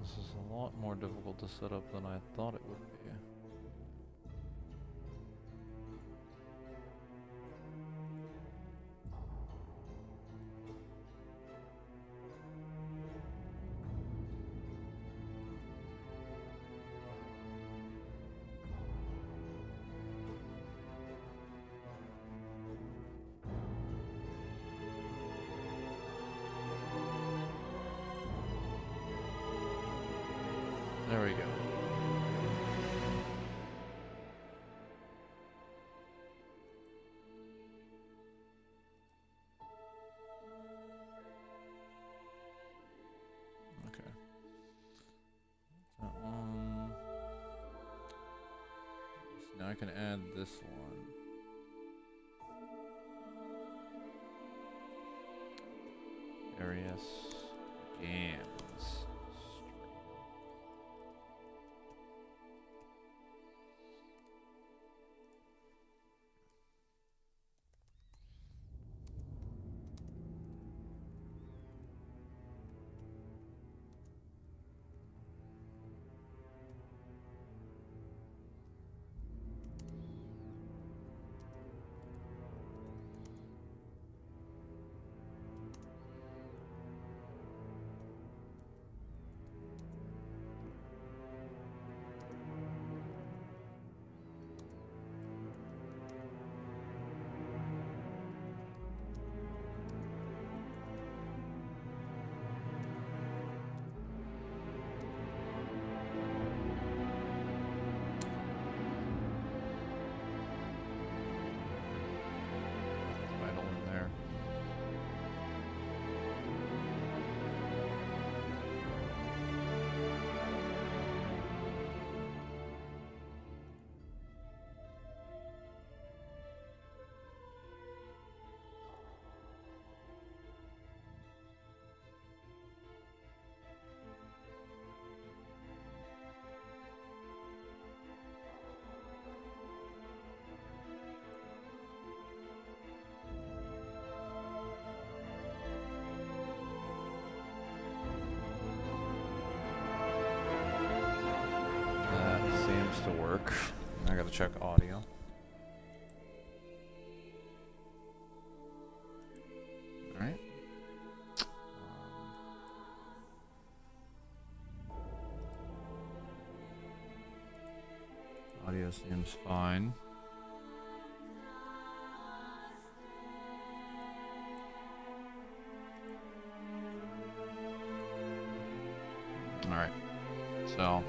This is a lot more difficult to set up than I thought it would be. There we go. Okay. That one. So now I can add this one. Various games. To work. I gotta check audio. Alright. Audio seems fine. Alright. So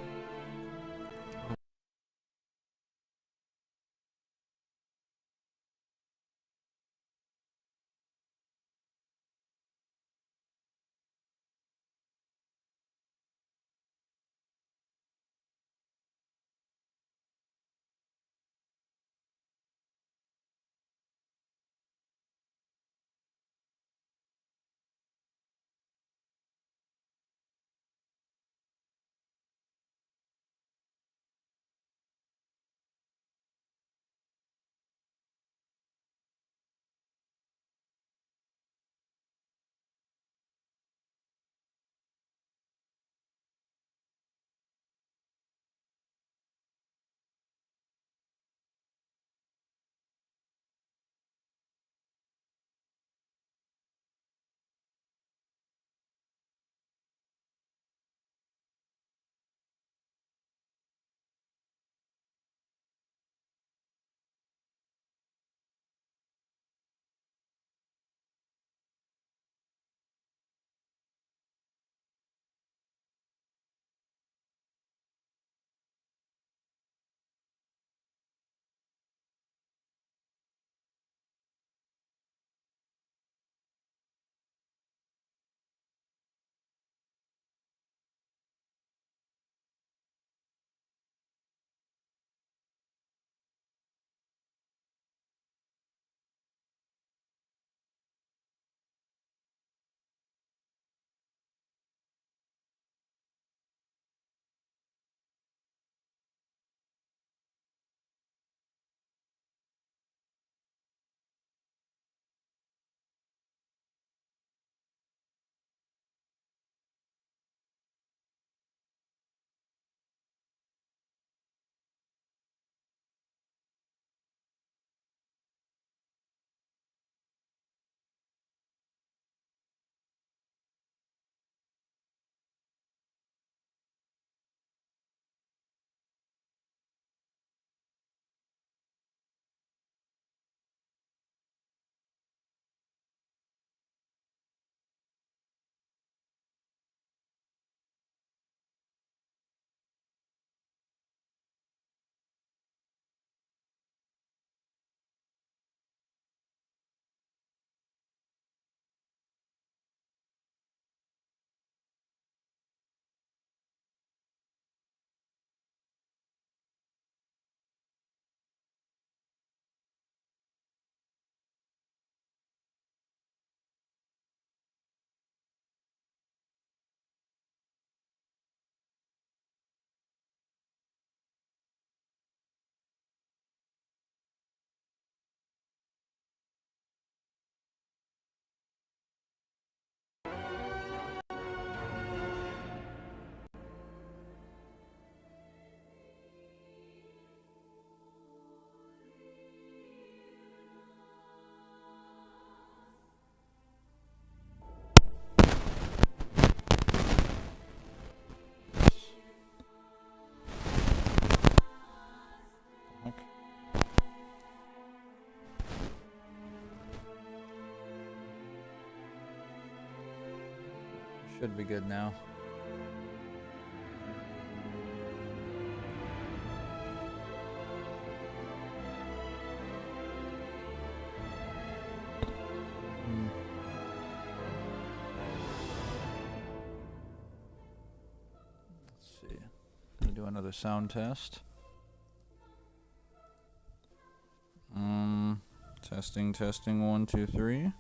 Should be good now. Let's see. Gonna do another sound test. Testing, testing, 1, 2, 3.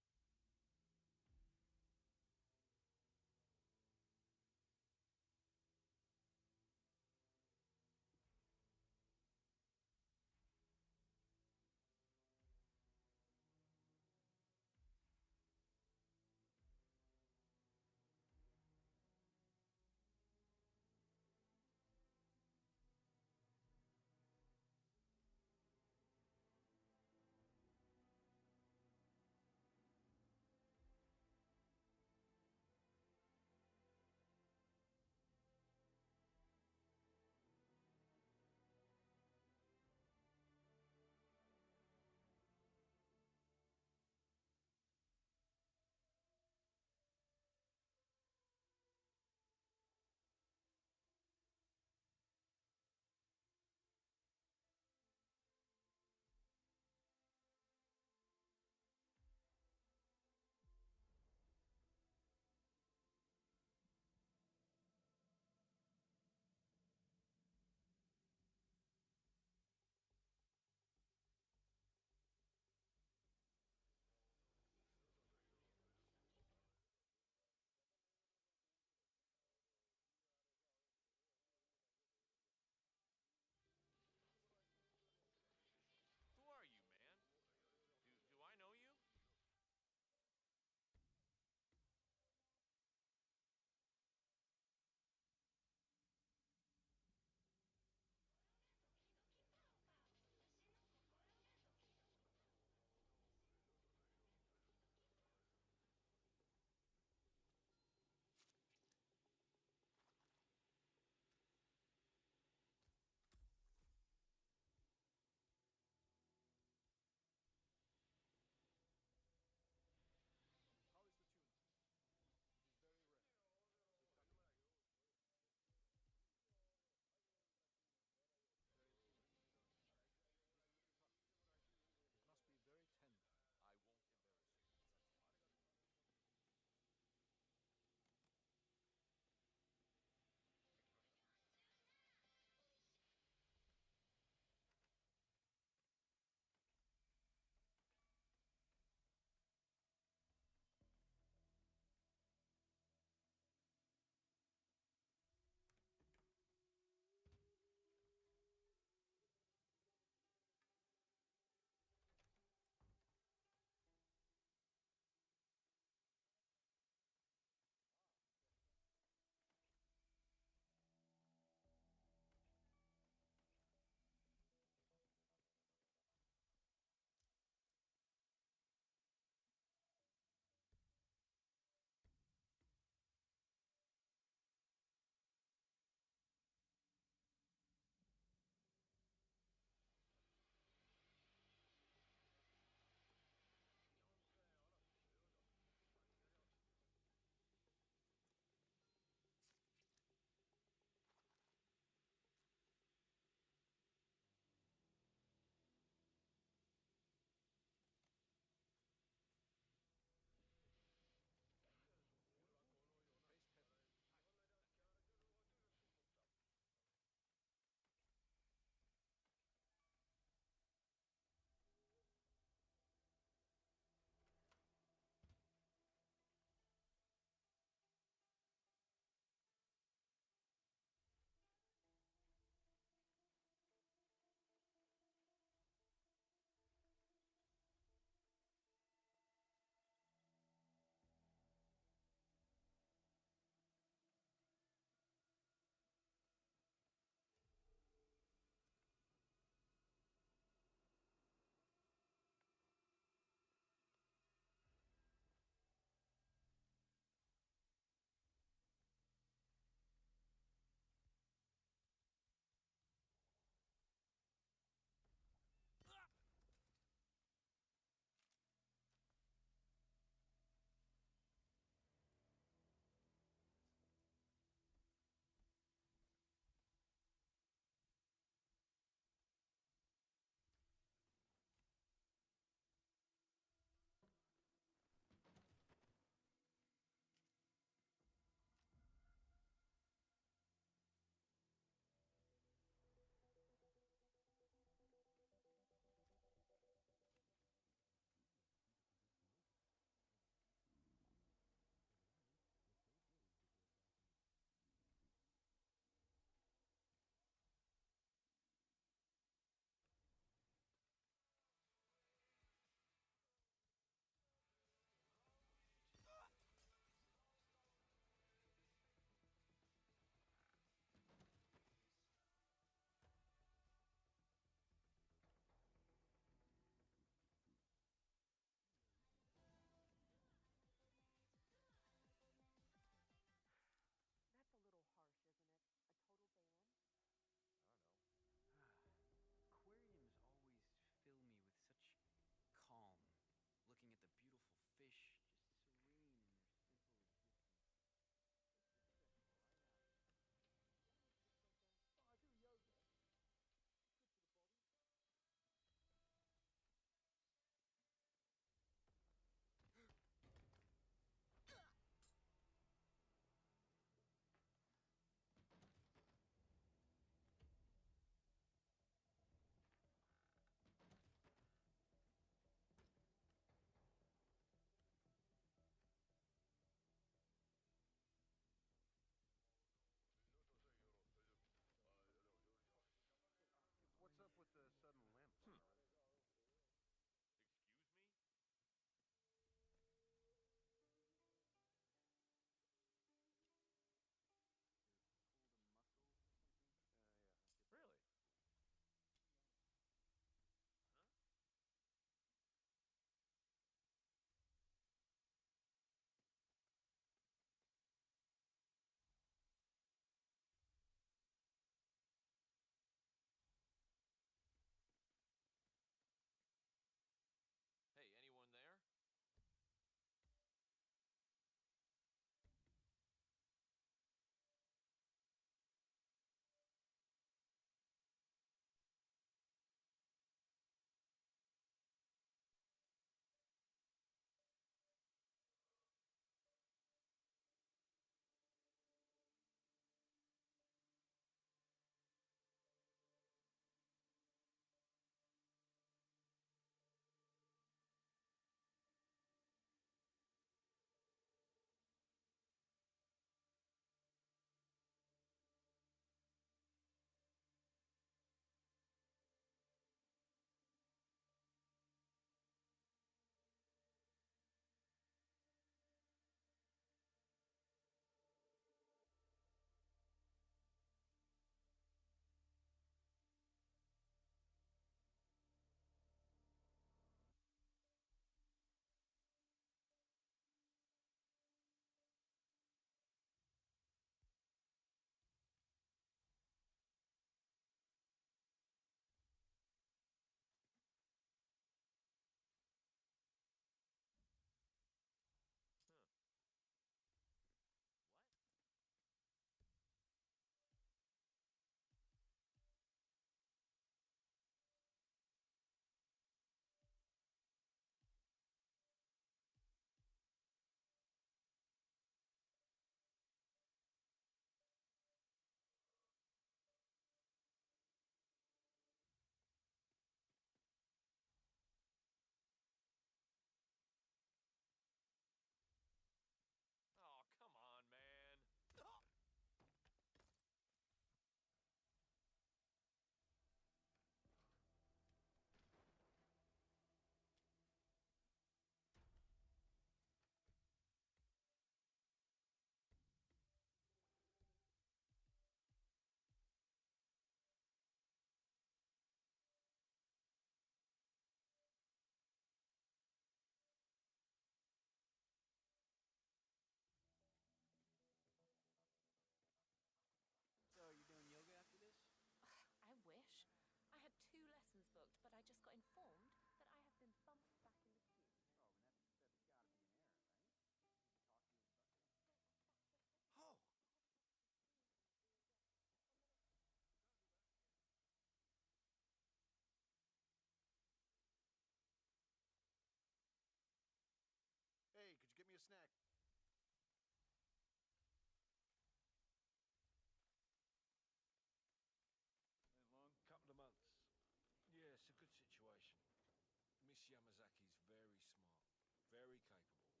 Miss Yamazaki's very smart, very capable.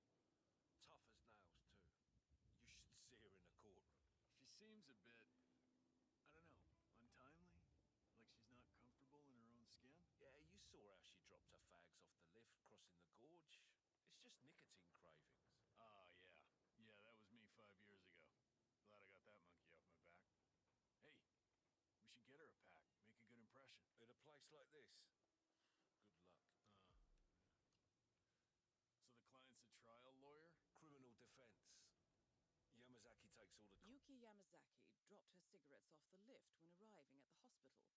Tough as nails, too. You should see her in a courtroom. She seems a bit, I don't know, untimely? Like she's not comfortable in her own skin? Yeah, you saw how she dropped her fags off the lift crossing the gorge. It's just nicotine cravings. Ah, yeah. Yeah, that was me 5 years ago. Glad I got that monkey off my back. Hey, we should get her a pack. Make a good impression. In a place like this, good luck. So the client's a trial lawyer? Criminal defense. Yamazaki takes all the... Yuki Yamazaki dropped her cigarettes off the lift when arriving at the hospital.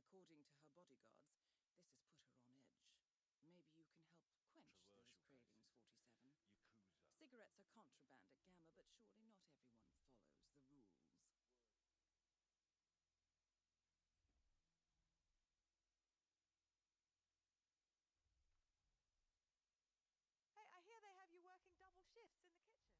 According to her bodyguards, this has put her on edge. Maybe you can help quench those Controversial cravings, cases. 47. Yakuza. Cigarettes are contraband at Gamma, but surely not everyone follows the rules. Hey, I hear they have you working double shifts in the kitchen.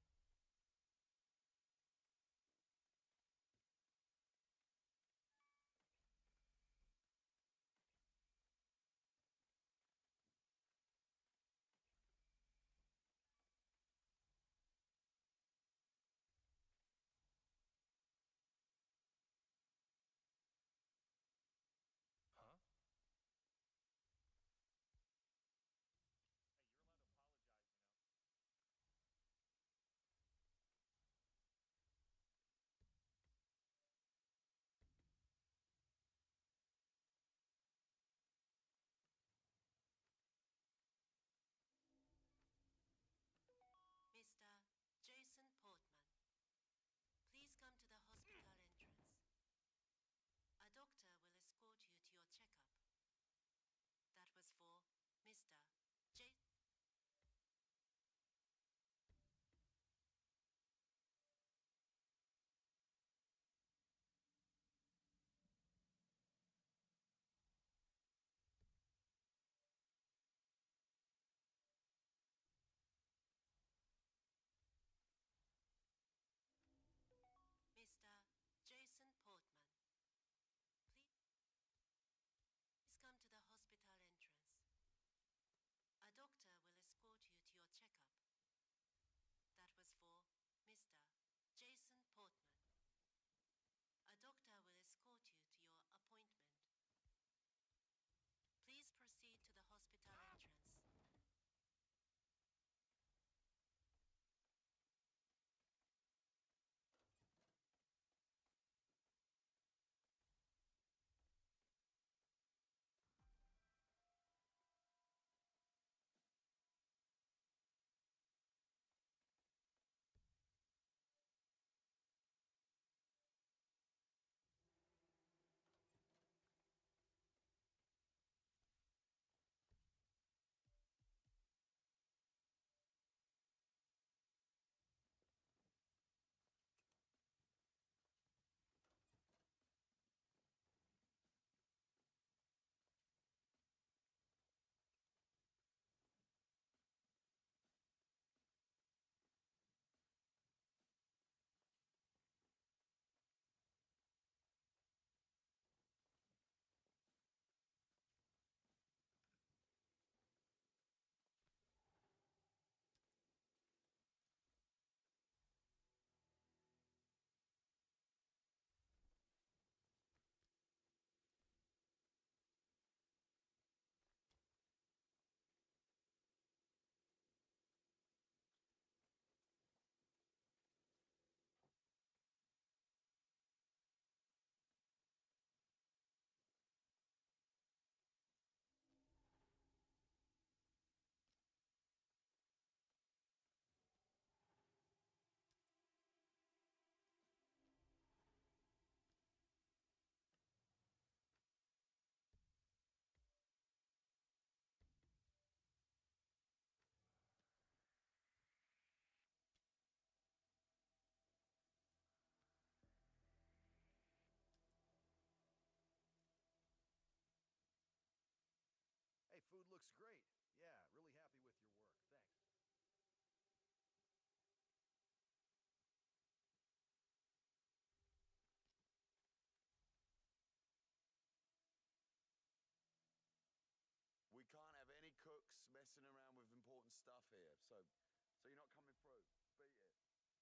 messing around with important stuff here. So you're not coming through. Beat it. Okay, what's the...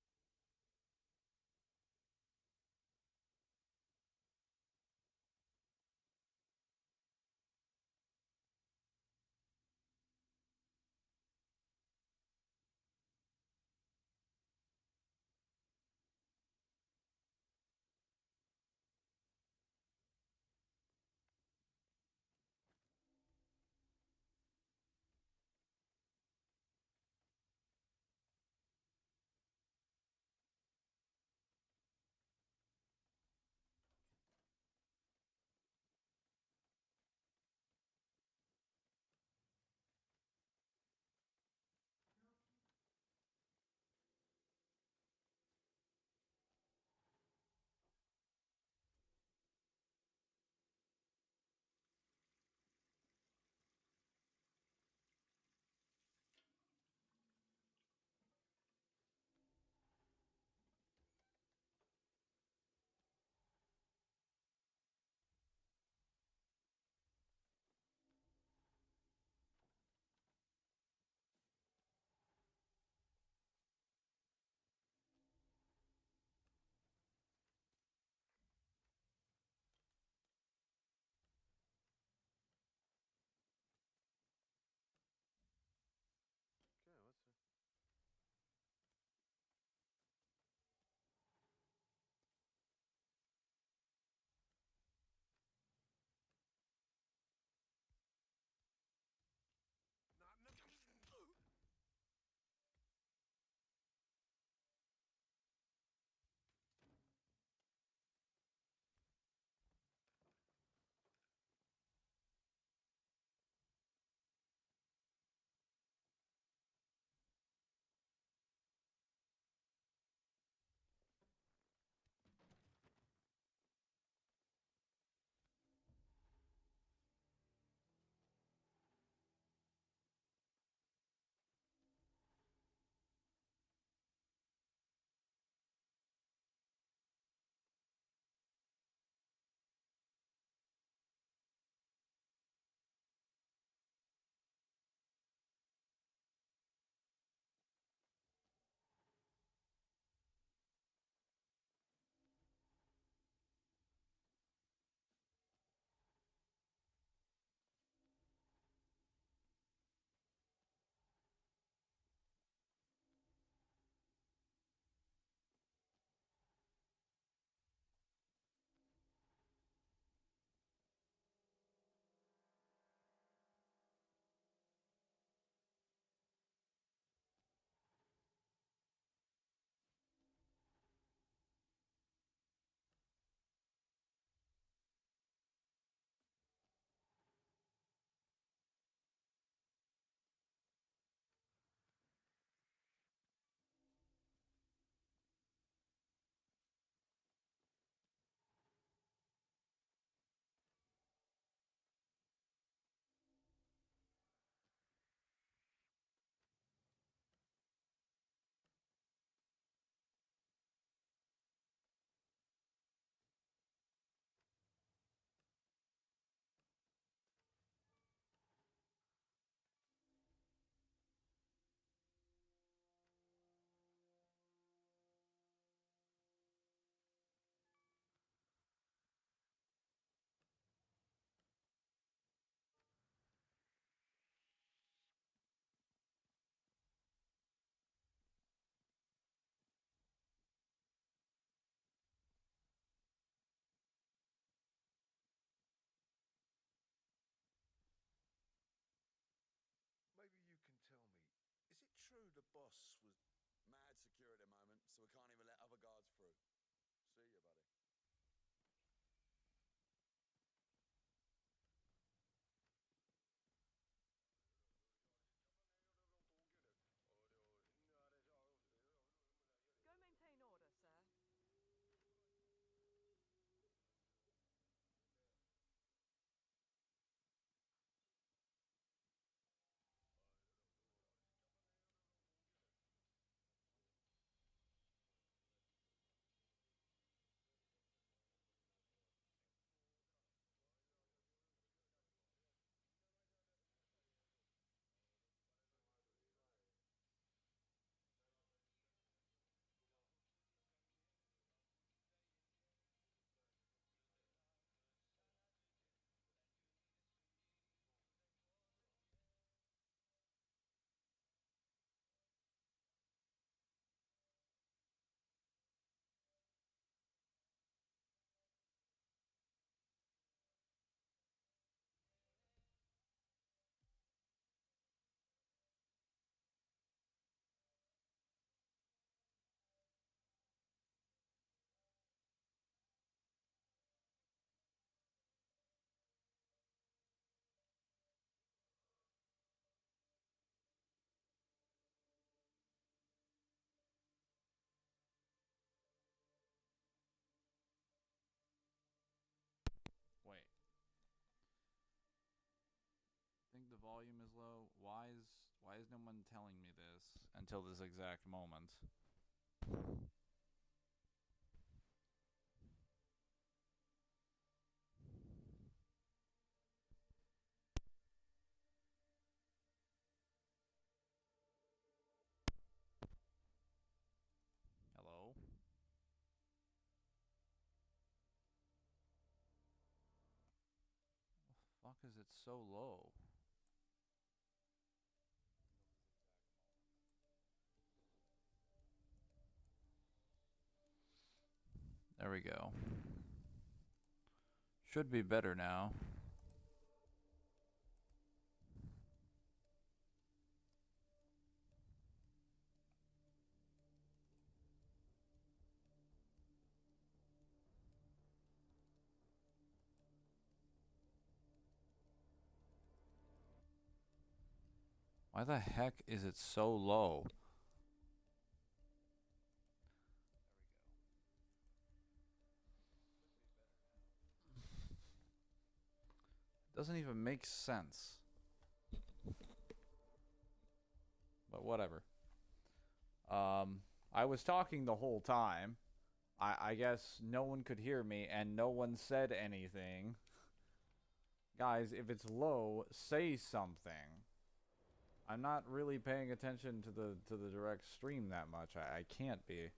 Not no. Maybe you can tell me, is it true the boss was... Mad security at the moment, so we can't even let other guards through. See ya, buddy. low? Why is no one telling me this until this exact moment? Hello? The fuck is it so low? There we go. Should be better now. Why the heck is it so low? Doesn't even make sense. But whatever. I was talking the whole time. I guess no one could hear me and no one said anything. Guys, if it's low, say something. I'm not really paying attention to the direct stream that much. I can't be.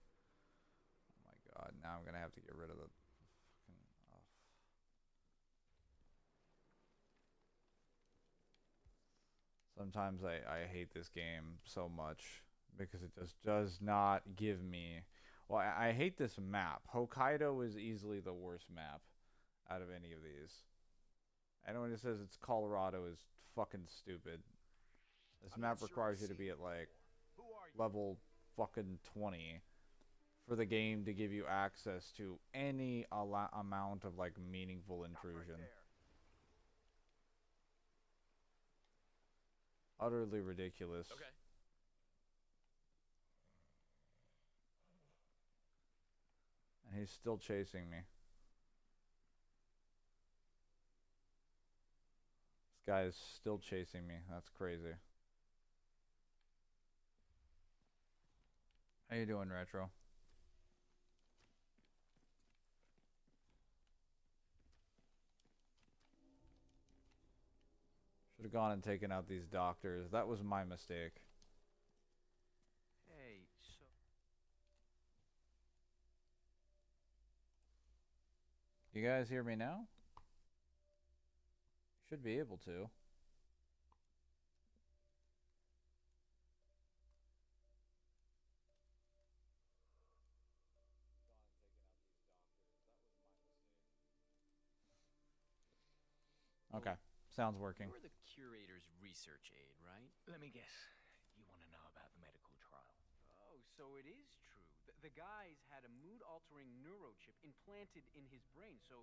Oh my god, now I'm gonna have to get rid of the fucking Sometimes I hate this game so much because it just does not give me. Well, I hate this map. Hokkaido is easily the worst map out of any of these. Anyone who says it's Colorado is fucking stupid. This map requires you to be at like level fucking 20 for the game to give you access to any amount of like meaningful intrusion. Utterly ridiculous. Okay. And he's still chasing me. This guy is still chasing me. That's crazy. How you doing, Retro? Should have gone and taken out these doctors. That was my mistake. Hey, so You guys hear me now? Should be able to. Okay, sounds working. You're the curator's research aide, right? Let me guess. You want to know about the medical trial? Oh, so it is true. The guy's had a mood-altering neurochip implanted in his brain. So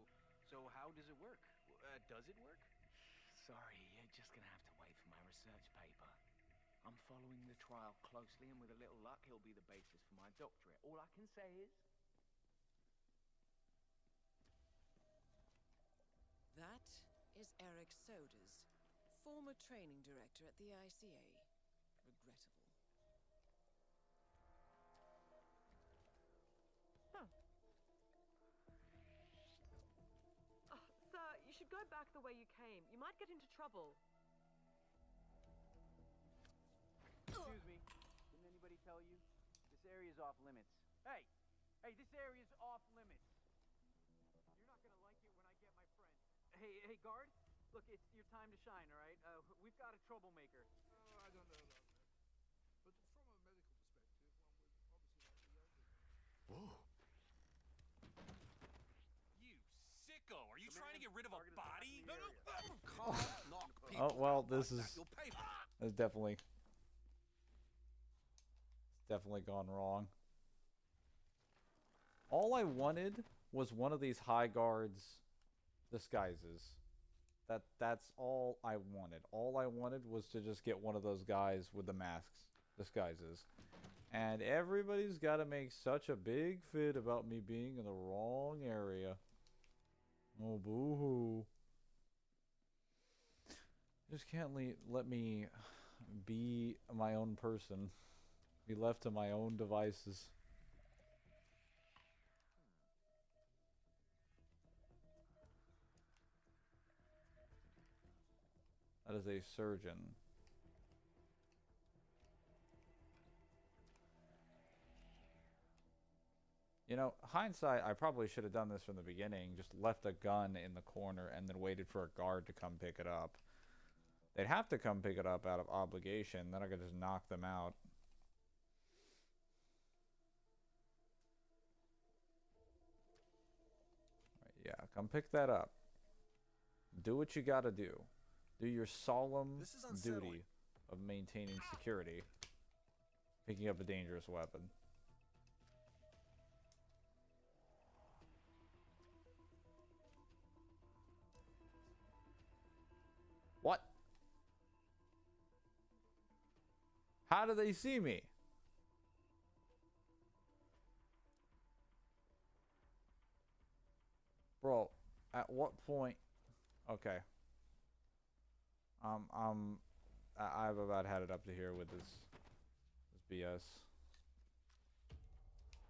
how does it work? Does it work? Sorry, you're just gonna have to wait for my research paper. I'm following the trial closely, and with a little luck, it'll be the basis for my doctorate. All I can say is... That is Eric Soders, former training director at the ICA. Regrettable. Sir, you should go back the way you came. You might get into trouble. Excuse me. Didn't anybody tell you? This area's off limits. Hey! Hey, this area's off limits. You're not gonna like it when I get my friend. Hey, guard. Look, it's your time to shine, all right? We've got a troublemaker. Oh, I don't know about that. But from a medical perspective, one would obviously like to Whoa. You sicko! Are you trying to get rid of a body? No. Can't knock people Oh well, out this like is that. You'll pay for it. that's definitely it's definitely gone wrong. All I wanted was one of these high guards disguises. That's all I wanted. All I wanted was to just get one of those guys with the masks disguises. And everybody's got to make such a big fit about me being in the wrong area. Oh, boo-hoo. Just can't let me be my own person. Be left to my own devices. That is a surgeon. You know, hindsight, I probably should have done this from the beginning. Just left a gun in the corner and then waited for a guard to come pick it up. They'd have to come pick it up out of obligation. Then I could just knock them out. Right, yeah, come pick that up. Do what you gotta do. Do your solemn duty of maintaining security. Picking up a dangerous weapon. What? How do they see me? Bro, at what point? Okay. I've about had it up to here with this BS.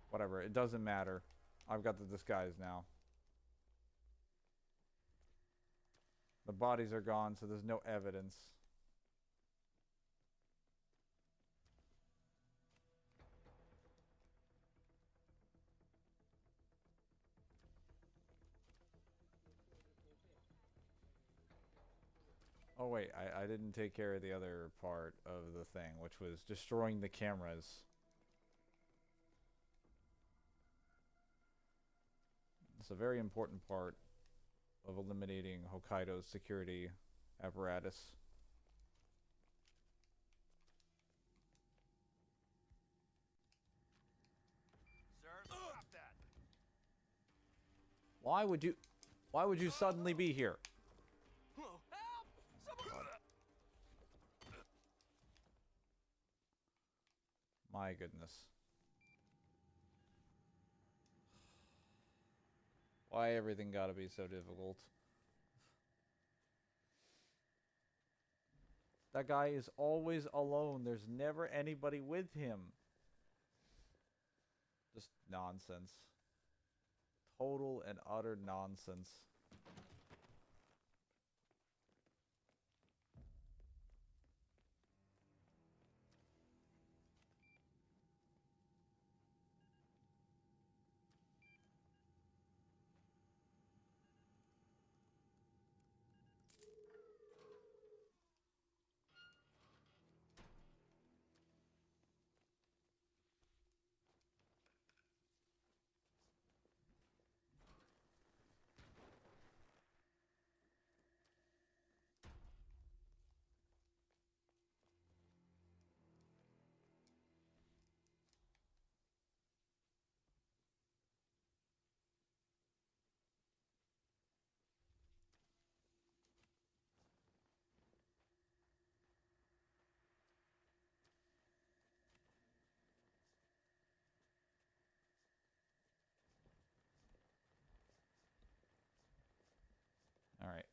Whatever, it doesn't matter. I've got the disguise now. The bodies are gone, so there's no evidence. Oh wait, I didn't take care of the other part of the thing, which was destroying the cameras. It's a very important part of eliminating Hokkaido's security apparatus. Sir, stop that! Why would you suddenly be here? Help! Someone! My goodness. Why everything gotta be so difficult? That guy is always alone. There's never anybody with him. Just nonsense. Total and utter nonsense. All right.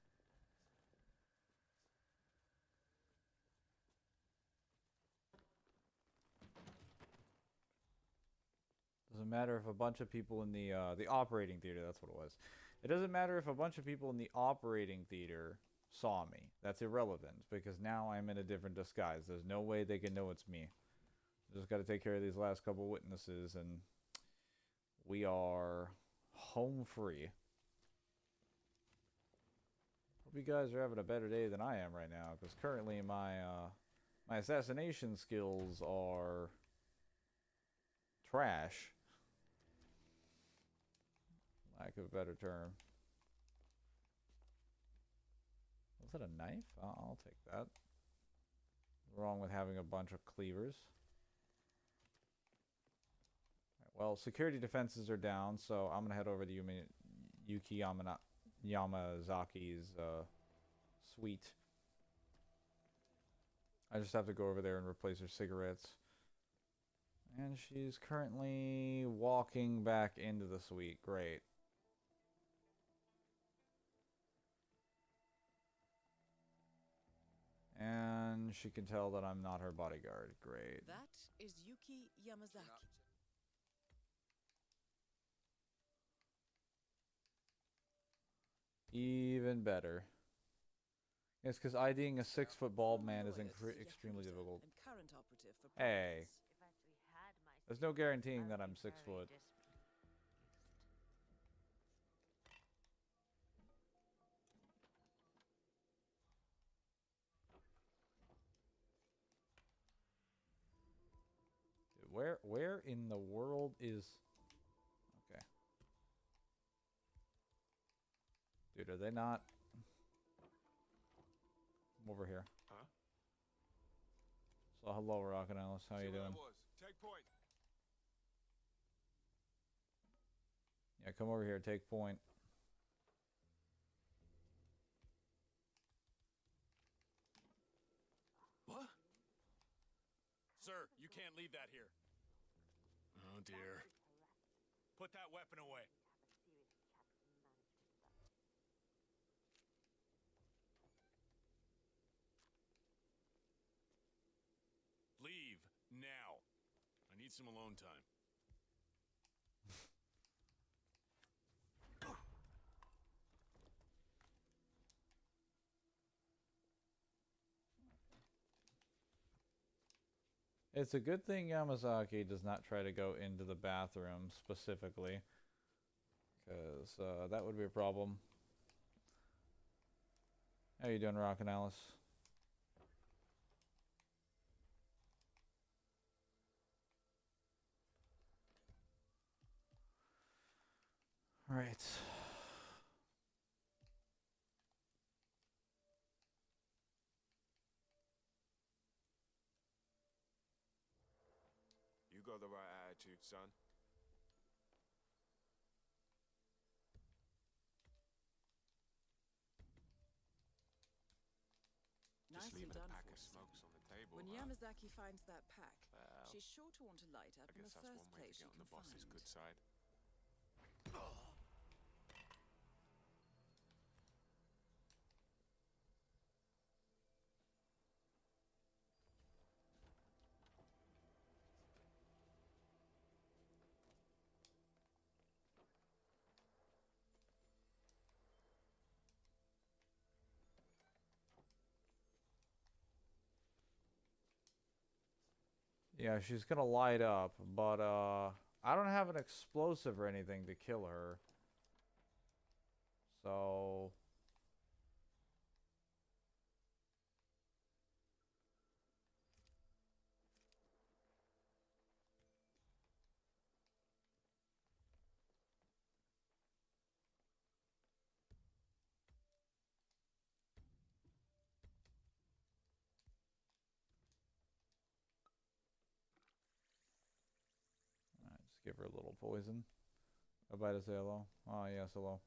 Doesn't matter if a bunch of people in the operating theater, that's what it was. It doesn't matter if a bunch of people in the operating theater saw me. That's irrelevant because now I'm in a different disguise. There's no way they can know it's me. Just got to take care of these last couple witnesses and we are home free. Hope you guys are having a better day than I am right now because currently my my assassination skills are trash. Lack of a better term. Was that a knife? I'll take that. What's wrong with having a bunch of cleavers? Right, well, security defenses are down, so I'm gonna head over to Yuki Yamazaki's suite. I just have to go over there and replace her cigarettes. And she's currently walking back into the suite. Great. And she can tell that I'm not her bodyguard. Great. That is Yuki Yamazaki. Even better. Yes, because IDing a 6-foot bald man is Former lawyer to extremely Yakuza difficult. and current operative for Hey. Providence. There's no guaranteeing that I'm 6 foot. Dude, where in the world is... Okay. Dude, are they not... I'm over here. Huh? So hello, Rocket Alice. How you doing? Take point. Yeah, come over here. Take point. What? Sir, you can't leave that here. Oh dear. Put that weapon away. Leave now. I need some alone time. It's a good thing Yamazaki does not try to go into the bathroom specifically, because that would be a problem. How you doing, Rocket Alice? All right. You got the right attitude, son. Just Nicely leaving a done, pack of Forster. smokes on the table. When huh? Yamazaki finds that pack, Well, she's sure to want to light up I in the guess that's first one way to place get she on the can boss's find. good side. Yeah, she's gonna light up, but I don't have an explosive or anything to kill her. So alright, just give her a little poison. Nobody to say hello. Oh yes, hello.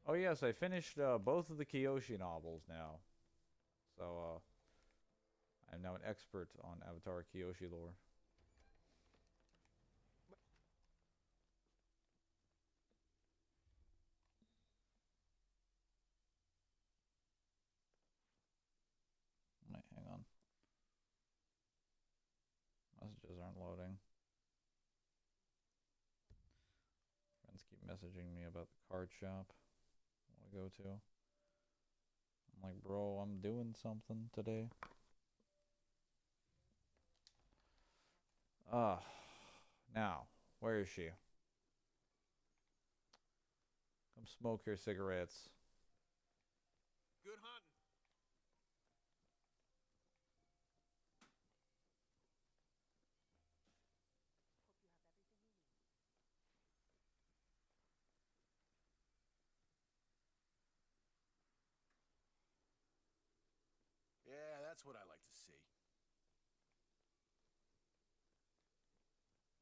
Oh yes, I finished both of the Kiyoshi novels now. So I'm now an expert on Avatar Kiyoshi lore. Wait, hang on. Messages aren't loading. Friends keep messaging me about the card shop I want to go to. I'm like, bro, I'm doing something today. Now, where is she? Come smoke your cigarettes. Good hunting. Yeah, that's what I like to see.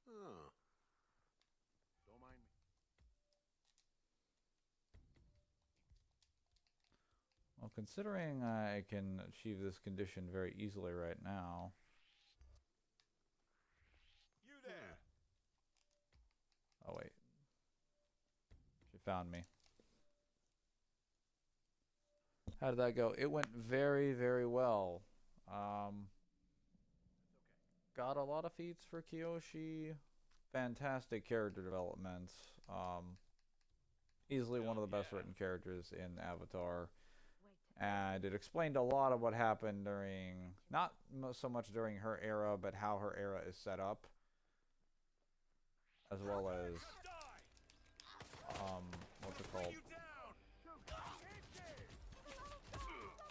Oh. Don't mind me. Well, considering I can achieve this condition very easily right now. You there. Oh, wait. She found me. How did that go? It went very, very well. Got a lot of feats for Kiyoshi. Fantastic character development. Easily one of the best written characters in Avatar. And it explained a lot of what happened during, not so much during her era, but how her era is set up. As well as, what's it called?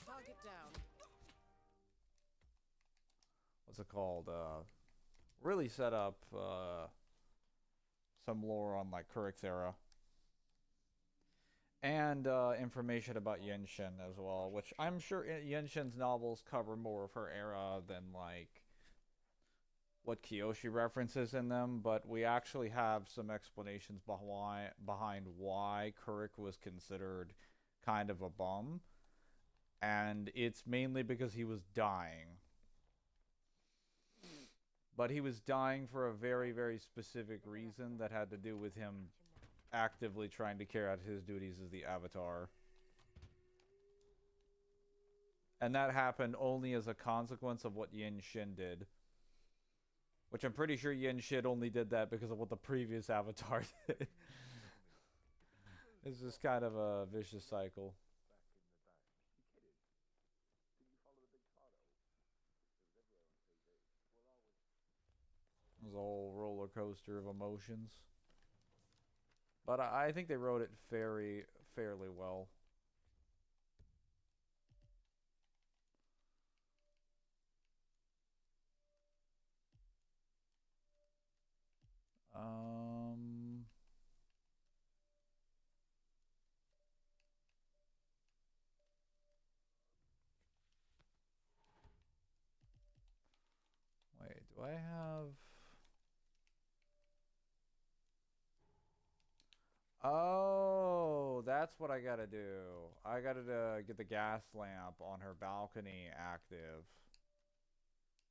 Target down. What's it called? Really set up, some lore on, like, Kurik's era. And information about Yenshin as well, which I'm sure Yenshin's novels cover more of her era than, like, what Kiyoshi references in them, but we actually have some explanations behind why Kurik was considered kind of a bum. And it's mainly because he was dying. But he was dying for a very, very specific reason that had to do with him actively trying to carry out his duties as the Avatar. And that happened only as a consequence of what Yin Shin did. Which I'm pretty sure Yin Shin only did that because of what the previous Avatar did. It's just kind of a vicious cycle. It was a whole roller coaster of emotions. But I think they wrote it fairly well. Wait, do I have... Oh, that's what I gotta do. I gotta get the gas lamp on her balcony active.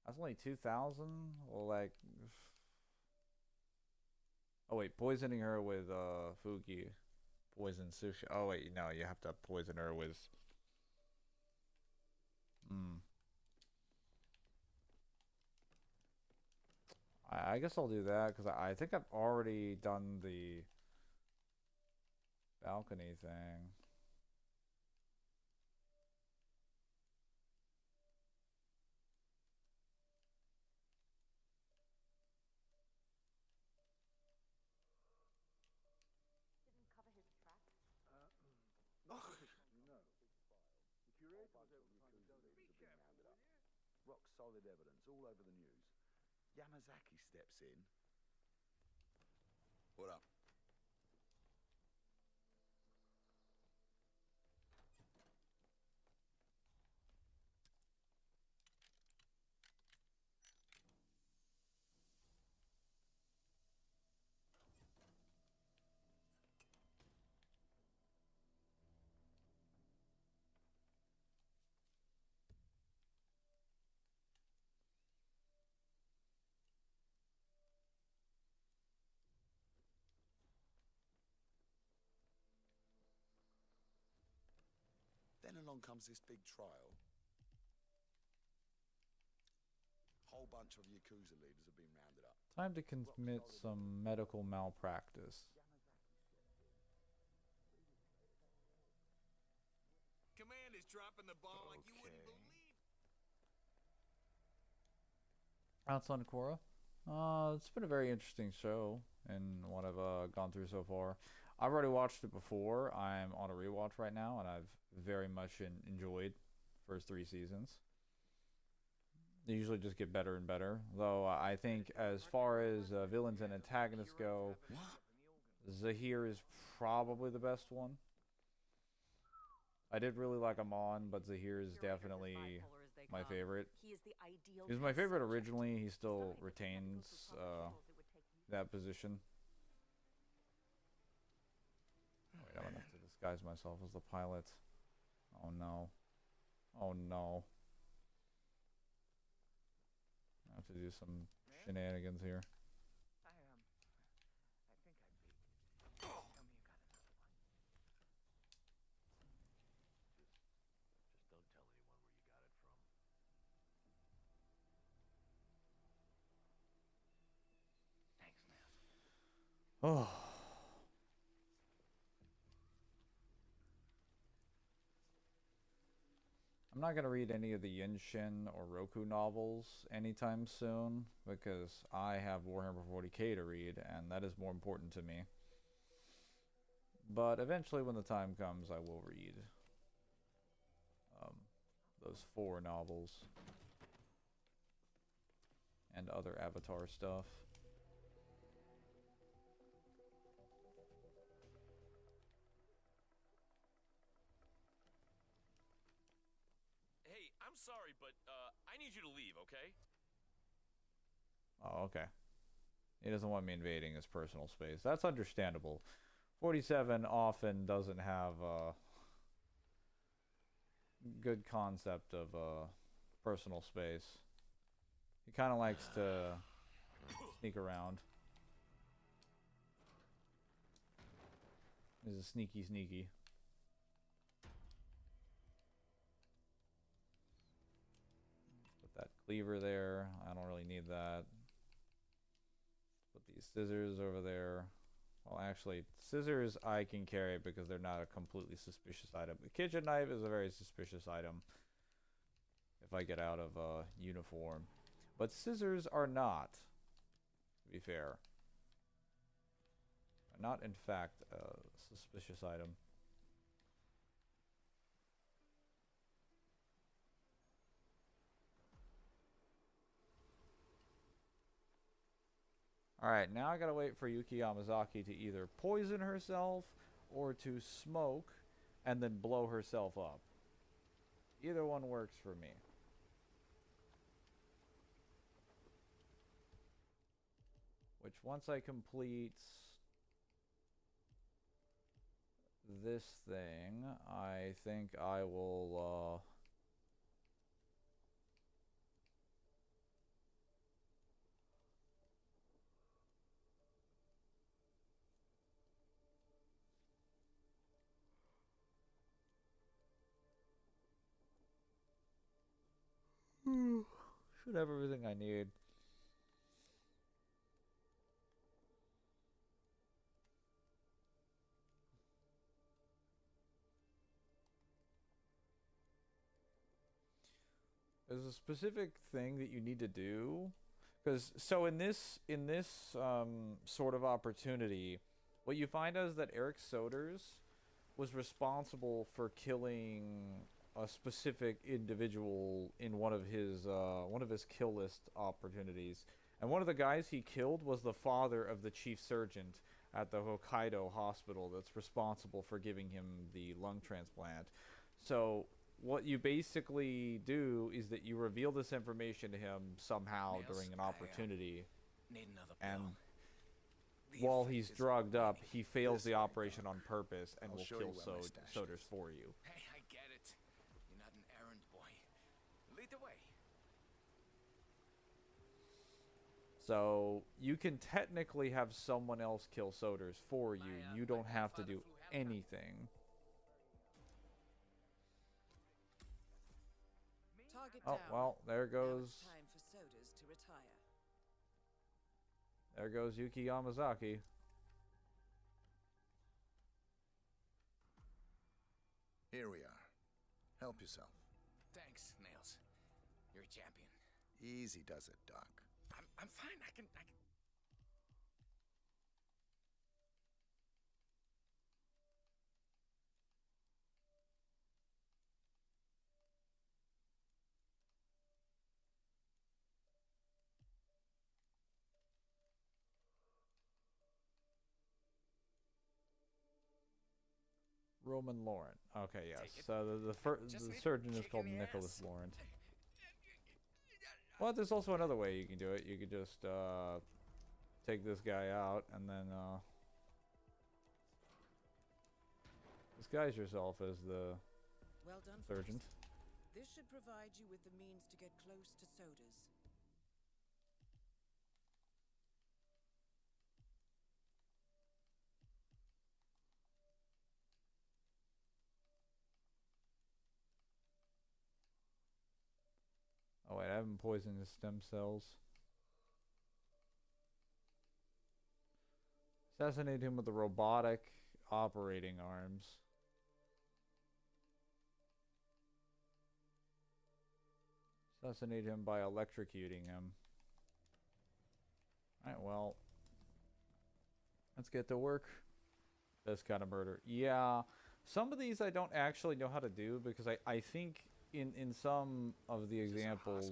That's only 2,000? Well, like... Oh wait, poisoning her with Fuki. Poison sushi. Oh wait, no, you have to poison her with... I guess I'll do that, because I think I've already done the balcony thing. Didn't cover his tracks. No. The curator was able to find the donors have been rounded up. Rock solid evidence all over the news. Yamazaki steps in. What up? Then along comes this big trial. Whole bunch of Yakuza leaders have been rounded up. Time to commit some medical malpractice. Commander's dropping the ball like you wouldn't believe. Outside Korra. It's been a very interesting show in what I've gone through so far. I've already watched it before. I'm on a rewatch right now, and I've very much enjoyed the first 3 seasons. They usually just get better and better. Though I think as far as villains and antagonists go, Zahir is probably the best one. I did really like Amon, but Zahir is definitely my favorite. He is the ideal. He was my favorite originally. He still retains that position. Wait, I'm gonna have to disguise myself as the pilot. Oh no. Oh no. I have to do some shenanigans here. I think I beat. Tell me you got another one. Just don't tell anyone where you got it from. Oh. I'm not gonna read any of the Yenshin or Roku novels anytime soon because I have Warhammer 40k to read, and that is more important to me. But eventually, when the time comes, I will read those 4 novels and other Avatar stuff. Hey, I'm sorry, but I need you to leave, okay? Oh, okay. He doesn't want me invading his personal space. That's understandable. 47 often doesn't have a good concept of personal space. He kind of likes to sneak around. He's a sneaky. Put that cleaver there. I don't really need that. Put these scissors over there. Well, actually, scissors I can carry because they're not a completely suspicious item. The kitchen knife is a very suspicious item if I get out of uniform. But scissors are not, to be fair. Not, in fact, a suspicious item. Alright, now I gotta wait for Yuki Yamazaki to either poison herself or to smoke and then blow herself up. Either one works for me. Which, once I complete this thing, I think I will, should have everything I need. There's a specific thing that you need to do, because so in this sort of opportunity, what you find is that Eric Soders was responsible for killing a specific individual in one of his kill list opportunities, and one of the guys he killed was the father of the chief surgeon at the Hokkaido hospital that's responsible for giving him the lung transplant. So what you basically do is that you reveal this information to him somehow during an opportunity, and while he's drugged up, he fails the operation on purpose and will kill Soders for you. Hey, I get it. You're not an errand boy. Lead the way. So you can technically have someone else kill Soders for you. You don't have to do anything. Target Oh, down. well, there Now goes... it's time for Soders to retire. There goes Yuki Yamazaki. Here we are. Help yourself. Thanks, Nails. You're a champion. Easy does it, Doc. I'm fine. I can... Roman Laurent. Okay, yes. So the surgeon is called Nicholas Laurent. Well, there's also another way you can do it. You could just take this guy out and then disguise yourself as the Well done, surgeon. Fox. This should provide you with the means to get close to Soders. Oh wait, I haven't poisoned his stem cells. Assassinate him with the robotic operating arms. Assassinate him by electrocuting him. Alright, well. Let's get to work. This kind of murder. Yeah. Some of these I don't actually know how to do because I think in some of the examples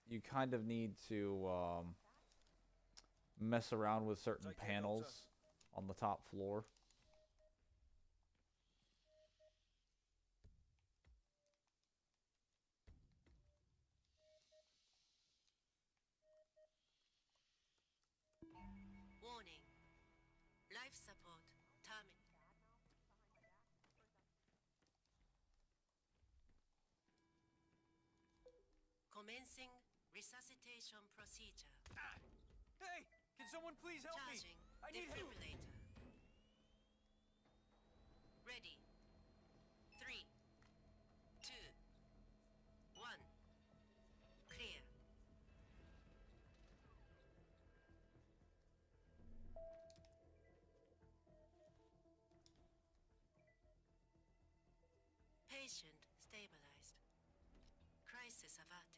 you kind of need to mess around with certain panels on the top floor. Warning. Life support terminated. Commencing resuscitation procedure. Hey! Can someone please help me? Charging I need help! defibrillator. Ready. 3, 2, 1. Clear. Patient stabilized. Crisis averted.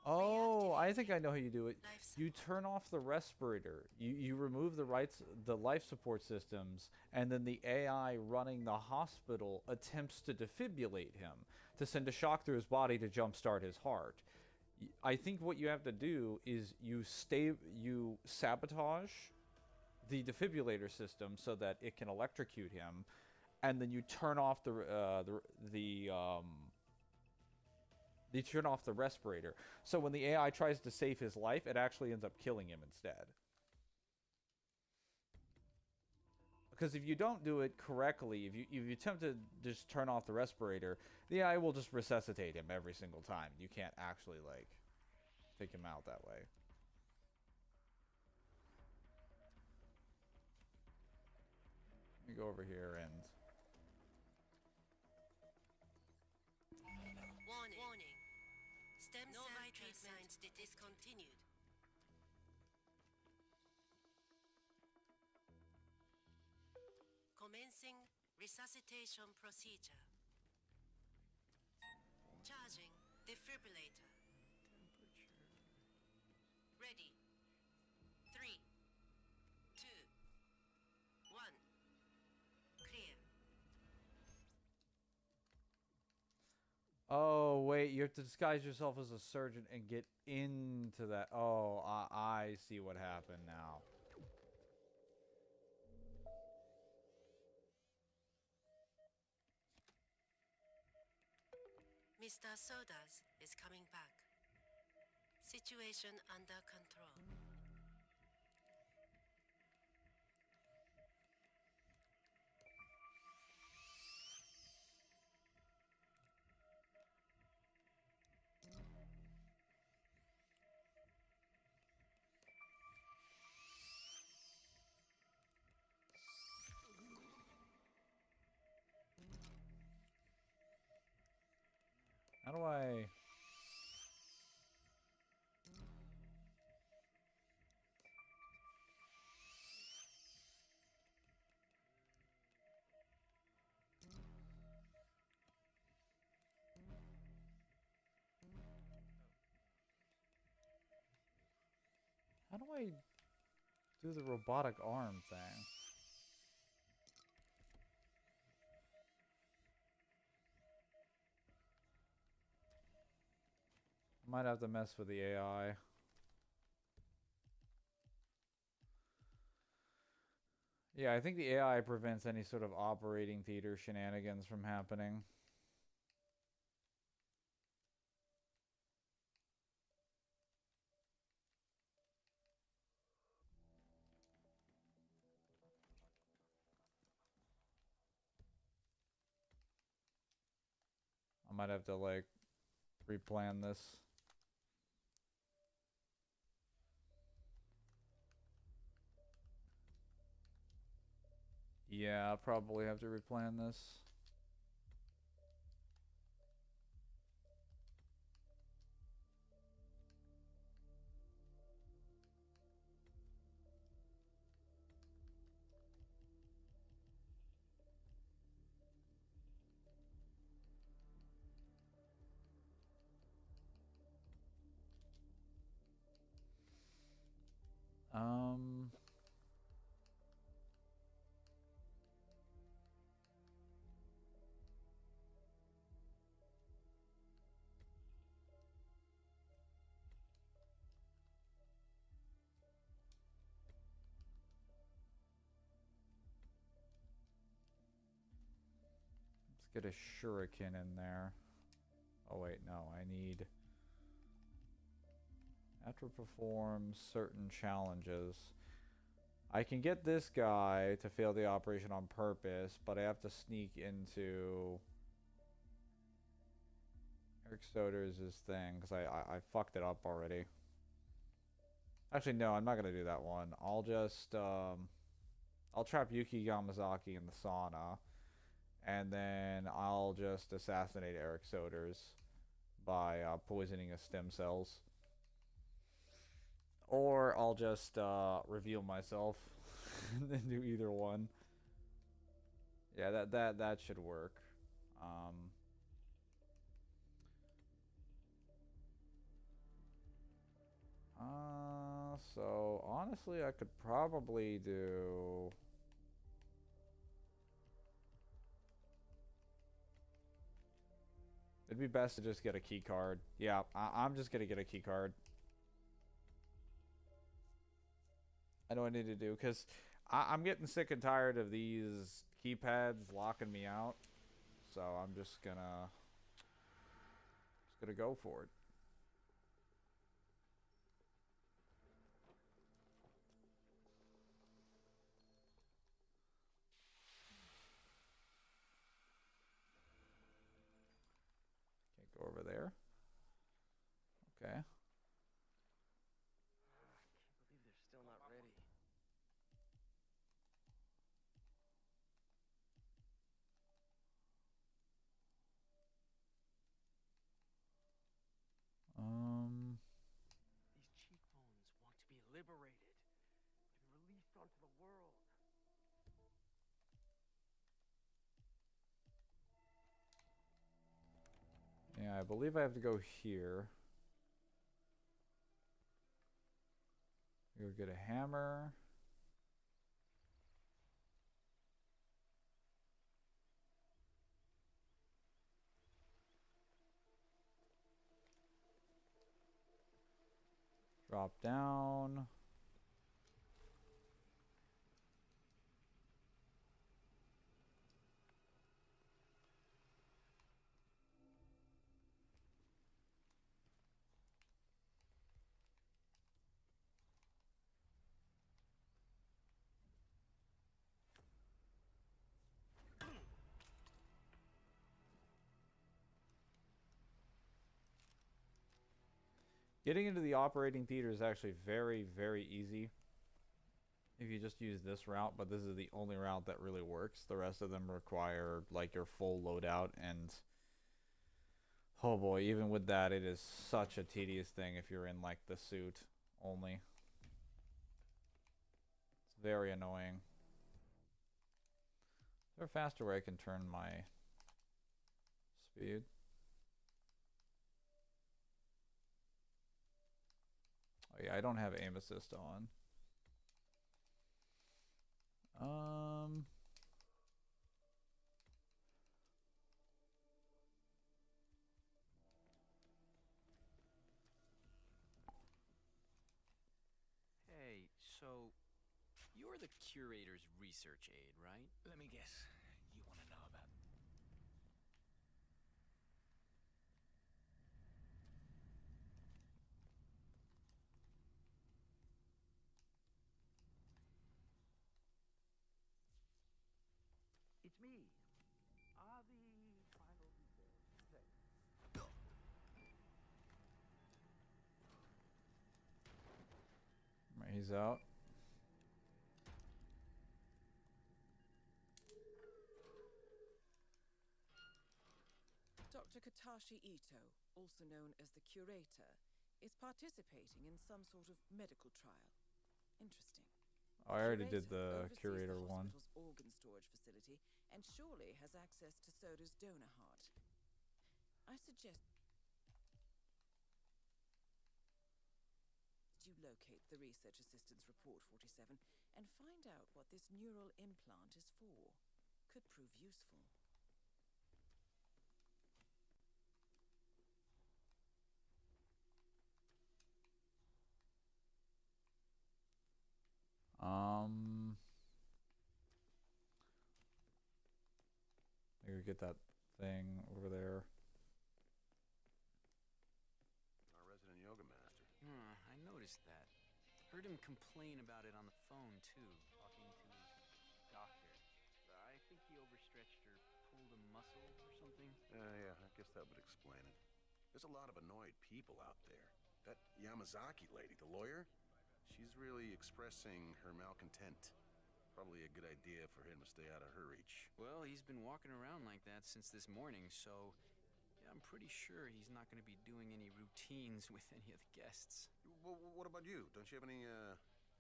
Oh, I think I know how you do it. You turn off the respirator. You remove the life support systems, and then the AI running the hospital attempts to defibrillate him to send a shock through his body to jumpstart his heart. I think what you have to do is you sabotage the defibrillator system so that it can electrocute him, and then you turn off you turn off the respirator. So when the AI tries to save his life, it actually ends up killing him instead. Because if you don't do it correctly, if you attempt to just turn off the respirator, the AI will just resuscitate him every single time. You can't actually, like, take him out that way. Let me go over here and... Warning. Stem cell treatment discontinued. Commencing resuscitation procedure. Charging defibrillator. Ready. 3, 2, 1. Clear. Oh, wait, you have to disguise yourself as a surgeon and get into that. Oh, I see what happened now. Mr. Sodas is coming back. Situation under control. How do I... How do I do the robotic arm thing? Might have to mess with the AI. Yeah, I think the AI prevents any sort of operating theater shenanigans from happening. I might have to, like, replan this. Yeah, I'll probably have to replan this. Um. Let's get a shuriken in there. Oh wait, no, I need... Have to perform certain challenges. I can get this guy to fail the operation on purpose, but I have to sneak into Eric Soder's thing, because I fucked it up already. Actually, no, I'm not going to do that one. I'll just, I'll trap Yuki Yamazaki in the sauna, and then I'll just assassinate Eric Soder's by poisoning his stem cells. Or I'll just reveal myself and then do either one. Yeah, that should work. So honestly, I could probably do... It'd be best to just get a key card. Yeah, I'm just gonna get a key card. I know what I need to do, because I'm getting sick and tired of these keypads locking me out. So I'm just gonna go for it. Can't go over there. Okay. I can't believe they're still not ready. These cheekbones want to be liberated, to be released onto the world. Yeah, I believe I have to go here. Go get a hammer. Drop down. Getting into the operating theater is actually very, very easy if you just use this route, but this is the only route that really works. The rest of them require like your full loadout, and oh boy, even with that, it is such a tedious thing if you're in like the suit only. It's very annoying. Is there a faster way I can turn my speed? Oh yeah, I don't have aim assist on. Hey, so you're the curator's research aide, right? Let me guess. You want to know about... It's me. Are the final details set? Right, he's out. Dr. Katashi Ito, also known as the Curator, is participating in some sort of medical trial. Interesting. Oh, I already did the curator one. Hospital's organ storage facility and surely has access to Soda's donor heart. I suggest you locate the Research Assistance Report 47 and find out what this neural implant is for. Could prove useful. Maybe get that thing over there. Our resident yoga master. I noticed that. Heard him complain about it on the phone, too, talking to his doctor. I think he overstretched or pulled a muscle or something. Yeah, I guess that would explain it. There's a lot of annoyed people out there. That Yamazaki lady, the lawyer, she's really expressing her malcontent. Probably a good idea for him to stay out of her reach. Well, he's been walking around like that since this morning, so yeah, I'm pretty sure he's not going to be doing any routines with any of the guests. Well, what about you? Don't you have any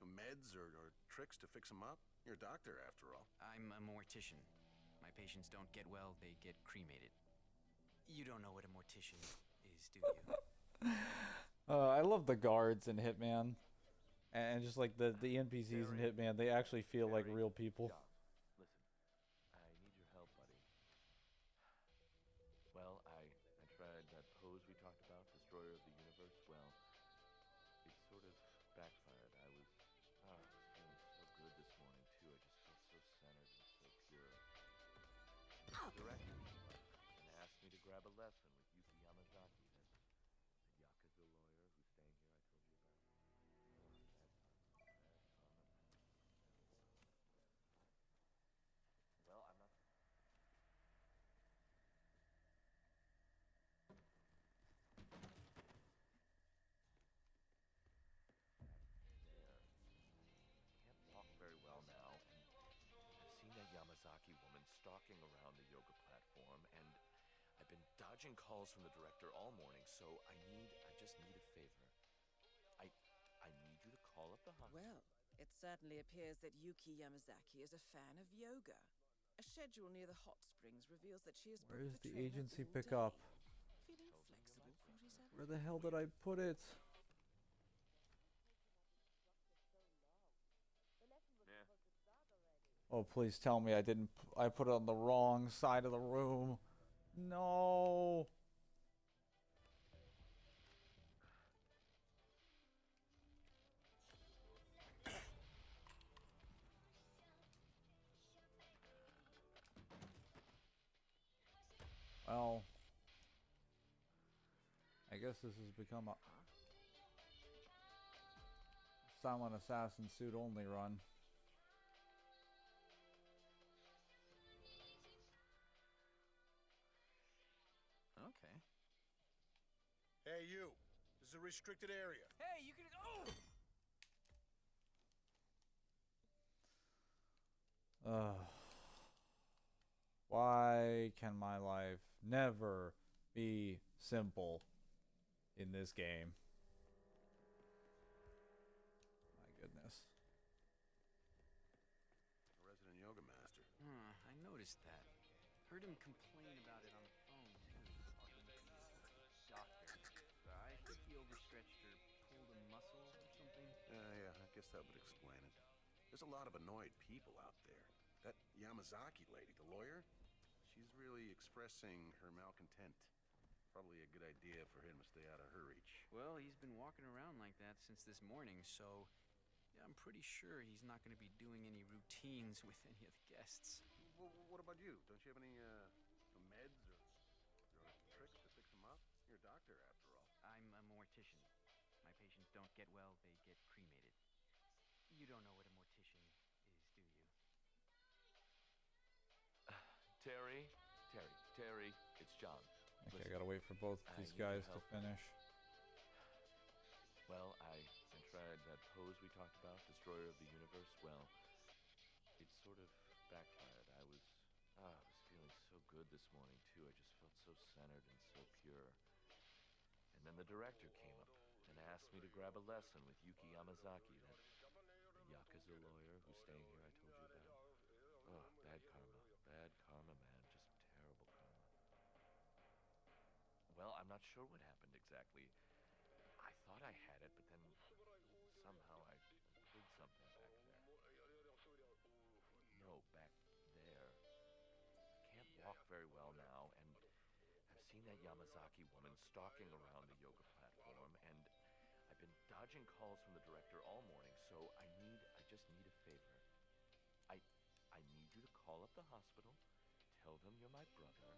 meds or tricks to fix him up? You're a doctor, after all. I'm a mortician. My patients don't get well, they get cremated. You don't know what a mortician is, do you? I love the guards in Hitman. And just like the NPCs in Hitman, they actually feel like real people. Listen, I need your help, buddy. Well, I tried that pose we talked about, Destroyer of the Universe. Well, it sort of backfired. I was feeling so good this morning, too. I just felt so centered and so pure. The director came up and asked me to grab a lesson with Yuki Yamazaki, the Yakuza lawyer who's staying here I told you about. Well, I'm not... Can't walk very well now, and I've seen that Yamazaki woman stalking around the yoga platform, and I've been dodging calls from the director all morning, so I just need a favor. I need you to call up the hospital. Well, it certainly appears that Yuki Yamazaki is a fan of yoga. A schedule near the hot springs reveals that she is booked Where's for the training agency all pick day. up? Feeling flexible, 47? Where the hell did I put it? Oh, please tell me I didn't. I put it on the wrong side of the room. No. Well, I guess this has become a silent assassin suit only run. Okay. Hey, you. This is a restricted area. Hey, you can... Oh! Why can my life never be simple in this game? My goodness. Resident yoga master. I noticed that. Heard him complain about it on the phone, too, talking to his doctor. I think he overstretched or pulled a muscle or something. Yeah, I guess that would explain it. There's a lot of annoyed people out there. That Yamazaki lady, the lawyer, she's really expressing her malcontent. Probably a good idea for him to stay out of her reach. Well, he's been walking around like that since this morning, so yeah, I'm pretty sure he's not going to be doing any routines with any of the guests. Well, what about you? Don't you have any meds or tricks to fix them up? You're a doctor, after all. I'm a mortician. My patients don't get well, they get cremated. You don't know what a mortician is, do you? Terry, it's John. Okay, I gotta wait for both these guys to finish. Well, I tried that pose we talked about, Destroyer of the Universe. Well, it sort of backfired. I was feeling so good this morning, too. I just felt so centered and so pure. And then the director came up and asked me to grab a lesson with Yuki Yamazaki, the Yakuza lawyer who's staying here I told you about. Oh, bad karma. Bad karma, man. Just terrible karma. Well, I'm not sure what happened exactly. I thought I had it, but then very well now, and I've seen that Yamazaki woman stalking around the yoga platform, and I've been dodging calls from the director all morning, so I just need a favor. I need you to call up the hospital, tell them you're my brother,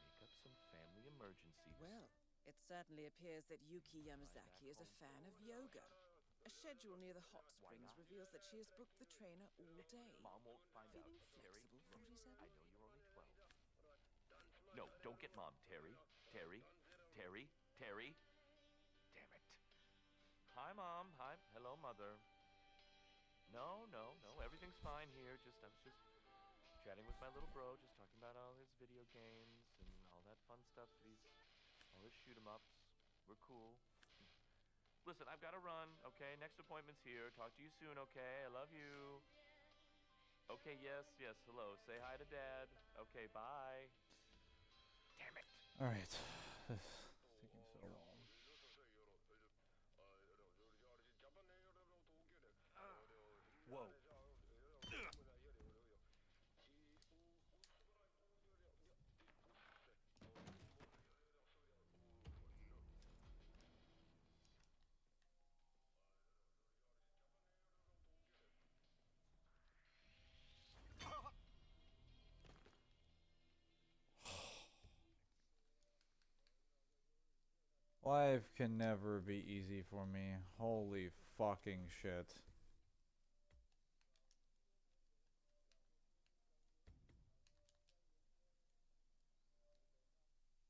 make up some family emergency. Well, it certainly appears that Yuki Yamazaki is a fan of yoga. A schedule near the hot springs reveals that she has booked the trainer all day. Mom won't find out. Feeling Terry, flexible, look, 47? I know you're only 12. No, don't get Mom, Terry. Terry. Damn it. Hi, Mom. Hi. Hello, Mother. No, everything's fine here. I was just chatting with my little bro, just talking about all his video games and all that fun stuff all his shoot 'em ups. We're cool. Listen, I've got to run, okay? Next appointment's here. Talk to you soon, okay? I love you. Okay, yes, hello. Say hi to Dad. Okay, bye. Damn it. Alright. This is taking so long. Whoa. Life can never be easy for me. Holy fucking shit.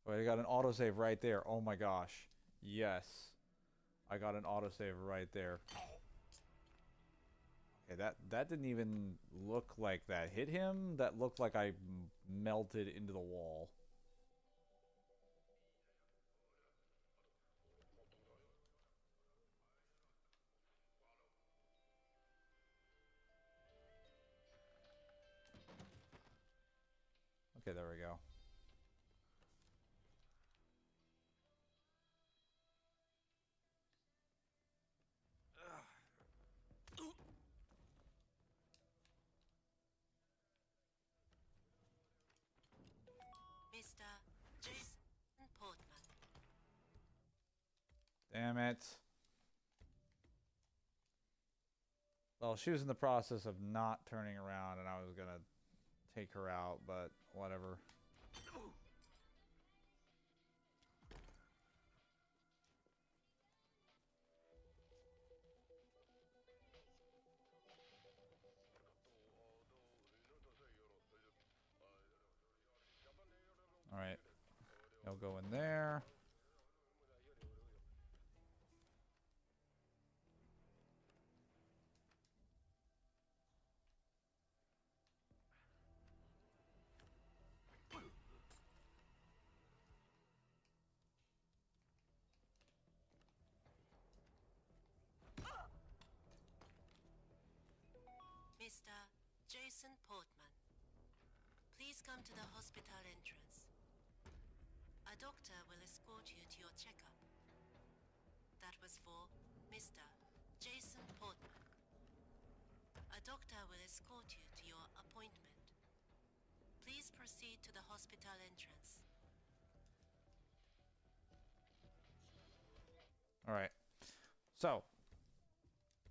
Wait, I got an autosave right there. Oh my gosh. Yes. I got an autosave right there. Okay, that didn't even look like that hit him. That looked like I melted into the wall. Okay, there we go. Mr. Jason Portman. Damn it. Well, she was in the process of not turning around and I was gonna take her out, but whatever. Alright. I'll go in there. Mr. Jason Portman. Please come to the hospital entrance. A doctor will escort you to your checkup. That was for Mr. Jason Portman. A doctor will escort you to your appointment. Please proceed to the hospital entrance. Alright. So,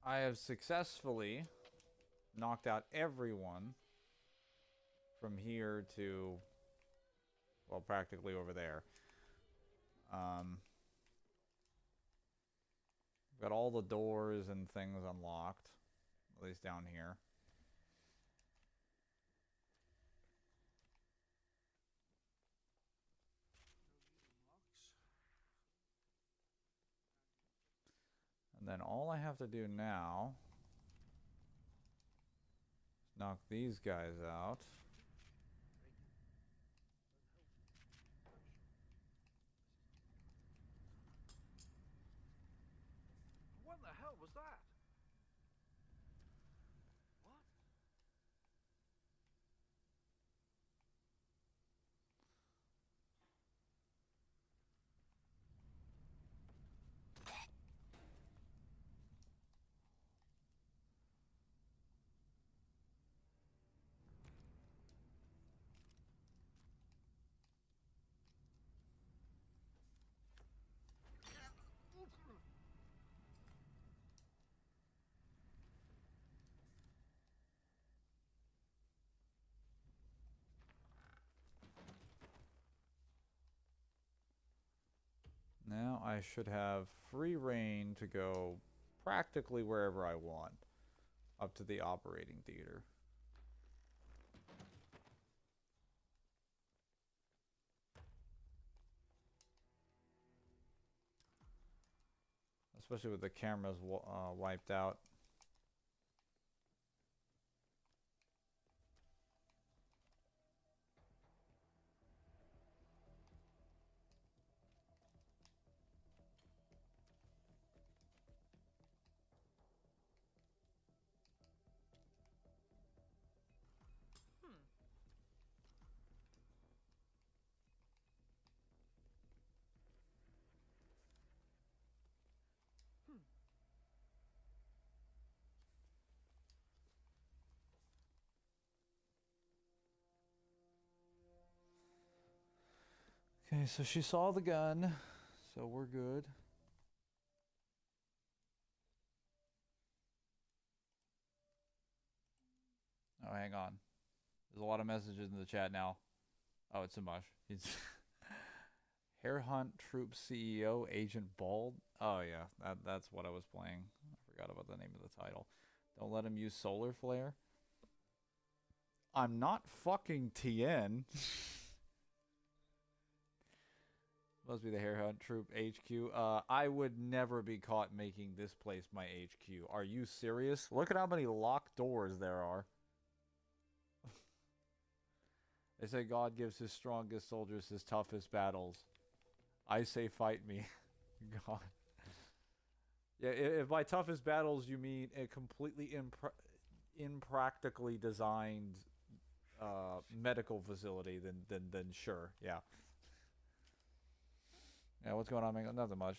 I have successfully knocked out everyone from here to, well, practically over there. Got all the doors and things unlocked, at least down here. And then all I have to do now is knock these guys out. What the hell was that? What? I should have free reign to go practically wherever I want, up to the operating theater. Especially with the cameras wiped out. Okay, so she saw the gun, so we're good. Oh, hang on. There's a lot of messages in the chat now. Oh, it's Samash. He's Hare Hunt Troop CEO Agent Bald. Oh yeah, that's what I was playing. I forgot about the name of the title. Don't let him use solar flare. I'm not fucking TN. Must be the Hare Hunt Troop HQ. I would never be caught making this place my HQ. Are you serious? Look at how many locked doors there are. They say God gives his strongest soldiers his toughest battles. I say fight me. God. Yeah, if by toughest battles you mean a completely impractically designed medical facility, then sure, yeah. Yeah, what's going on, man? Nothing much.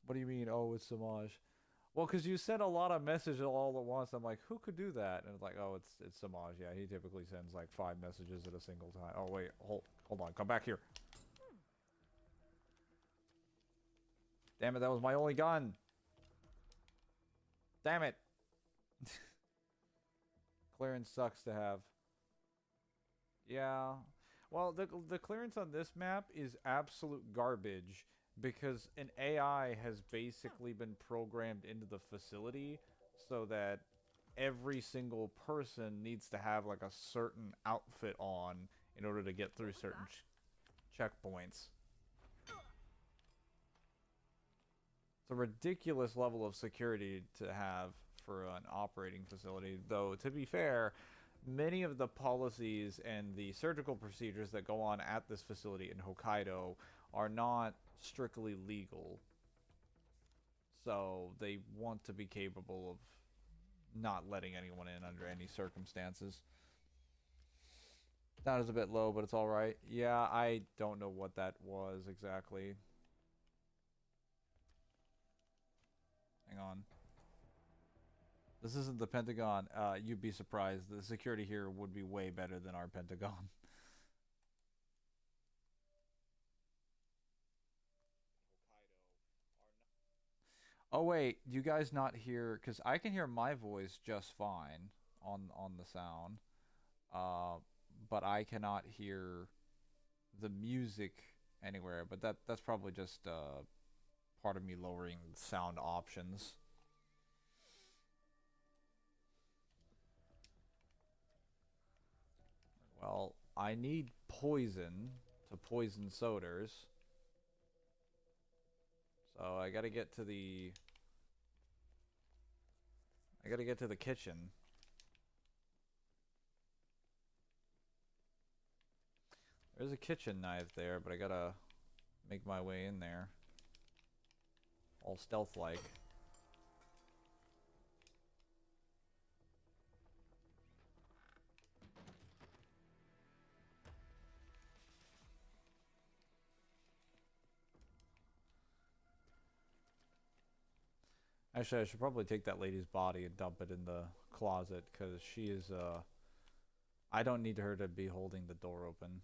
What do you mean, oh, it's Samaj? Well, because you sent a lot of messages all at once. I'm like, who could do that? And it's like, oh, it's Samaj. Yeah, he typically sends like 5 messages at a single time. Oh, wait, hold on. Come back here. Damn it, that was my only gun. Damn it. Clearance sucks to have. Yeah. Well, the clearance on this map is absolute garbage because an AI has basically been programmed into the facility so that every single person needs to have like a certain outfit on in order to get through certain checkpoints. It's a ridiculous level of security to have for an operating facility, though to be fair, many of the policies and the surgical procedures that go on at this facility in Hokkaido are not strictly legal. So they want to be capable of not letting anyone in under any circumstances. That is a bit low, but it's alright. Yeah, I don't know what that was exactly. Hang on. This isn't the Pentagon. You'd be surprised. The security here would be way better than our Pentagon. Oh wait, you guys not hear? Because I can hear my voice just fine on the sound, but I cannot hear the music anywhere. But that's probably just part of me lowering sound options. Well, I need poison to poison Soders. So I gotta get to the kitchen. There's a kitchen knife there, but I gotta make my way in there. All stealth-like. Actually, I should probably take that lady's body and dump it in the closet, because she is, I don't need her to be holding the door open.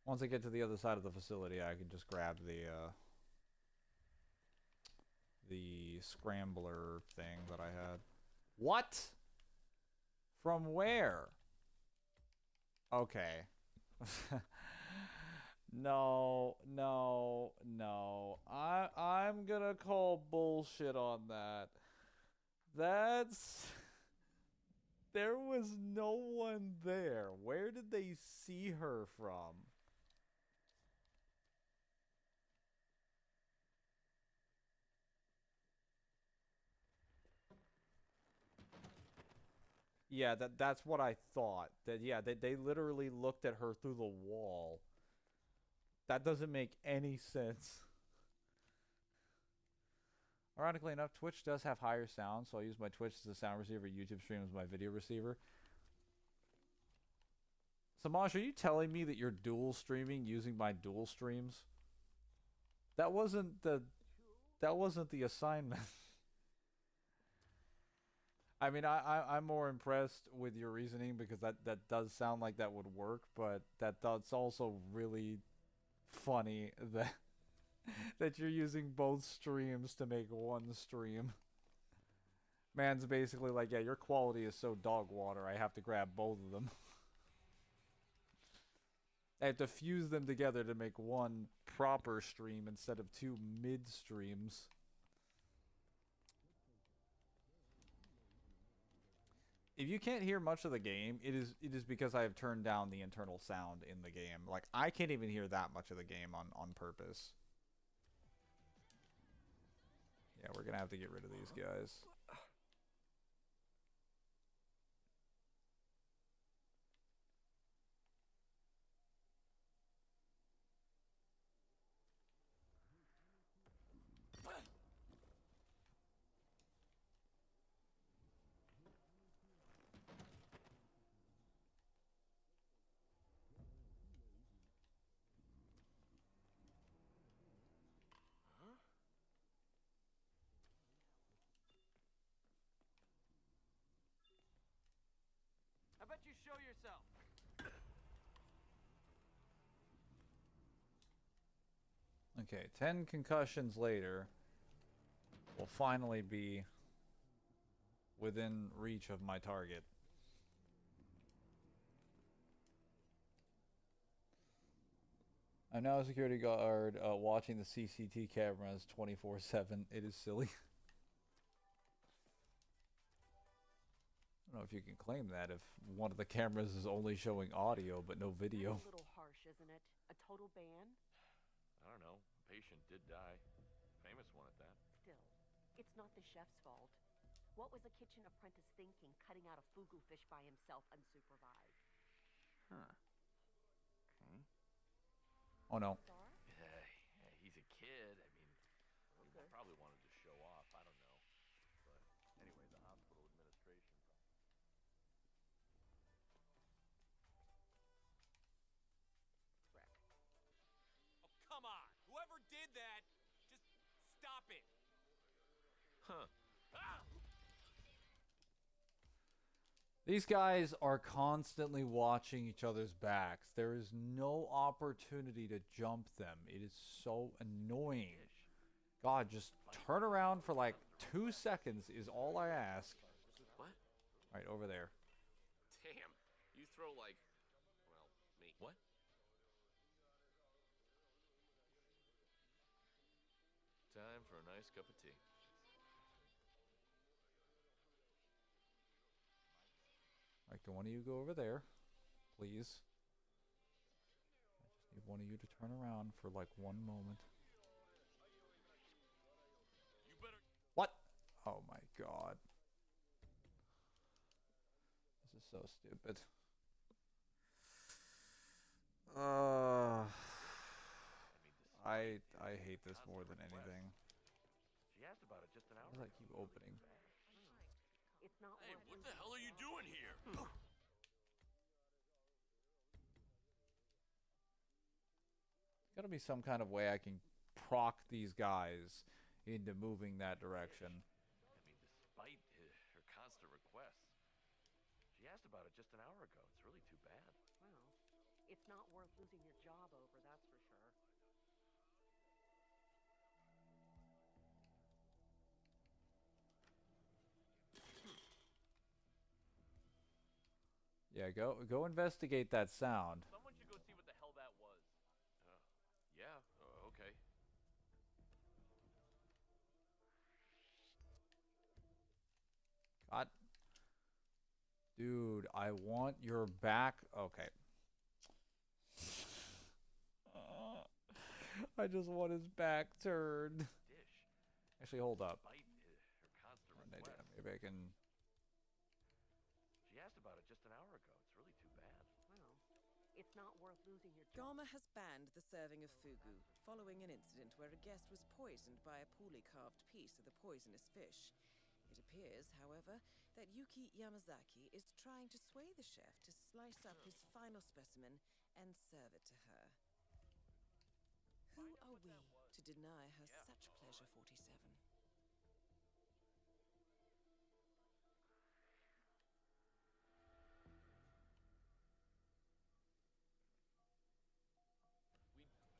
Once I get to the other side of the facility, I can just grab the scrambler thing that I had. What? From where? Okay. No, no, no. I'm gonna call bullshit on that. That's... There was no one there. Where did they see her from? Yeah, that's what I thought. That yeah, they literally looked at her through the wall. That doesn't make any sense. Ironically enough, Twitch does have higher sound, so I use my Twitch as a sound receiver, YouTube stream as my video receiver. Samaj, are you telling me that you're dual streaming using my dual streams? That wasn't the assignment. I mean, I'm more impressed with your reasoning because that does sound like that would work, but that's also really funny that that you're using both streams to make one stream. Man's basically like, yeah, your quality is so dog water, I have to grab both of them. I have to fuse them together to make one proper stream instead of two mid streams. If you can't hear much of the game, it is because I have turned down the internal sound in the game. Like, I can't even hear that much of the game on purpose. Yeah, we're gonna have to get rid of these guys. How about you show yourself? Okay, 10 concussions later, we'll finally be within reach of my target. I'm now a security guard watching the CCTV cameras 24/7. It is silly. I don't know if you can claim that if one of the cameras is only showing audio but no video. That's a little harsh, isn't it? A total ban? I don't know. A patient did die. Famous one at that. Still, it's not the chef's fault. What was a kitchen apprentice thinking, cutting out a fugu fish by himself unsupervised? Huh. Okay. Oh no. Hey, he's a kid. I mean, he probably wanted to show off. I don't know. But anyway, the hospital administration. Oh, come on. Whoever did that, just stop it. Huh. Ah! These guys are constantly watching each other's backs. There is no opportunity to jump them. It is so annoying. God, just turn around for like 2 seconds is all I ask. What? Right over there. Damn. You throw like, well, me. What? Time for a nice cup of tea. Right, can one of you go over there, please? I just need one of you to turn around for like 1 moment. You better. What? Oh my god. This is so stupid. I hate this more than anything. She asked about it just an hour Why does that keep opening? It's not Hey, what the hell are you doing here? Gotta be some kind of way I can proc these guys into moving that direction. I mean, despite her constant requests. She asked about it just an hour ago. It's really too bad. Well, it's not worth losing your job over, that's for sure. Yeah, go investigate that sound. Someone should go see what the hell that was. Yeah, okay. God. Dude, I want your back. Okay. I just want his back turned. Dish. Actually, hold up. Despite her constant Maybe requests. I can... She asked about it just an hour ago. It's really too bad. Well, it's not worth losing your job. Gama has banned the serving of fugu, following an incident where a guest was poisoned by a poorly carved piece of the poisonous fish. It appears, however, that Yuki Yamazaki is trying to sway the chef to slice up his final specimen and serve it to her. Who are we to deny her such pleasure, 47?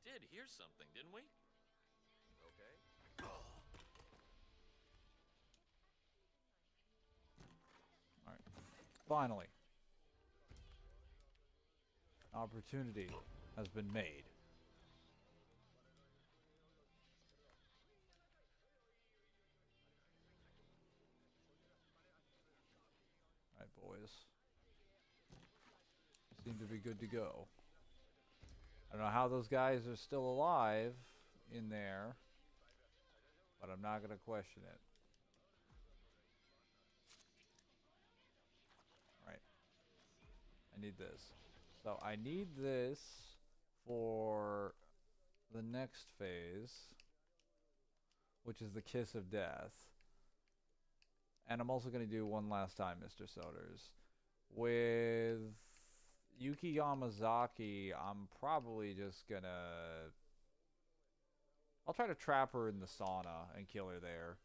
We did hear something, didn't we? Okay. Alright. Finally. Opportunity has been made. Alright, boys. Seem to be good to go. I don't know how those guys are still alive in there, but I'm not going to question it. Alright. I need this. So I need this for the next phase, which is the Kiss of Death. And I'm also going to do one last time, Mr. Soders. With Yuki Yamazaki, I'm probably just going to... I'll try to trap her in the sauna and kill her there.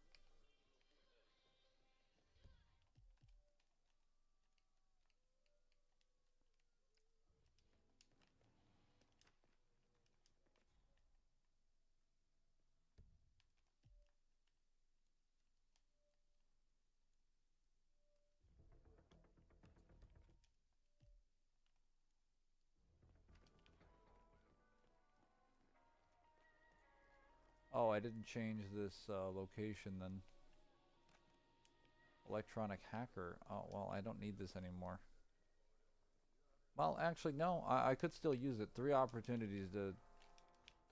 Oh, I didn't change this location then. Electronic hacker. Oh, well, I don't need this anymore. Well, actually, no. I could still use it. 3 opportunities to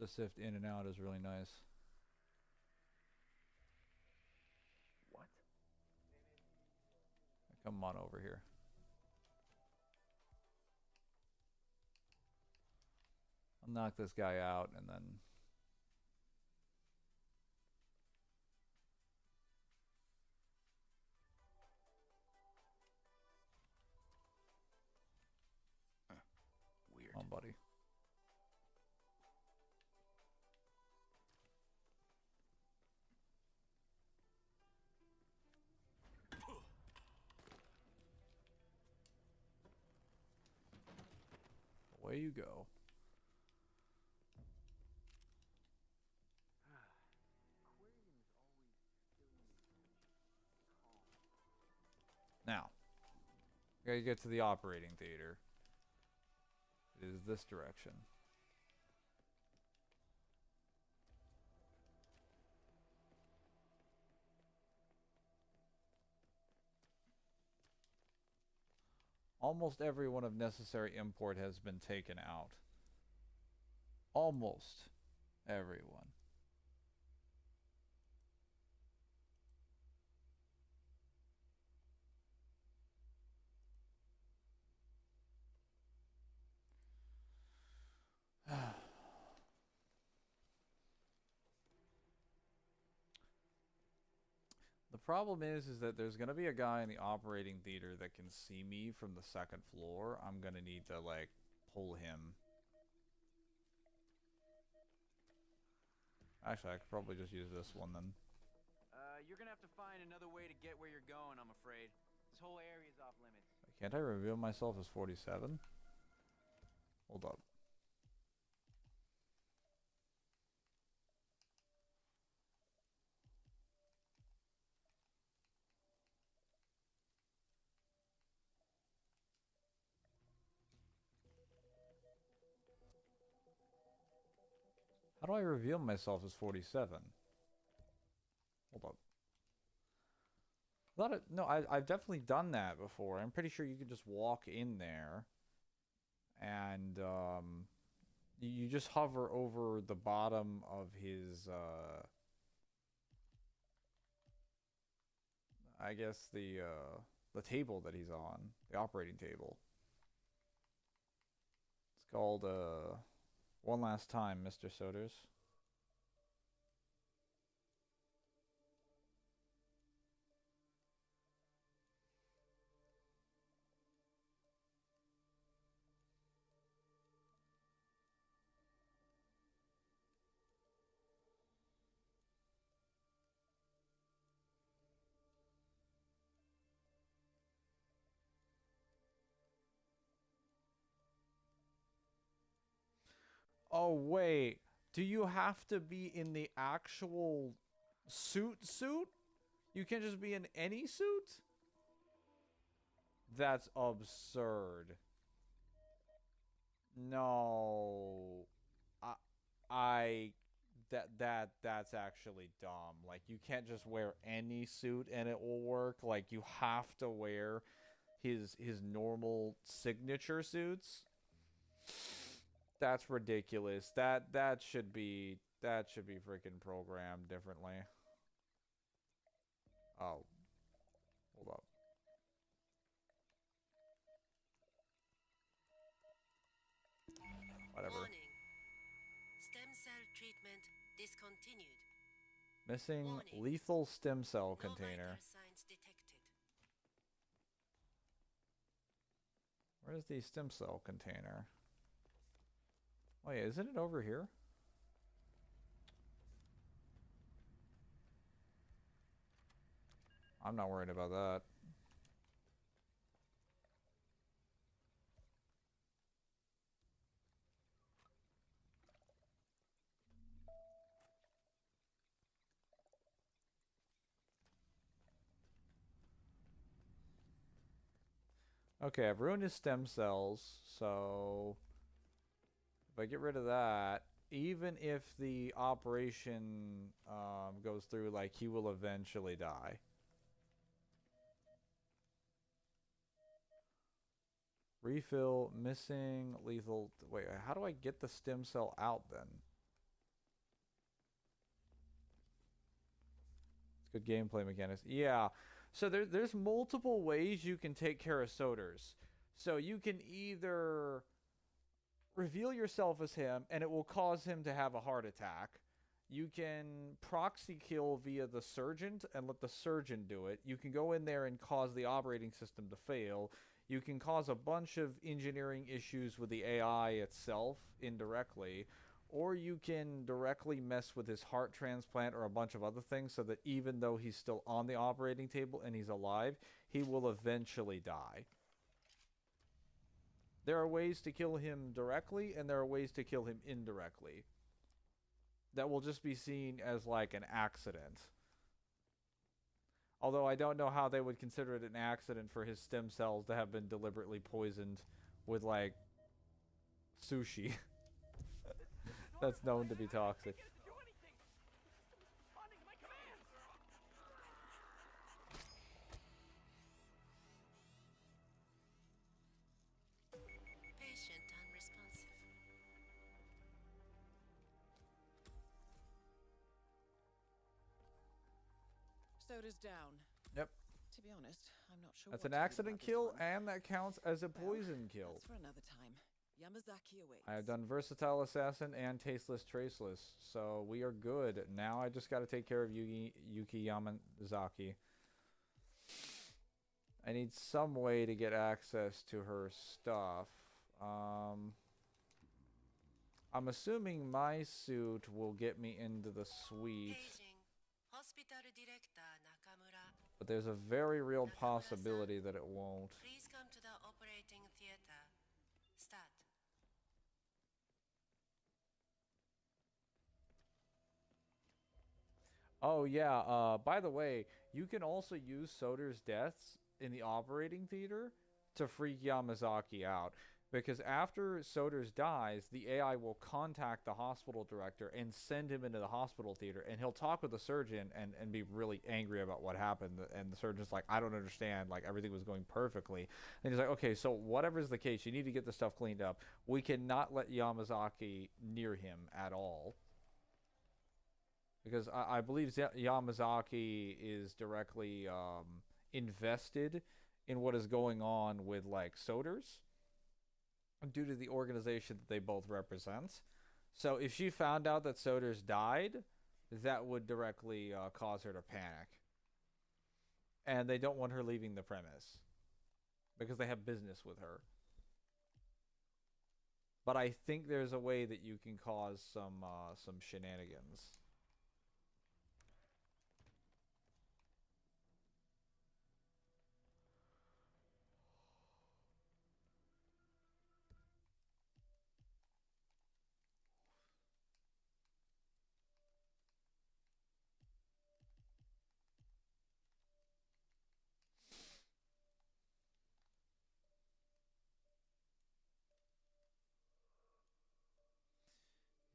sift in and out is really nice. What? Come on over here. I'll knock this guy out and then... Weird. Come on, buddy. Away you go. Now, gotta get to the operating theater. It is this direction. Almost everyone of necessary import has been taken out. Almost everyone. The problem is that there's going to be a guy in the operating theater that can see me from the 2nd floor. I'm going to need to, like, pull him. Actually, I could probably just use this one then. You're gonna have to find another way to get where you're going, I'm afraid. This whole area's off limits. Can't I reveal myself as 47? Hold up. How do I reveal myself as 47? Hold up. No, I've definitely done that before. I'm pretty sure you can just walk in there and you just hover over the bottom of his I guess the table that he's on, the operating table. It's called One Last Time, Mr. Soders. Oh, wait. Do you have to be in the actual suit? You can't just be in any suit? That's absurd. No. That's actually dumb. Like, you can't just wear any suit and it will work. Like, you have to wear his normal signature suits. That's ridiculous. That should be freaking programmed differently. Oh. Hold up. Whatever. Warning. Stem cell treatment discontinued. Missing Warning. lethal stem cell No container. vital signs detected. Where's the stem cell container? Wait, isn't it over here? I'm not worried about that. Okay, I've ruined his stem cells, so if I get rid of that, even if the operation goes through, like, he will eventually die. Refill, missing, lethal. Wait, how do I get the stem cell out then? It's good gameplay mechanics. Yeah. So there's multiple ways you can take care of Soders. So you can either reveal yourself as him and it will cause him to have a heart attack. You can proxy kill via the surgeon and let the surgeon do it. You can go in there and cause the operating system to fail. You can cause a bunch of engineering issues with the AI itself indirectly. Or you can directly mess with his heart transplant or a bunch of other things so that even though he's still on the operating table and he's alive, he will eventually die. There are ways to kill him directly and there are ways to kill him indirectly. That will just be seen as like an accident. Although I don't know how they would consider it an accident for his stem cells to have been deliberately poisoned with, like, sushi. That's known to be toxic. Patient unresponsive. Soda's down. Yep. To be honest, I'm not sure. That's what an to feel accident about this kill, one. and that counts as a poison kill. That's for another time. Yamazaki awaits. I have done Versatile Assassin and Tasteless Traceless, so we are good. Now I just got to take care of Yuki Yamazaki. I need some way to get access to her stuff. I'm assuming my suit will get me into the suite. Hospital Director Nakamura. But there's a very real possibility that it won't. Please come to the operating theater. Start. Oh yeah, by the way, you can also use Soder's deaths in the operating theater to freak Yamazaki out. Because after Soders dies, the AI will contact the hospital director and send him into the hospital theater, and he'll talk with the surgeon and be really angry about what happened. And the surgeon's like, I don't understand. Like, everything was going perfectly. And he's like, okay, so whatever's the case, you need to get the stuff cleaned up. We cannot let Yamazaki near him at all. Because I believe Yamazaki is directly invested in what is going on with, like, Soders, due to the organization that they both represent. So if she found out that Soders died, that would directly cause her to panic. And they don't want her leaving the premise because they have business with her. But I think there's a way that you can cause some shenanigans.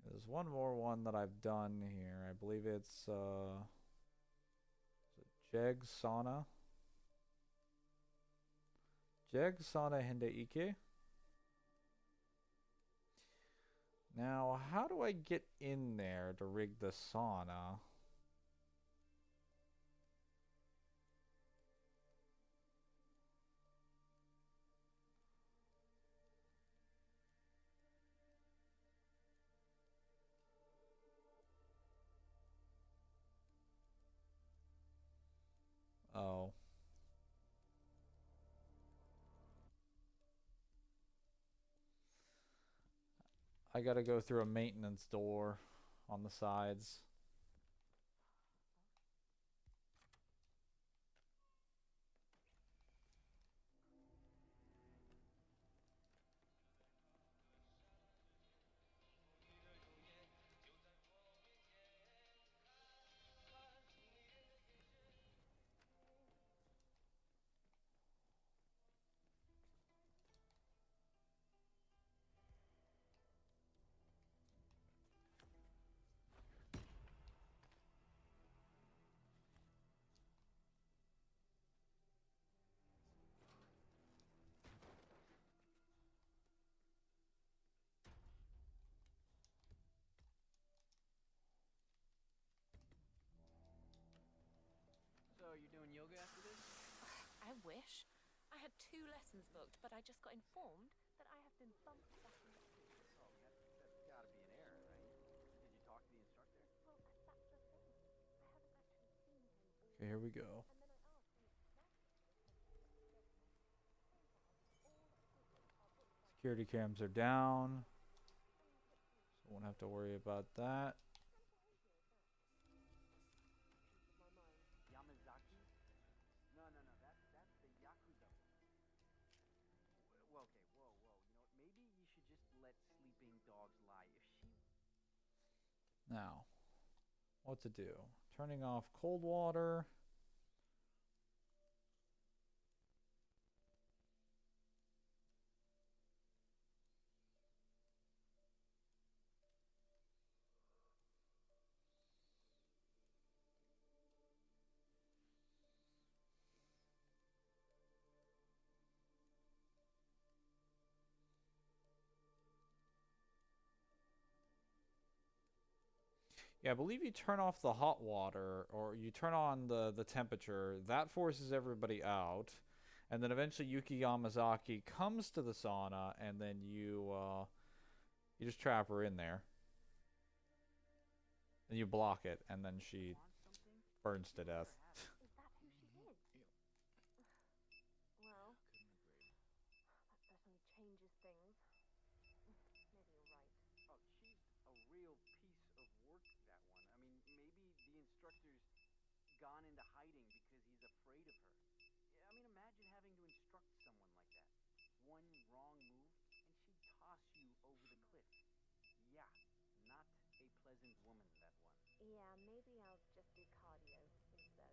There's one more one that I've done here. I believe it's Jeg Sauna. Jeg Sauna Hendeike. Now, how do I get in there to rig the sauna? Oh. I gotta go through a maintenance door on the sides. So, you're doing yoga after this? I wish. I had 2 lessons booked, but I just got informed that I have been bumped back in the queue. Oh, that's gotta be an error, right? Did you talk to the instructor? Well, that's the thing. I haven't actually seen him all Okay, here we go. And then I asked him exactly what his schedule. Turns out all appointments are booked by Security cams are down, so won't have to worry about that. Yamazaki? No, that's the Yakuza. Well, okay, whoa. You know what? Maybe you should just let sleeping dogs lie. If she... Now, what to do? Turning off cold water. Yeah, I believe you turn off the hot water, or you turn on the temperature. That forces everybody out. And then eventually Yuki Yamazaki comes to the sauna, and then you just trap her in there. And you block it, and then she burns to death. Is that who she is? Well, that definitely changes things. Maybe you're right. Oh, she's a real piece of work, that one. I mean, maybe the instructor's gone into hiding because he's afraid of her. Yeah, I mean, imagine having to instruct someone like that. One wrong move, and she'd toss you over the cliff. Yeah, not a pleasant woman, that one. Yeah, maybe I'll just do cardio instead.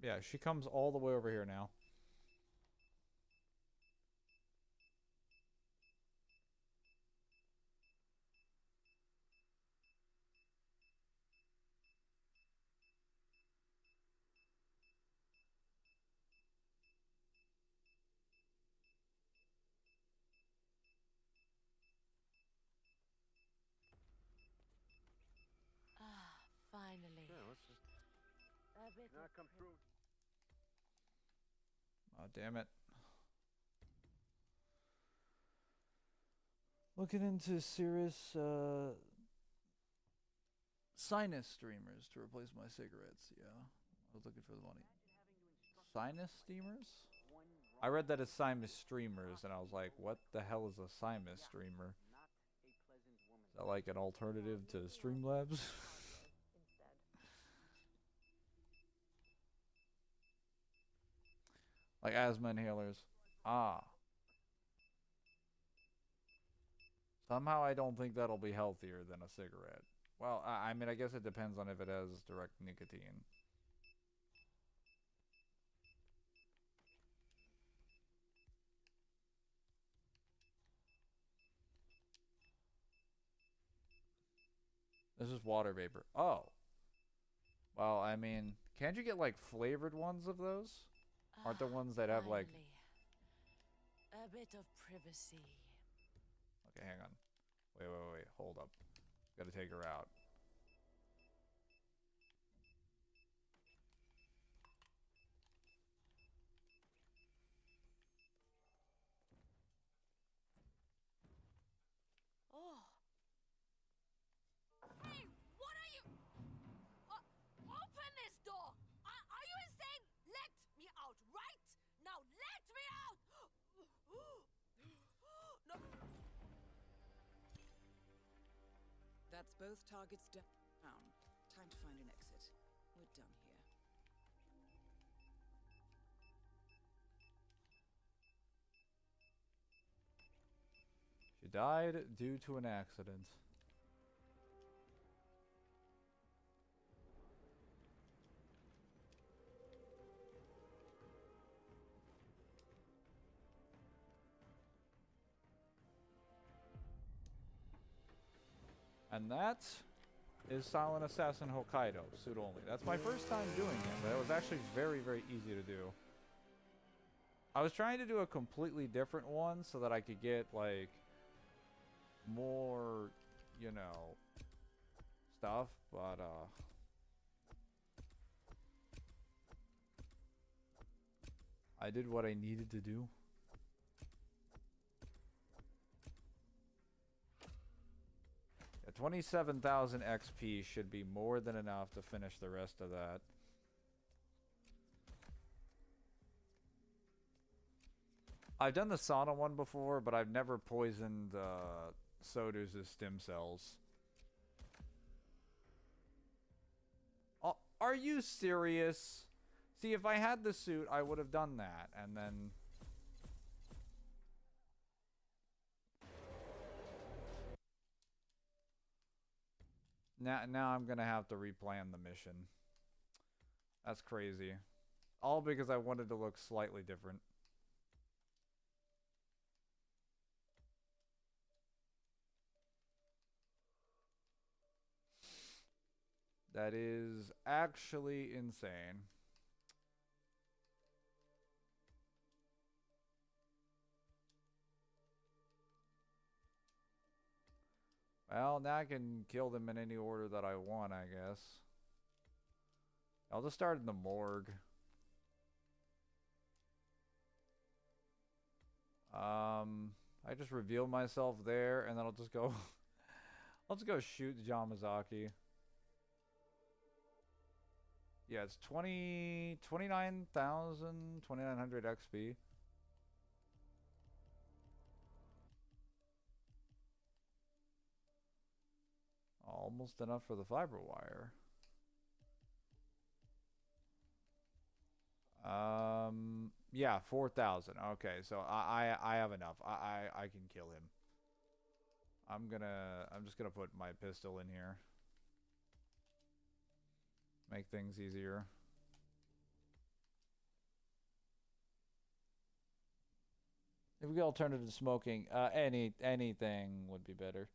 Yeah, she comes all the way over here now. Ah, finally. Yeah, let's just. Not come through. Oh, damn it. Looking into serious sinus streamers to replace my cigarettes. Yeah, I was looking for the money. Sinus steamers? I read that as sinus streamers, and I was like, what the hell is a sinus streamer? Is that like an alternative to Streamlabs? Like asthma inhalers. Ah. Somehow I don't think that'll be healthier than a cigarette. Well, I mean, I guess it depends on if it has direct nicotine. This is water vapor. Oh. Well, I mean, can't you get like flavored ones of those? Aren't the ones that have like... A bit of privacy. Okay, hang on. Wait. Hold up. Gotta take her out. Oh. Hey, what are you? Open this door! Are you insane? Let me out, right? Now let me out! No. That's both targets down. Time to find an exit. We're done here. She died due to an accident. And that is Silent Assassin Hokkaido, suit only. That's my first time doing it, but it was actually very, very easy to do. I was trying to do a completely different one so that I could get, like, more, you know, stuff, but, I did what I needed to do. Yeah, 27,000 XP should be more than enough to finish the rest of that. I've done the sauna one before, but I've never poisoned Sodus' stem cells. Oh, are you serious? See, if I had the suit, I would have done that, and then... Now I'm gonna have to replan the mission. That's crazy. All because I wanted to look slightly different. That is actually insane. Well, now I can kill them in any order that I want, I guess. I'll just start in the morgue. I just reveal myself there, and then I'll just go... I'll just go shoot Yamazaki. Yeah, it's 29,900 XP. Almost enough for the fiber wire. Yeah, 4,000. Okay, so I have enough. I can kill him. I'm just gonna put my pistol in here. Make things easier. If we get alternative to smoking, anything would be better.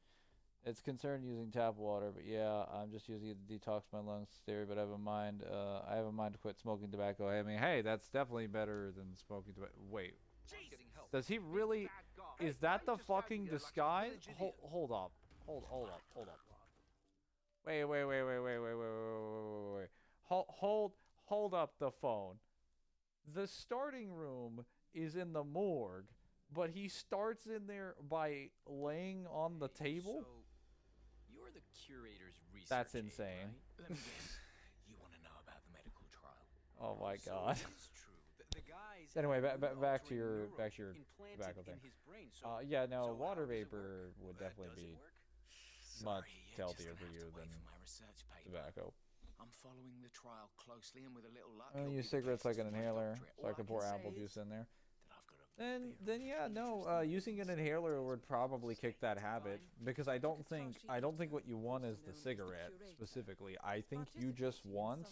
It's concerned using tap water, but yeah, I'm just using it to detox my lungs theory, but I have a mind to quit smoking tobacco. I mean, hey, that's definitely better than smoking tobacco. Wait. Does he really? Is that the fucking disguise? Hold up. Hold up. Wait. Hold up the phone. The starting room is in the morgue, but he starts in there by laying on the table? So, you're the curator's research That's aide, insane. right? Let me guess. You want to know about the medical trial? Oh my god. It's true. The guy's Anyway, had back to mood-altering your neurochip tobacco implanted thing. in his brain. So, Yeah, no, so water how does it vapor work? would Does definitely it be work? much Sorry, you're just healthier gonna for have you to than wait for my research paper. tobacco. I'm following the trial closely, and with a little luck, I'm gonna it'll use be the cigarettes like basis an for my inhaler, doctorate. so I All can pour say apple is juice in there. that I've got a Then yeah, no, using an inhaler would probably kick that habit, because I don't think what you want is the cigarette specifically. I think you just want,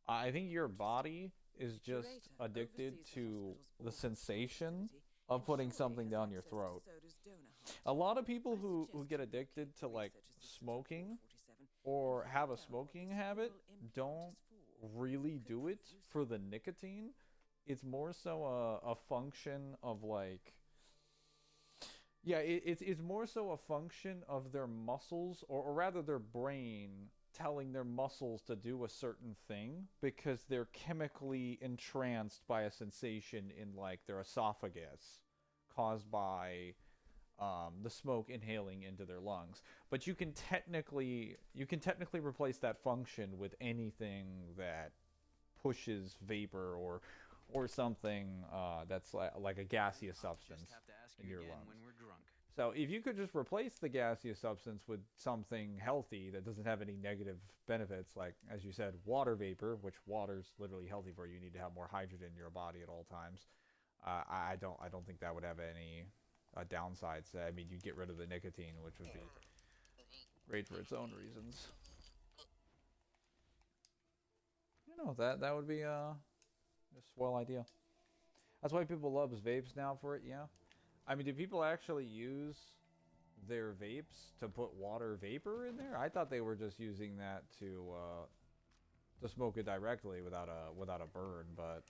I think your body is just addicted to the sensation of putting something down your throat. A lot of people who get addicted to like smoking or have a smoking habit don't really do it for the nicotine. It's more so a function of like, yeah, it's more so a function of their muscles, or rather their brain telling their muscles to do a certain thing, because they're chemically entranced by a sensation in like their esophagus caused by the smoke inhaling into their lungs. But you can technically replace that function with anything that pushes vapor or something that's like a gaseous substance in your lungs. When we're drunk. So if you could just replace the gaseous substance with something healthy that doesn't have any negative benefits, like, as you said, water vapor, which water's literally healthy for you. You need to have more hydrogen in your body at all times. I don't think that would have any downsides. I mean, you get rid of the nicotine, which would be great for its own reasons. You know, that would be a swell idea. That's why people love vapes now for it, yeah. I mean, do people actually use their vapes to put water vapor in there? I thought they were just using that to smoke it directly without a burn, but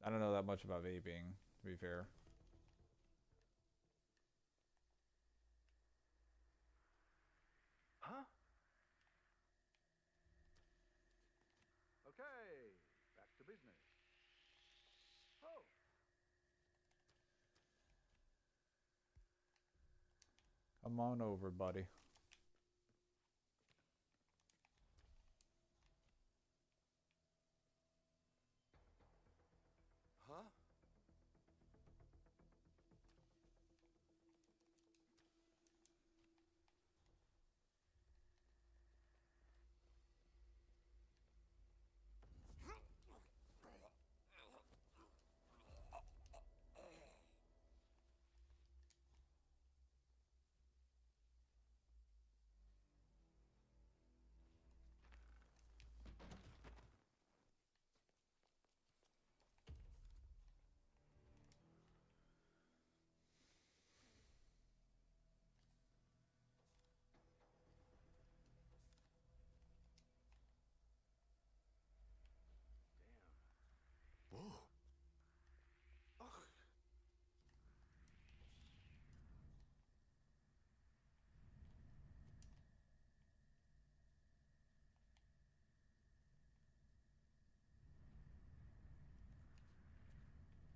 I don't know that much about vaping, to be fair. Huh? Okay, back to business. Oh. Come on over, buddy. Huh? Whoa. Ugh.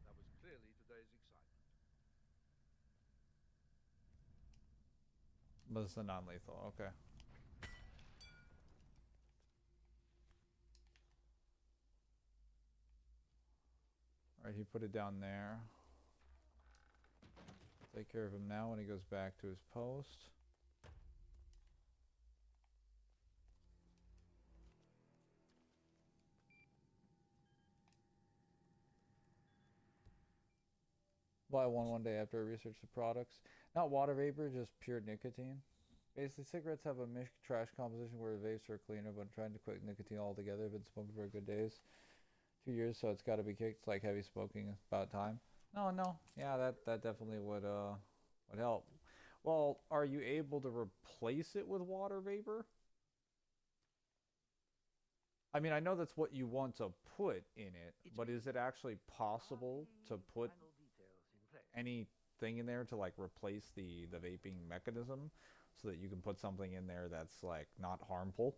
That was clearly today's excitement. But it's a non-lethal, okay. Alright, he put it down there. Take care of him now when he goes back to his post. Buy one day after I research the products. Not water vapor, just pure nicotine. Basically, cigarettes have a mixed trash composition where vapes are cleaner, but trying to quit nicotine altogether. I've been smoking for good days. 2 years, so it's got to be kicked. Like heavy smoking, about time. No. Yeah, that definitely would help. Well, are you able to replace it with water vapor? I mean, I know that's what you want to put in it, but is it actually possible to put anything in there to like replace the vaping mechanism so that you can put something in there that's like not harmful?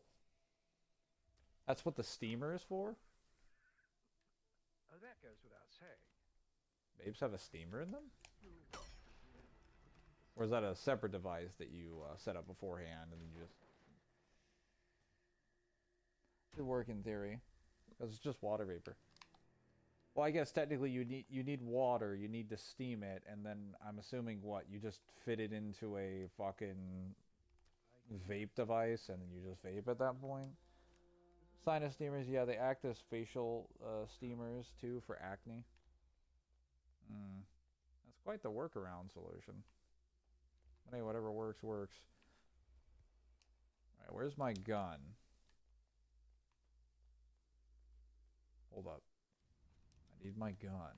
That's what the steamer is for? Oh, that goes without saying. Vapes have a steamer in them? Or is that a separate device that you set up beforehand and you just... It would work in theory. Because it's just water vapor. Well, I guess technically you need water, you need to steam it, and then I'm assuming what, you just fit it into a fucking vape device and then you just vape at that point? Sinus steamers, yeah, they act as facial steamers too for acne. That's quite the workaround solution. But hey, whatever works, works. Alright, where's my gun? Hold up. I need my gun.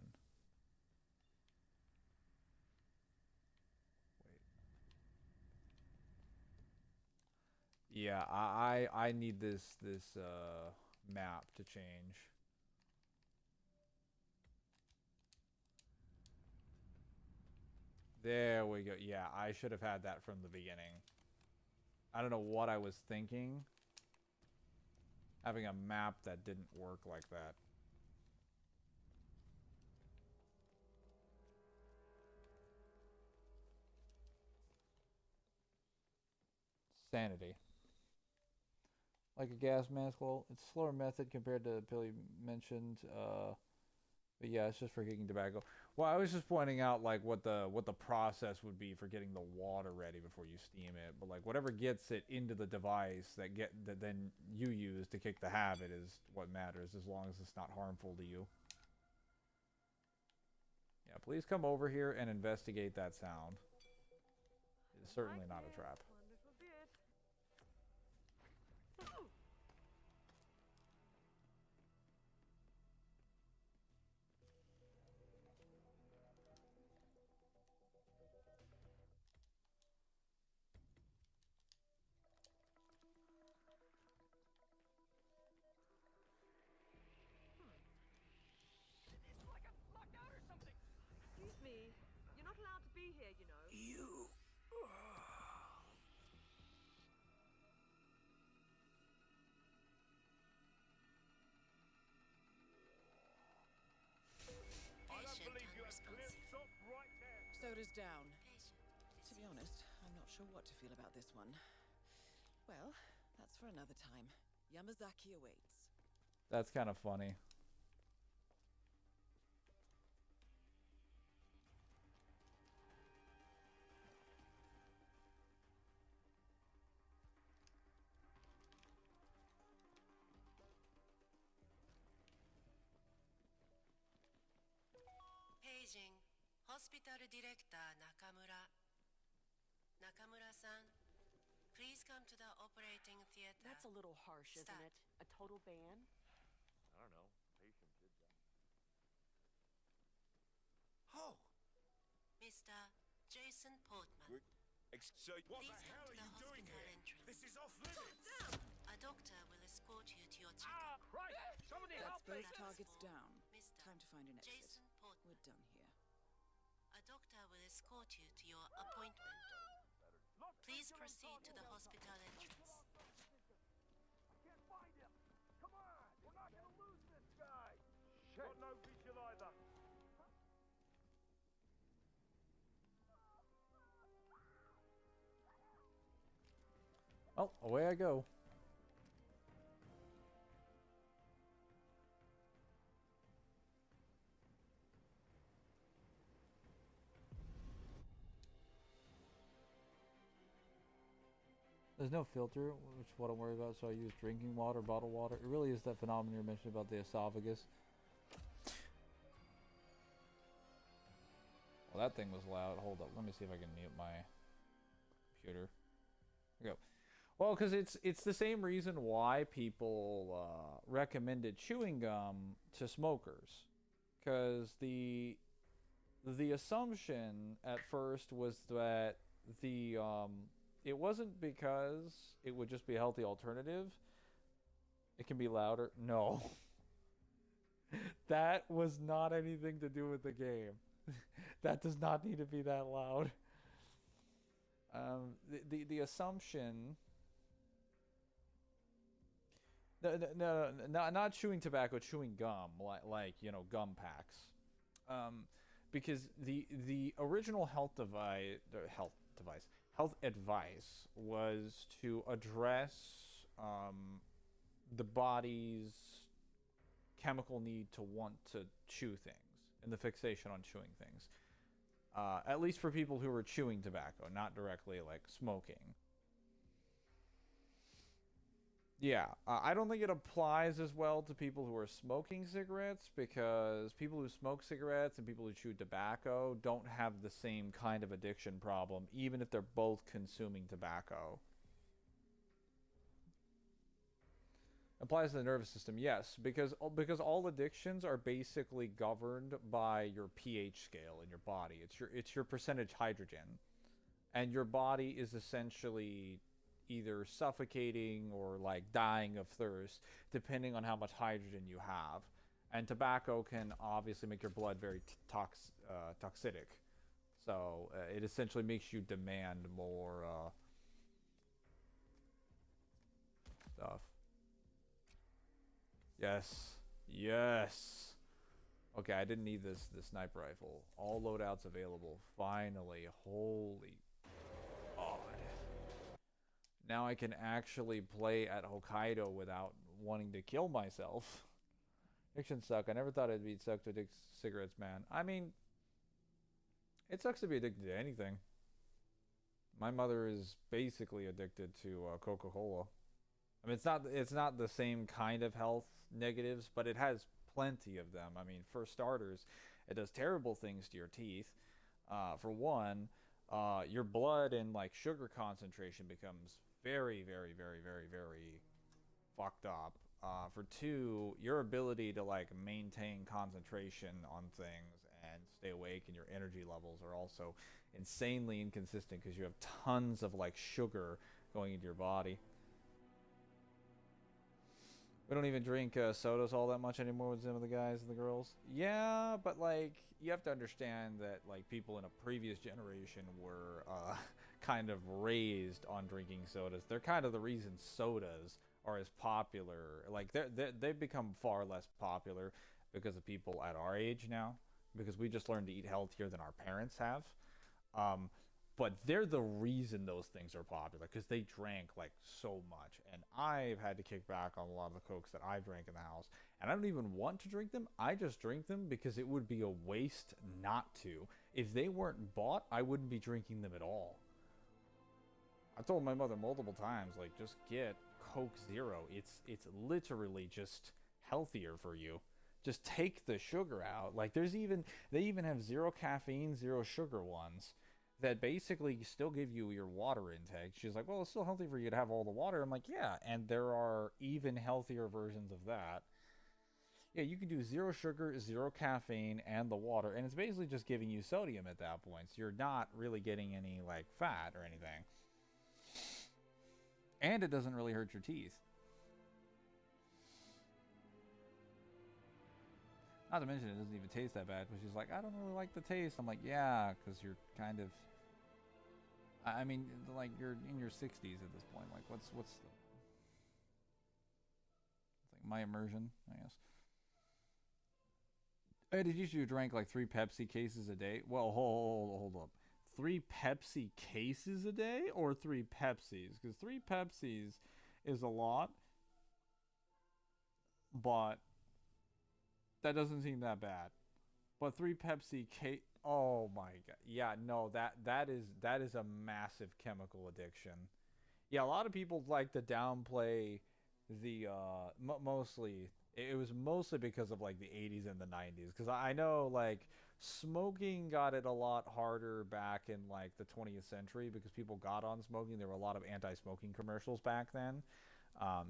Wait. Yeah, I need this map to change. There we go. Yeah, I should have had that from the beginning. I don't know what I was thinking. Having a map that didn't work like that. Sanity. Like a gas mask, well, it's a slower method compared to the pill you mentioned. But yeah, it's just for kicking tobacco. Well, I was just pointing out like what the process would be for getting the water ready before you steam it. But like whatever gets it into the device that then you use to kick the habit is what matters, as long as it's not harmful to you. Yeah, please come over here and investigate that sound. It's certainly not a trap. Excuse me. You're not allowed to be here, you know. You. I don't believe you have clear. Stop right there. Soda's down. To be honest, I'm not sure what to feel about this one. Well, that's for another time. Yamazaki awaits. That's kind of funny. Paging Hospital Director Nakamura. Nakamura-san, please come to the operating theater. That's a little harsh, isn't it? A total ban? I don't know. Patient did that. Oh. Mr. Jason Portman. So what Please the hell come are to you the doing hospital here? entrance. This is off limits. A doctor will escort you to your checkup. Right! Somebody help That's me! both targets down. Mr. Time to find an exit. Jason Portman. We're done here. A doctor will escort you to your appointment. Please proceed to the hospital entrance. I can't find him. Come on. We're not going to lose this guy. Got no visual either. Oh, away I go. There's no filter, which is what I'm worried about, so I use drinking water, bottled water. It really is that phenomenon you mentioned about the esophagus. Well, that thing was loud. Hold up. Let me see if I can mute my computer. Here we go. Well, because it's the same reason why people recommended chewing gum to smokers, because the assumption at first was that the it wasn't because it would just be a healthy alternative. It can be louder. No. That was not anything to do with the game. That does not need to be that loud. The assumption. No, not chewing tobacco, chewing gum, like you know, gum packs. Because the original health advice was to address the body's chemical need to want to chew things and the fixation on chewing things. At least for people who were chewing tobacco, not directly like smoking. Yeah, I don't think it applies as well to people who are smoking cigarettes, because people who smoke cigarettes and people who chew tobacco don't have the same kind of addiction problem, even if they're both consuming tobacco. Applies to the nervous system, yes, because all addictions are basically governed by your pH scale in your body. It's your percentage hydrogen, and your body is essentially either suffocating or like dying of thirst, depending on how much hydrogen you have. And tobacco can obviously make your blood very toxic. So it essentially makes you demand more stuff. Yes. Yes. Okay, I didn't need this sniper rifle. All loadouts available. Finally. Holy God. Now I can actually play at Hokkaido without wanting to kill myself. Addictions suck. I never thought it'd be suck to addict cigarettes, man. I mean, it sucks to be addicted to anything. My mother is basically addicted to Coca-Cola. I mean, it's not the same kind of health negatives, but it has plenty of them. I mean, for starters, it does terrible things to your teeth. For one, your blood and like sugar concentration becomes very, very, very, very, very fucked up. For two, your ability to like maintain concentration on things and stay awake, and your energy levels are also insanely inconsistent because you have tons of like sugar going into your body. We don't even drink sodas all that much anymore with some of the guys and the girls. Yeah, but like you have to understand that like people in a previous generation were kind of raised on drinking sodas. They're kind of the reason sodas are as popular. Like they've become far less popular because of people at our age now, because we just learned to eat healthier than our parents have. But they're the reason those things are popular, because they drank like so much. And I've had to kick back on a lot of the Cokes that I drank in the house. And I don't even want to drink them. I just drink them because it would be a waste not to. If they weren't bought, I wouldn't be drinking them at all. I told my mother multiple times, like, just get Coke Zero. It's literally just healthier for you. Just take the sugar out. Like, they even have zero caffeine, zero sugar ones that basically still give you your water intake. She's like, well, it's still healthy for you to have all the water. I'm like, yeah, and there are even healthier versions of that. Yeah, you can do zero sugar, zero caffeine, and the water, and it's basically just giving you sodium at that point. So you're not really getting any, like, fat or anything. And it doesn't really hurt your teeth. Not to mention, it doesn't even taste that bad. But she's like, I don't really like the taste. I'm like, yeah, because you're kind of... I mean, like, you're in your 60s at this point. Like, what's the... It's like my immersion, I guess. Hey, did you drank like 3 Pepsi cases a day? Well, hold up. 3 Pepsi cases a day or 3 Pepsis? Because 3 Pepsis is a lot, but that doesn't seem that bad. But 3 Pepsi case... Oh my god. Yeah, no, that is a massive chemical addiction. Yeah, a lot of people like to downplay the mostly It was mostly because of like the 80s and the 90s. Because I know like smoking got it a lot harder back in like the 20th century because people got on smoking. There were a lot of anti-smoking commercials back then.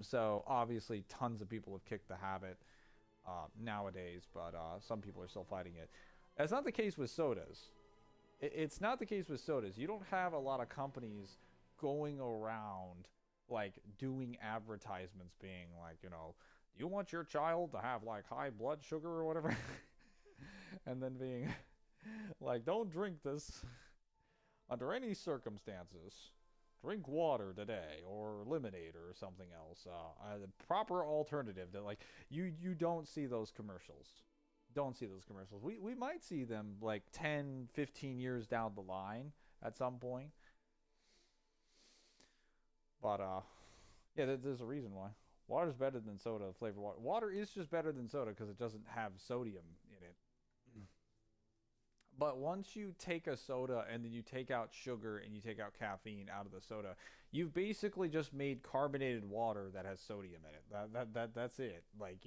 So obviously tons of people have kicked the habit nowadays, but some people are still fighting it. That's not the case with sodas. It's not the case with sodas. You don't have a lot of companies going around like doing advertisements being like, you know, you want your child to have like high blood sugar or whatever and then being like, don't drink this under any circumstances. Drink water today or lemonade or something else. The proper alternative that like you don't see those commercials. Don't see those commercials. We might see them like 10, 15 years down the line at some point. But yeah, there's a reason why. Water's better than soda, flavored water. Water is just better than soda because it doesn't have sodium in it. But once you take a soda and then you take out sugar and you take out caffeine out of the soda, you've basically just made carbonated water that has sodium in it. That's it. Like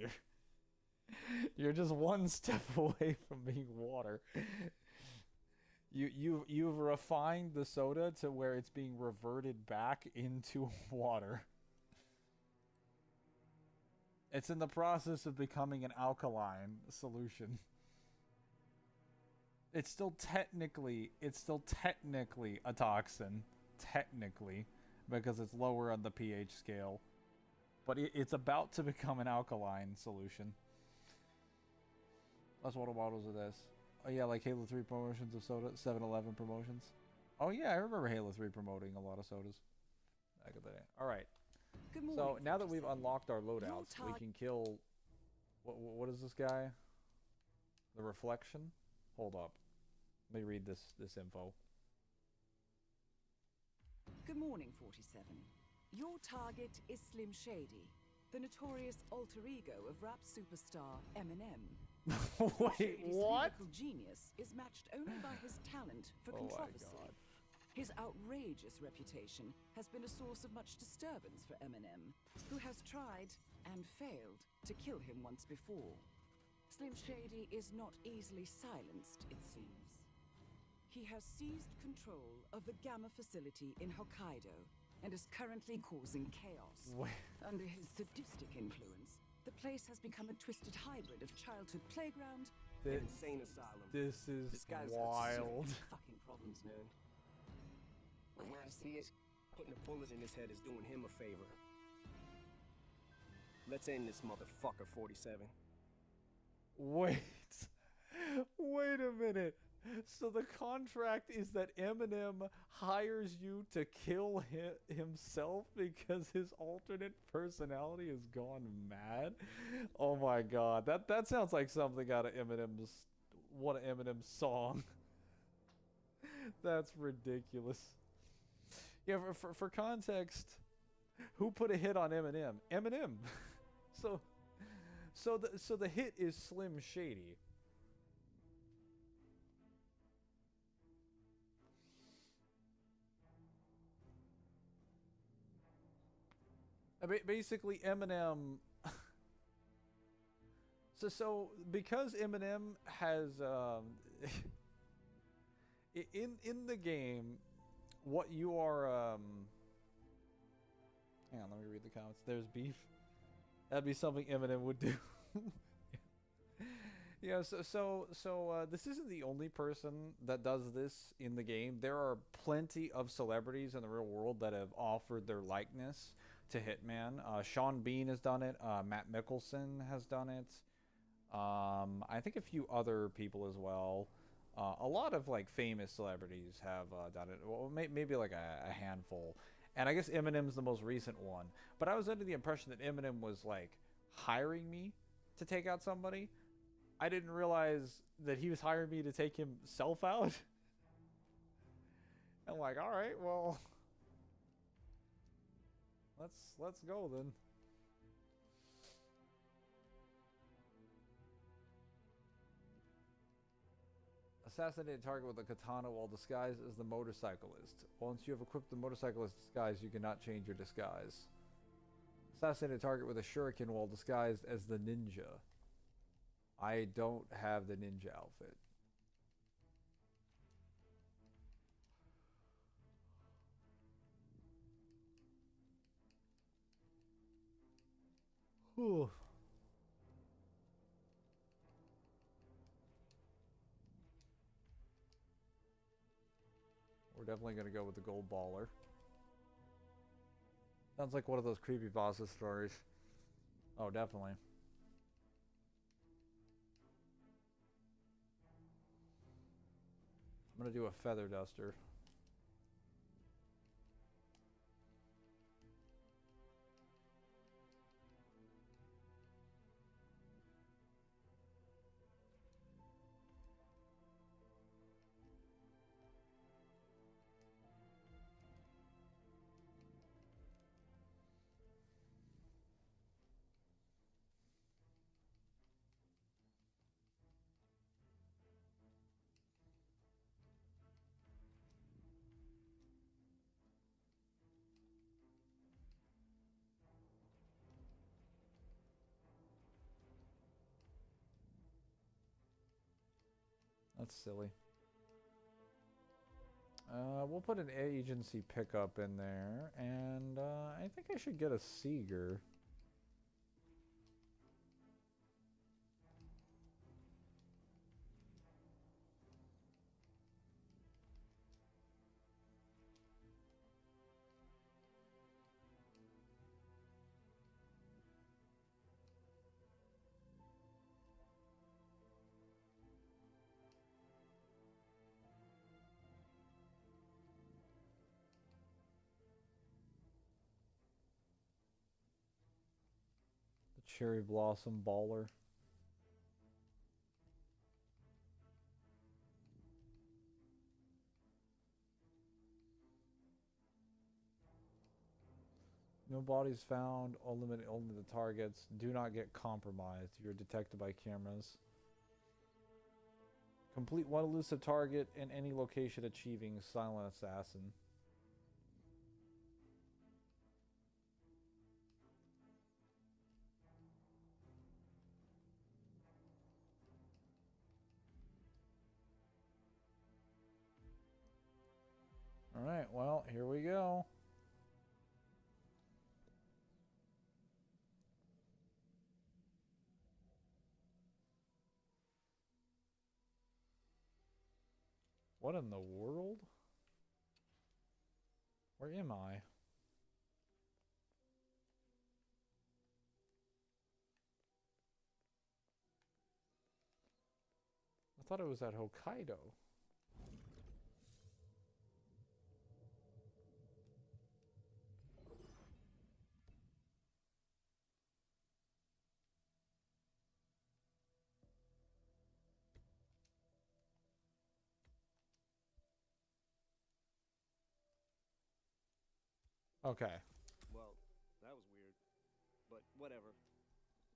you're just one step away from being water. You've refined the soda to where it's being reverted back into water. It's in the process of becoming an alkaline solution. It's still technically a toxin, technically, because it's lower on the pH scale. But it's about to become an alkaline solution. Less water bottles of this. Oh yeah, like Halo 3 promotions of soda, 7-Eleven promotions. Oh yeah, I remember Halo 3 promoting a lot of sodas back in the day. All right. Good morning, So now that we've unlocked our loadouts, we can kill. What is this guy? The reflection. Hold up. Let me read this info. Good morning, 47. Your target is Slim Shady, the notorious alter ego of rap superstar Eminem. Wait, Shady's what? lyrical genius is matched only by his talent for Oh my controversy. God. His outrageous reputation has been a source of much disturbance for Eminem, who has tried and failed to kill him once before. Slim Shady is not easily silenced, it seems. He has seized control of the Gamma facility in Hokkaido and is currently causing chaos. Wait. Under his sadistic influence, the place has become a twisted hybrid of childhood playground and insane asylum. This is This guy's wild. got serious fucking problems, man. The way I see it, putting a bullet in his head is doing him a favor. Let's end this motherfucker, 47. Wait. Wait a minute. So the contract is that Eminem hires you to kill himself because his alternate personality has gone mad? Oh my god. That sounds like something out of one of Eminem's song. That's ridiculous. Yeah, for context, who put a hit on Eminem? Eminem. So the hit is Slim Shady. Basically, Eminem. So because Eminem has in the game, what you are hang on, let me read the comments. There's beef. That'd be something Eminem would do. Yeah, so this isn't the only person that does this in the game. There are plenty of celebrities in the real world that have offered their likeness to Hitman. Sean Bean has done it. Matt Mickelson has done it. I think a few other people as well. A lot of like famous celebrities have done it. Well, maybe like a handful. And I guess Eminem's the most recent one. But I was under the impression that Eminem was like hiring me to take out somebody. I didn't realize that he was hiring me to take himself out. I'm like, all right, well, let's go then. Assassinate a target with a katana while disguised as the motorcyclist. Once you have equipped the motorcyclist disguise, you cannot change your disguise. Assassinate a target with a shuriken while disguised as the ninja. I don't have the ninja outfit. Whew. We're definitely going to go with the gold baller. Sounds like one of those creepypasta stories. Oh, definitely. I'm going to do a feather duster. That's silly. We'll put an agency pickup in there, and I think I should get a Seeger. Cherry Blossom Baller. No bodies found. Only the targets. Do not get compromised. You're detected by cameras. Complete one elusive target in any location achieving Silent Assassin. Alright, well, here we go. What in the world? Where am I? I thought it was at Hokkaido. Okay. Well, that was weird. But whatever.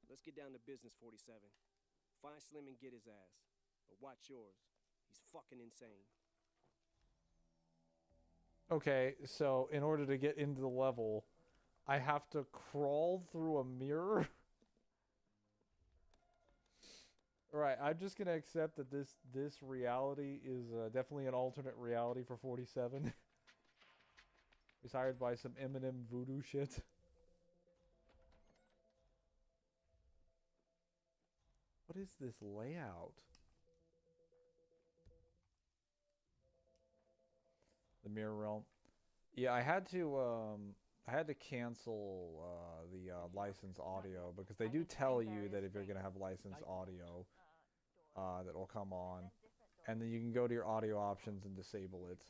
Let's get down to business, 47. Find Slim and get his ass. But watch yours. He's fucking insane. Okay, so in order to get into the level, I have to crawl through a mirror? Alright, I'm just gonna accept that this reality is definitely an alternate reality for 47. He's hired by some Eminem voodoo shit. What is this layout? The Mirror Realm. Yeah, I had to cancel the licensed audio because they do tell you that if you're gonna have licensed audio, that will come on, and then you can go to your audio options and disable it,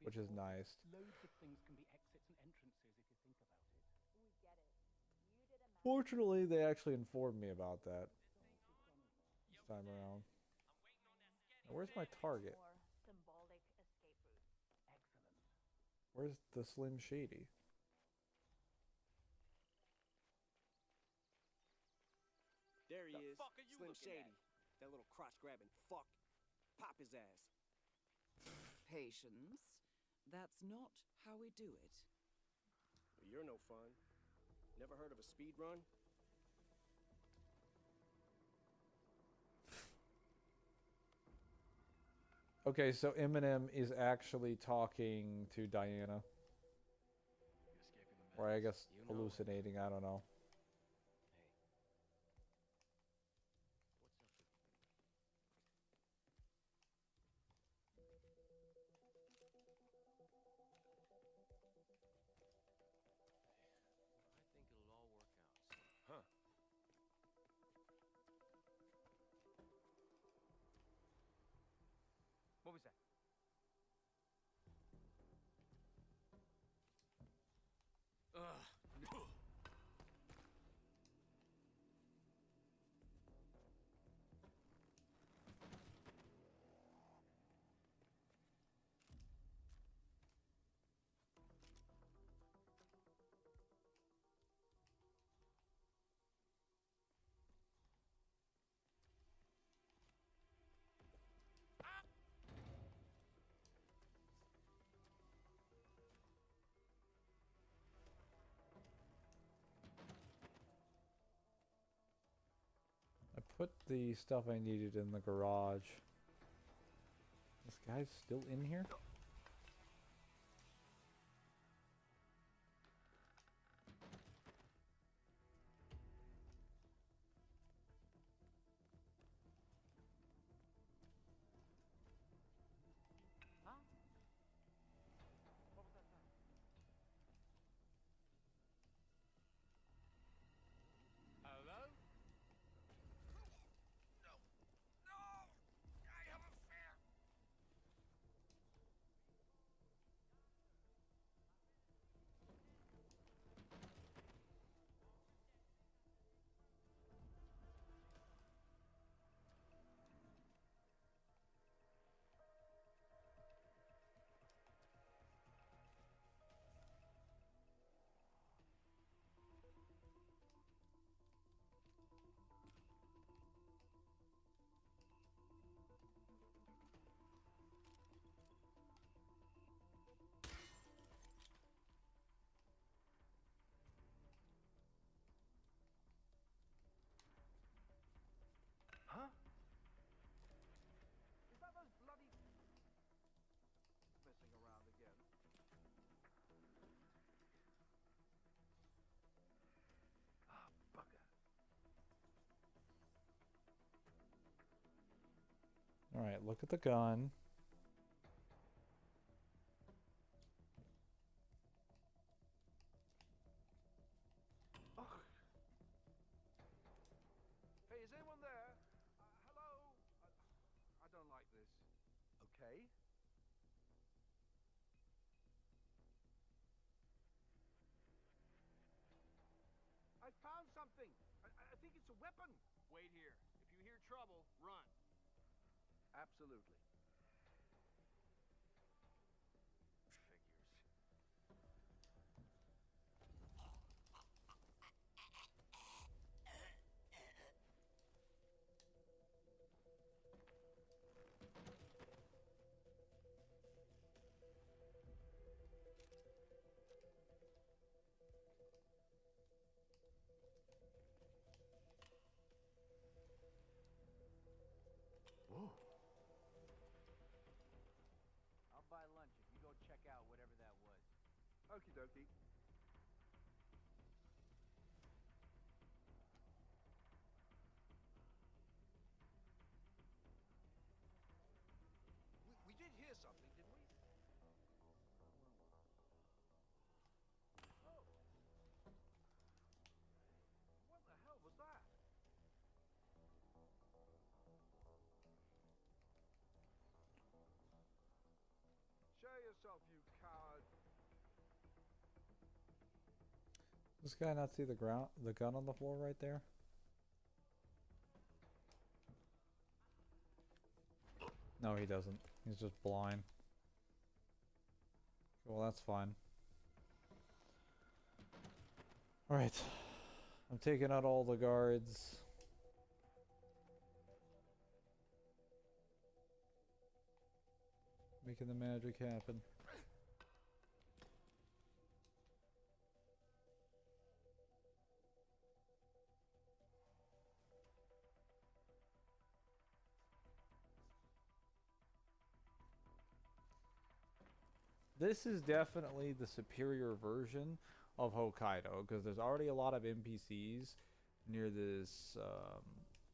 which is nice. Fortunately, they actually informed me about that this time around. Now, where's my target? Where's the Slim Shady? There he is, Slim Shady. That little crotch-grabbing fuck. Pop his ass. Patience. That's not how we do it. You're no fun. Never heard of a speed run? Okay, so Eminem is actually talking to Diana. Or I guess hallucinating, I don't know. I think it'll all work out. Huh. What was that? Ugh. I put the stuff I needed in the garage. This guy's still in here? Huh? What was that sound? Hello? No. No! I have a fear! Huh? Is that those bloody... messing around again? Ah, bugger. Alright, look at the gun. Ugh. Hey, is anyone there? Hello? I don't like this. Okay. I found something. I think it's a weapon. Wait here. If you hear trouble, run. Absolutely. Whoa. I'll buy lunch if you go check out whatever that was. Okie dokie. We did hear something, didn't we? Oh. What the hell was that? Show yourself, you coward. Does this guy not see the gun on the floor right there? No, he doesn't. He's just blind. Well, that's fine. Alright. I'm taking out all the guards. Making the magic happen. this is definitely the superior version of Hokkaido, because there's already a lot of NPCs near this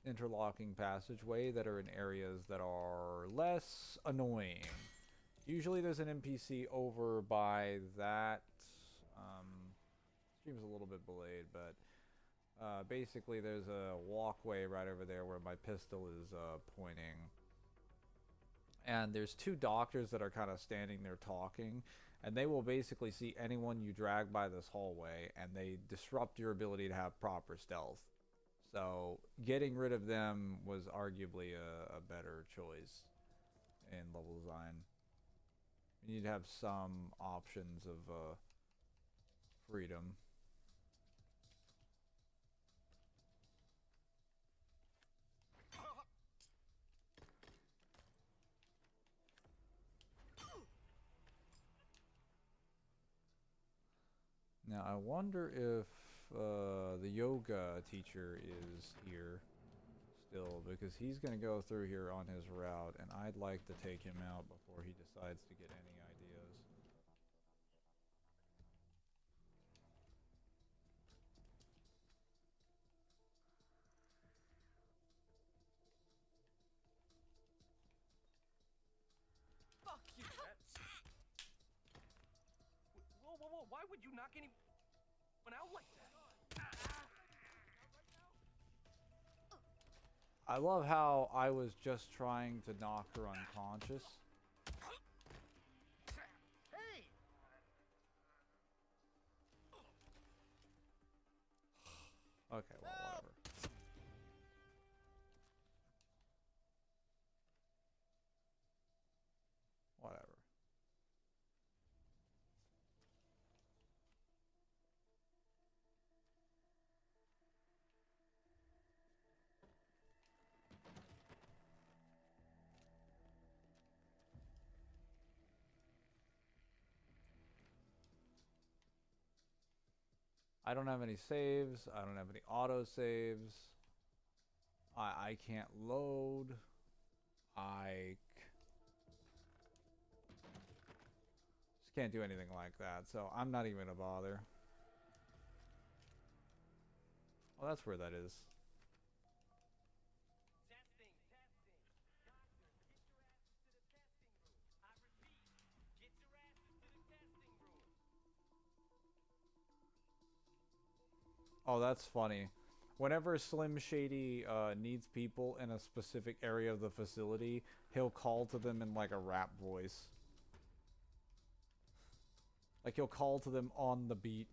interlocking passageway that are in areas that are less annoying. Usually there's an NPC over by that, stream's a little bit delayed, but basically there's a walkway right over there where my pistol is pointing. And there's two doctors that are kind of standing there talking, and they will basically see anyone you drag by this hallway, and they disrupt your ability to have proper stealth. So getting rid of them was arguably a better choice in level design. You need to have some options of freedom. Now I wonder if the yoga teacher is here still, because he's going to go through here on his route, and I'd like to take him out before he decides to get any ideas. Fuck you! Whoa, whoa, whoa! Why would you knock anyone out like that? I love how I was just trying to knock her unconscious. Hey! Okay, well, whatever. Whatever. I don't have any saves. I don't have any auto saves. I can't load. I just can't do anything like that, so I'm not even gonna bother. Well, that's where that is. Oh, that's funny. Whenever Slim Shady needs people in a specific area of the facility, he'll call to them in like a rap voice. Like he'll call to them on the beat.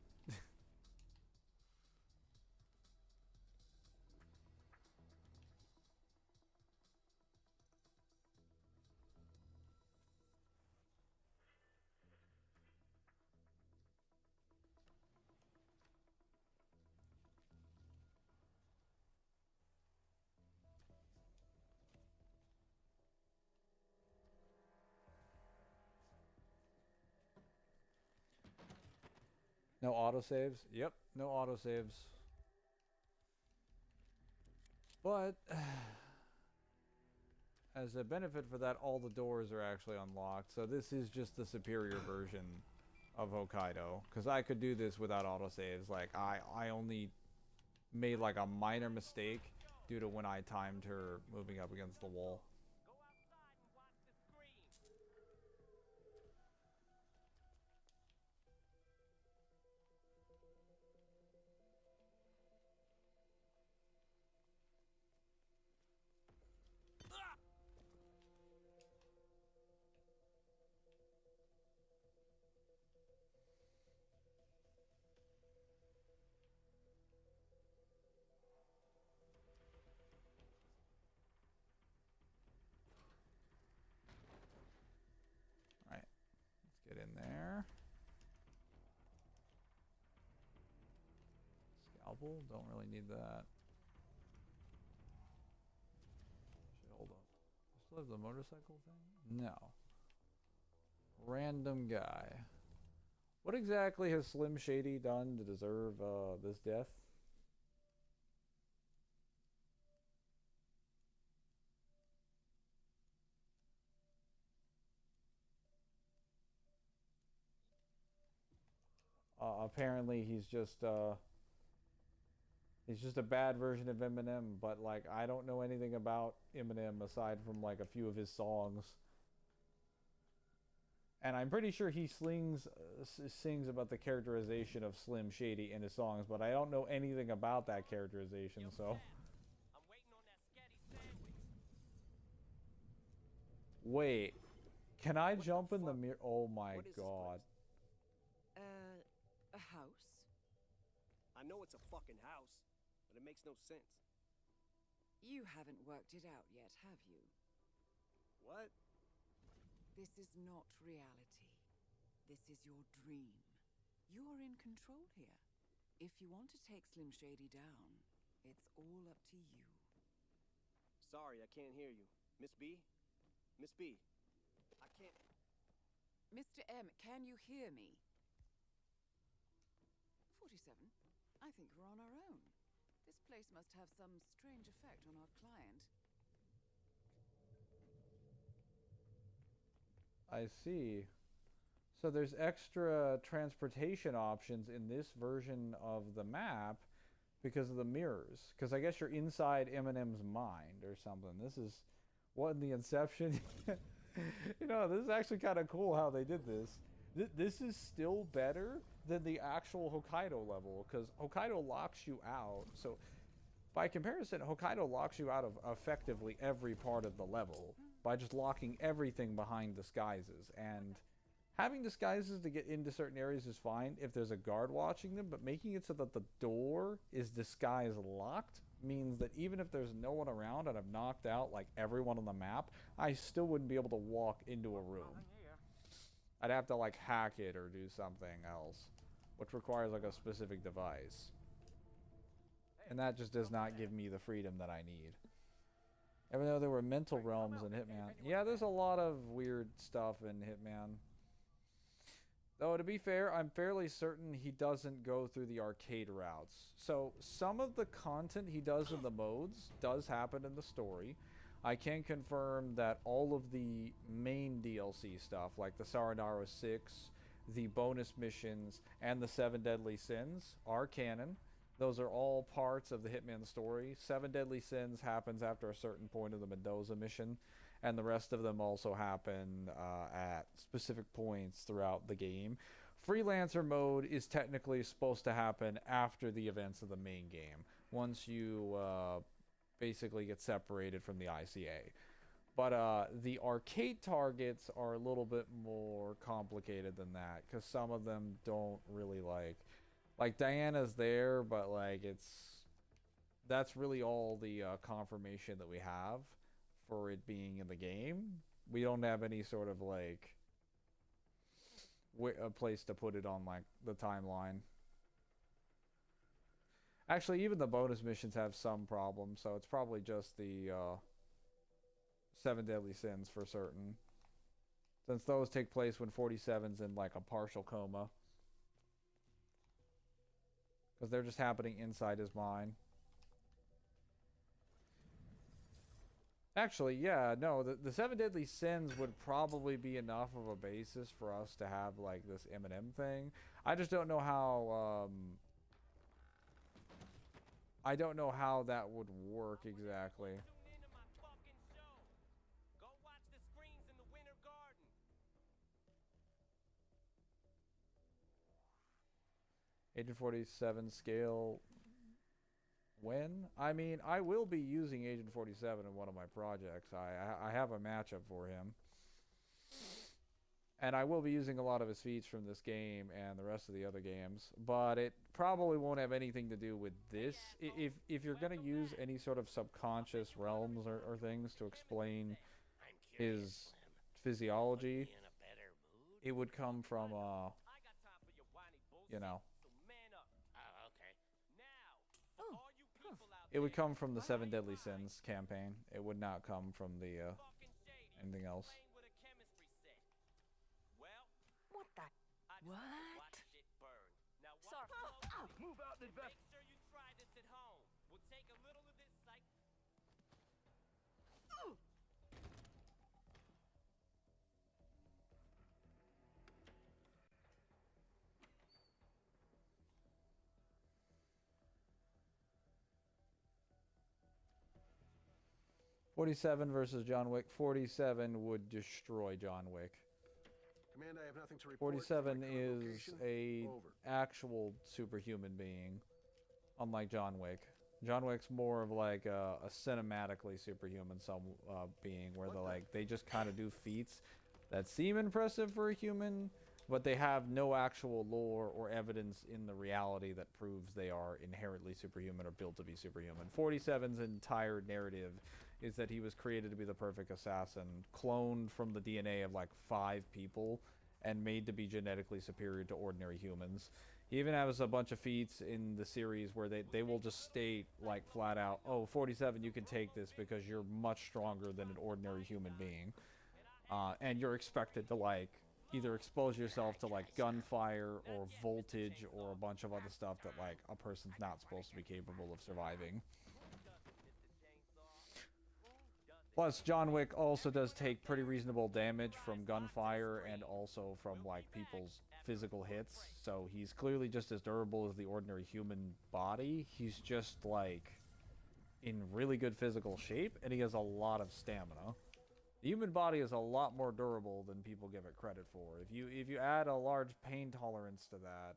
No autosaves? Yep, no autosaves. But as a benefit for that, all the doors are actually unlocked. So this is just the superior version of Hokkaido. Because I could do this without autosaves. Like, I only made like a minor mistake due to when I timed her moving up against the wall. Alright, let's get in there. Scalpel, don't really need that. Shit, hold up. Still have the motorcycle thing? No. Random guy. What exactly has Slim Shady done to deserve this death? apparently he's just a bad version of Eminem, but like I don't know anything about Eminem aside from like a few of his songs. And I'm pretty sure he sings about the characterization of Slim Shady in his songs, but I don't know anything about that characterization, so. Wait, can I jump in the mirror? Oh my god. A house? I know it's a fucking house, but it makes no sense. You haven't worked it out yet, have you? What? This is not reality. This is your dream. You're in control here. If you want to take Slim Shady down, it's all up to you. Sorry, I can't hear you. Miss B? Miss B, I can't... Mr. M, can you hear me? 47, I think we're on our own. This place must have some strange effect on our client. I see. So there's extra transportation options in this version of the map because of the mirrors. Because I guess you're inside Eminem's mind or something. This is what in the Inception. You know, this is actually kind of cool how they did this. This is still better than the actual Hokkaido level because Hokkaido locks you out. So by comparison, Hokkaido locks you out of effectively every part of the level by just locking everything behind disguises. And having disguises to get into certain areas is fine if there's a guard watching them, but making it so that the door is disguise locked means that even if there's no one around and I've knocked out like everyone on the map, I still wouldn't be able to walk into a room. I'd have to like hack it or do something else, which requires like a specific device. And that just does not give me the freedom that I need. Even though there were mental realms in Hitman. Yeah, there's a lot of weird stuff in Hitman. Though, to be fair, I'm fairly certain he doesn't go through the arcade routes. So, some of the content he does in the modes does happen in the story. I can confirm that all of the main DLC stuff, like the Saranaro 6, the bonus missions, and the 7 Deadly Sins, are canon. Those are all parts of the Hitman story. 7 Deadly Sins happens after a certain point of the Mendoza mission, and the rest of them also happen at specific points throughout the game. Freelancer mode is technically supposed to happen after the events of the main game, once you basically get separated from the ICA. But the arcade targets are a little bit more complicated than that, because some of them don't really like Diana's there, but like that's really all the confirmation that we have for it being in the game. We don't have any sort of like a place to put it on like the timeline. Actually, even the bonus missions have some problems, so it's probably just the 7 Deadly Sins for certain, since those take place when 47's in like a partial coma, because they're just happening inside his mind. Actually, yeah, no, the 7 Deadly Sins would probably be enough of a basis for us to have, like, this Eminem thing. I just don't know how, I don't know how that would work exactly. Agent 47 scale... When? I mean, I will be using Agent 47 in one of my projects. I have a matchup for him. And I will be using a lot of his feats from this game and the rest of the other games. But it probably won't have anything to do with this. If you're going to use any sort of subconscious realms or things to explain his physiology, it would come from, you know... It would come from the 7 Deadly Sins campaign. It would not come from the, anything else. What the? What? Sorry. Oh. Move out the vest. Make sure you try this at home. We'll take a little of this psych. 47 versus John Wick. 47 would destroy John Wick. Command, I have nothing to report. 47 is Location, a over. actual superhuman being, unlike John Wick. John Wick's more of like a cinematically superhuman being, where they just kind of do feats that seem impressive for a human, but they have no actual lore or evidence in the reality that proves they are inherently superhuman or built to be superhuman. 47's entire narrative is that he was created to be the perfect assassin, cloned from the DNA of like 5 people, and made to be genetically superior to ordinary humans. He even has a bunch of feats in the series where they will just state, like, flat out, oh, 47, you can take this because you're much stronger than an ordinary human being. And you're expected to, like, either expose yourself to, like, gunfire or voltage or a bunch of other stuff that, like, a person's not supposed to be capable of surviving. Plus, John Wick also does take pretty reasonable damage from gunfire and also from, like, people's physical hits. So he's clearly just as durable as the ordinary human body. He's just, like, in really good physical shape, and he has a lot of stamina. The human body is a lot more durable than people give it credit for. If you add a large pain tolerance to that,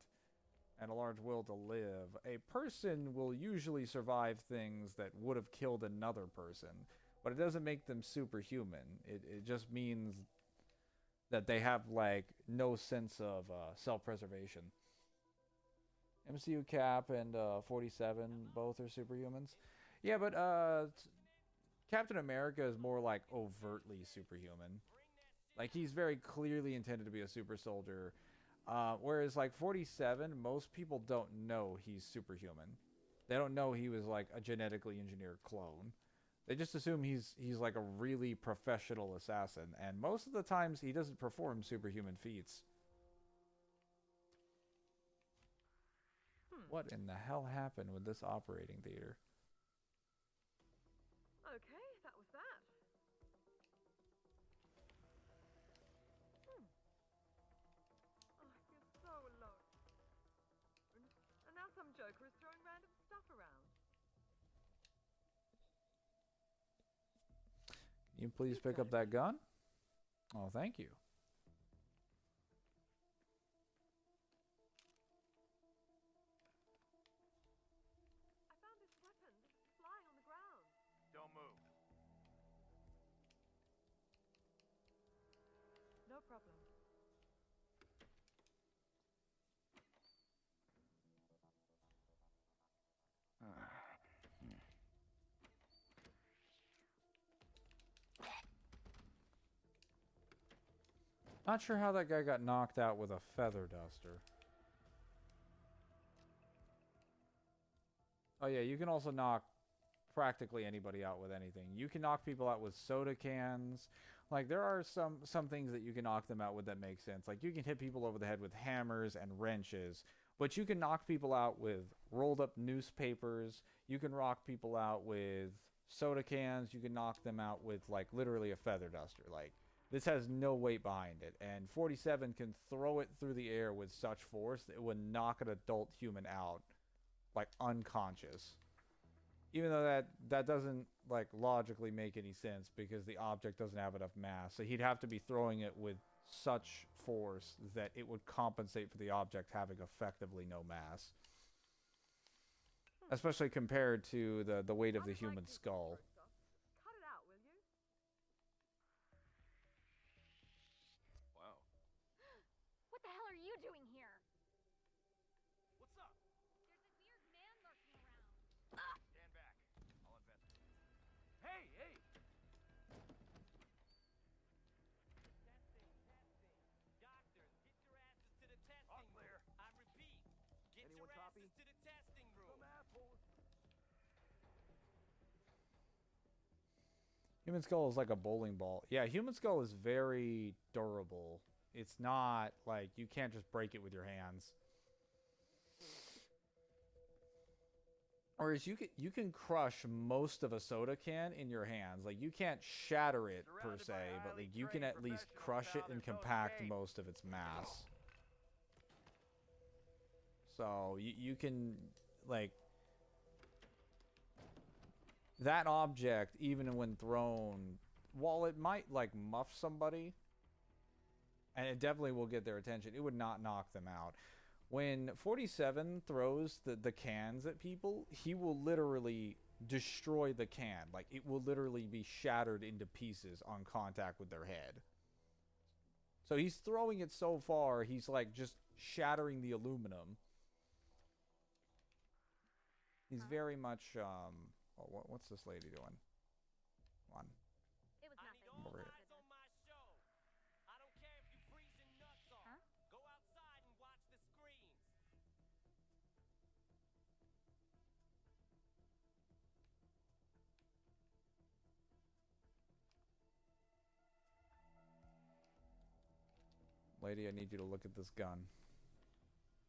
and a large will to live, a person will usually survive things that would have killed another person. But it doesn't make them superhuman. It just means that they have, like, no sense of self-preservation. MCU Cap and 47 both are superhumans. Yeah, but Captain America is more, like, overtly superhuman. Like, he's very clearly intended to be a super soldier. Whereas, like, 47, most people don't know he's superhuman. They don't know he was, like, a genetically engineered clone. They just assume he's like a really professional assassin, and most of the times he doesn't perform superhuman feats. What in the hell happened with this operating theater? Okay, that was that. Oh, I feel so alone. And now some joker is throwing random stuff around. Can you please pick up that gun? Oh, thank you. I found this weapon. This is flying on the ground. Don't move. No problem. Not sure how that guy got knocked out with a feather duster. Oh yeah, you can also knock practically anybody out with anything. You can knock people out with soda cans. Like, there are some things that you can knock them out with that make sense. Like, you can hit people over the head with hammers and wrenches, but you can knock people out with rolled up newspapers. You can rock people out with soda cans. You can knock them out with, like, literally a feather duster. Like, this has no weight behind it, and 47 can throw it through the air with such force that it would knock an adult human out, like, unconscious. Even though that doesn't, like, logically make any sense because the object doesn't have enough mass. So he'd have to be throwing it with such force that it would compensate for the object having effectively no mass. Especially compared to the weight of the human skull. Cut it out, will you? Wow. What the hell are you doing here? What's up? There's a weird man lurking around. Stand back. I'll investigate. Hey, hey! Doctors, get your asses to the testing All clear. room. I repeat, get Anyone your copy? asses to the testing room. Some assholes. Human skull is like a bowling ball. Yeah, human skull is very durable. It's not like you can't just break it with your hands. Whereas you can crush most of a soda can in your hands. Like, you can't shatter it per se, but like you can at least crush it and compact most of its mass. So you can, like, that object, even when thrown, while it might like muff somebody, and it definitely will get their attention, it would not knock them out. When 47 throws the cans at people, he will literally destroy the can. Like, it will literally be shattered into pieces on contact with their head. So he's throwing it so far, he's like just shattering the aluminum. He's very much, oh, what's this lady doing? Come on. It was nothing. Come over here. Lady, I need you to look at this gun.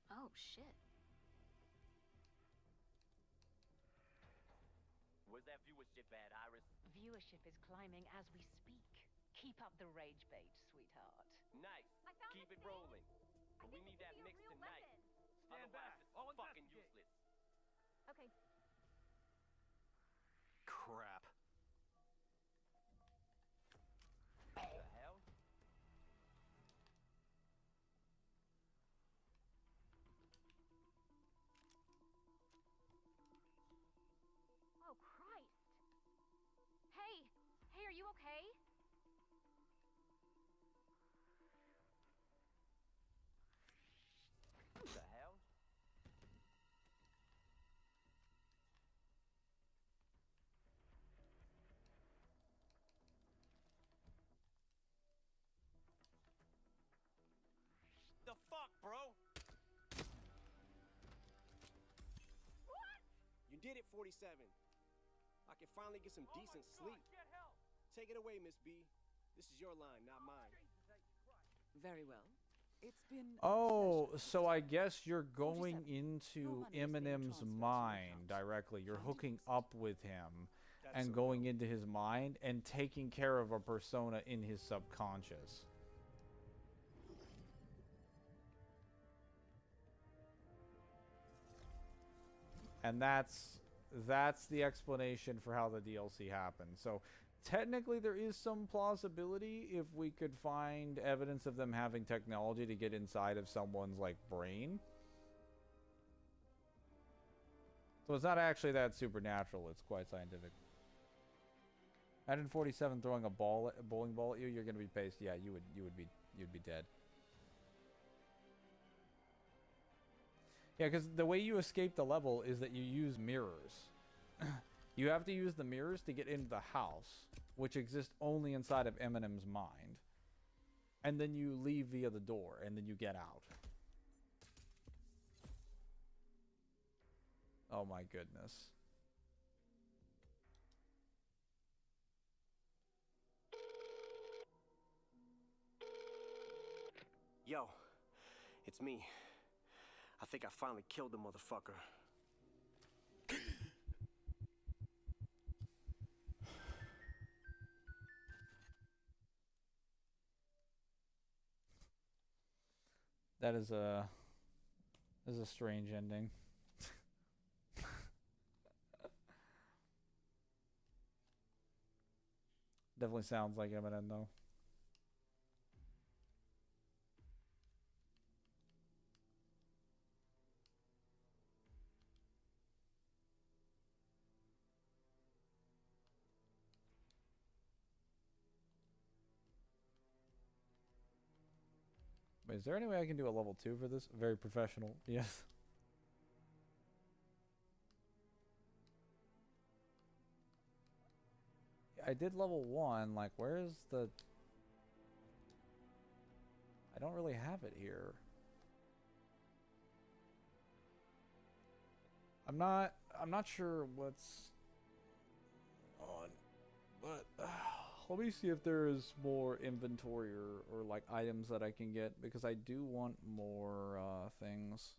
Oh, shit. Was that viewership bad, Iris? Viewership is climbing as we speak. Keep up the rage bait, sweetheart. Nice. Keep it rolling. But we need that mix tonight. Stand back. Otherwise, it's fucking useless. Okay. Crap. The hell? Oh, Christ. Hey! Hey, are you okay? The hell? The fuck, bro? You did it, 47. I can finally get some decent sleep. Take it away, Miss B. This is your line, not mine. Very well. It's been Oh, so I guess you're going into Eminem's mind directly. You're hooking up with him and going into his mind and taking care of a persona in his subconscious. And that's the explanation for how the DLC happened. So technically there is some plausibility if we could find evidence of them having technology to get inside of someone's like brain. So it's not actually that supernatural, it's quite scientific. 147 throwing a bowling ball at you, you're gonna be paced. Yeah, you'd be dead. Yeah, because the way you escape the level is that you use mirrors. You have to use the mirrors to get into the house, which exists only inside of Eminem's mind. And then you leave via the door, and then you get out. Oh my goodness. Yo, it's me. I think I finally killed the motherfucker. That is a strange ending. Definitely sounds like Eminem though. Wait, is there any way I can do a level 2 for this? Very professional. Yes. I did level 1. Like, where's the... I don't really have it here. I'm not sure what's on, but let me see if there is more inventory or like items that I can get, because I do want more things.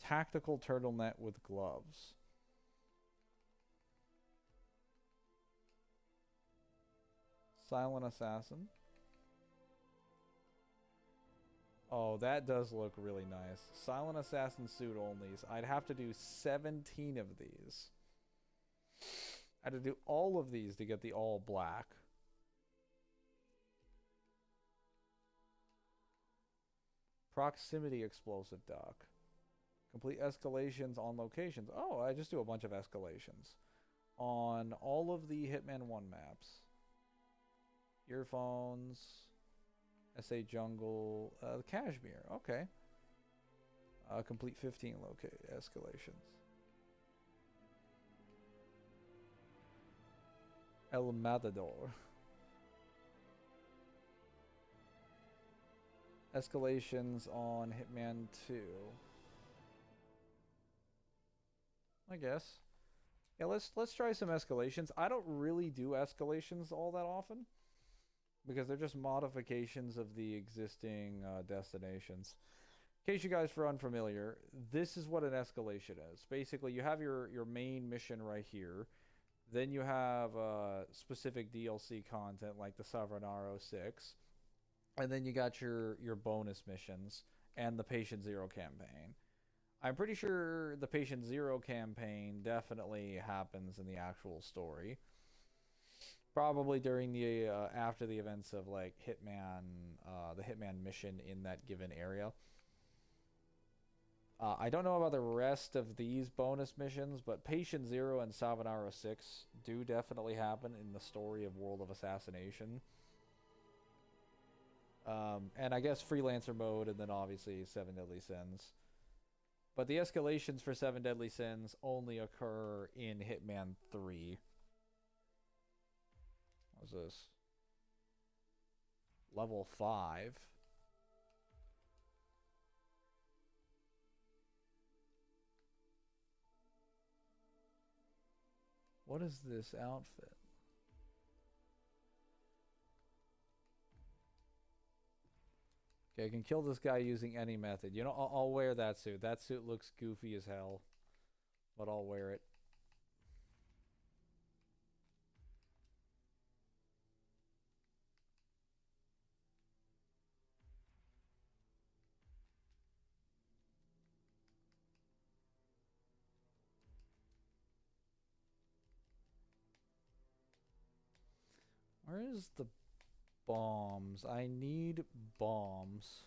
Tactical turtleneck with gloves. Silent assassin. Oh, that does look really nice. Silent Assassin suit onlys. I'd have to do 17 of these. I had to do all of these to get the all black. Proximity explosive duck. Complete escalations on locations. Oh, I just do a bunch of escalations. On all of the Hitman 1 maps. Earphones. SA Jungle. Kashmir. Okay. Complete 15 escalations. El Matador. Escalations on Hitman 2. I guess. Yeah, let's try some escalations. I don't really do escalations all that often because they're just modifications of the existing destinations. In case you guys are unfamiliar, this is what an escalation is. Basically, you have your main mission right here. Then you have specific DLC content like the Savranaro 6. And then you got your bonus missions and the Patient Zero campaign. I'm pretty sure the Patient Zero campaign definitely happens in the actual story. Probably during the after the events of like Hitman, the Hitman mission in that given area. I don't know about the rest of these bonus missions, but Patient Zero and Savranaro 6 do definitely happen in the story of World of Assassination. And I guess Freelancer mode, and then obviously 7 Deadly Sins. But the escalations for 7 Deadly Sins only occur in Hitman 3. What was this? Level 5. What is this outfit? Okay, I can kill this guy using any method. You know, I'll wear that suit. That suit looks goofy as hell, but I'll wear it. Where is the bombs? I need bombs.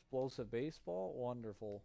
Explosive baseball? Wonderful.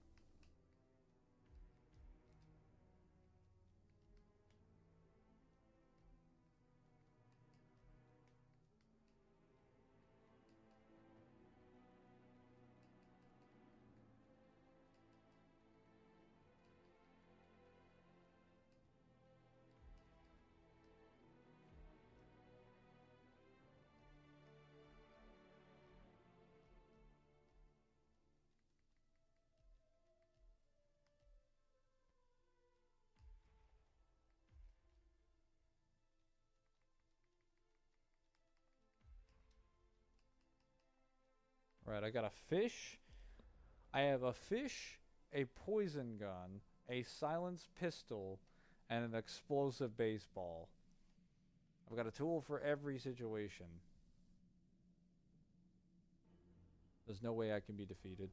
Right, I got a fish. I have a fish, a poison gun, a silenced pistol, and an explosive baseball. I've got a tool for every situation. There's no way I can be defeated.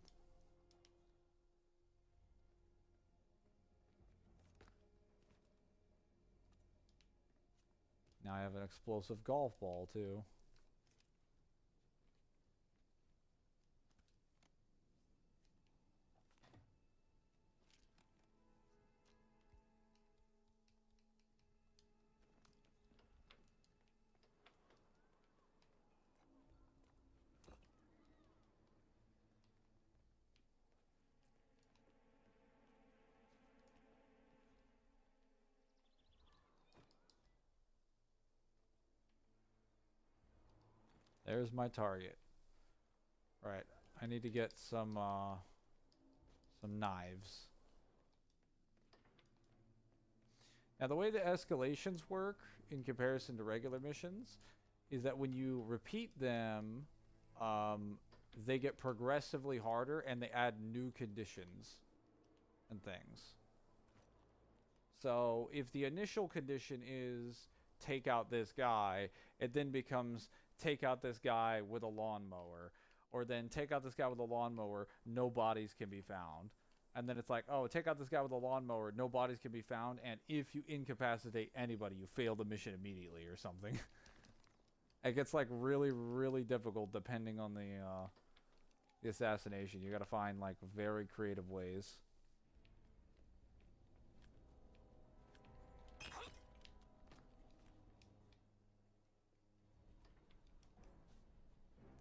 Now I have an explosive golf ball, too. There's my target. Right, I need to get some knives. Now the way the escalations work in comparison to regular missions is that when you repeat them, they get progressively harder and they add new conditions and things. So if the initial condition is take out this guy, it then becomes take out this guy with a lawnmower, Or then take out this guy with a lawnmower, no bodies can be found. And then it's like, oh, take out this guy with a lawnmower, no bodies can be found, and if you incapacitate anybody, you fail the mission immediately or something. It gets like really, really difficult depending on the assassination. You gotta find like very creative ways.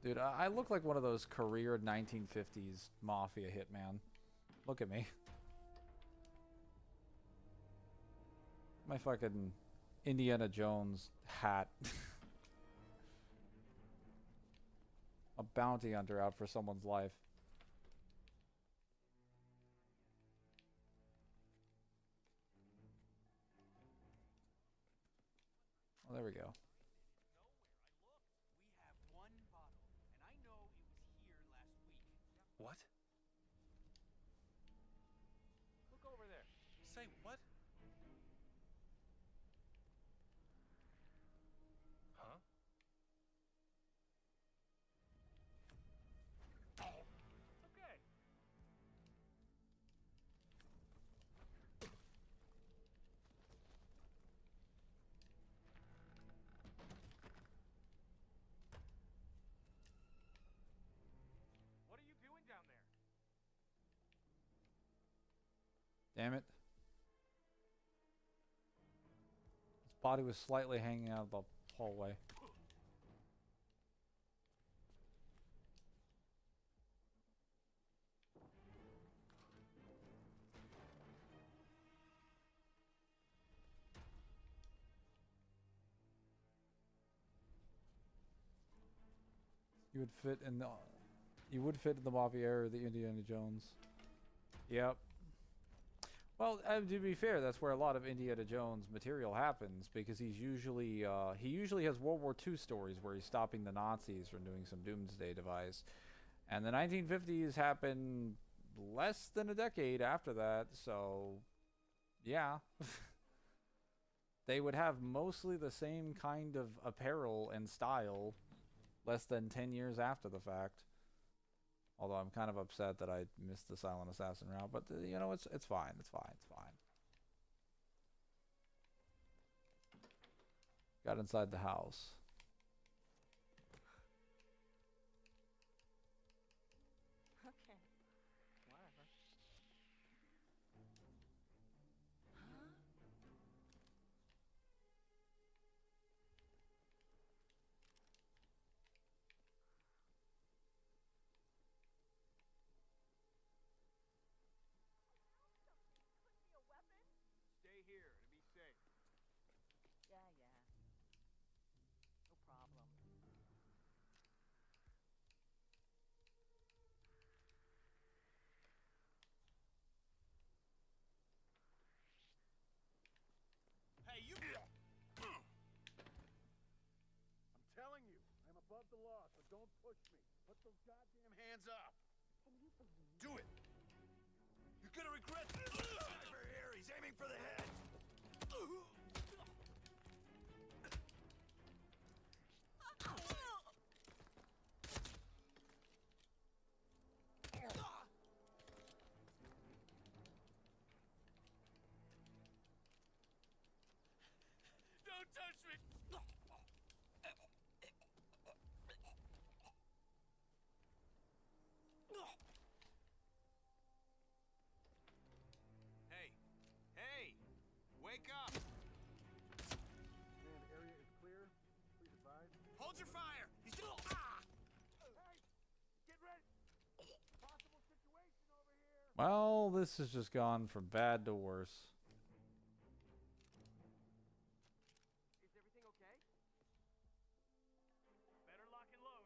Dude, I look like one of those career 1950s mafia hitman. Look at me. My fucking Indiana Jones hat. A bounty hunter out for someone's life. Well, there we go. What? Look over there. Say what? Huh? Okay. What are you doing down there? Damn it. His body was slightly hanging out of the hallway. You would fit in the mafia era of the Indiana Jones. Yep. Well, to be fair, that's where a lot of Indiana Jones material happens, because he usually has World War II stories where he's stopping the Nazis from doing some doomsday device. And the 1950s happened less than a decade after that, so yeah. They would have mostly the same kind of apparel and style less than 10 years after the fact. Although I'm kind of upset that I missed the Silent Assassin route, but you know, it's fine. It's fine. It's fine. Got inside the house. Okay. Whatever. Stay here to be safe. Yeah, yeah. No problem. Hey, you. I'm telling you, I'm above the law, so don't push me. Put those goddamn hands up. Can you believe Do it. You're gonna regret this. Sniper here. He's aiming for the head. Don't touch me. Hey, hey, wake up! Command area is clear. Please advise. Hold your fire. He's still. Ah! Hey, get ready. Possible situation over here. Well, this has just gone from bad to worse. Is everything okay? Better lock and load.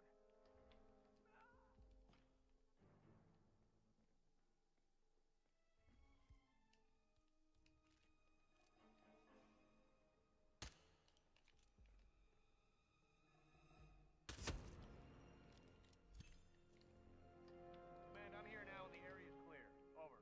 Command, I'm here now and the area is clear. Over.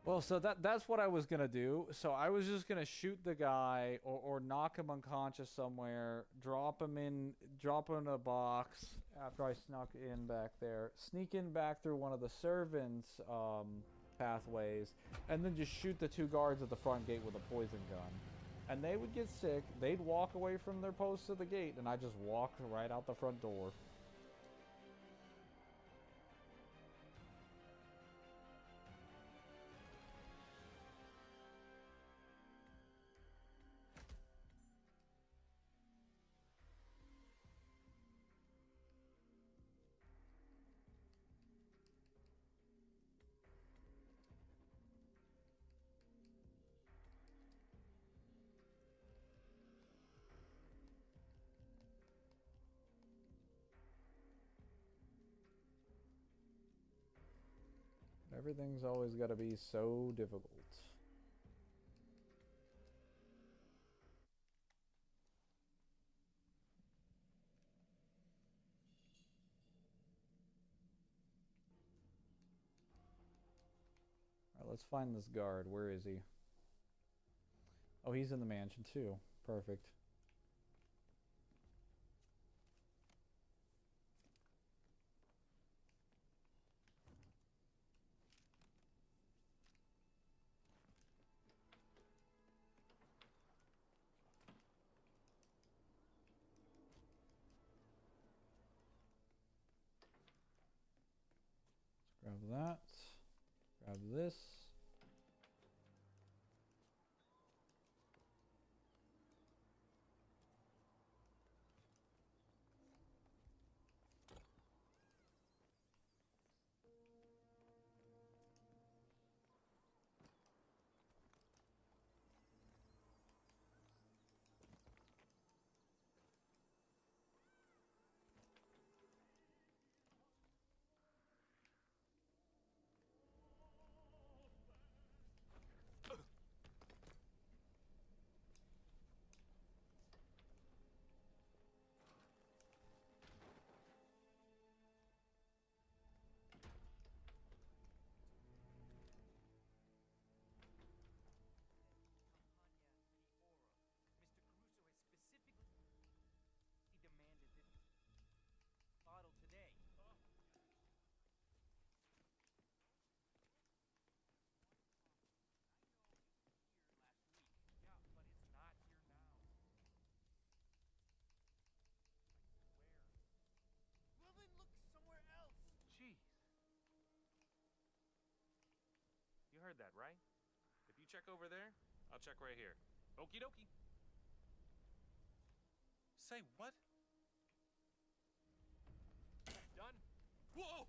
Well, so that's what I was gonna do. So I was just gonna shoot the guy or knock him unconscious somewhere, drop him in a box after I snuck in back there, sneak in back through one of the servants' pathways, and then just shoot the 2 guards at the front gate with a poison gun. And they would get sick, they'd walk away from their post to the gate, and I just walked right out the front door. Everything's always got to be so difficult. Alright, let's find this guard. Where is he? Oh, he's in the mansion too. Perfect. Grab that. Grab this. Bottle today. Well, then look somewhere else. Jeez. You heard that, right? If you check over there, I'll check right here. Okie dokie. Say what? Done? Whoa!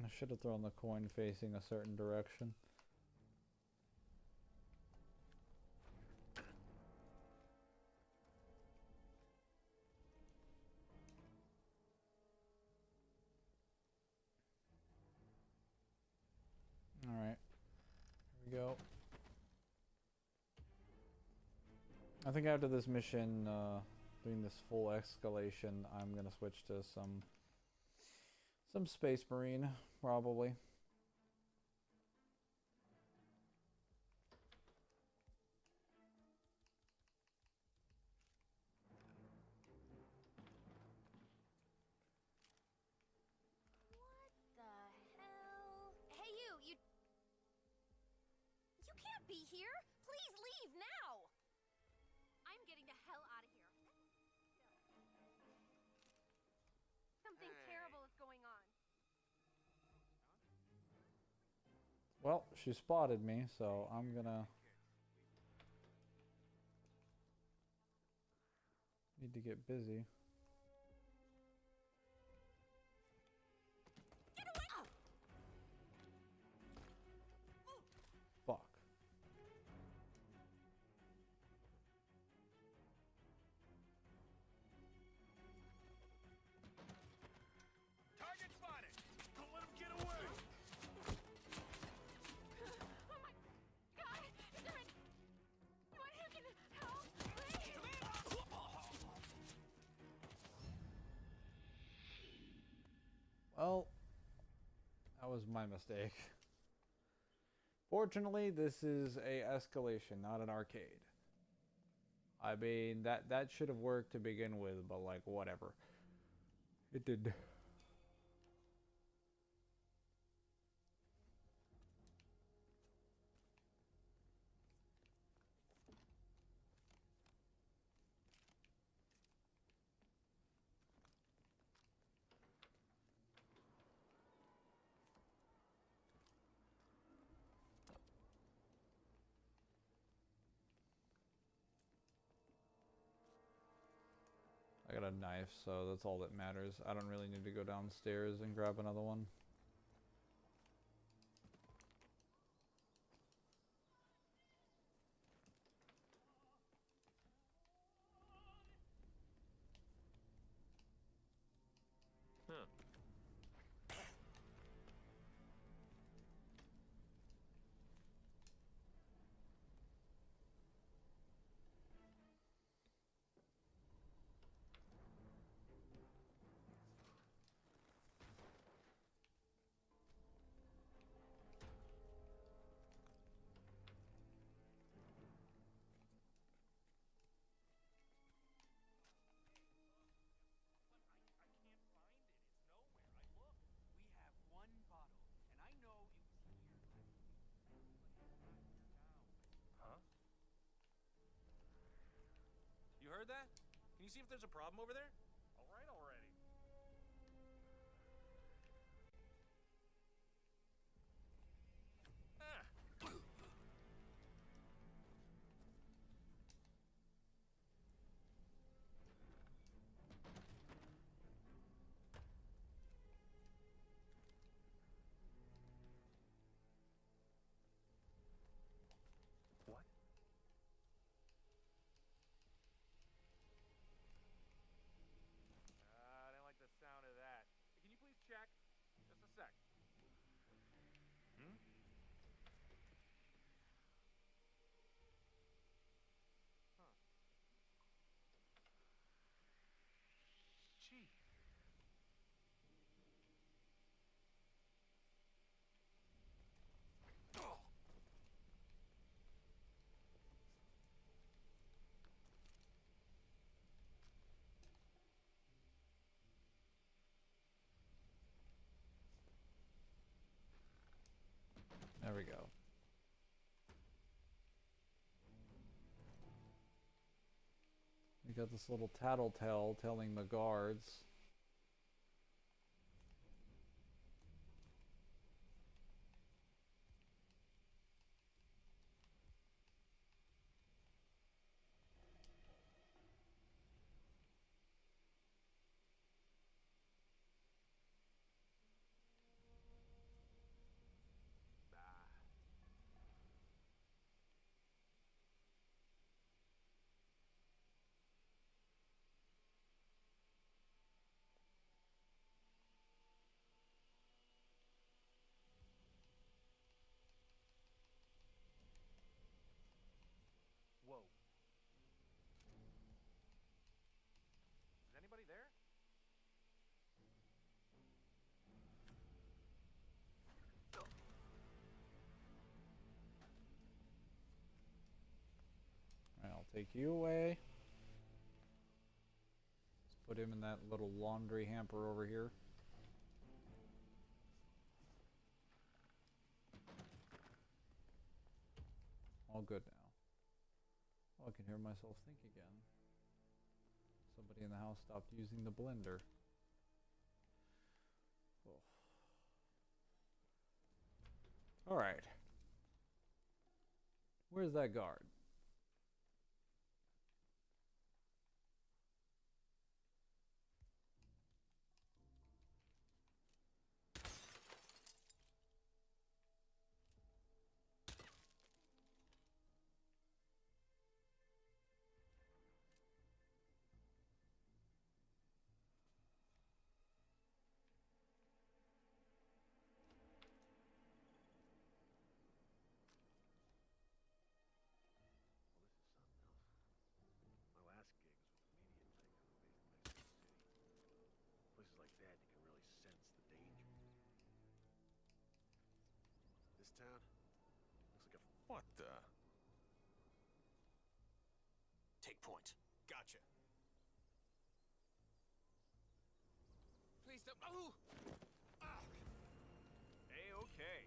I should have thrown the coin facing a certain direction. Alright. Here we go. I think after this mission, doing this full escalation, I'm gonna switch to some Space Marine, probably. The hell? Hey, you can't be here! Please leave now! I'm getting the hell out of here. Something terrible is going on. Well, she spotted me, so I'm gonna need to get busy. Fuck. Target spotted. Don't let him get away. Oh my god! Is there any... Anyone who can help? Well, that was my mistake. Fortunately, this is a escalation, not an arcade. I mean, that should have worked to begin with, but like, whatever. It did. I got a knife, so that's all that matters. I don't really need to go downstairs and grab another one. Huh. Huh? You heard that? Can you see if there's a problem over there? All right already. Ah. What? I didn't like the sound of that. Hey, can you please check? Just a sec. Hmm? Huh. Chief. There we go. We got this little tattletale telling the guards. Whoa. Is anybody there? Alright, I'll take you away. Let's put him in that little laundry hamper over here. All good now. Oh, I can hear myself think again. Somebody in the house stopped using the blender. Oh. Alright. Where's that guard? What the? Take point. Gotcha. Please don't. Oh! Ah! A-okay.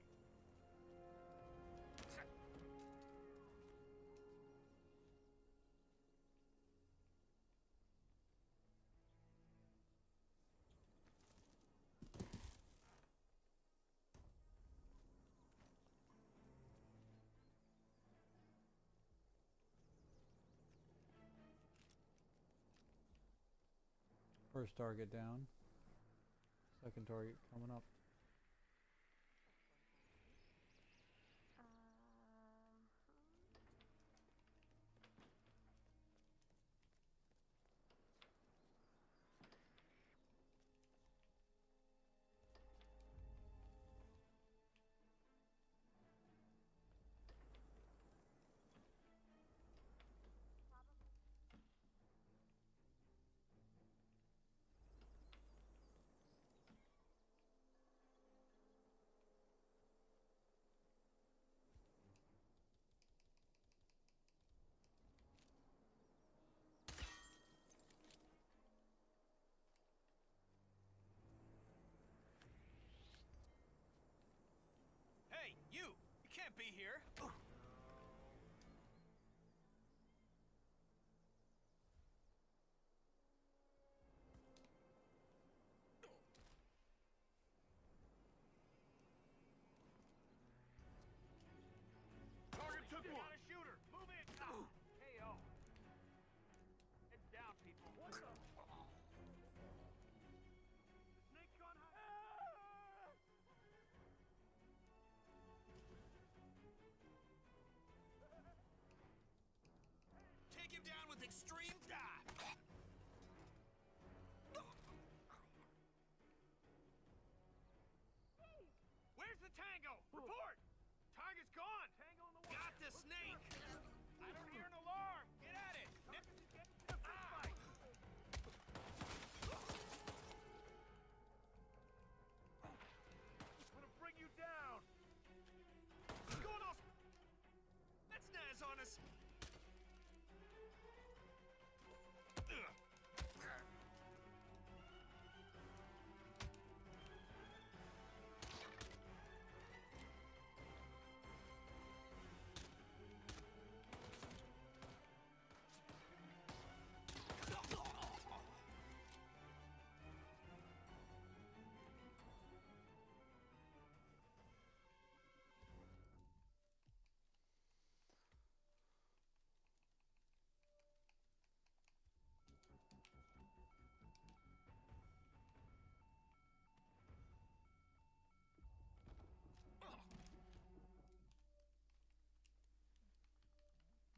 First target down. Second target coming up. Hey, you! You can't be here! Target took one. Got a shooter! Move in! KO! Heads down, people. What the? Snake's gone high. Take him down with extreme dive. Where's the tango? Report! Target's gone! Tango in the water! Got the snake. I don't hear an alarm! Get at it! Target is getting to the fist fight! I'm gonna bring you down! What's going on? That's Naz on us.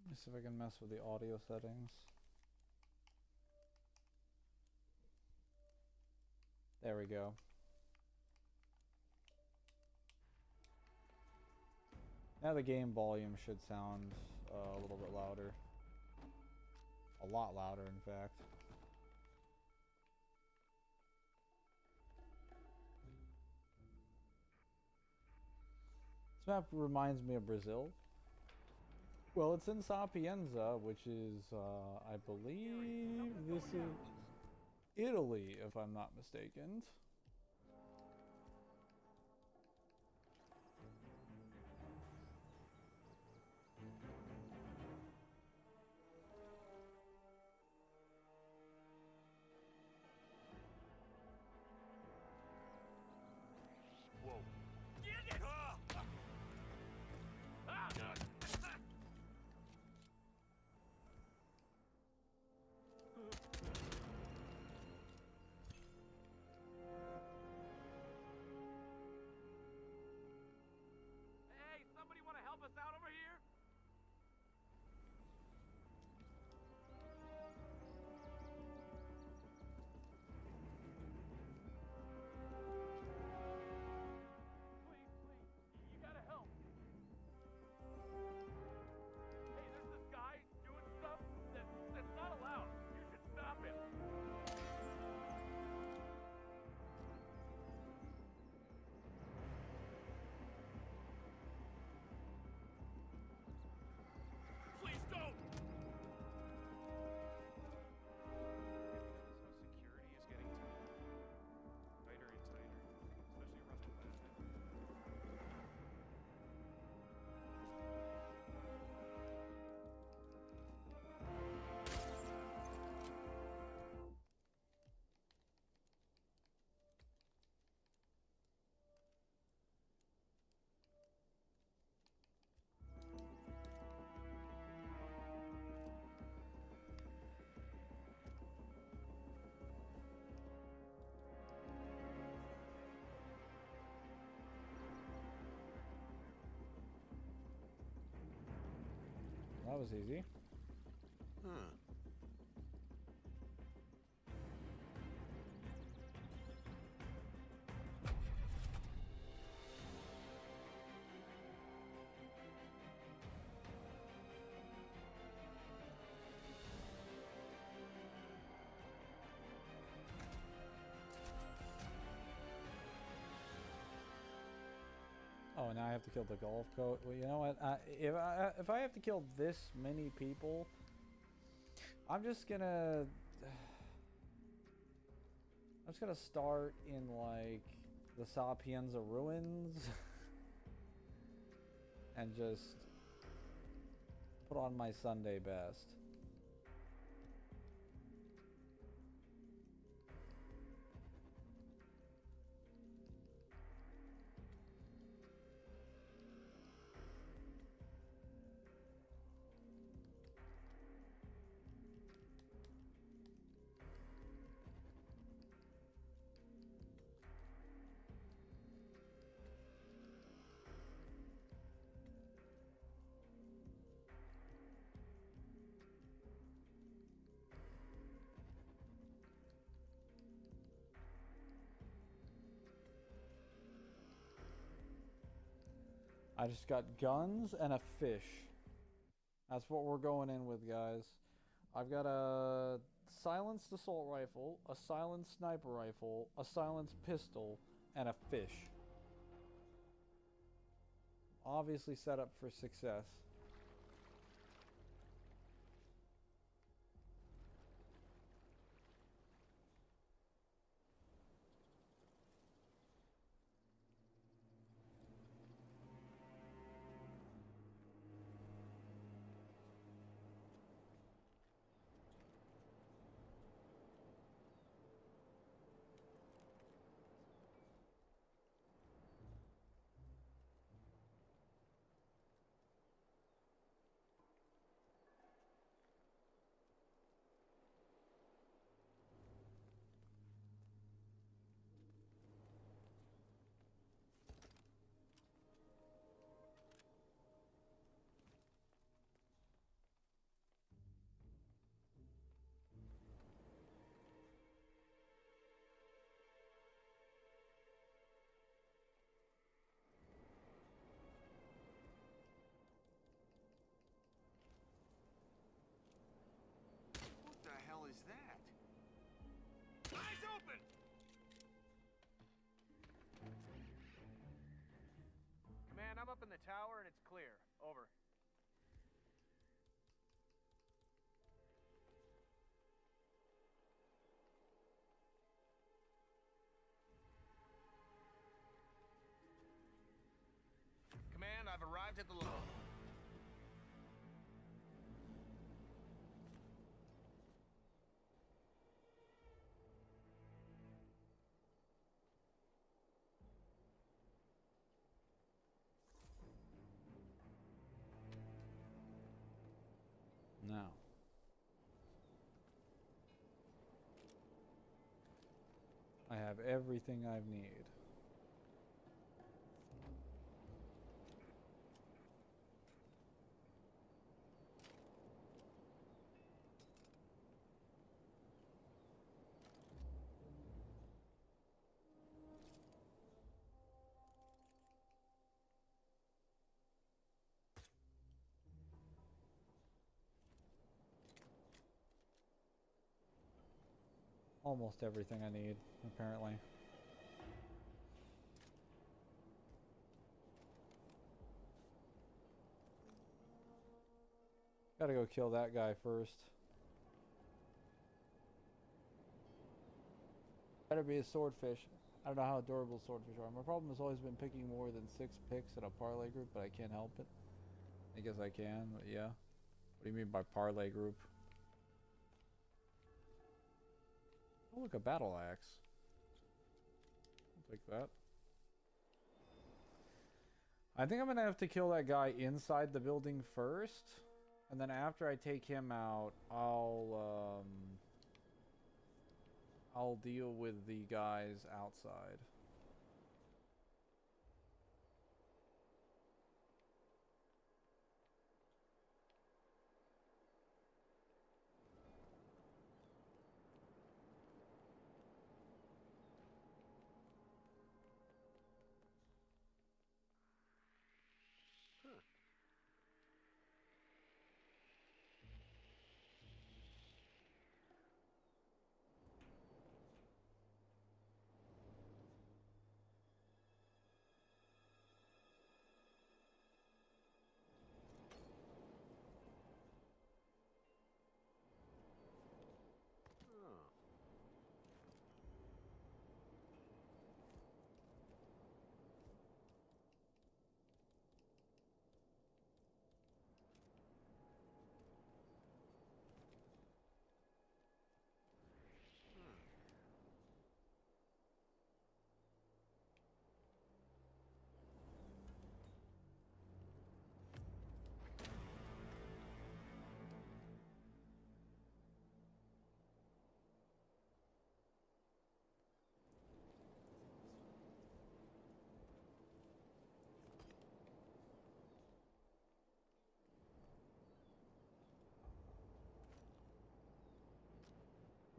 Let me see if I can mess with the audio settings. There we go. Now the game volume should sound a little bit louder. A lot louder, in fact. This map reminds me of Brazil. Well, it's in Sapienza, which is, I believe this is Italy, if I'm not mistaken. Whoa. Get it! God. that was easy. Huh. Oh, now I have to kill the golf coach. Well, you know what? If I have to kill this many people, I'm just gonna start in like the Sapienza ruins and just put on my Sunday best. I just got guns and a fish. That's what we're going in with, guys. I've got a silenced assault rifle, a silenced sniper rifle, a silenced pistol, and a fish. Obviously set up for success. What the hell is that? Eyes open! Command, I'm up in the tower and it's clear. Over. Command, I've arrived at the low. Now. I have everything I need. Almost everything I need, apparently. Gotta go kill that guy first. Better be a swordfish. I don't know how adorable swordfish are. My problem has always been picking more than 6 picks in a parlay group, but I can't help it. I guess I can, but yeah. What do you mean by parlay group? Oh, look, a battle axe. I'll take that. I think I'm gonna have to kill that guy inside the building first, and then after I take him out, I'll deal with the guys outside.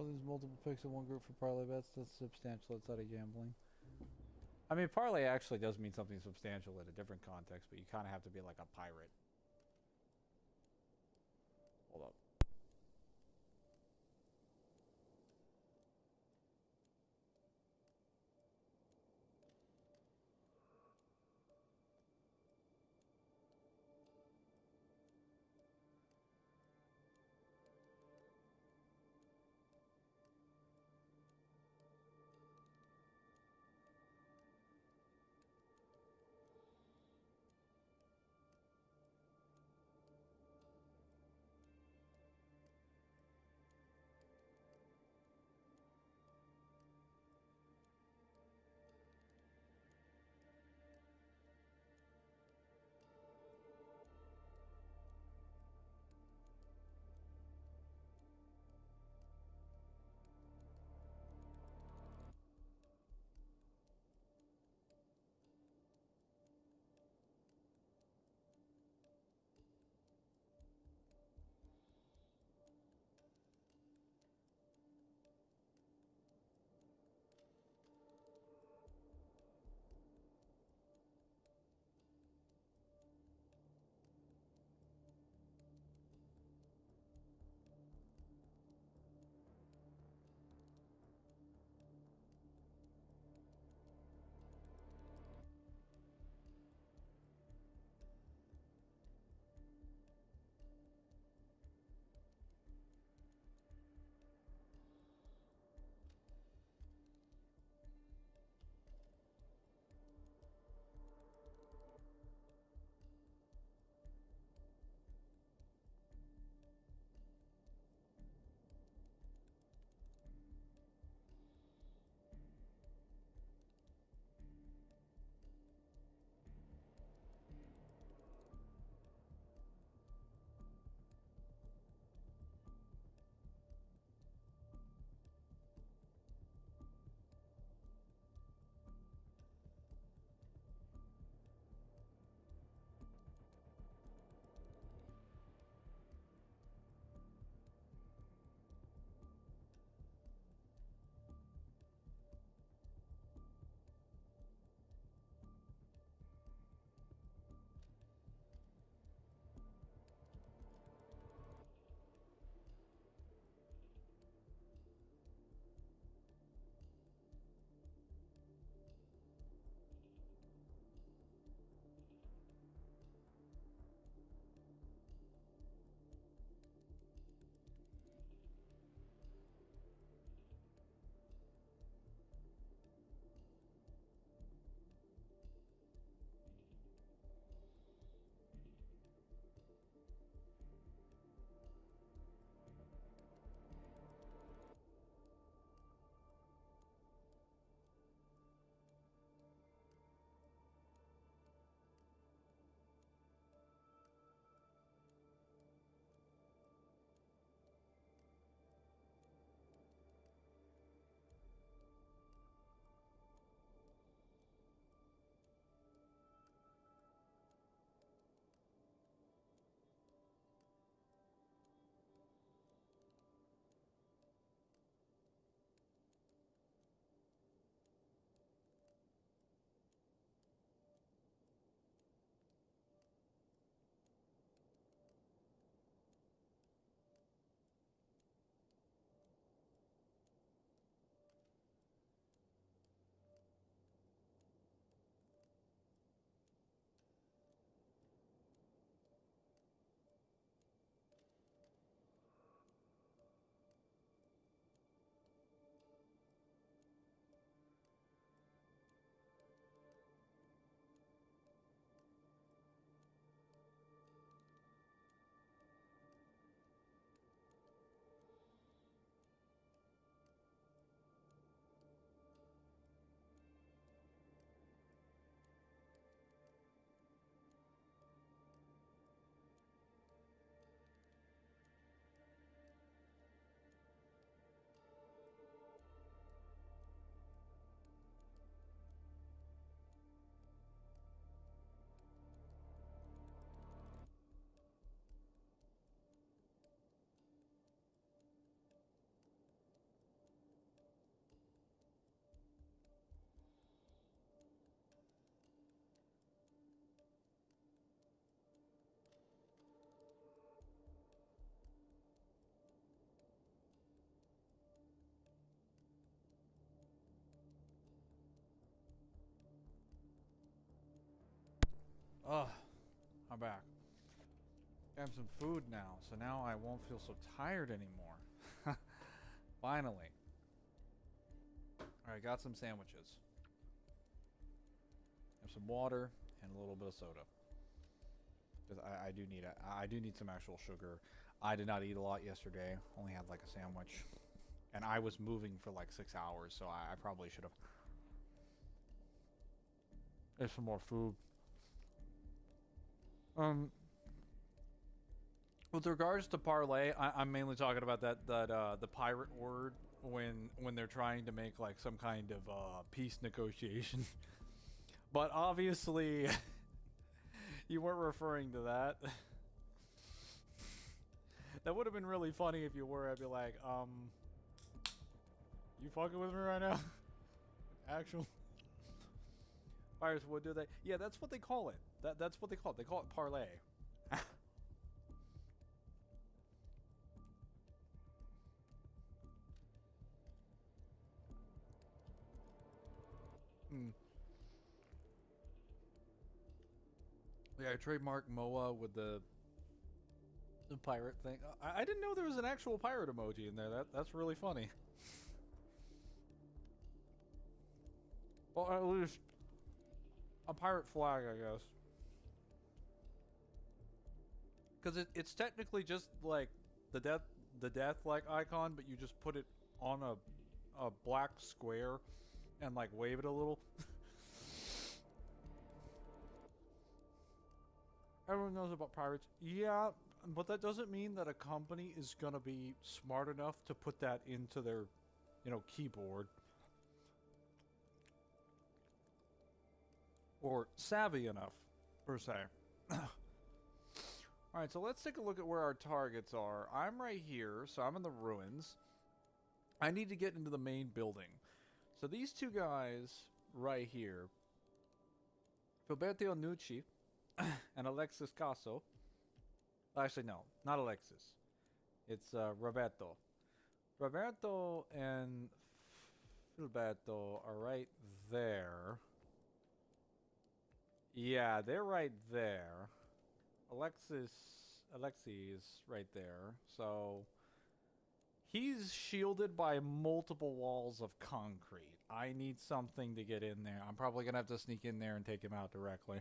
Well, there's multiple picks in one group for parlay bets. That's substantial outside of gambling. I mean, parlay actually does mean something substantial in a different context, but you kind of have to be like a pirate. Hold up. Ugh, I'm back. I have some food now, so now I won't feel so tired anymore. Finally. Alright, got some sandwiches. Have some water and a little bit of soda. Because I do need some actual sugar. I did not eat a lot yesterday. Only had like a sandwich. And I was moving for like 6 hours, so I probably should have. There's some more food. With regards to parlay, I'm mainly talking about that the pirate word when they're trying to make like some kind of peace negotiation. But obviously, you weren't referring to that. That would have been really funny if you were. I'd be like, you fucking with me right now? Actual pirates would do that. Yeah, that's what they call it. That's what they call it. They call it parlay. Yeah, I trademarked Moa with the pirate thing. I didn't know there was an actual pirate emoji in there. That's really funny. Well, at least a pirate flag, I guess. Because it's technically just like the death like icon, but you just put it on a black square and like wave it a little. Everyone knows about pirates. Yeah, but that doesn't mean that a company is gonna be smart enough to put that into their, keyboard. Or savvy enough, per se. Alright, so let's take a look at where our targets are. I'm right here, so I'm in the ruins. I need to get into the main building. So these two guys right here, Filberto Nucci and Alexis Caso. Actually, no, not Alexis. It's Roberto. Roberto and Filberto are right there. Yeah, they're right there. Alexis is right there. So he's shielded by multiple walls of concrete. I need something to get in there. I'm probably gonna have to sneak in there and take him out directly.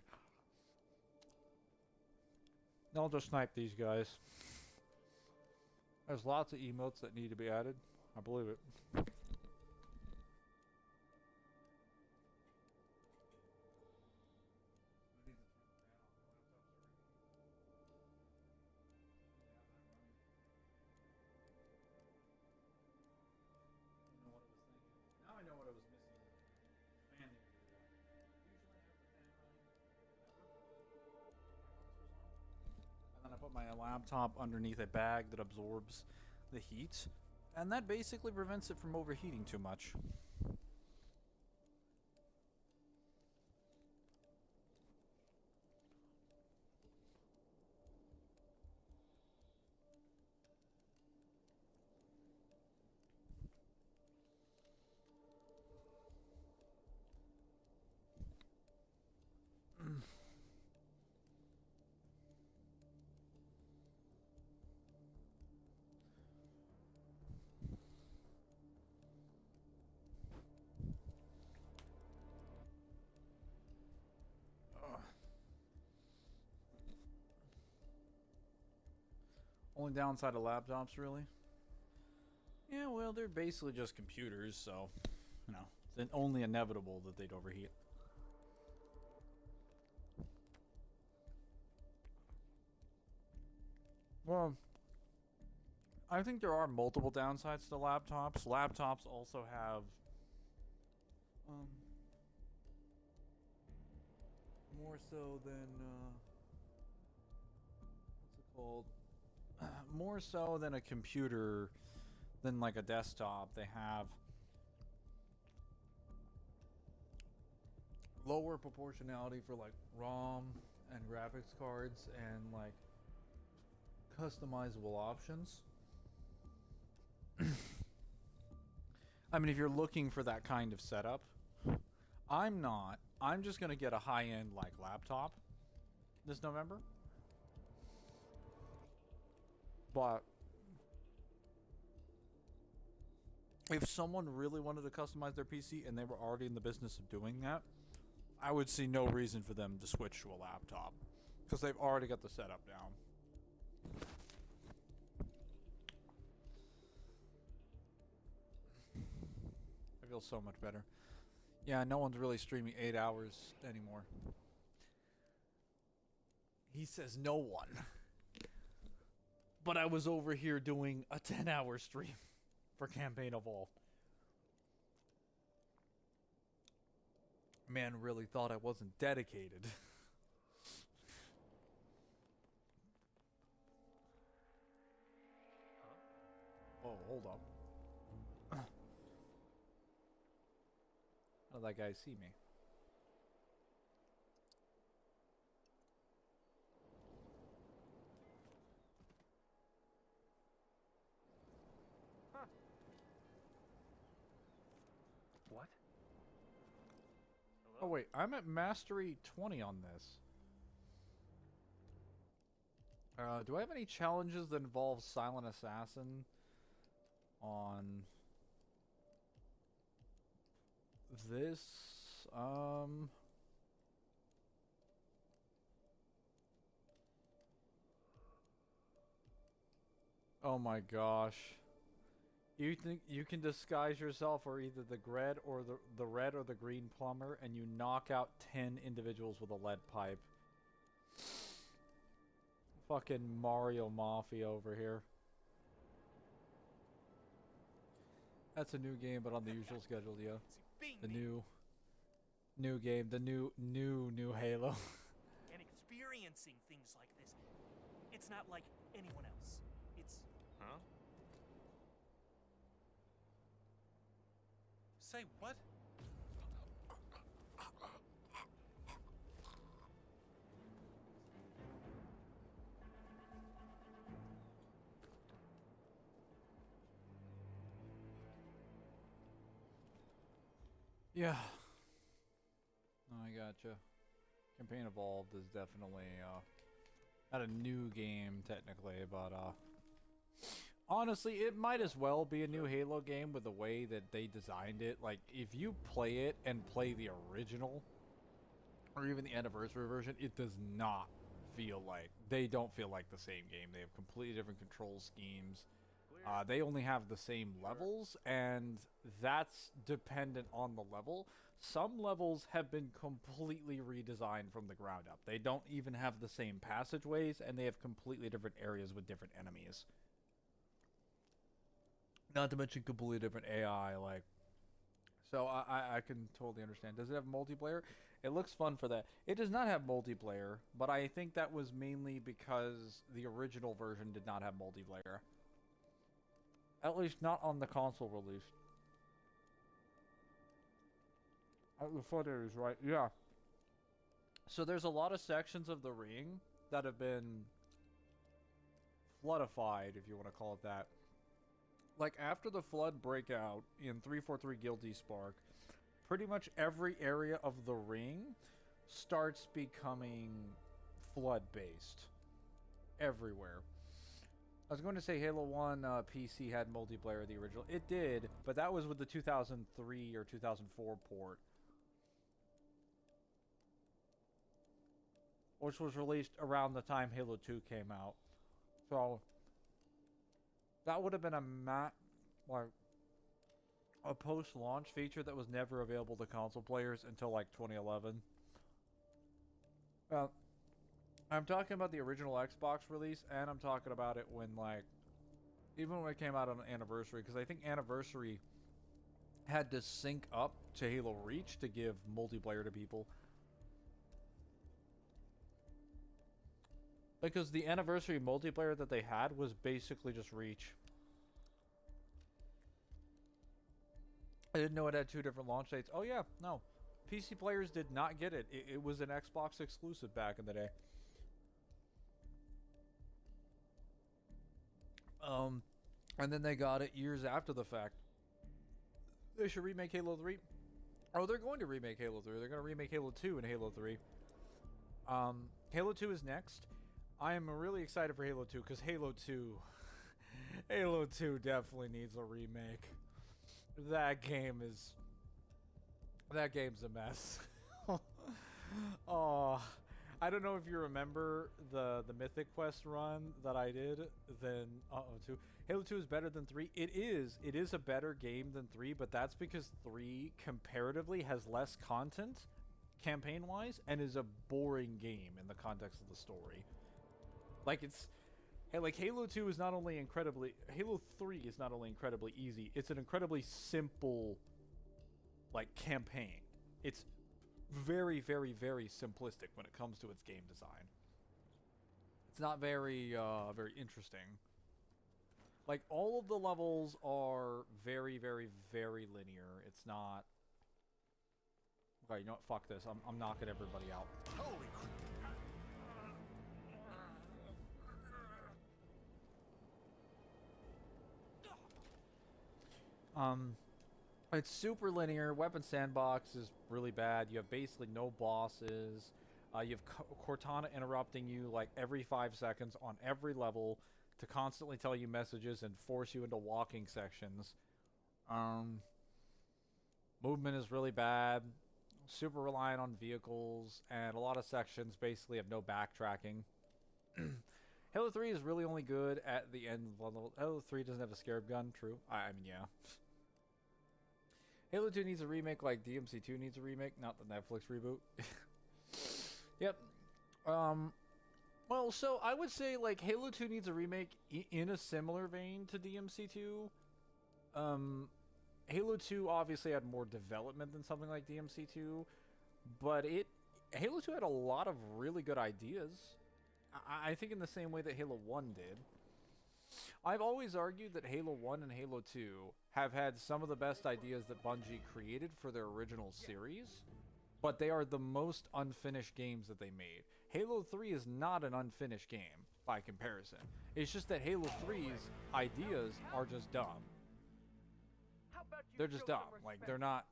I'll just snipe these guys. There's lots of emotes that need to be added. I believe it. Now I know what I was missing. Fanning. And then I put my laptop underneath a bag that absorbs the heat, and that basically prevents it from overheating too much. Only downside of laptops, really? Yeah, well, they're basically just computers, so, it's only inevitable that they'd overheat. Well, I think there are multiple downsides to laptops. Laptops also have, more so than, what's it called? More so than a computer, than like a desktop, they have lower proportionality for like ROM and graphics cards and like customizable options. I mean, if you're looking for that kind of setup, I'm not. I'm just gonna get a high-end like laptop this November. But if someone really wanted to customize their PC and they were already in the business of doing that, I would see no reason for them to switch to a laptop because they've already got the setup down. I feel so much better. Yeah, no one's really streaming 8 hours anymore. He says no one. But I was over here doing a 10-hour stream for Campaign Evolved. Man really thought I wasn't dedicated. Oh, hold up. How did that guy see me? Huh. What? Oh wait, I'm at Mastery 20 on this. Do I have any challenges that involve Silent Assassin on this? Oh my gosh. You think you can disguise yourself or either the red or the red or the green plumber and you knock out 10 individuals with a lead pipe. Fucking Mario Mafia over here. That's a new game, but on the usual schedule, yeah. The new game, the new Halo. And experiencing things like this, it's not like anyone else. It's... Huh? Say what? Yeah. No, I gotcha. Campaign Evolved is definitely not a new game technically, but honestly, it might as well be a new Halo game with the way that they designed it. Like, if you play it and play the original, or even the anniversary version, it does not feel like, they don't feel like the same game. They have completely different control schemes. They only have the same levels, and that's dependent on the level. Some levels have been completely redesigned from the ground up. They don't even have the same passageways, and they have completely different areas with different enemies. Not to mention completely different AI, like... So I can totally understand. Does it have multiplayer? It looks fun for that. It does not have multiplayer, but I think that was mainly because the original version did not have multiplayer. At least not on the console release. The footer is right. Yeah. So there's a lot of sections of the ring that have been floodified, if you want to call it that. Like, after the flood breakout in 343 Guilty Spark, pretty much every area of the ring starts becoming flood-based. Everywhere. I was going to say Halo 1 PC had multiplayer, the original. It did, but that was with the 2003 or 2004 port. Which was released around the time Halo 2 came out. So, that would have been a post-launch feature that was never available to console players until like 2011. I'm talking about the original Xbox release, and I'm talking about it when, like, even when it came out on Anniversary, because I think Anniversary had to sync up to Halo Reach to give multiplayer to people. Because the Anniversary multiplayer that they had was basically just Reach. I didn't know it had 2 different launch dates. Oh yeah, no. PC players did not get it. It was an Xbox exclusive back in the day. And then they got it years after the fact. They should remake Halo 3. Oh, they're going to remake Halo 3. They're going to remake Halo 2 and Halo 3. Halo 2 is next. I am really excited for Halo 2 because Halo 2 Halo 2 definitely needs a remake. That game's a mess. Oh, I don't know if you remember the Mythic Quest run that I did. Then Halo 2 is better than 3. It is a better game than 3, but that's because 3 comparatively has less content campaign wise and is a boring game in the context of the story. Like Halo 2 is not only Halo 3 is not only incredibly easy, it's an incredibly simple like campaign. It's very, very, very simplistic when it comes to its game design. It's not very very interesting. Like, all of the levels are very, very, very linear. It's not... Okay, you know what? Fuck this. I'm knocking everybody out. Holy It's super linear. Weapon sandbox is really bad. You have basically no bosses. You have Cortana interrupting you like every 5 seconds on every level to constantly tell you messages and force you into walking sections. Movement is really bad. Super reliant on vehicles, and a lot of sections basically have no backtracking. Halo 3 is really only good at the end of the level. Halo 3 doesn't have a scarab gun, true. I mean, yeah. Halo 2 needs a remake like DMC2 needs a remake, not the Netflix reboot. Yep. Well, so I would say, like, Halo 2 needs a remake in a similar vein to DMC2. Halo 2 obviously had more development than something like DMC2, but Halo 2 had a lot of really good ideas. I think in the same way that Halo 1 did. I've always argued that Halo 1 and Halo 2 have had some of the best ideas that Bungie created for their original series, but they are the most unfinished games that they made. Halo 3 is not an unfinished game by comparison. It's just that Halo 3's ideas are just dumb. They're just dumb. Like, they're not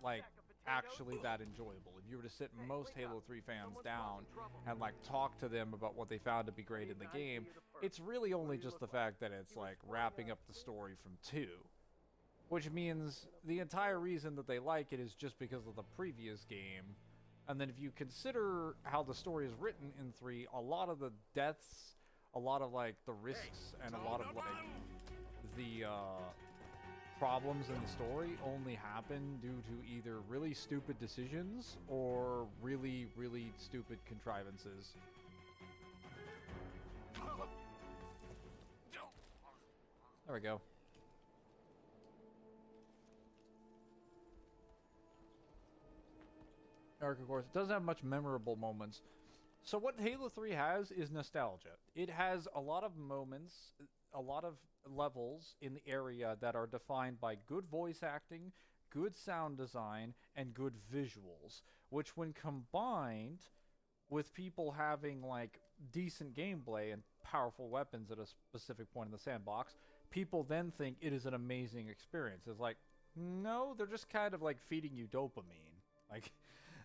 like actually that enjoyable. If you were to sit most Halo 3 fans down and like talk to them about what they found to be great in the game, it's really only just the fact that it's like wrapping up the story from 2. Which means the entire reason that they like it is just because of the previous game. And then if you consider how the story is written in 3, a lot of the deaths, a lot of like the risks, and a lot of like the problems in the story only happen due to either really stupid decisions or really, really stupid contrivances. There we go. Arc, of course, it doesn't have much memorable moments. So what Halo 3 has is nostalgia. It has a lot of moments, a lot of levels in the area that are defined by good voice acting, good sound design, and good visuals, which when combined with people having like decent gameplay and powerful weapons at a specific point in the sandbox, people then think it is an amazing experience. It's like, no, they're just kind of like feeding you dopamine. Like,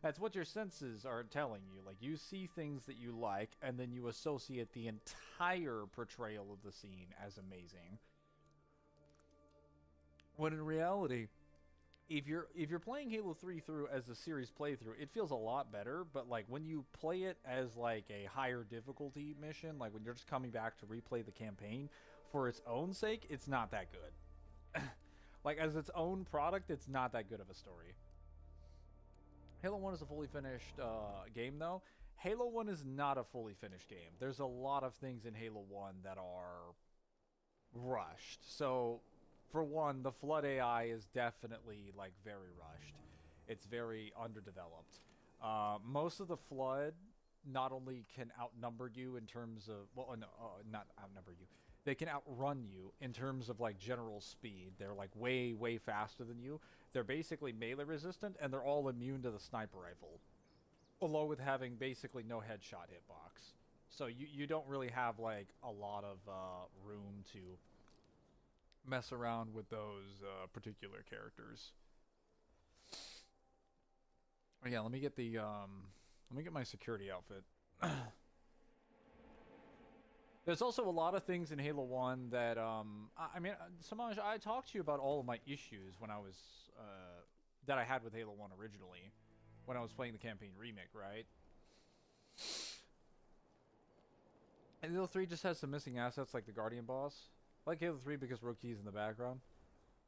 that's what your senses are telling you. Like, you see things that you like, and then you associate the entire portrayal of the scene as amazing. When in reality, if you're playing Halo 3 through as a series playthrough, it feels a lot better, but like when you play it as like a higher difficulty mission, like when you're just coming back to replay the campaign for its own sake, it's not that good. Like, as its own product, it's not that good of a story. Halo 1 is a fully finished game, though. Halo 1 is not a fully finished game. There's a lot of things in Halo 1 that are rushed. So, for one, the Flood AI is definitely, like, very rushed. It's very underdeveloped. Most of the Flood not only can outnumber you in terms of... Well, no, not outnumber you. They can outrun you in terms of, like, general speed. They're, like, way, way faster than you. They're basically melee resistant, and they're all immune to the sniper rifle. Along with having basically no headshot hitbox. So you don't really have, like, a lot of room to mess around with those particular characters. Oh, yeah, let me get the, let me get my security outfit. There's also a lot of things in Halo 1 that, I mean, Samaj, I talked to you about all of my issues when I was, that I had with Halo 1 originally, when I was playing the campaign remake, right? And Halo 3 just has some missing assets like the Guardian boss. I like Halo 3 because Rogue Key's in the background.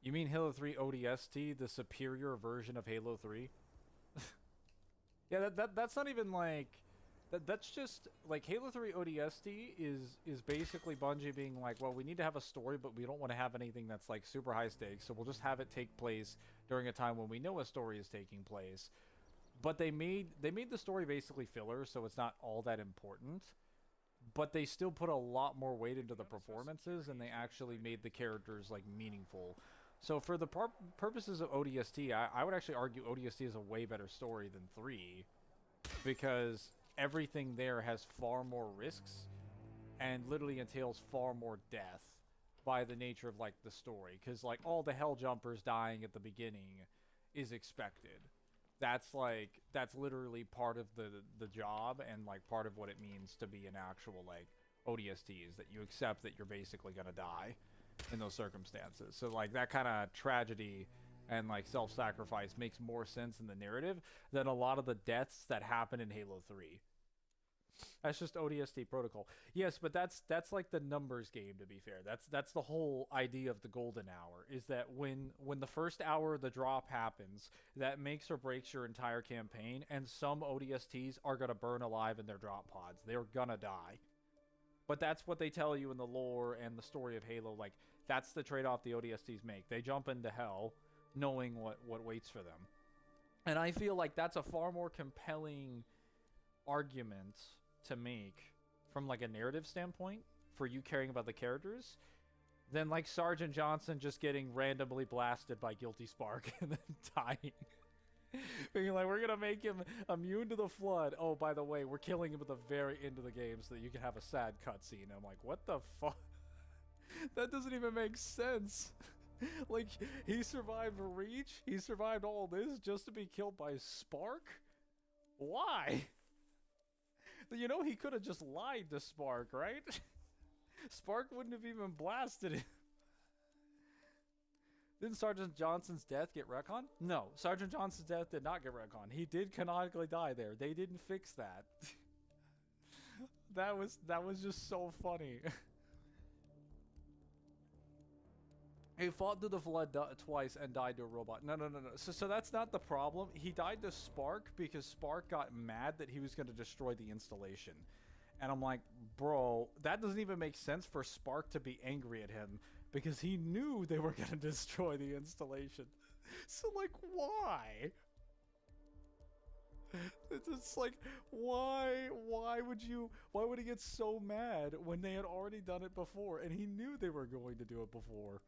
You mean Halo 3 ODST, the superior version of Halo 3? Yeah, that's not even like... That's just, like, Halo 3 ODST is basically Bungie being like, well, we need to have a story, but we don't want to have anything that's, like, super high stakes, so we'll just have it take place during a time when we know a story is taking place. But they made the story basically filler, so it's not all that important. But they still put a lot more weight into the performances, and they actually made the characters, like, meaningful. So for the purposes of ODST, I would actually argue ODST is a way better story than 3, because everything there has far more risks and literally entails far more death by the nature of, like, the story. Because, like, all the hell jumpers dying at the beginning is expected. That's literally part of the job and, like, part of what it means to be an actual, like, ODST, is that you accept that you're basically gonna die in those circumstances. So, like, that kind of tragedy and, like, self-sacrifice makes more sense in the narrative than a lot of the deaths that happen in Halo 3. That's just ODST protocol. Yes, but that's like the numbers game, to be fair. That's the whole idea of the golden hour, is that when the first hour of the drop happens, that makes or breaks your entire campaign, and some ODSTs are gonna burn alive in their drop pods. They're gonna die. But that's what they tell you in the lore and the story of Halo. Like, that's the trade-off the ODSTs make. They jump into hell knowing what waits for them. And I feel like that's a far more compelling argument to make from, like, a narrative standpoint for you caring about the characters than, like, Sergeant Johnson just getting randomly blasted by Guilty Spark and then dying. Being like, we're gonna make him immune to the flood. Oh, by the way, we're killing him at the very end of the game so that you can have a sad cutscene. I'm like, what the fuck? That doesn't even make sense. Like, he survived Reach, he survived all this just to be killed by Spark? Why? You know, he could have just lied to Spark, right? Spark wouldn't have even blasted him. Didn't Sergeant Johnson's death get retconned? No, Sergeant Johnson's death did not get retconned. He did canonically die there. They didn't fix that. That was just so funny. He fought through the flood twice and died to a robot. No. So that's not the problem. He died to Spark because Spark got mad that he was going to destroy the installation. And I'm like, bro, that doesn't even make sense for Spark to be angry at him because he knew they were going to destroy the installation. So, like, why? It's just like, why would he get so mad when they had already done it before and he knew they were going to do it before?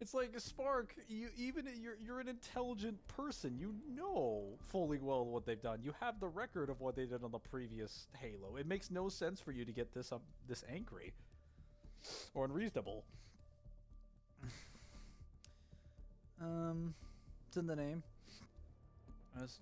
It's like, Spark, you're an intelligent person. You know fully well what they've done. You have the record of what they did on the previous Halo. It makes no sense for you to get this angry or unreasonable. It's in the name.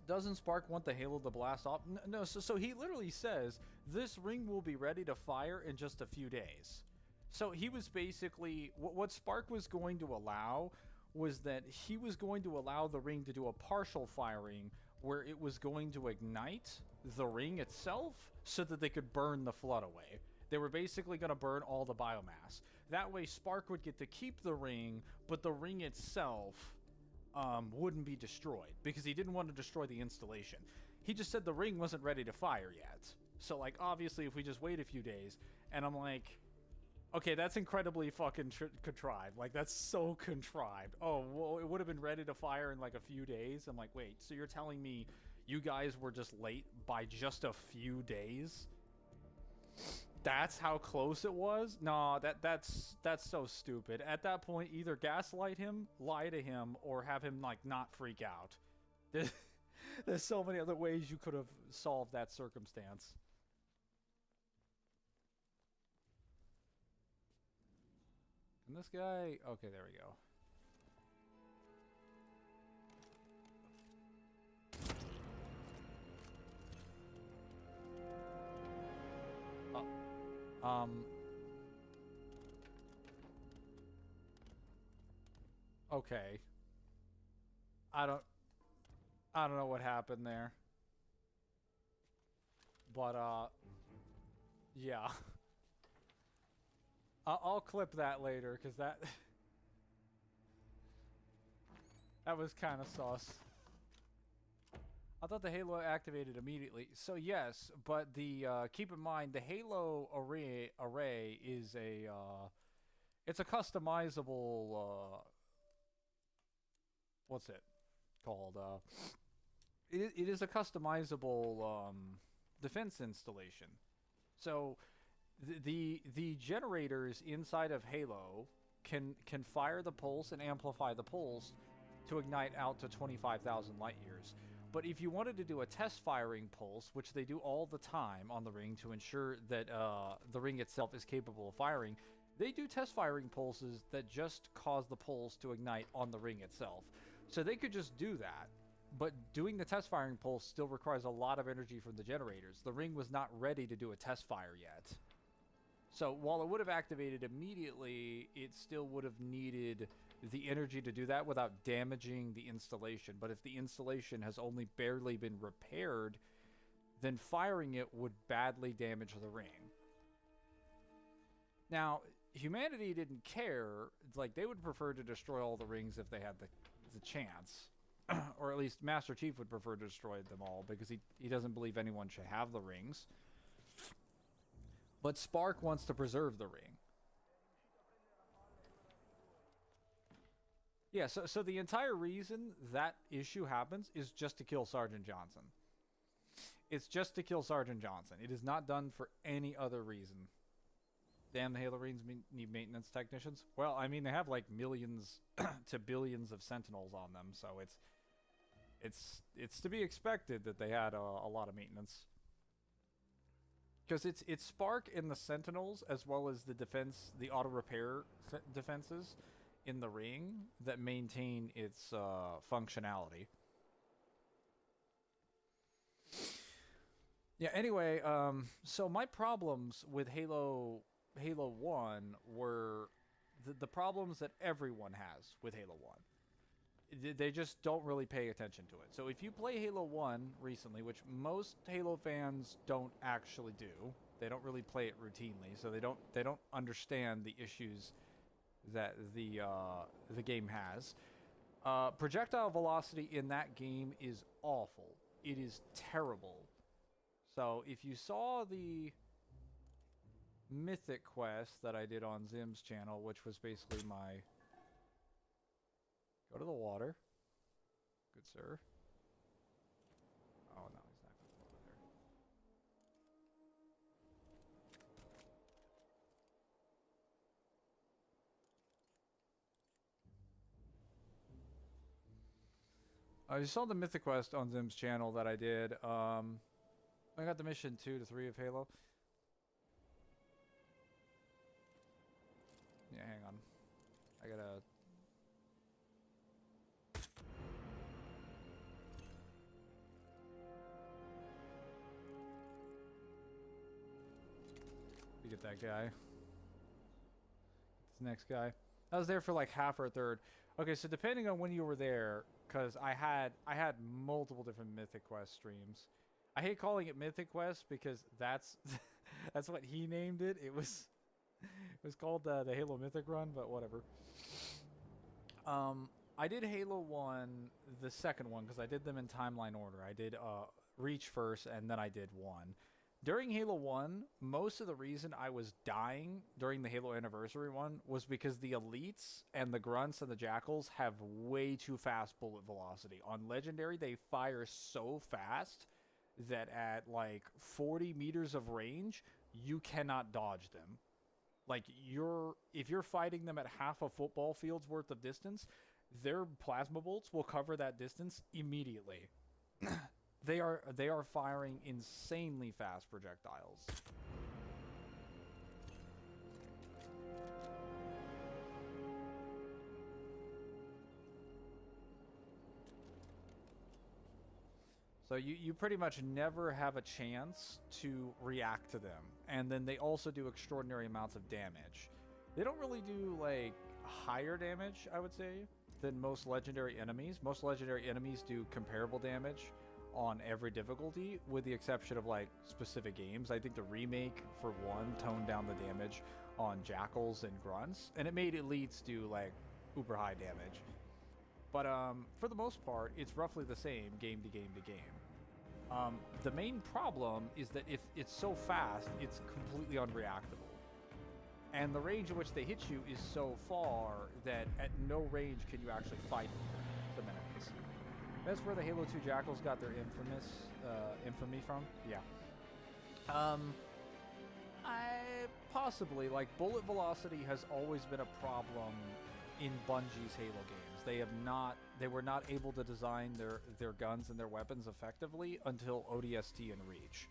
Doesn't Spark want the Halo to blast off? No, so he literally says, this ring will be ready to fire in just a few days. So he was basically, what Spark was going to allow was that he was going to allow the ring to do a partial firing where it was going to ignite the ring itself so that they could burn the flood away. They were basically going to burn all the biomass. That way Spark would get to keep the ring, but the ring itself wouldn't be destroyed because he didn't want to destroy the installation. He just said the ring wasn't ready to fire yet. So, like, obviously if we just wait a few days, and I'm like, okay, that's incredibly fucking contrived. Like, that's so contrived. Oh, well, it would have been ready to fire in like a few days. I'm like, wait, so you're telling me you guys were just late by just a few days? That's how close it was? No, that's so stupid. At that point, either gaslight him, lie to him, or have him, like, not freak out. There's so many other ways you could have solved that circumstance. And this guy... Okay, there we go. Okay. I don't know what happened there. But, yeah. I'll clip that later, because that... that was kind of sus. I thought the Halo activated immediately. So yes, but the, keep in mind, the Halo array is a, it's a customizable, what's it called? It is a customizable, defense installation. So the generators inside of Halo can fire the pulse and amplify the pulse to ignite out to 25,000 light years. But if you wanted to do a test firing pulse, which they do all the time on the ring to ensure that the ring itself is capable of firing, they do test firing pulses that just cause the pulse to ignite on the ring itself. So they could just do that. But doing the test firing pulse still requires a lot of energy from the generators. The ring was not ready to do a test fire yet. So while it would have activated immediately, it still would have needed the energy to do that without damaging the installation. But if the installation has only barely been repaired, then firing it would badly damage the ring. Now, humanity didn't care. Like, they would prefer to destroy all the rings if they had the chance. Or at least Master Chief would prefer to destroy them all, because he doesn't believe anyone should have the rings. But Spark wants to preserve the ring. Yeah, so the entire reason that issue happens is just to kill Sergeant Johnson. It's just to kill Sergeant Johnson. It is not done for any other reason. Damn, the Halo rings need maintenance technicians. Well, I mean, they have like millions to billions of Sentinels on them, so it's to be expected that they had a lot of maintenance. Because it's Spark in the Sentinels, as well as the auto repair defenses in the ring that maintain its functionality. Yeah, anyway, so my problems with Halo 1 were the problems that everyone has with Halo 1. They just don't really pay attention to it. So if you play Halo 1 recently, which most Halo fans don't actually do, they don't really play it routinely, so they don't understand the issues that the game has. Projectile velocity in that game is awful. It is terrible. So if you saw the Mythic quest that I did on Zim's channel, which was basically my go to the water, good sir. Oh no, he's not going to go over there. You saw the Mythic quest on Zim's channel that I did. I got the mission 2 to 3 of Halo. Yeah, hang on. I gotta... You get that guy. This next guy. I was there for like half or a third. Okay, so depending on when you were there, because I had multiple different Mythic Quest streams. I hate calling it Mythic Quest because that's that's what he named it. It was called the Halo Mythic Run, but whatever. I did Halo 1, the second one, because I did them in timeline order. I did Reach first, and then I did 1. During Halo 1, most of the reason I was dying during the Halo Anniversary one was because the Elites and the Grunts and the Jackals have way too fast bullet velocity. On Legendary, they fire so fast that at like 40 meters of range, you cannot dodge them. Like, if you're fighting them at half a football field's worth of distance, their plasma bolts will cover that distance immediately. They are firing insanely fast projectiles. So you pretty much never have a chance to react to them. And then they also do extraordinary amounts of damage. They don't really do, like, higher damage, I would say, than most legendary enemies. Most legendary enemies do comparable damage on every difficulty, with the exception of, like, specific games. I think the remake, for one, toned down the damage on jackals and grunts, and it made elites do, like, uber high damage. But for the most part, it's roughly the same game to game to game. The main problem is that if it's so fast, it's completely unreactable. And the range in which they hit you is so far that at no range can you actually fight some enemies. That's where the Halo 2 Jackals got their infamy from. Yeah. Possibly, like, bullet velocity has always been a problem in Bungie's Halo games. They were not able to design their guns and their weapons effectively until ODST and Reach.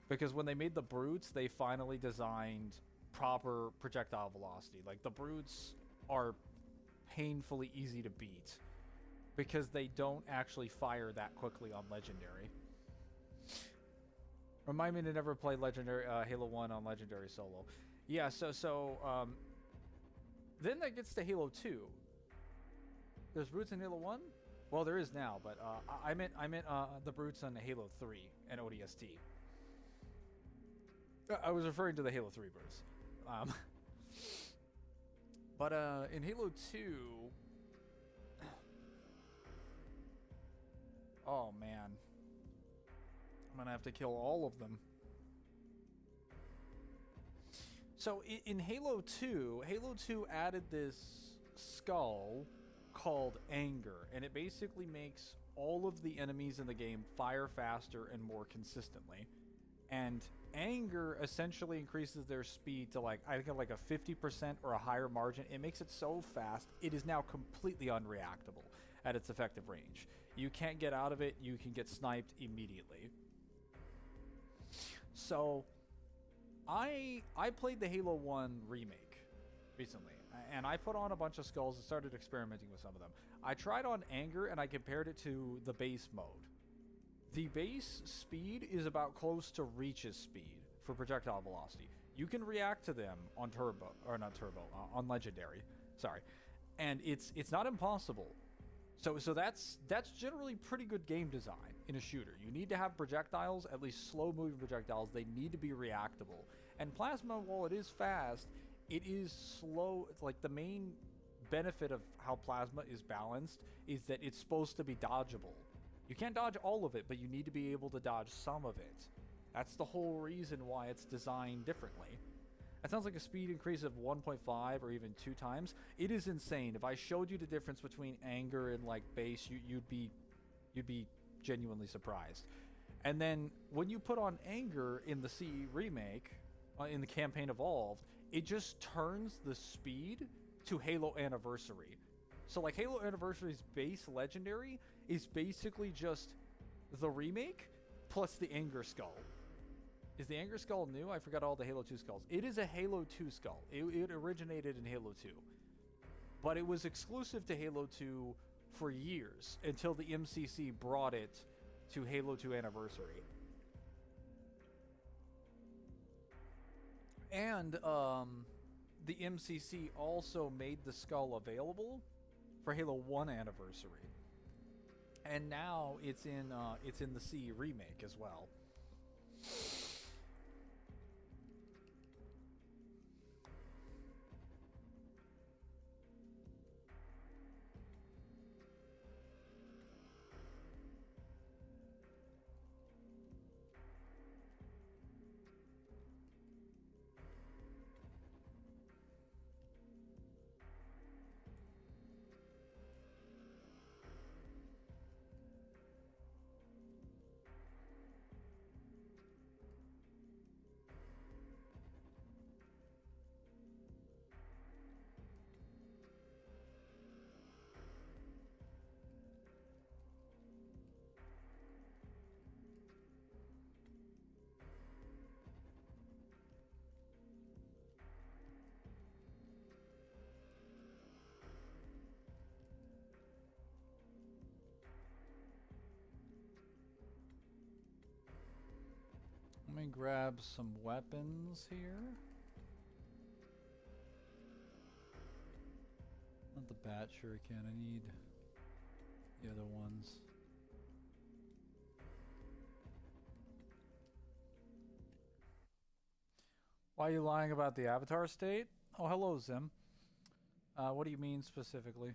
Because when they made the Brutes, they finally designed proper projectile velocity. Like, the Brutes are painfully easy to beat because they don't actually fire that quickly on Legendary. Remind me to never play Legendary Halo 1 on Legendary solo. Yeah, so then that gets to Halo 2. There's Brutes in Halo 1? Well, there is now, but I meant the Brutes on Halo 3 and ODST. I was referring to the Halo 3 Brutes. But in Halo 2... Oh, man. I'm gonna have to kill all of them. So in Halo 2, Halo 2 added this skull called Anger, and it basically makes all of the enemies in the game fire faster and more consistently. And Anger essentially increases their speed to, like, I think like a 50% or a higher margin. It makes it so fast, it is now completely unreactable at its effective range. You can't get out of it, you can get sniped immediately. So I played the Halo 1 remake recently, and I put on a bunch of skulls and started experimenting with some of them. I tried on Anger, and I compared it to the base mode. The base speed is about close to Reach's speed for projectile velocity. You can react to them on on Legendary. Sorry. And it's not impossible. So that's generally pretty good game design in a shooter. You need to have projectiles, at least slow-moving projectiles. They need to be reactable. And Plasma, while it is fast, it is slow. It's like the main benefit of how Plasma is balanced is that it's supposed to be dodgeable. You can't dodge all of it, but you need to be able to dodge some of it. That's the whole reason why it's designed differently. That sounds like a speed increase of 1.5 or even 2 times. It is insane. If I showed you the difference between Anger and, like, base, you'd be genuinely surprised. And then when you put on Anger in the CE remake, in the campaign Evolved, it just turns the speed to Halo Anniversary. So, like, Halo Anniversary's base legendary is basically just the remake plus the Anger Skull. Is the Anger Skull new? I forgot all the Halo 2 skulls. It is a Halo 2 skull. It originated in Halo 2. But it was exclusive to Halo 2 for years until the MCC brought it to Halo 2 Anniversary. And the MCC also made the skull available for Halo 1 Anniversary. And now it's in the CE remake as well. me grab some weapons here. Not the bat shuriken, I need the other ones. Why are you lying about the Avatar state? Oh, hello, Zim. What do you mean specifically?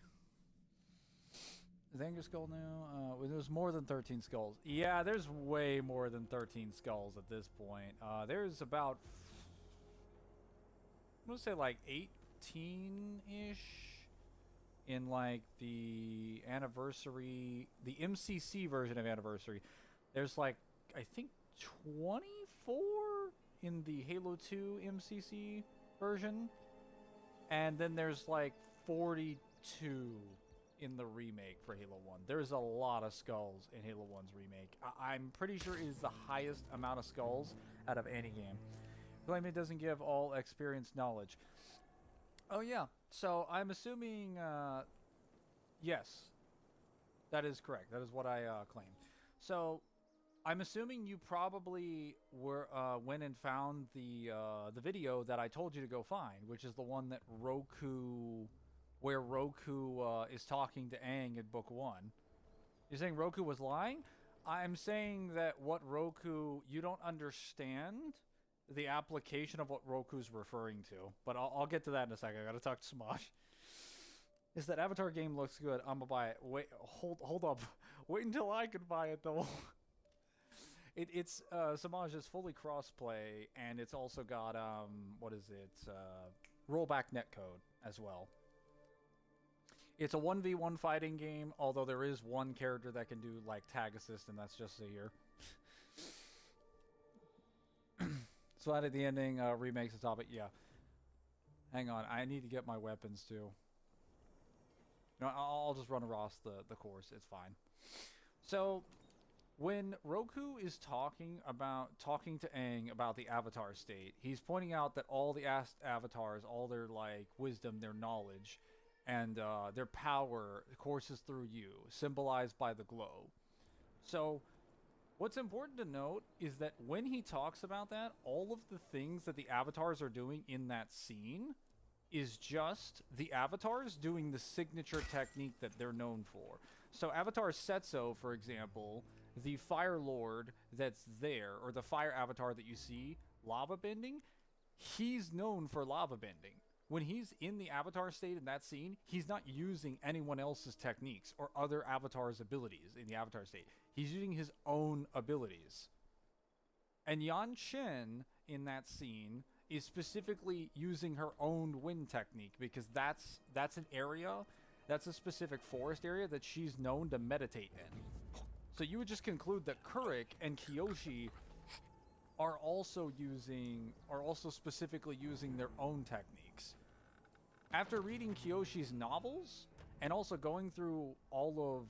Is Anger Skull now? There's more than 13 skulls. Yeah, there's way more than 13 skulls at this point. There's about, I'm gonna say like 18-ish in like the anniversary, the MCC version of Anniversary. There's like, I think 24 in the Halo 2 MCC version. And then there's like 42 in the remake for Halo 1. There's a lot of skulls in Halo 1's remake. I'm pretty sure it is the highest amount of skulls out of any game. Claim it doesn't give all experience knowledge. Oh yeah, so I'm assuming, yes, that is correct. That is what I claim. So I'm assuming you probably went and found the video that I told you to go find, which is the one that where Roku is talking to Aang in Book 1. You're saying Roku was lying? I'm saying that you don't understand the application of what Roku's referring to. But I'll get to that in a second. I gotta talk to Smosh. Is that Avatar game looks good? I'm gonna buy it. Wait, hold up. Wait until I can buy it though. It's Samaj is fully crossplay, and it's also got rollback netcode as well. It's a 1v1 fighting game, although there is one character that can do like tag assist, and that's just Zahir. So at the ending remakes the topic. Yeah. Hang on, I need to get my weapons too. No, I'll just run across the course. It's fine. So when Roku is talking to Aang about the Avatar state, he's pointing out that all the avatars, all their like wisdom, their knowledge, and their power courses through you, symbolized by the glow. So what's important to note is that when he talks about that, all of the things that the avatars are doing in that scene is just the avatars doing the signature technique that they're known for. So Avatar Setso, for example, the Fire Lord that's there, or the fire avatar that you see, lava bending, he's known for lava bending. When he's in the avatar state in that scene, he's not using anyone else's techniques or other avatars' abilities in the avatar state. He's using his own abilities. And Yan Chen in that scene is specifically using her own wind technique, because that's an area, that's a specific forest area that she's known to meditate in. So you would just conclude that Kurik and Kyoshi are also specifically using their own techniques. After reading Kyoshi's novels, and also going through all of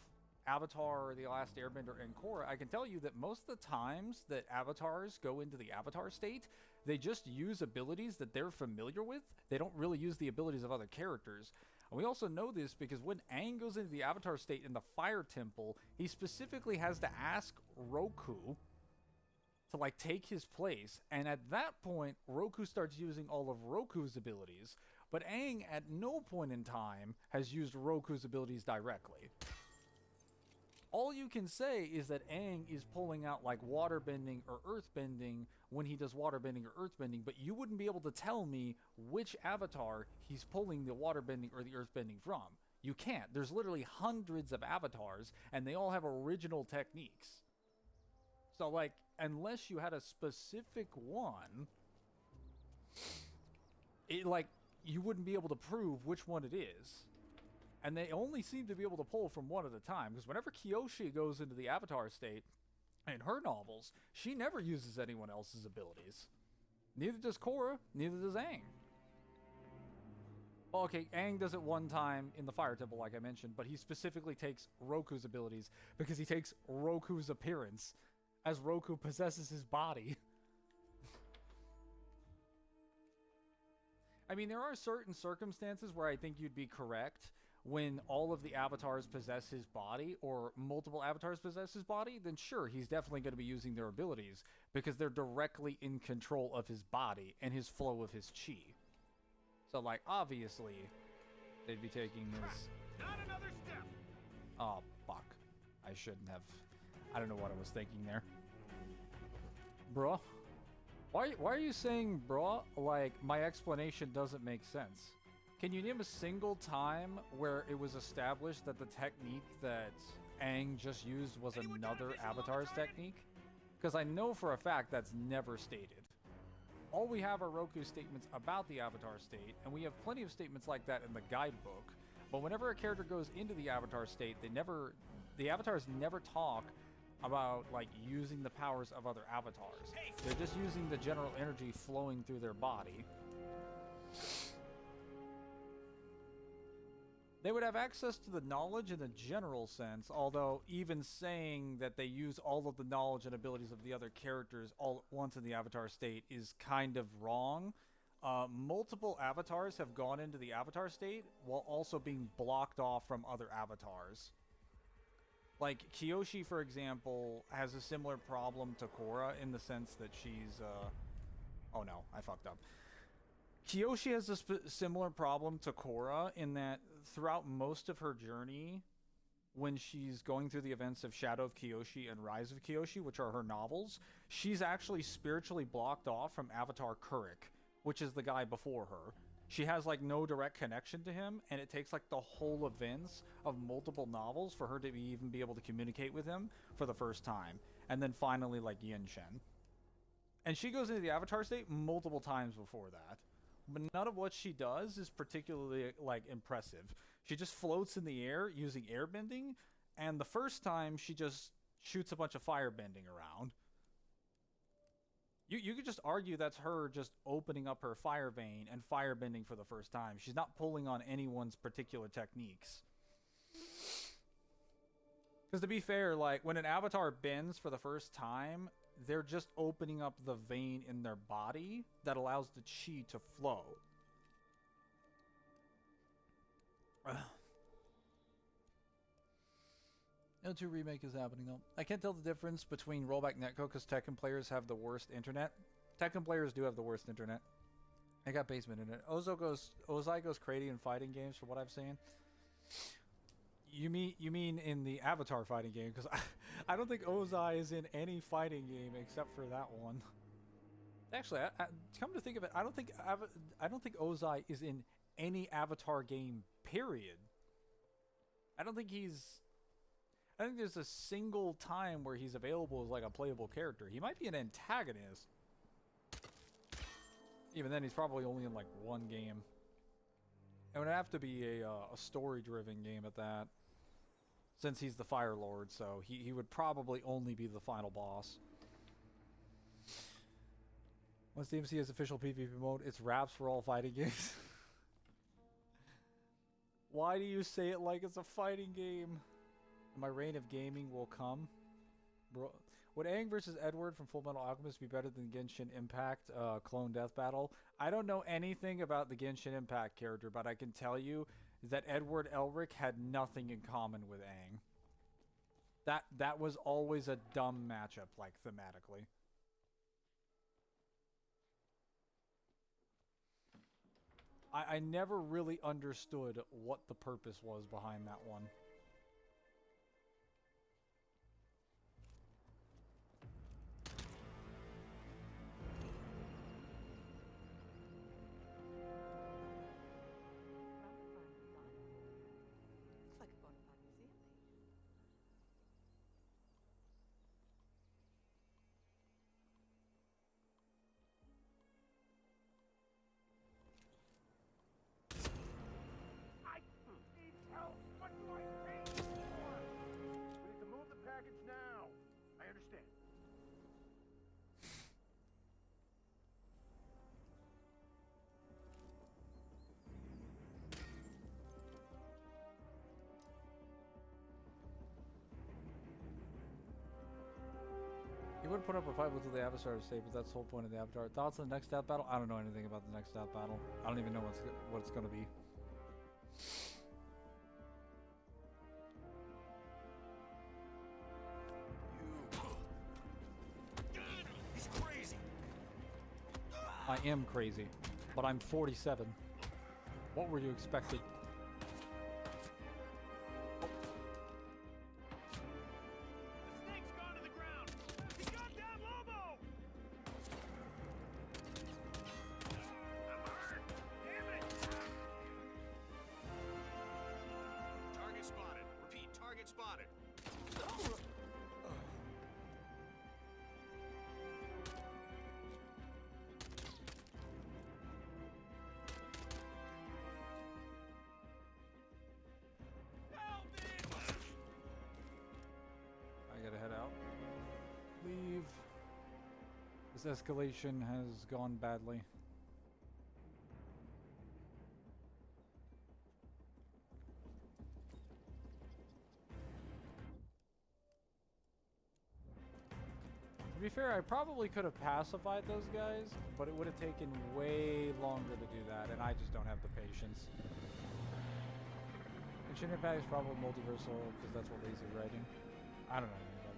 Avatar, The Last Airbender, and Korra, I can tell you that most of the times that avatars go into the avatar state, they just use abilities that they're familiar with. They don't really use the abilities of other characters. And we also know this because when Aang goes into the avatar state in the Fire Temple, he specifically has to ask Roku to like take his place. And at that point, Roku starts using all of Roku's abilities. But Aang at no point in time has used Roku's abilities directly. All you can say is that Aang is pulling out like water bending or earth bending when he does water bending or earth bending, but you wouldn't be able to tell me which avatar he's pulling the water bending or the earth bending from. You can't. There's literally hundreds of avatars, and they all have original techniques. So like, unless you had a specific one, you wouldn't be able to prove which one it is. And they only seem to be able to pull from one at a time, because whenever Kyoshi goes into the Avatar state, in her novels, she never uses anyone else's abilities. Neither does Korra, neither does Aang. Well, okay, Aang does it one time in the Fire Temple, like I mentioned, but he specifically takes Roku's abilities, because he takes Roku's appearance, as Roku possesses his body. I mean, there are certain circumstances where I think you'd be correct, when all of the avatars possess his body, or multiple avatars possess his body, then sure, he's definitely going to be using their abilities, because they're directly in control of his body and his flow of his chi. So, like, obviously, they'd be taking his... Not another step! Oh, fuck. I shouldn't have... I don't know what I was thinking there. Bruh? Why are you saying bruh like my explanation doesn't make sense? Can you name a single time where it was established that the technique that Aang just used was another Avatar's technique? Because I know for a fact that's never stated. All we have are Roku's statements about the Avatar state, and we have plenty of statements like that in the guidebook. But whenever a character goes into the Avatar state, the Avatars never talk about like using the powers of other avatars. They're just using the general energy flowing through their body. They would have access to the knowledge in a general sense, although even saying that they use all of the knowledge and abilities of the other characters all at once in the Avatar state is kind of wrong. Multiple avatars have gone into the Avatar state while also being blocked off from other avatars. Like, Kyoshi, for example, has a similar problem to Korra in the sense that she's, oh no, I fucked up. Kyoshi has a similar problem to Korra in that throughout most of her journey, when she's going through the events of Shadow of Kyoshi and Rise of Kyoshi, which are her novels, she's actually spiritually blocked off from Avatar Kurik, which is the guy before her. She has, like, no direct connection to him, and it takes, like, the whole events of multiple novels for her to even be able to communicate with him for the first time. And then finally, like, Yin Shen. And she goes into the Avatar state multiple times before that. But none of what she does is particularly, like, impressive. She just floats in the air using airbending, and the first time she just shoots a bunch of firebending around. You could just argue that's her just opening up her fire vein and firebending for the first time. She's not pulling on anyone's particular techniques. Because to be fair, like, when an avatar bends for the first time, they're just opening up the vein in their body that allows the chi to flow. L2 remake is happening though. I can't tell the difference between rollback netcode because Tekken players have the worst internet. Tekken players do have the worst internet. I got basement internet. Ozai goes crazy in fighting games for what I've seen. You mean in the Avatar fighting game? Because I don't think Ozai is in any fighting game except for that one. Actually, come to think of it, I don't think Ozai is in any Avatar game. Period. I think there's a single time where he's available as like a playable character. He might be an antagonist. Even then, he's probably only in like one game. It would have to be a story-driven game at that. Since he's the Fire Lord, so he would probably only be the final boss. Once the DMC has official PvP mode, it's wraps for all fighting games. Why do you say it like it's a fighting game? My reign of gaming will come. Bro, would Aang versus Edward from Full Metal Alchemist be better than Genshin Impact Clone Death Battle? I don't know anything about the Genshin Impact character, but I can tell you that Edward Elric had nothing in common with Aang. That was always a dumb matchup, like, thematically. I never really understood what the purpose was behind that one. Would put up a fight until the Avatar state, but that's the whole point of the Avatar. Thoughts on the next death battle? I don't know anything about the next death battle. I don't even know what it's going to be. I am crazy, but I'm 47. What were you expecting? Target spotted. Repeat, target spotted. I gotta head out. Leave. This escalation has gone badly. To be fair, I probably could have pacified those guys, but it would have taken way longer to do that, and I just don't have the patience. Ancient Impact is probably multiversal, because that's what lazy writing. I don't know anything about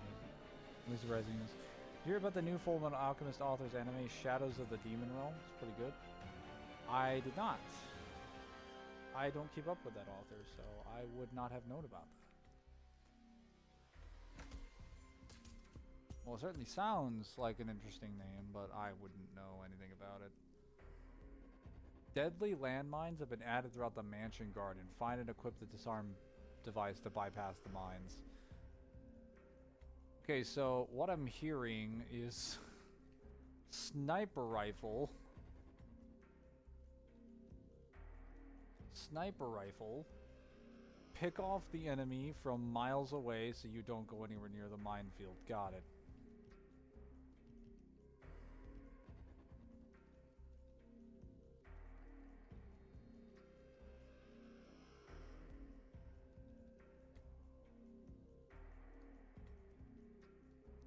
lazy writing is. Did you hear about the new Fullmetal Alchemist author's anime, Shadows of the Demon Realm? It's pretty good. I did not. I don't keep up with that author, so I would not have known about that. Well, it certainly sounds like an interesting name, but I wouldn't know anything about it. Deadly landmines have been added throughout the mansion garden. Find and equip the disarm device to bypass the mines. Okay, so what I'm hearing is sniper rifle. Sniper rifle. Pick off the enemy from miles away so you don't go anywhere near the minefield. Got it.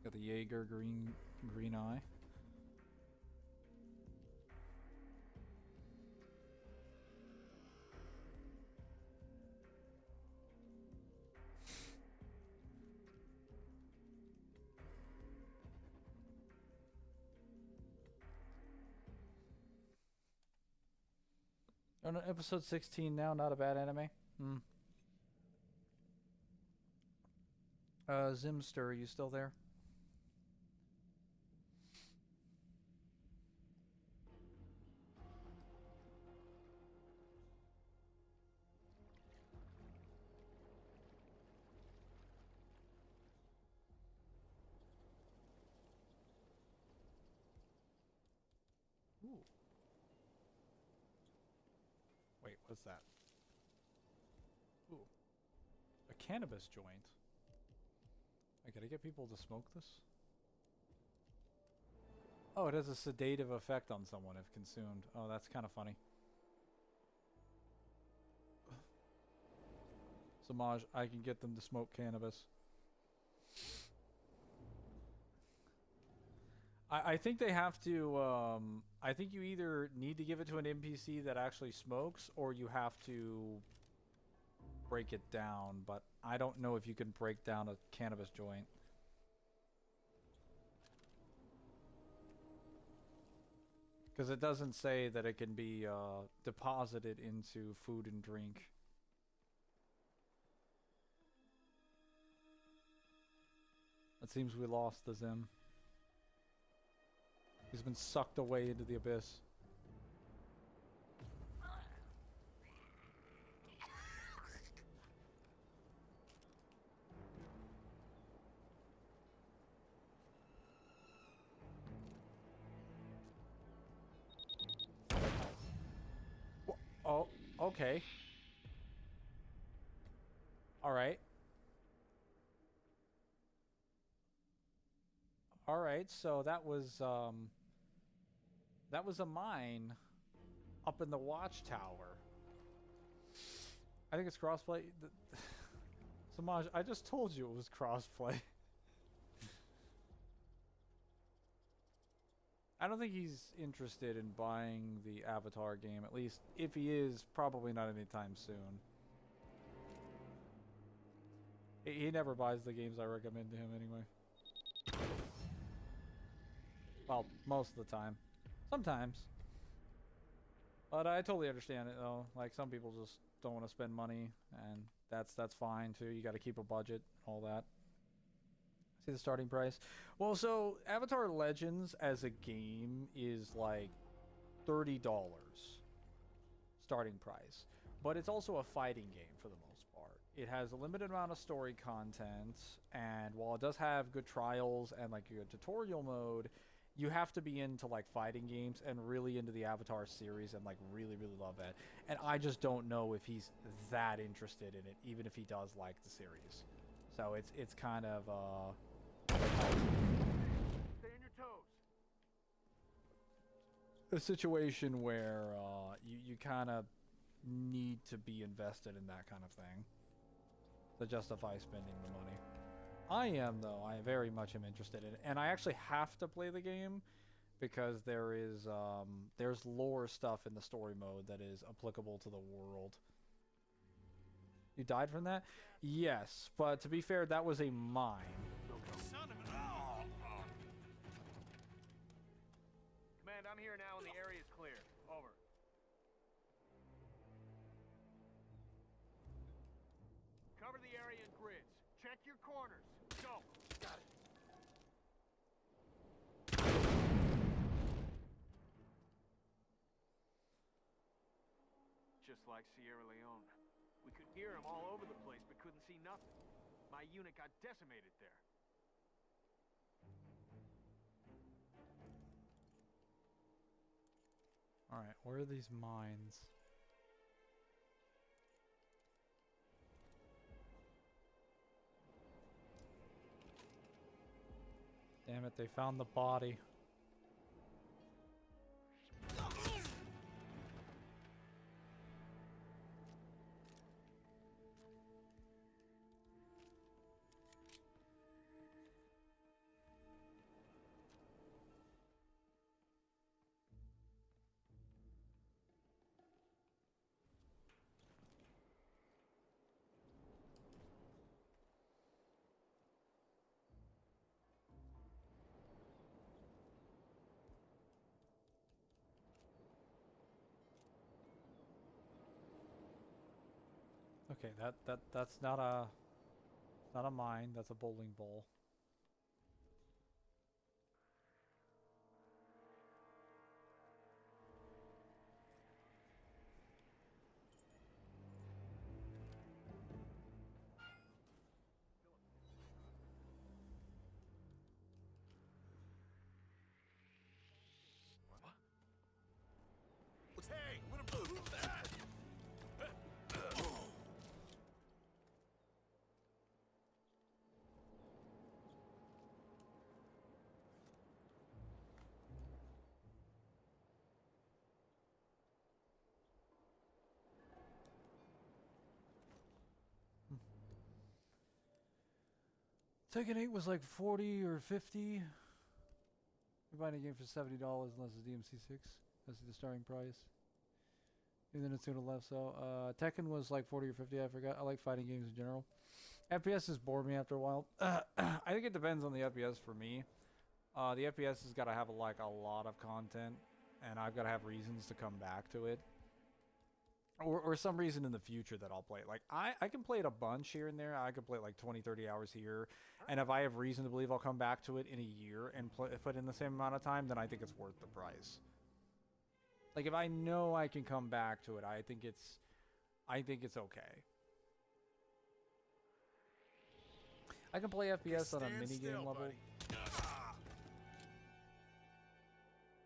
Got the Jaeger green eye. On episode 16 now, not a bad anime. Zimster, are you still there? Ooh. Wait, what's that? Ooh. A cannabis joint. I gotta get people to smoke this? Oh, it has a sedative effect on someone if consumed. Oh, that's kind of funny. Samaj, I can get them to smoke cannabis. I think they have to, I think you either need to give it to an NPC that actually smokes, or you have to break it down, but I don't know if you can break down a cannabis joint. Because it doesn't say that it can be deposited into food and drink. It seems we lost the Zim. He's been sucked away into the abyss. Oh, okay. All right. All right, so that was a mine up in the watchtower. I think it's crossplay. Samaj, I just told you it was crossplay. I don't think he's interested in buying the Avatar game. At least, if he is, probably not anytime soon. He never buys the games I recommend to him anyway. Well, most of the time. Sometimes. But I totally understand it though. Like some people just don't want to spend money, and that's fine too. You got to keep a budget, all that. See the starting price? Well, so Avatar Legends as a game is like $30 starting price, but it's also a fighting game for the most part. It has a limited amount of story content, and while it does have good trials and like a good tutorial mode, you have to be into like fighting games and really into the Avatar series and like really love it. And I just don't know if he's that interested in it, even if he does like the series. So it's kind of Stay on your toes. a situation where you kind of need to be invested in that kind of thing to justify spending the money. I am, though. I very much am interested in it, and I actually have to play the game because there's lore stuff in the story mode that is applicable to the world. You died from that? Yes, but to be fair, that was a mine. Son of a... Command, I'm here now and the area is clear. Over. Cover the area in grids. Check your corners. Go. Got it. Just like Sierra Leone. We could hear him all over the place, but couldn't see nothing. My unit got decimated there. Alright, where are these mines? Damn it, they found the body. Okay, that's not a mine, that's a bowling ball. Hey, what a move! Tekken 8 was like 40 or 50. You're buying a game for $70 unless it's DMC6. That's the starting price. And then it's to the left. So Tekken was like 40 or 50. I forgot. I like fighting games in general. FPS has bored me after a while. I think it depends on the FPS for me. The FPS has got to have like a lot of content, and I've got to have reasons to come back to it. Or some reason in the future that I'll play it. Like, I can play it a bunch here and there. I could play it like 20, 30 hours here. And if I have reason to believe I'll come back to it in a year and put in the same amount of time, then I think it's worth the price. Like, if I know I can come back to it, I think it's okay. I can play FPS on a minigame level.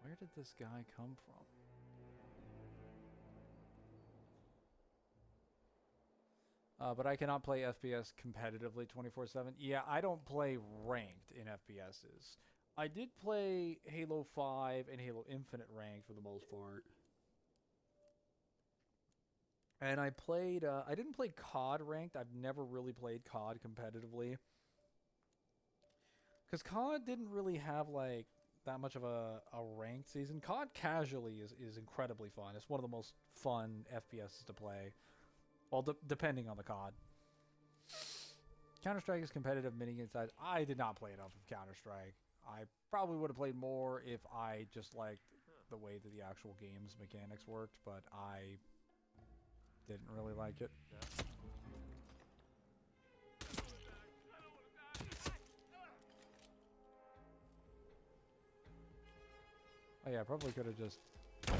Where did this guy come from? But I cannot play FPS competitively 24/7. Yeah, I don't play ranked in FPSs. I did play Halo 5 and Halo Infinite ranked for the most part. And I played, I didn't play COD ranked. I've never really played COD competitively. Because COD didn't really have, like, that much of a ranked season. COD casually is incredibly fun. It's one of the most fun FPSs to play. Well, depending on the COD. Counter-Strike is competitive minigame size. I did not play enough of Counter-Strike. I probably would have played more if I just liked the way that the actual game's mechanics worked, but I didn't really like it. Oh yeah, I probably could have just... Come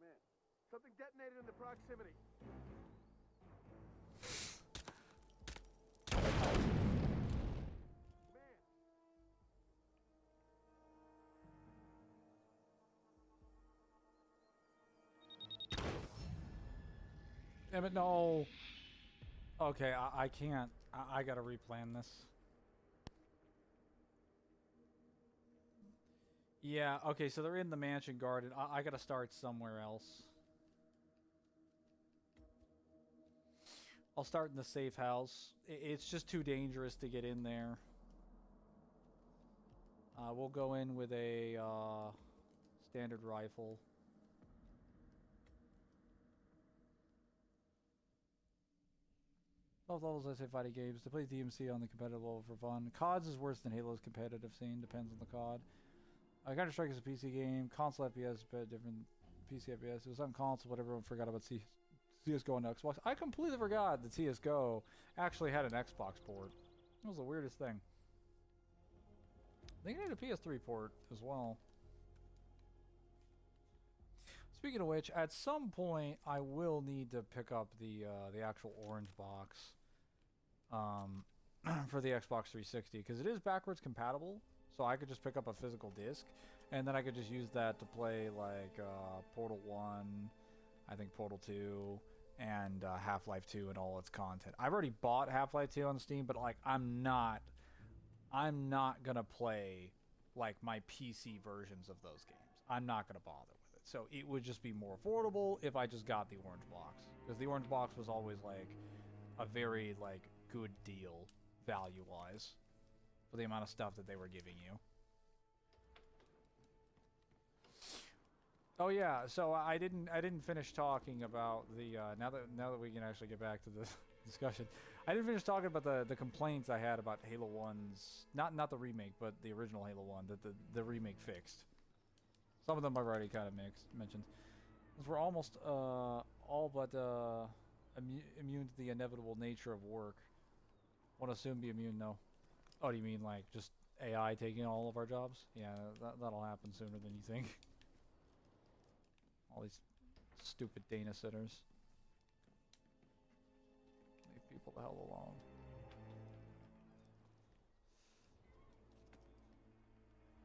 in. Something detonated in the proximity. Damn it, no! Okay, I can't. I gotta replan this. Yeah, okay, so they're in the mansion garden. I gotta start somewhere else. I'll start in the safe house. It's just too dangerous to get in there. We'll go in with a standard rifle. Both levels, I say fighting games. To play DMC on the competitive level for fun. CODs is worse than Halo's competitive scene. Depends on the COD. Counter-Strike is a PC game. Console FPS is a bit different. PC FPS. It was on console, but everyone forgot about CSGO on Xbox. I completely forgot that CSGO actually had an Xbox port. That was the weirdest thing. I think it had a PS3 port as well. Speaking of which, at some point I will need to pick up the actual orange box for the Xbox 360 because it is backwards compatible. So I could just pick up a physical disc, and then I could just use that to play like Portal 1, I think Portal 2, and Half-Life 2 and all its content. I've already bought Half-Life 2 on Steam, but like I'm not gonna play like my PC versions of those games. I'm not gonna bother with it. So it would just be more affordable if I just got the orange box, because the orange box was always like a very like good deal value-wise for the amount of stuff that they were giving you. Oh yeah, so I didn't finish talking about the now that we can actually get back to the discussion. I didn't finish talking about the complaints I had about Halo 1's not the remake, but the original Halo 1 that the remake fixed. Some of them I've already kind of mentioned. Since we're almost all but immune to the inevitable nature of work. Want to soon be immune? No. Oh, do you mean like just AI taking all of our jobs? Yeah, that'll happen sooner than you think. All these stupid Dana sitters. Leave people the hell alone.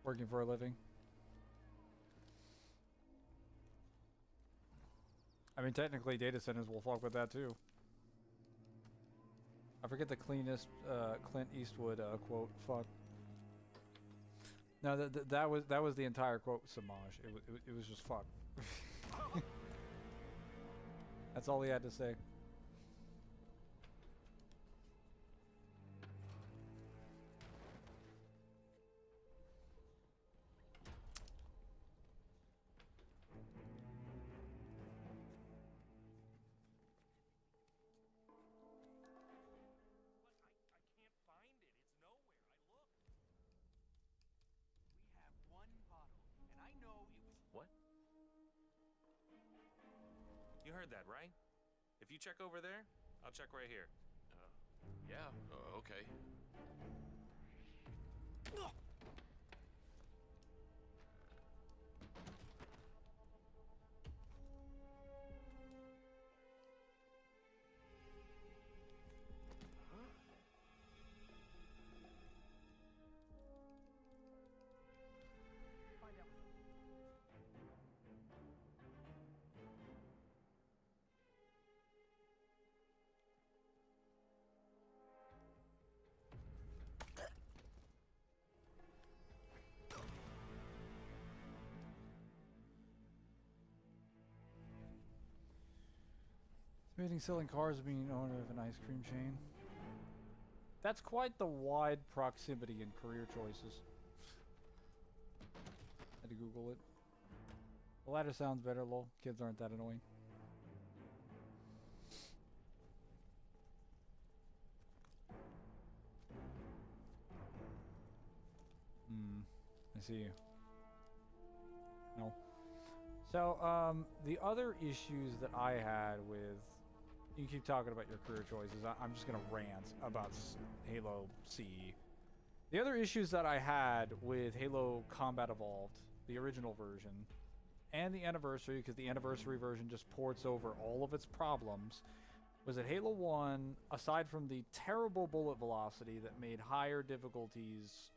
Working for a living. I mean, technically data centers will fuck with that too. I forget the cleanest Clint Eastwood quote. Fuck. No, that was the entire quote, Samaj. It was just fuck. That's all he had to say. You heard that, right? If you check over there, I'll check right here. Yeah, okay. Creating selling cars and being owner of an ice cream chain. That's quite the wide proximity in career choices. Had to Google it. The latter sounds better, lol. Kids aren't that annoying. I see you. No. So, the other issues that I had with... You keep talking about your career choices. I'm just going to rant about Halo CE. The other issues that I had with Halo Combat Evolved, the original version, and the Anniversary, because the Anniversary version just ports over all of its problems, was that Halo 1, aside from the terrible bullet velocity that made higher difficulties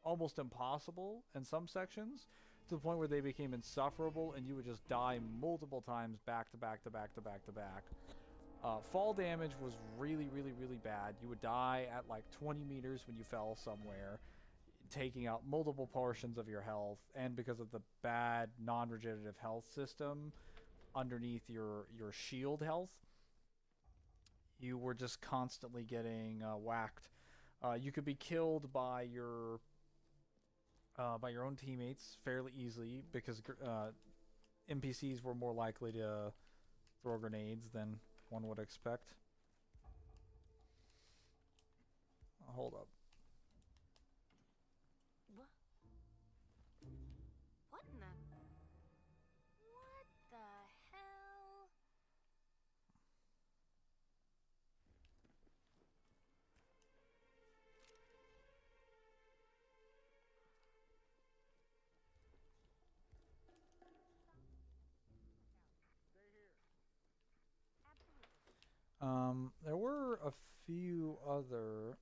almost impossible in some sections, to the point where they became insufferable and you would just die multiple times back to back to back to back to back. Fall damage was really, really, really bad. You would die at like 20 meters when you fell somewhere, taking out multiple portions of your health, and because of the bad non-regenerative health system underneath your shield health, you were just constantly getting whacked. You could be killed by your own teammates fairly easily because NPCs were more likely to throw grenades than one would expect. Hold up. What in the... What the hell? There were a few other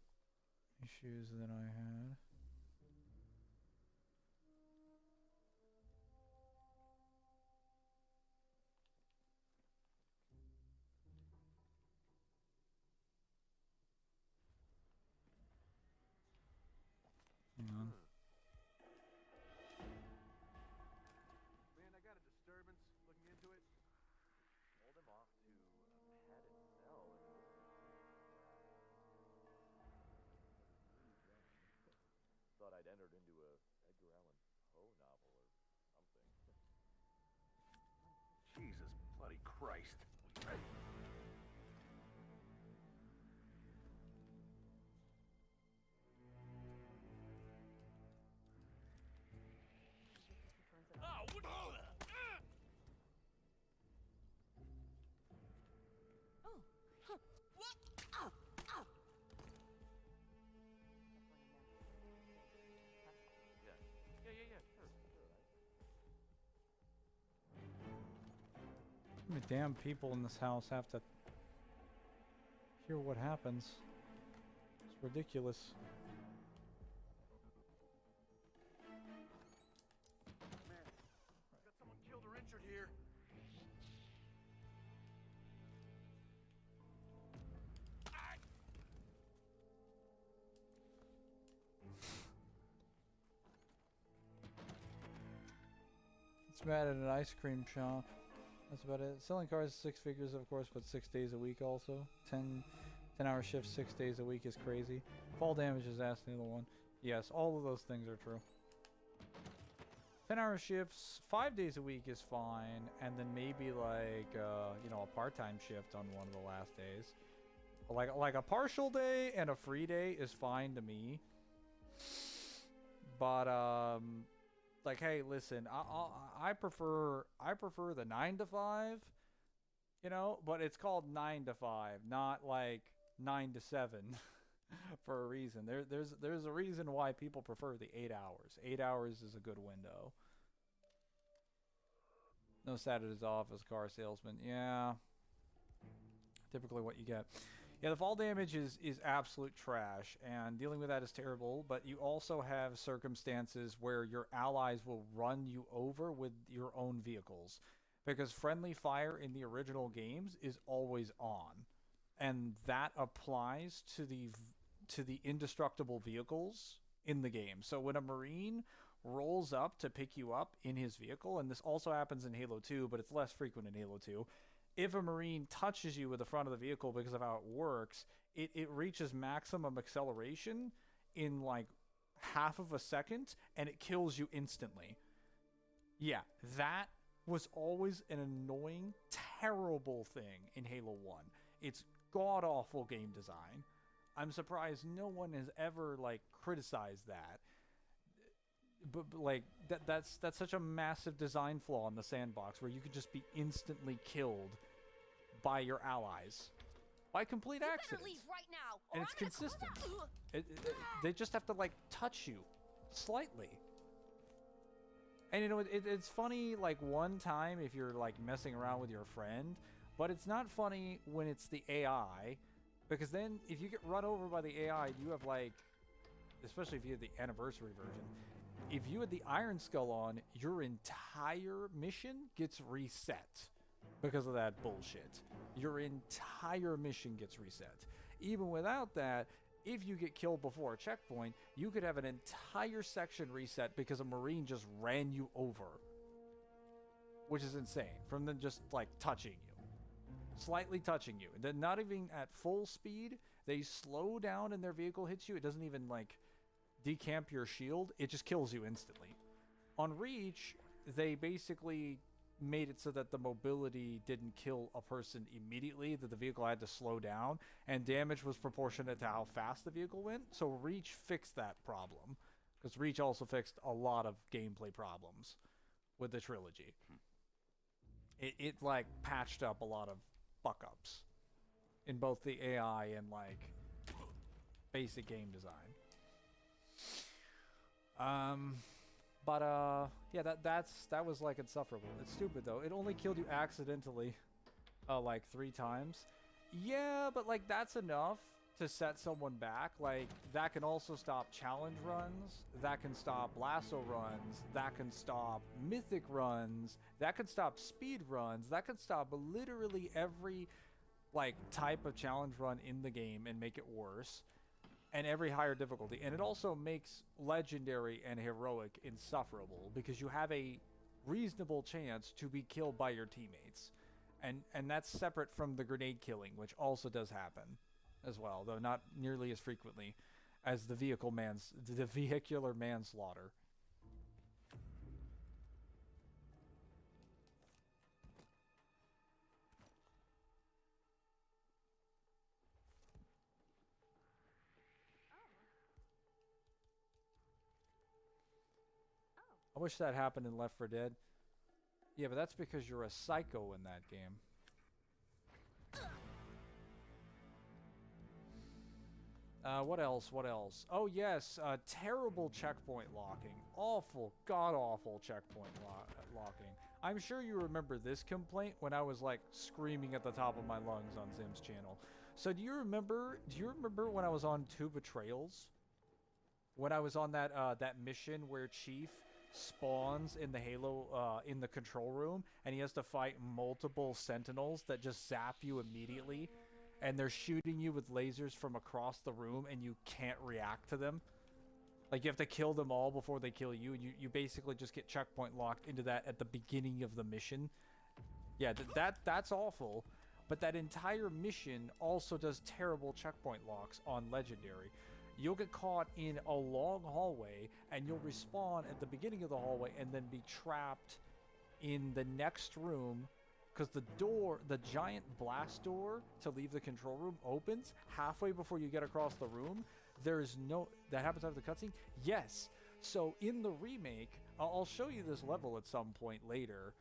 issues that I had. Hang on. Man, I got a disturbance. Looking into it. Hold him off to a padded cell and... Thought I'd entered into a Edgar Allan Poe novel or something. Jesus bloody Christ. Oh, what? Yeah, sure. How many damn people in this house have to hear what happens? It's ridiculous. Man, got someone killed or injured here. It's mad at an ice cream shop. That's about it. Selling cars 6 figures, of course, but 6 days a week also. 10-hour shifts 6 days a week is crazy. Fall damage is asking the other one. Yes, all of those things are true. 10-hour shifts 5 days a week is fine, and then maybe like you know, a part-time shift on one of the last days. Like a partial day and a free day is fine to me. But like, hey, listen, I prefer the 9 to 5, you know, but it's called 9 to 5, not like 9 to 7 for a reason. There's a reason why people prefer the 8 hours. 8 hours is a good window. No Saturdays off as car salesman. Yeah. Typically what you get. Yeah, the fall damage is absolute trash, and dealing with that is terrible, but you also have circumstances where your allies will run you over with your own vehicles, because friendly fire in the original games is always on, and that applies to the indestructible vehicles in the game. So when a Marine rolls up to pick you up in his vehicle, and this also happens in Halo 2, but it's less frequent in Halo 2, if a Marine touches you with the front of the vehicle because of how it works, it reaches maximum acceleration in like half of a second, and it kills you instantly. Yeah, that was always an annoying, terrible thing in Halo 1. It's god-awful game design. I'm surprised no one has ever, like, criticized that. But like, that's such a massive design flaw in the sandbox, where you could just be instantly killed by your allies. By complete accident. Leave right now, And it's consistent. They just have to, like, touch you slightly. And you know, it's funny, like, one time if you're, like, messing around with your friend, but it's not funny when it's the AI, because then if you get run over by the AI, you have, like, especially if you have the anniversary version, if you had the Iron Skull on, your entire mission gets reset because of that bullshit. Your entire mission gets reset. Even without that, if you get killed before a checkpoint, you could have an entire section reset because a Marine just ran you over. Which is insane. From them just, like, touching you. Slightly touching you. Then not even at full speed, they slow down and their vehicle hits you. It doesn't even, like, decamp your shield. It just kills you instantly. On Reach, they basically made it so that the mobility didn't kill a person immediately, that the vehicle had to slow down, and damage was proportionate to how fast the vehicle went. So Reach fixed that problem, because Reach also fixed a lot of gameplay problems with the trilogy. It like patched up a lot of fuck-ups in both the AI and like basic game design. Yeah, that was like insufferable. It's stupid though. It only killed you accidentally, like 3 times. Yeah, but like that's enough to set someone back. Like that can also stop challenge runs. That can stop lasso runs. That can stop mythic runs. That can stop speed runs. That can stop literally every like type of challenge run in the game and make it worse. And every higher difficulty. And it also makes legendary and heroic insufferable because you have a reasonable chance to be killed by your teammates. And that's separate from the grenade killing, which also does happen as well, though not nearly as frequently as the vehicular manslaughter. I wish that happened in Left 4 Dead. Yeah, but that's because you're a psycho in that game. What else? What else? Oh, yes. Terrible checkpoint locking. Awful, god-awful checkpoint locking. I'm sure you remember this complaint when I was, like, screaming at the top of my lungs on Zim's channel. So do you remember when I was on 2 Betrayals? When I was on that mission where Chief spawns in the Halo, in the control room, and he has to fight multiple sentinels that just zap you immediately, and they're shooting you with lasers from across the room, and you can't react to them. Like, you have to kill them all before they kill you, and you basically just get checkpoint locked into that at the beginning of the mission. Yeah, that's awful, but that entire mission also does terrible checkpoint locks on Legendary. You'll get caught in a long hallway, and you'll respawn at the beginning of the hallway and then be trapped in the next room, because the giant blast door to leave the control room opens halfway before you get across the room. That happens after the cutscene? Yes. So in the remake, I'll show you this level at some point later,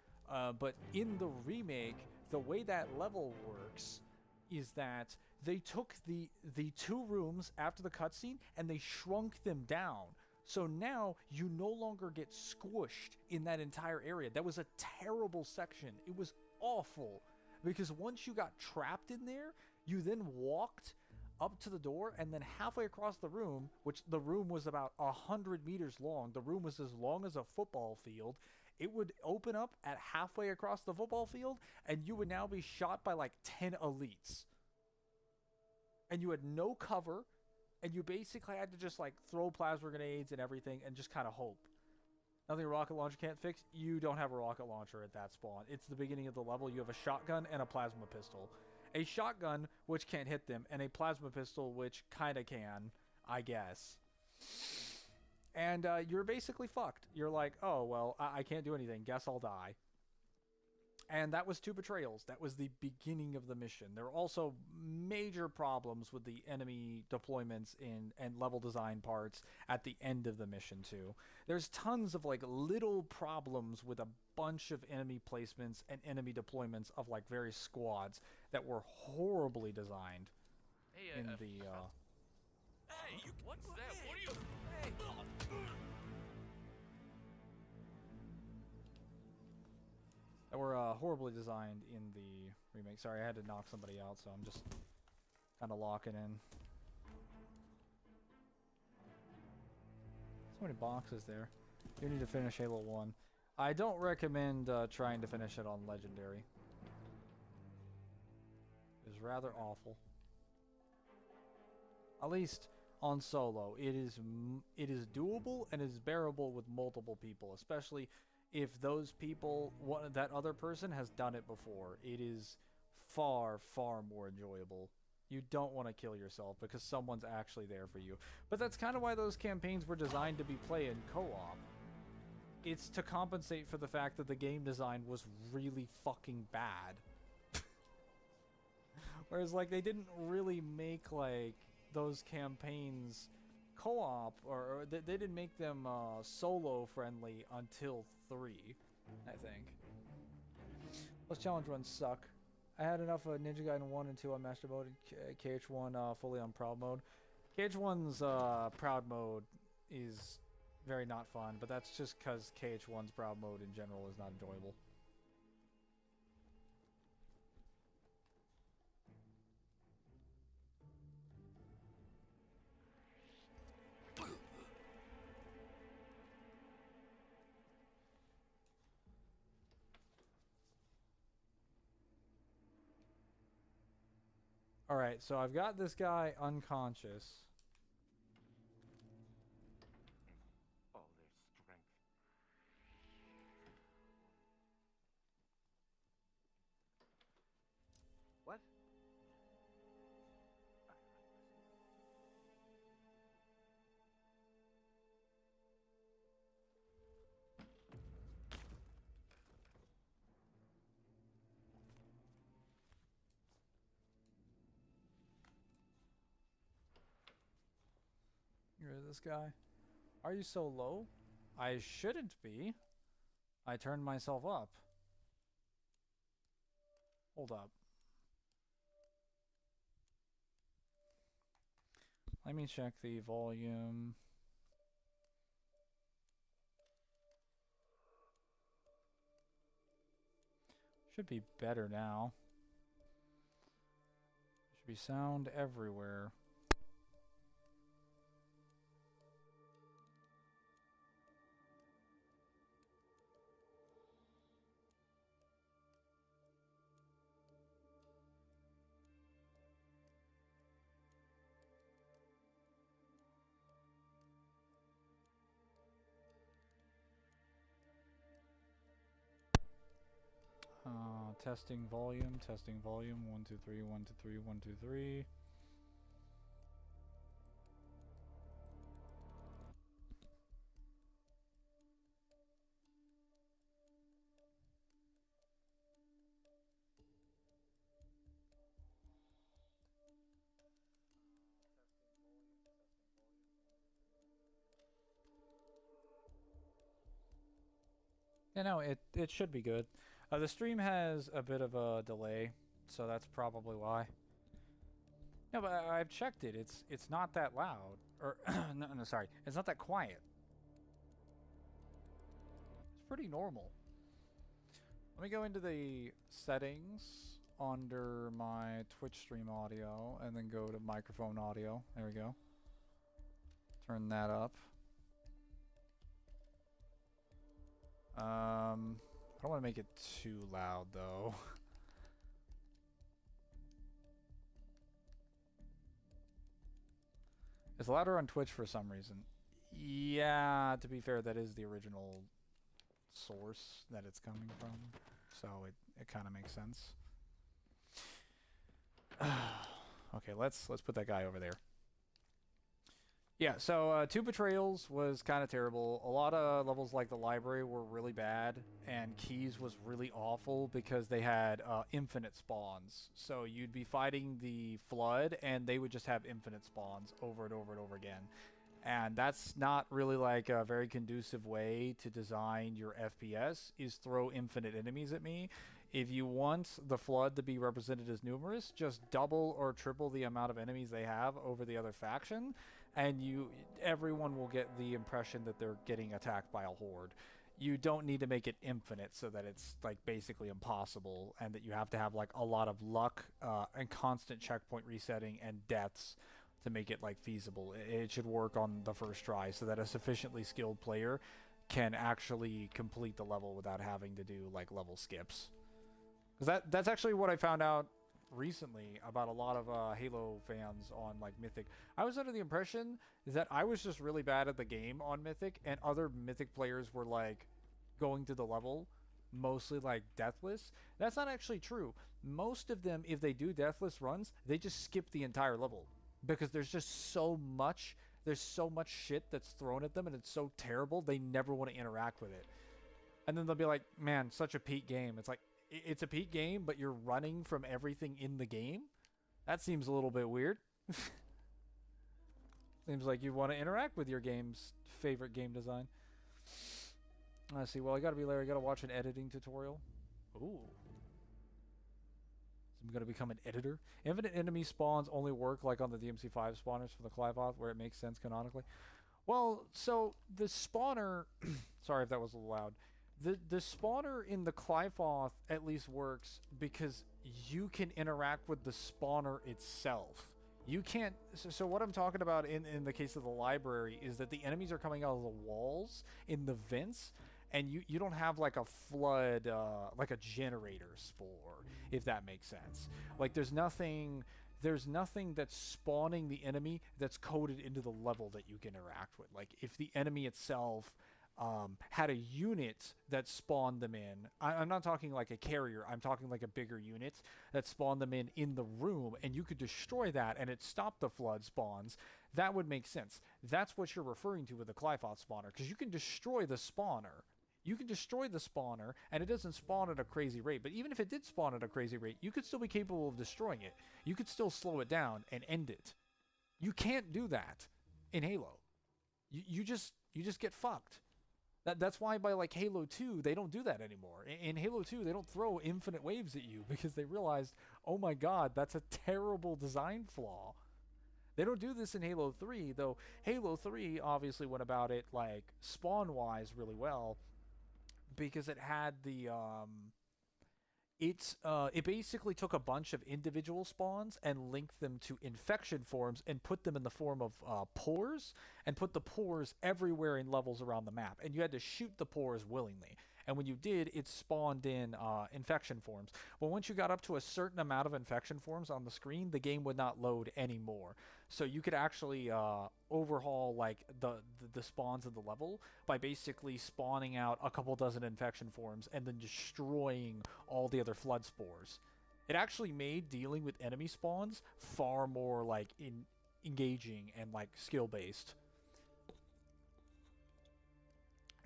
but in the remake, the way that level works is that they took the 2 rooms after the cutscene and they shrunk them down. So now you no longer get squished in that entire area. That was a terrible section. It was awful because once you got trapped in there, you then walked up to the door, and then halfway across the room, which the room was about 100 meters long, the room was as long as a football field, it would open up at halfway across the football field, and you would now be shot by like 10 elites. And you had no cover, and you basically had to just like throw plasma grenades and everything and just kind of hope. Nothing a rocket launcher can't fix. You don't have a rocket launcher at that spawn. It's the beginning of the level. You have a shotgun and a plasma pistol. A shotgun, which can't hit them, and a plasma pistol, which kind of can, I guess. And you're basically fucked. You're like, oh, well, I can't do anything. Guess I'll die. And that was 2 betrayals. That was the beginning of the mission. There were also major problems with the enemy deployments and level design parts at the end of the mission, too. There's tons of, like, little problems with a bunch of enemy placements and enemy deployments of, like, various squads that were horribly designed in the, Hey, what's that? What are you... Hey! that were horribly designed in the remake. Sorry, I had to knock somebody out, so I'm just kind of locking in. So many boxes there. You need to finish Halo 1. I don't recommend trying to finish it on Legendary. It's rather awful. At least on solo, it is doable and is bearable with multiple people, especially if those people, that other person has done it before. It is far, far more enjoyable. You don't want to kill yourself because someone's actually there for you. But that's kind of why those campaigns were designed to be played in co-op. It's to compensate for the fact that the game design was really fucking bad. Whereas, like, they didn't really make, like, those campaigns co-op, or they didn't make them solo friendly until 3, I think. Those challenge runs suck. I had enough of Ninja Gaiden 1 and 2 on Master Mode, and KH1 fully on Proud Mode. KH1's Proud Mode is very not fun, but that's just because KH1's Proud Mode in general is not enjoyable. Alright, so I've got this guy unconscious. Oh, there's strength. What? Get rid of this guy. Are you so low? I shouldn't be. I turned myself up. Hold up. Let me check the volume. Should be better now. Should be sound everywhere. Testing volume, 1 2 3 1 2 3 1 2 3. Yeah, no, it should be good. The stream has a bit of a delay, so that's probably why. No, but I've checked it. It's not that loud, or no, sorry, it's not that quiet. It's pretty normal. Let me go into the settings under my Twitch stream audio, and then go to microphone audio. There we go. Turn that up. I don't want to make it too loud, though. It's louder on Twitch for some reason. Yeah, to be fair, that is the original source that it's coming from, so it kind of makes sense. Okay, let's put that guy over there. Yeah, so 2 Betrayals was kind of terrible. A lot of levels like the library were really bad, and Keys was really awful because they had infinite spawns. So you'd be fighting the Flood, and they would just have infinite spawns over and over and over again. And that's not really like a very conducive way to design your FPS, is throw infinite enemies at me. If you want the Flood to be represented as numerous, just double or triple the amount of enemies they have over the other faction, and everyone will get the impression that they're getting attacked by a horde. You don't need to make it infinite so that it's like basically impossible, and that you have to have like a lot of luck and constant checkpoint resetting and deaths to make it like feasible. It should work on the first try so that a sufficiently skilled player can actually complete the level without having to do like level skips. Because that's actually what I found out recently about a lot of Halo fans on like Mythic. I was under the impression that I was just really bad at the game on Mythic, and other Mythic players were like going through the level mostly like deathless. That's not actually true. Most of them, if they do deathless runs, they just skip the entire level because there's just so much shit that's thrown at them, and it's so terrible they never want to interact with it. And then they'll be like, man, such a peak game. It's like, it's a peak game, but you're running from everything in the game? That seems a little bit weird. Seems like you want to interact with your game's favorite game design. Let's see. Well, I gotta be Larry. I gotta watch an editing tutorial. Ooh. So I'm gonna become an editor. Infinite enemy spawns only work like on the DMC5 spawners for the Clivoth, where it makes sense canonically. Well, so the spawner... Sorry if that was a little loud. The spawner in the Clivoth at least works because you can interact with the spawner itself. You can't... So what I'm talking about in the case of the library is that the enemies are coming out of the walls in the vents, and you don't have like a flood, like a generator spore, if that makes sense. Like there's nothing that's spawning the enemy that's coded into the level that you can interact with. Like if the enemy itself had a unit that spawned them in. I'm not talking like a carrier. I'm talking like a bigger unit that spawned them in the room, and you could destroy that and it stopped the flood spawns. That would make sense. That's what you're referring to with the Clivoth spawner, because you can destroy the spawner. You can destroy the spawner, and it doesn't spawn at a crazy rate. But even if it did spawn at a crazy rate, you could still be capable of destroying it. You could still slow it down and end it. You can't do that in Halo. You just get fucked. That's why by like Halo 2, they don't do that anymore. In Halo 2, they don't throw infinite waves at you because they realized, oh my god, that's a terrible design flaw. They don't do this in Halo 3, though Halo 3 obviously went about it like spawn-wise really well because it had the it basically took a bunch of individual spawns and linked them to infection forms and put them in the form of pores, and put the pores everywhere in levels around the map, and you had to shoot the pores willingly. And when you did, it spawned in infection forms. But once you got up to a certain amount of infection forms on the screen, the game would not load anymore. So you could actually overhaul like the spawns of the level by basically spawning out a couple dozen infection forms and then destroying all the other flood spores. It actually made dealing with enemy spawns far more like engaging and like skill based.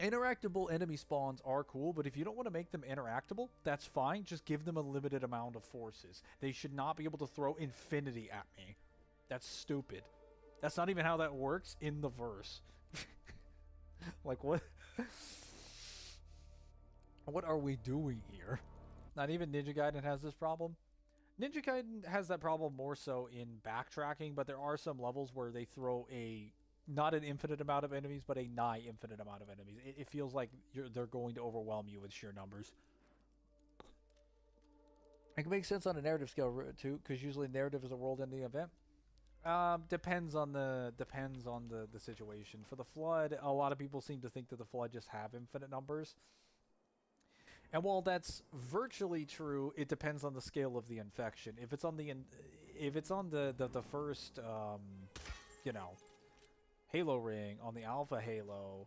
Interactable enemy spawns are cool, but if you don't want to make them interactable, that's fine. Just give them a limited amount of forces. They should not be able to throw infinity at me. That's stupid. That's not even how that works in the verse. Like, what? What are we doing here? Not even Ninja Gaiden has this problem. Ninja Gaiden has that problem more so in backtracking, but there are some levels where they throw not an infinite amount of enemies, but a nigh infinite amount of enemies. It feels like they're going to overwhelm you with sheer numbers. It can make sense on a narrative scale too, because usually narrative is a world-ending event. Depends on the situation. For the Flood, a lot of people seem to think that the Flood just have infinite numbers. And while that's virtually true, it depends on the scale of the infection. If it's on the first, you know, Halo ring, on the Alpha Halo,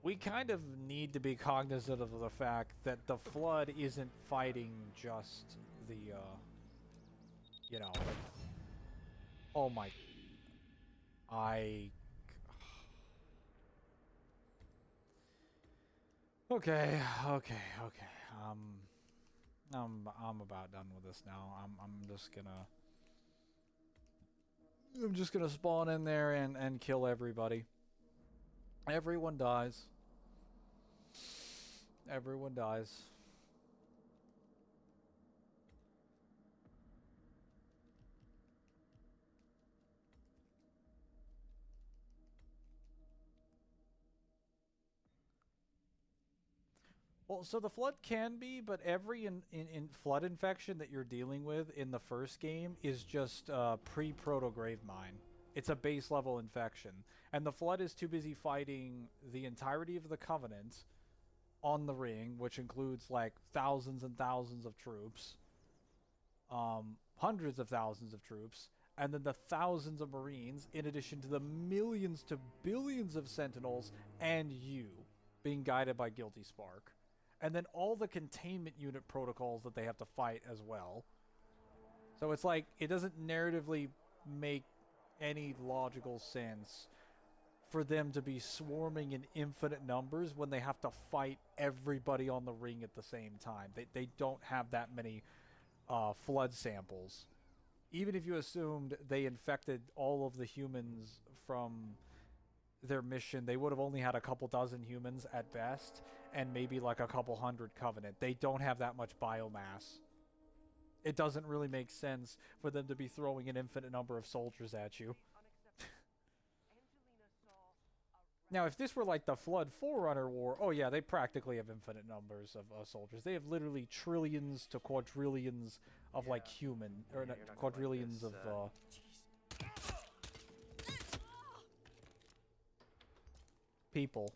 we kind of need to be cognizant of the fact that the Flood isn't fighting just the, you know, like, oh my, okay, I'm about done with this now. I'm just gonna spawn in there and kill everybody. Everyone dies. Everyone dies. Well, so the Flood can be, but every in Flood infection that you're dealing with in the first game is just pre-proto grave mine. It's a base level infection. And the Flood is too busy fighting the entirety of the Covenant on the ring, which includes like thousands and thousands of troops, hundreds of thousands of troops, and then the thousands of Marines, in addition to the millions to billions of Sentinels, and you being guided by Guilty Spark. And then all the containment unit protocols that they have to fight as well. So it's like, it doesn't narratively make any logical sense for them to be swarming in infinite numbers when they have to fight everybody on the ring at the same time. They don't have that many Flood samples. Even if you assumed they infected all of the humans from their mission, they would have only had a couple dozen humans at best, and maybe like a couple hundred Covenant. They don't have that much biomass. It doesn't really make sense for them to be throwing an infinite number of soldiers at you. Now, if this were like the Flood Forerunner War, oh yeah, they practically have infinite numbers of soldiers. They have literally trillions to quadrillions of like human, or not, quadrillions of people.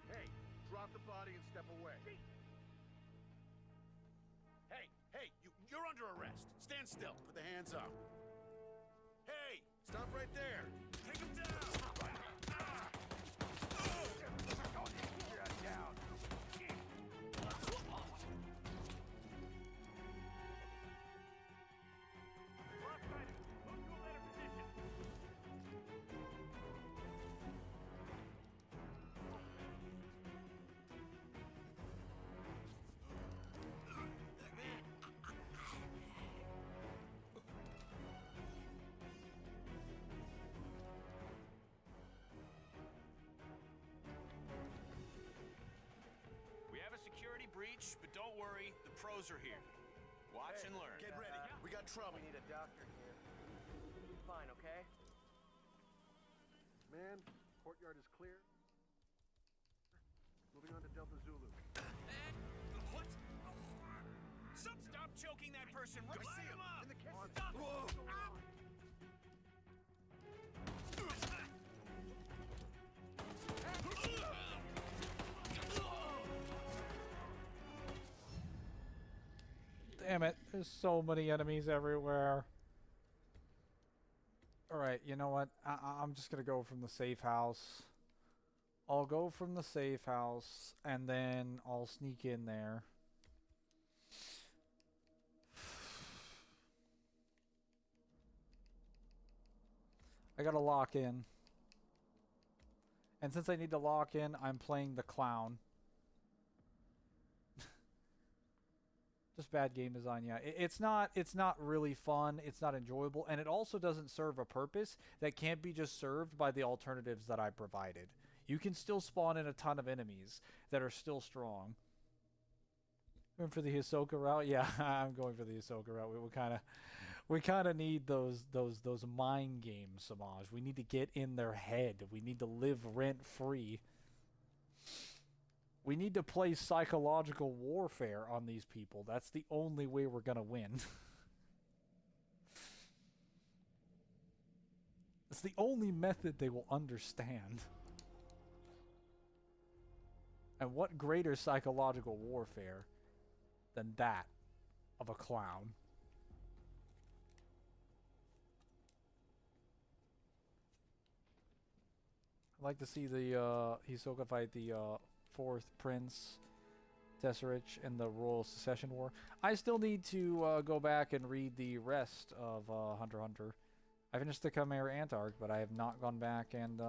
Hey, drop the body and step away. Hey, you're under arrest. Stand still. Put the hands up. Hey, stop right there. Take him down. Breach, but don't worry, the pros are here. Watch and learn. Get ready. We got trouble. We need a doctor here. Fine, okay? Man, courtyard is clear. Moving on to Delta Zulu. What? Stop choking that person. Light him up. In the kitchen. Stop. Damn it, there's so many enemies everywhere. Alright, you know what? I'm just gonna go from the safe house. I'll go from the safe house, and then I'll sneak in there. I gotta lock in. And since I need to lock in, I'm playing the clown. Just bad game design, yeah. It's not really fun, it's not enjoyable, and it also doesn't serve a purpose that can't be just served by the alternatives that I provided. You can still spawn in a ton of enemies that are still strong. Going for the Hisoka route? Yeah, I'm going for the Hisoka route. We kind of need those mind games, Samaj. We need to get in their head. We need to live rent free. We need to play psychological warfare on these people. That's the only way we're gonna win. It's the only method they will understand. And what greater psychological warfare than that of a clown? I'd like to see the Hisoka fight the fourth prince, Tesserich, in the Royal Secession War. I still need to go back and read the rest of Hunter x Hunter. I finished the Chimera Antarc, but I have not gone back and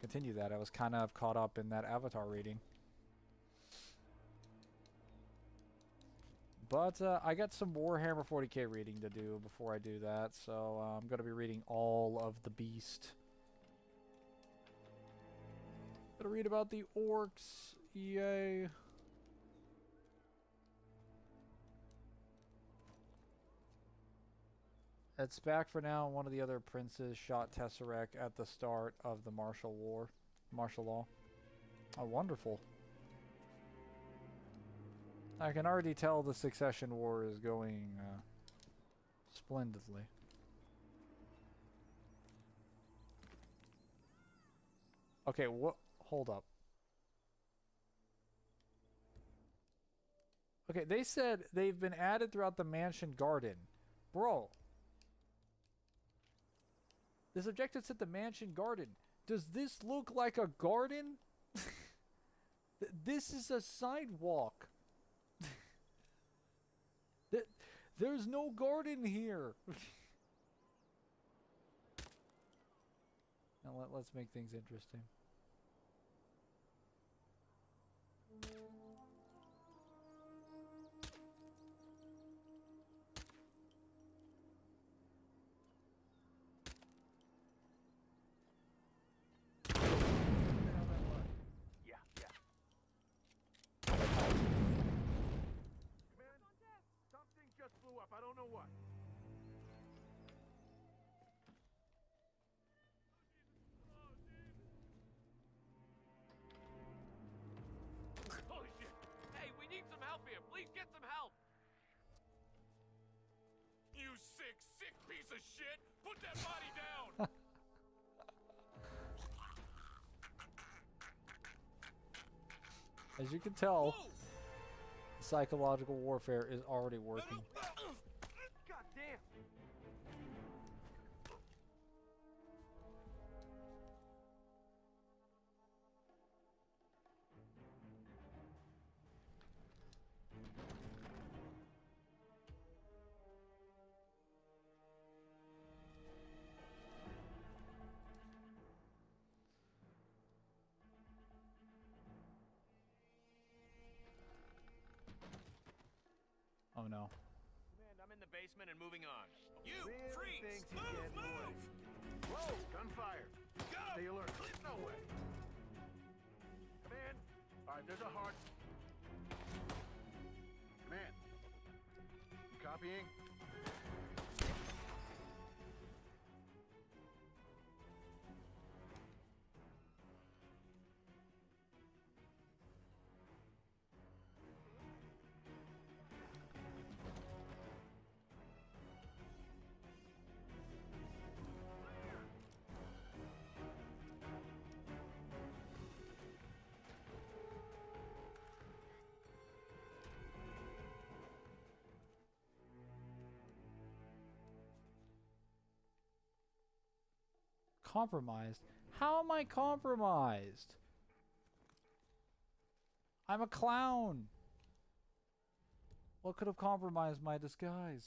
continued that. I was kind of caught up in that Avatar reading. But I got some Warhammer 40k reading to do before I do that, so I'm going to be reading all of the Beast. Gonna read about the orcs. Yay. It's back for now. One of the other princes shot Tesseract at the start of the martial law. Oh, wonderful. I can already tell the succession war is going splendidly. Okay, what? Hold up. Okay, they said they've been added throughout the mansion garden. Bro. This objective said the mansion garden. Does this look like a garden? This is a sidewalk. There's no garden here. Now let's make things interesting. Blew up. I don't know what. Holy shit! Hey, we need some help here. Please get some help. You sick piece of shit! Put that body down. As you can tell, psychological warfare is already working. God damn. Oh no. I'm in the basement and moving on. You Really freeze! thinks he Move! can Move! Whoa! Gunfire! Go! Stay alert. No way. Command. All right, there's a heart. Command. You copying? Compromised? How am I compromised? I'm a clown. What could have compromised my disguise?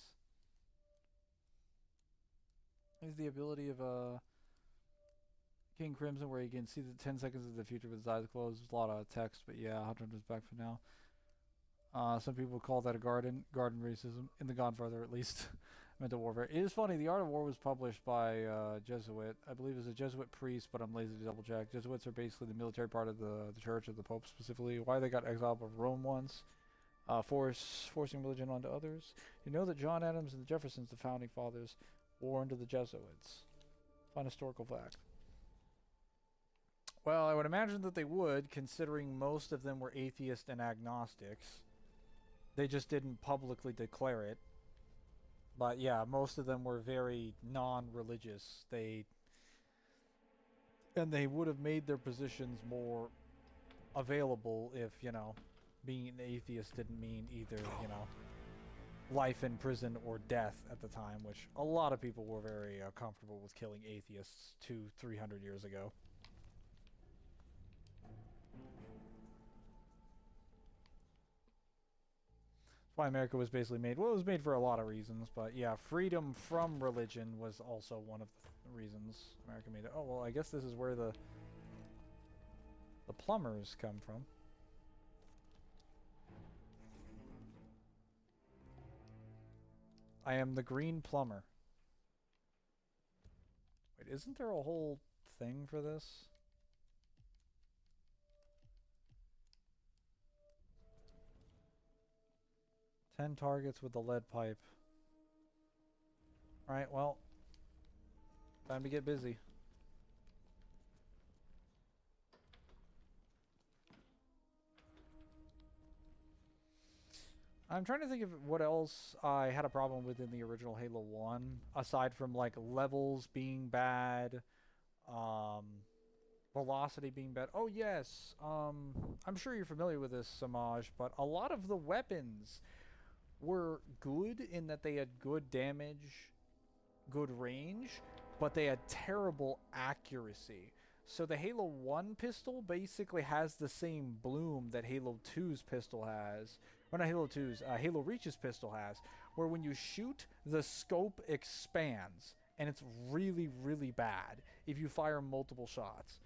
Is the ability of King Crimson where you can see the 10 seconds of the future with his eyes closed. There's a lot of text, but yeah, Hunter is back for now. Some people call that a garden racism, in The Godfather at least. Mental warfare. It is funny, The Art of War was published by Jesuit. I believe it was a Jesuit priest, but I'm lazy to double check. Jesuits are basically the military part of the church of the Pope specifically. Why they got exiled from Rome once. Forcing religion onto others. You know that John Adams and the Jeffersons, the founding fathers, wore into the Jesuits. Fun historical fact. Well, I would imagine that they would, considering most of them were atheists and agnostics. They just didn't publicly declare it. But yeah, most of them were very non-religious. They would have made their positions more available if, you know, being an atheist didn't mean either, you know, life in prison or death at the time, which a lot of people were very comfortable with killing atheists 200-300 years ago. That's why America was basically made. Well, it was made for a lot of reasons, but yeah, freedom from religion was also one of the reasons America made it. Oh, well, I guess this is where the plumbers come from. I am the green plumber. Wait, isn't there a whole thing for this? Ten targets with the lead pipe. Alright, well, time to get busy. I'm trying to think of what else I had a problem with in the original Halo 1, aside from like levels being bad, velocity being bad. Oh yes, I'm sure you're familiar with this, Samaj, but a lot of the weapons were good in that they had good damage, good range, but they had terrible accuracy. So the Halo 1 pistol basically has the same bloom that Halo 2's pistol has. Or not Halo 2's, Halo Reach's pistol has, where when you shoot, the scope expands, and it's really, really bad if you fire multiple shots.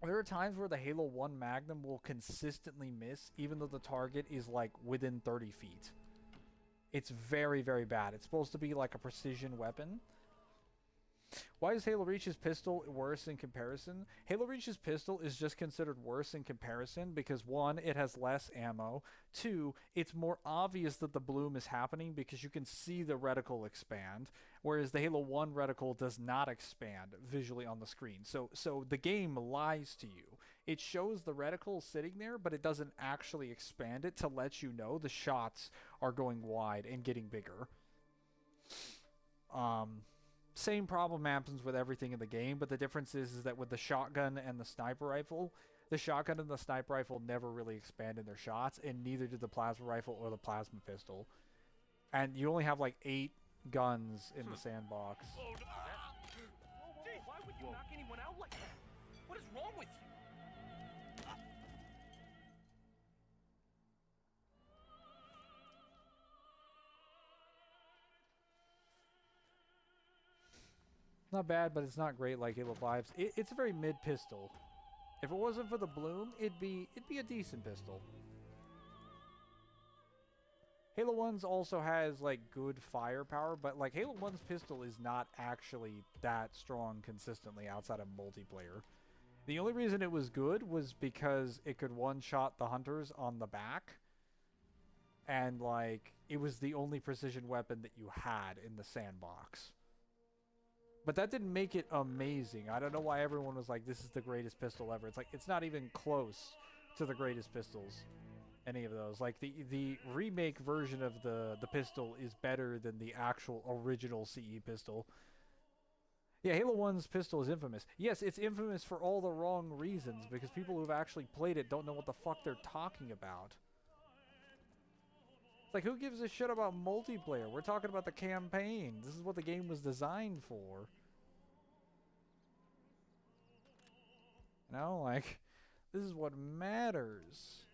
There are times where the Halo 1 Magnum will consistently miss, even though the target is like within 30 feet. It's very, very bad. It's supposed to be like a precision weapon. Why is Halo Reach's pistol worse in comparison? Halo Reach's pistol is just considered worse in comparison because 1, it has less ammo. 2, it's more obvious that the bloom is happening because you can see the reticle expand, whereas the Halo 1 reticle does not expand visually on the screen. So the game lies to you. It shows the reticle sitting there, but it doesn't actually expand it to let you know the shots are going wide and getting bigger. Same problem happens with everything in the game, but the difference is that with the shotgun and the sniper rifle, the shotgun and the sniper rifle never really expanded their shots, and neither did the plasma rifle or the plasma pistol. And you only have like 8 guns in the sandbox. Oh, no. Why would you knock anyone out like that? What is wrong with you? Not bad, but it's not great like Halo 5's. It's a very mid pistol. If it wasn't for the bloom, it'd be a decent pistol. Halo 1's also has like good firepower, but like Halo 1's pistol is not actually that strong consistently outside of multiplayer. The only reason it was good was because it could one-shot the hunters on the back. And like, it was the only precision weapon that you had in the sandbox. But that didn't make it amazing. I don't know why everyone was like, this is the greatest pistol ever. It's like, it's not even close to the greatest pistols. Any of those. Like, the remake version of the pistol is better than the actual original CE pistol. Yeah, Halo 1's pistol is infamous. Yes, it's infamous for all the wrong reasons, because people who've actually played it don't know what the fuck they're talking about. Like, who gives a shit about multiplayer? We're talking about the campaign. This is what the game was designed for. You know, like, this is what matters.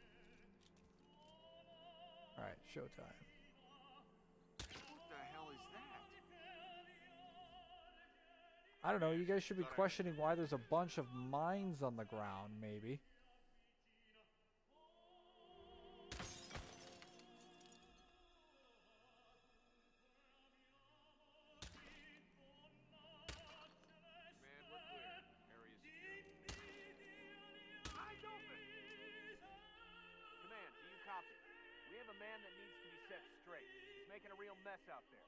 Alright, showtime. What the hell is that? I don't know, you guys should be questioning why there's a bunch of mines on the ground, maybe. Making a real mess out there.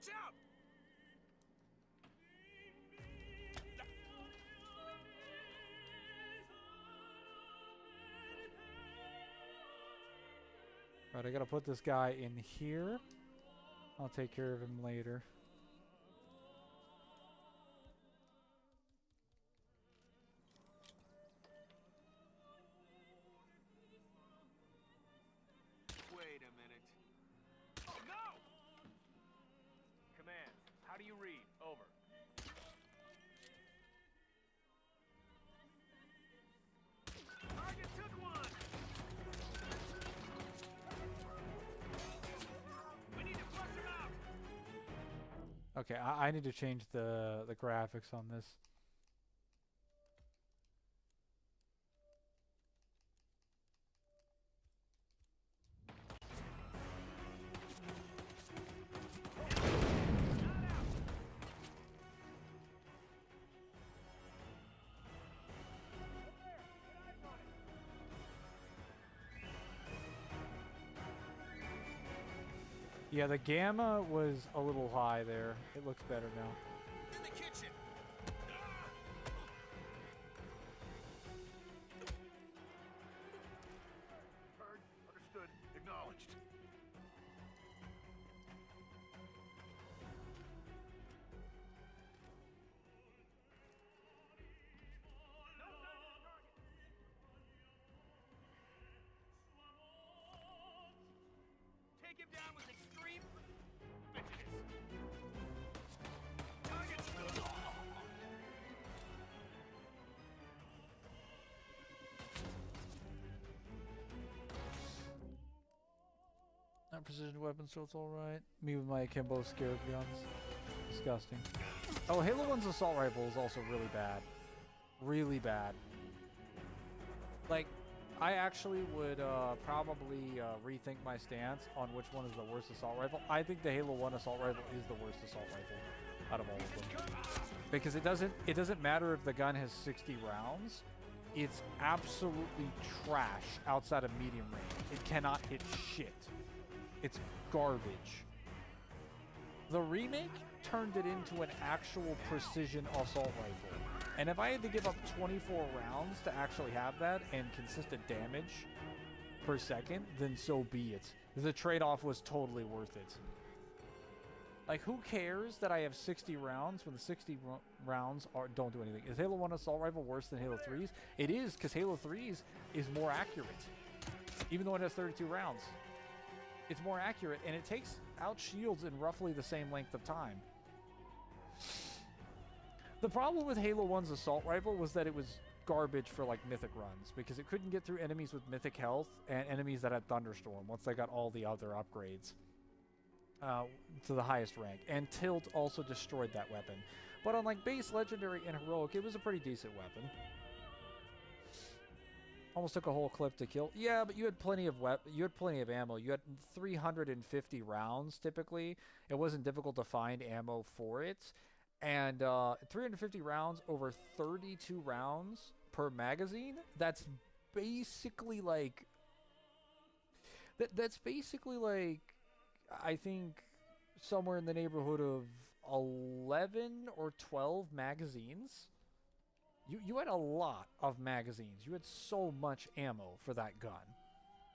Watch out! Right, I gotta put this guy in here. I'll take care of him later. Wait a minute. Oh, no! Command, how do you read? Over. Target took one! We need to flush him out! Okay, I need to change the graphics on this. Yeah, the gamma was a little high there. It looks better now. In the kitchen! Heard, understood, acknowledged. Take him down with extreme vigilance. Target's Not precision weapons, so it's alright. Me with my akimbo scarab guns. Disgusting. Oh, Halo 1's assault rifle is also really bad. Really bad. Like, I actually would probably rethink my stance on which one is the worst assault rifle. I think the Halo 1 assault rifle is the worst assault rifle out of all of them. Because it doesn't matter if the gun has 60 rounds. It's absolutely trash outside of medium range. It cannot hit shit. It's garbage. The remake turned it into an actual precision assault rifle. And if I had to give up 24 rounds to actually have that and consistent damage per second, then so be it. The trade-off was totally worth it. Like, who cares that I have 60 rounds when the 60 rounds don't do anything? Is Halo 1 assault rifle worse than Halo 3's? It is, because Halo 3's is more accurate. Even though it has 32 rounds. It's more accurate, and it takes out shields in roughly the same length of time. The problem with Halo 1's assault rifle was that it was garbage for like mythic runs, because it couldn't get through enemies with mythic health and enemies that had thunderstorm once they got all the other upgrades to the highest rank. And tilt also destroyed that weapon. But on like base, legendary, and heroic, it was a pretty decent weapon. Almost took a whole clip to kill. Yeah, but you had plenty of ammo. You had 350 rounds typically. It wasn't difficult to find ammo for it. And 350 rounds over 32 rounds per magazine, that's basically like that's basically like, I think, somewhere in the neighborhood of 11 or 12 magazines. You had a lot of magazines. You had so much ammo for that gun.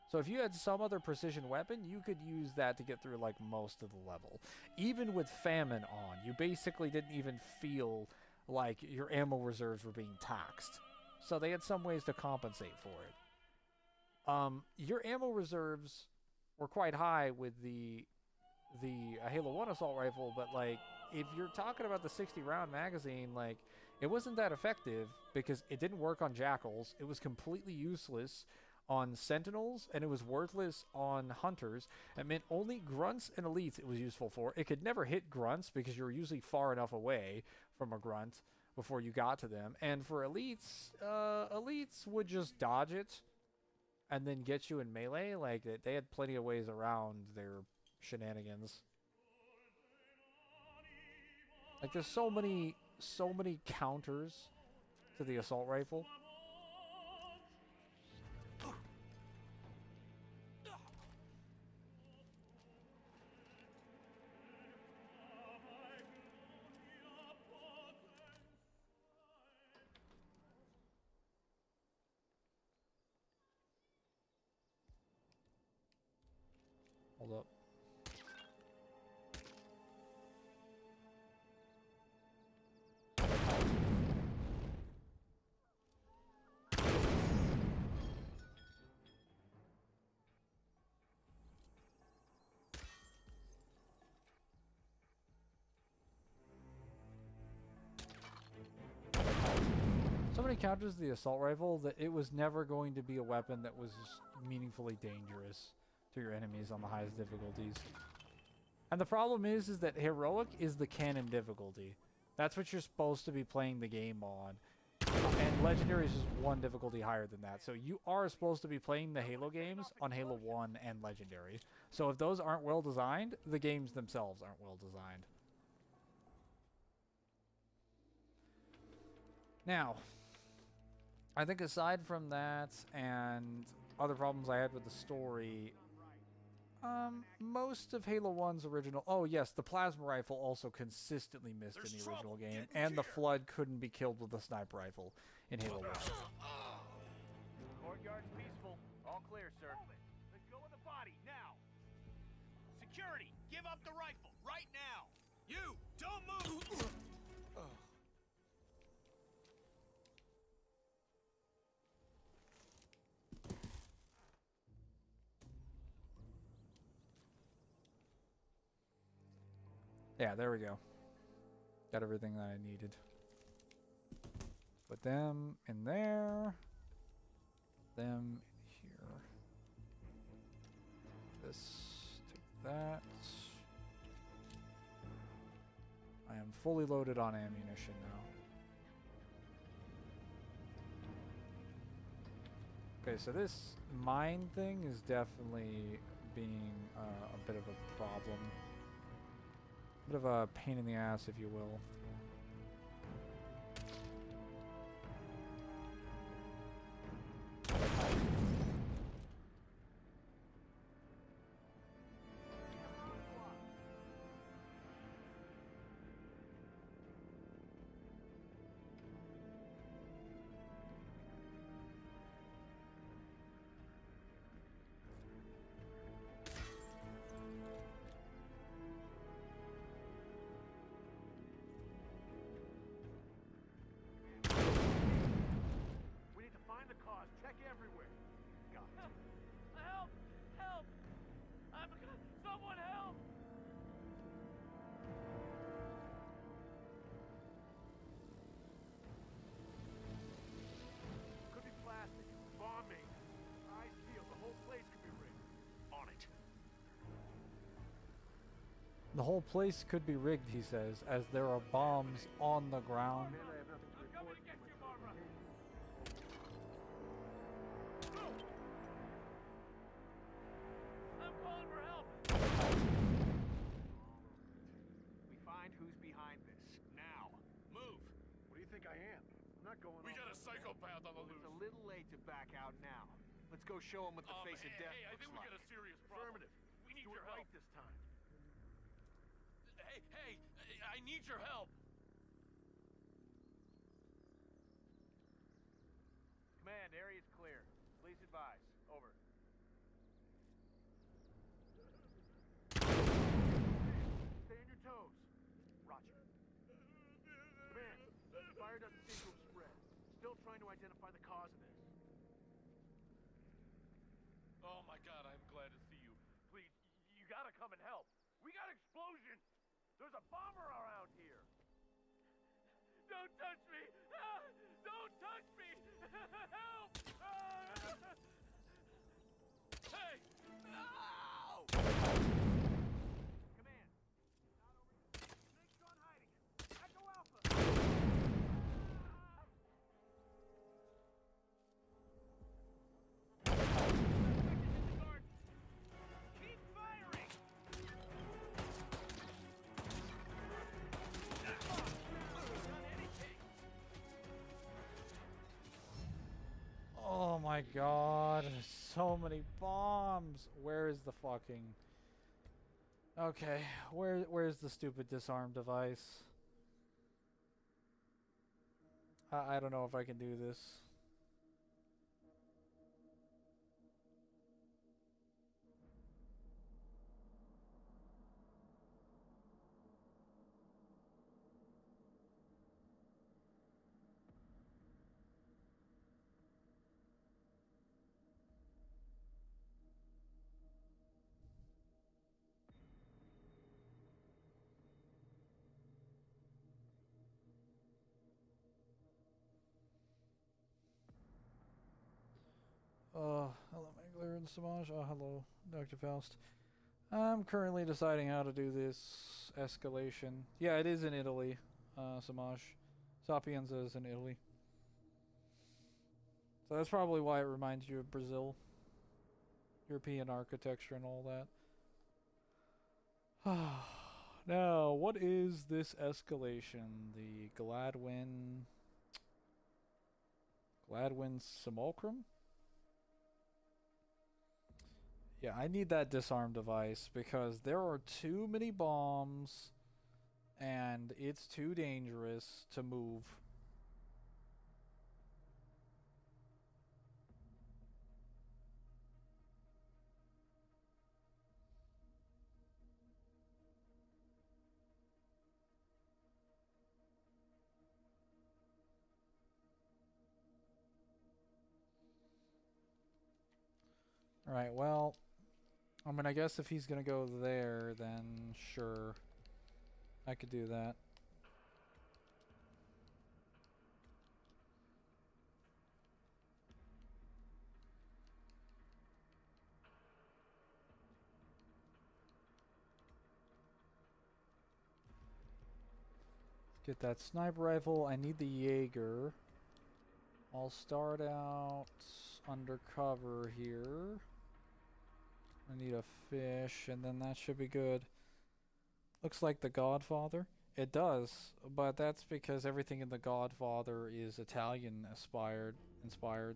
So if you had some other precision weapon, you could use that to get through like most of the level. Even with famine on, you basically didn't even feel like your ammo reserves were being taxed. So they had some ways to compensate for it. Your ammo reserves were quite high with the Halo 1 assault rifle, but like if you're talking about the 60 round magazine, like it wasn't that effective because it didn't work on jackals. It was completely useless on sentinels, and it was worthless on hunters. It meant only grunts and elites it was useful for. It could never hit grunts because you were usually far enough away from a grunt before you got to them. And for elites, elites would just dodge it and then get you in melee. Like, they had plenty of ways around their shenanigans. Like, there's so many counters to the assault rifle. many encounters with the assault rifle that it was never going to be a weapon that was meaningfully dangerous to your enemies on the highest difficulties. And the problem is that heroic is the canon difficulty. That's what you're supposed to be playing the game on. And legendary is just one difficulty higher than that. So you are supposed to be playing the Halo games on Halo 1 and legendary. So if those aren't well designed, the games themselves aren't well designed. Now, I think aside from that and other problems I had with the story, most of Halo 1's original... Oh, yes, the plasma rifle also consistently missed in the original game, and the Flood couldn't be killed with a sniper rifle in Halo 1. Courtyard's peaceful. All clear, sir. Let's go with the body, now! Security, give up the rifle, right now! You, don't move! Yeah, there we go. Got everything that I needed. Put them in there. Them in here. This, take that. I am fully loaded on ammunition now. Okay, so this mine thing is definitely being a bit of a problem. Bit of a pain in the ass, if you will. Check everywhere. God. Help! Help! Someone help! Could be plastic, bombing, eyes peeled. The whole place could be rigged. On it. The whole place could be rigged, he says, as there are bombs on the ground. Psychopath on the loose. It's a little late to back out now. Let's go show him what the face of death I think we got a serious problem. Affirmative. We need Do your it help right this time. Hey, I need your help. Command, area's clear. Please advise. Over. Stay on your toes. Roger. Command, the fire doesn't seem to have spread. Still trying to identify the cause of this. Oh my God, I'm glad to see you. Please, you gotta come and help. We got explosions. There's a bomber around here. Don't touch me! Don't touch me! Help! Hey! Ow! Command, not over here. Snake's gone hiding. Echo Alpha. Keep firing! Oh my God, so many bombs. Where is the fucking... Okay, where's the stupid disarm device? I don't know if I can do this. Hello, Mangler and Samaj. Hello, Dr. Faust. I'm currently deciding how to do this escalation. Yeah, it is in Italy, Samaj. Sapienza is in Italy. So that's probably why it reminds you of Brazil. European architecture and all that. Now, what is this escalation? The Gladwin Simulacrum? Yeah, I need that disarm device because there are too many bombs and it's too dangerous to move. Alright, well, I mean, I guess if he's gonna go there, then sure. I could do that. Get that sniper rifle. I need the Jaeger. I'll start out undercover here. I need a fish, and then that should be good. Looks like The Godfather. It does, but that's because everything in The Godfather is Italian inspired.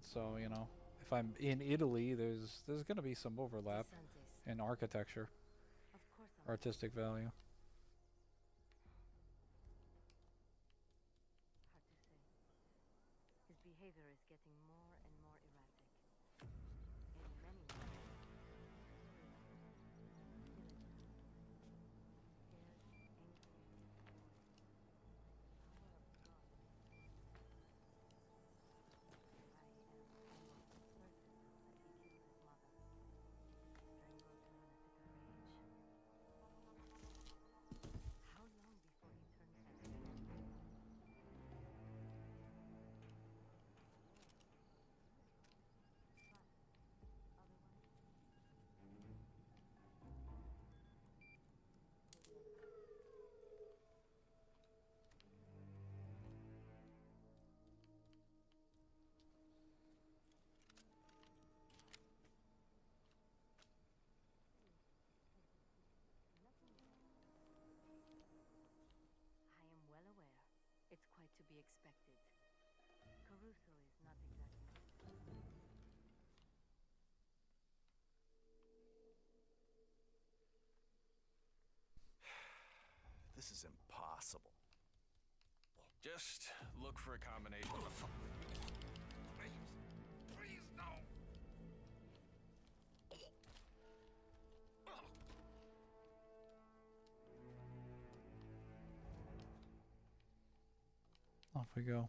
So you know, if I'm in Italy, there's gonna be some overlap in architecture, artistic value. His behavior is getting more and more erratic. In many ways, it's quite to be expected. Caruso is not exactly... This is impossible. Just look for a combination of the Please, no! Off we go.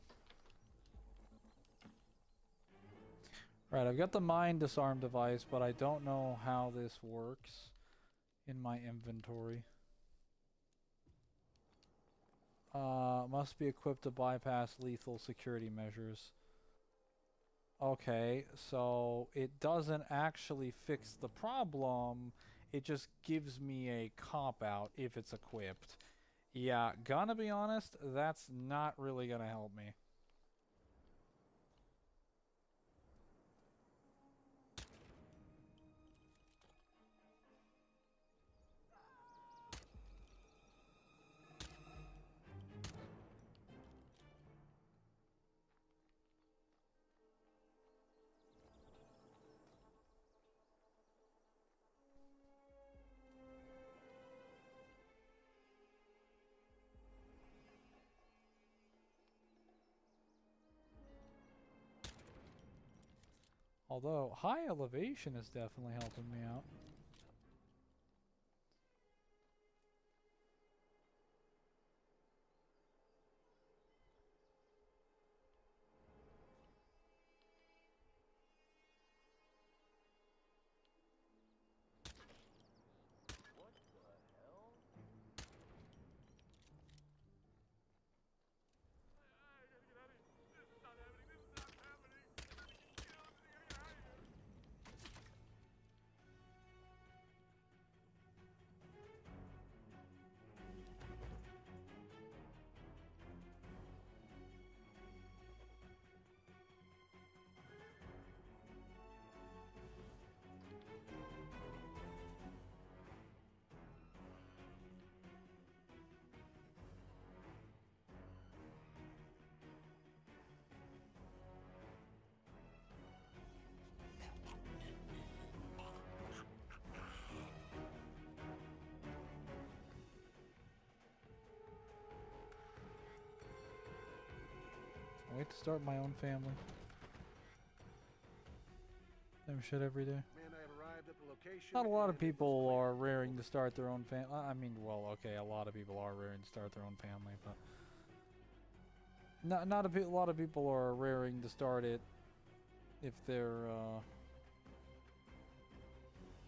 Right, I've got the mine disarm device, but I don't know how this works in my inventory. Must be equipped to bypass lethal security measures. Okay, so it doesn't actually fix the problem. It just gives me a cop-out if it's equipped. Yeah, gonna be honest, that's not really gonna help me. Although, high elevation is definitely helping me out. What the hell? wait to start my own family. Same shit every day. Man, I have arrived at the location. Not a lot of people are raring to start their own family. I mean, well, okay, a lot of people are raring to start their own family, but not a lot of people are raring to start it if they're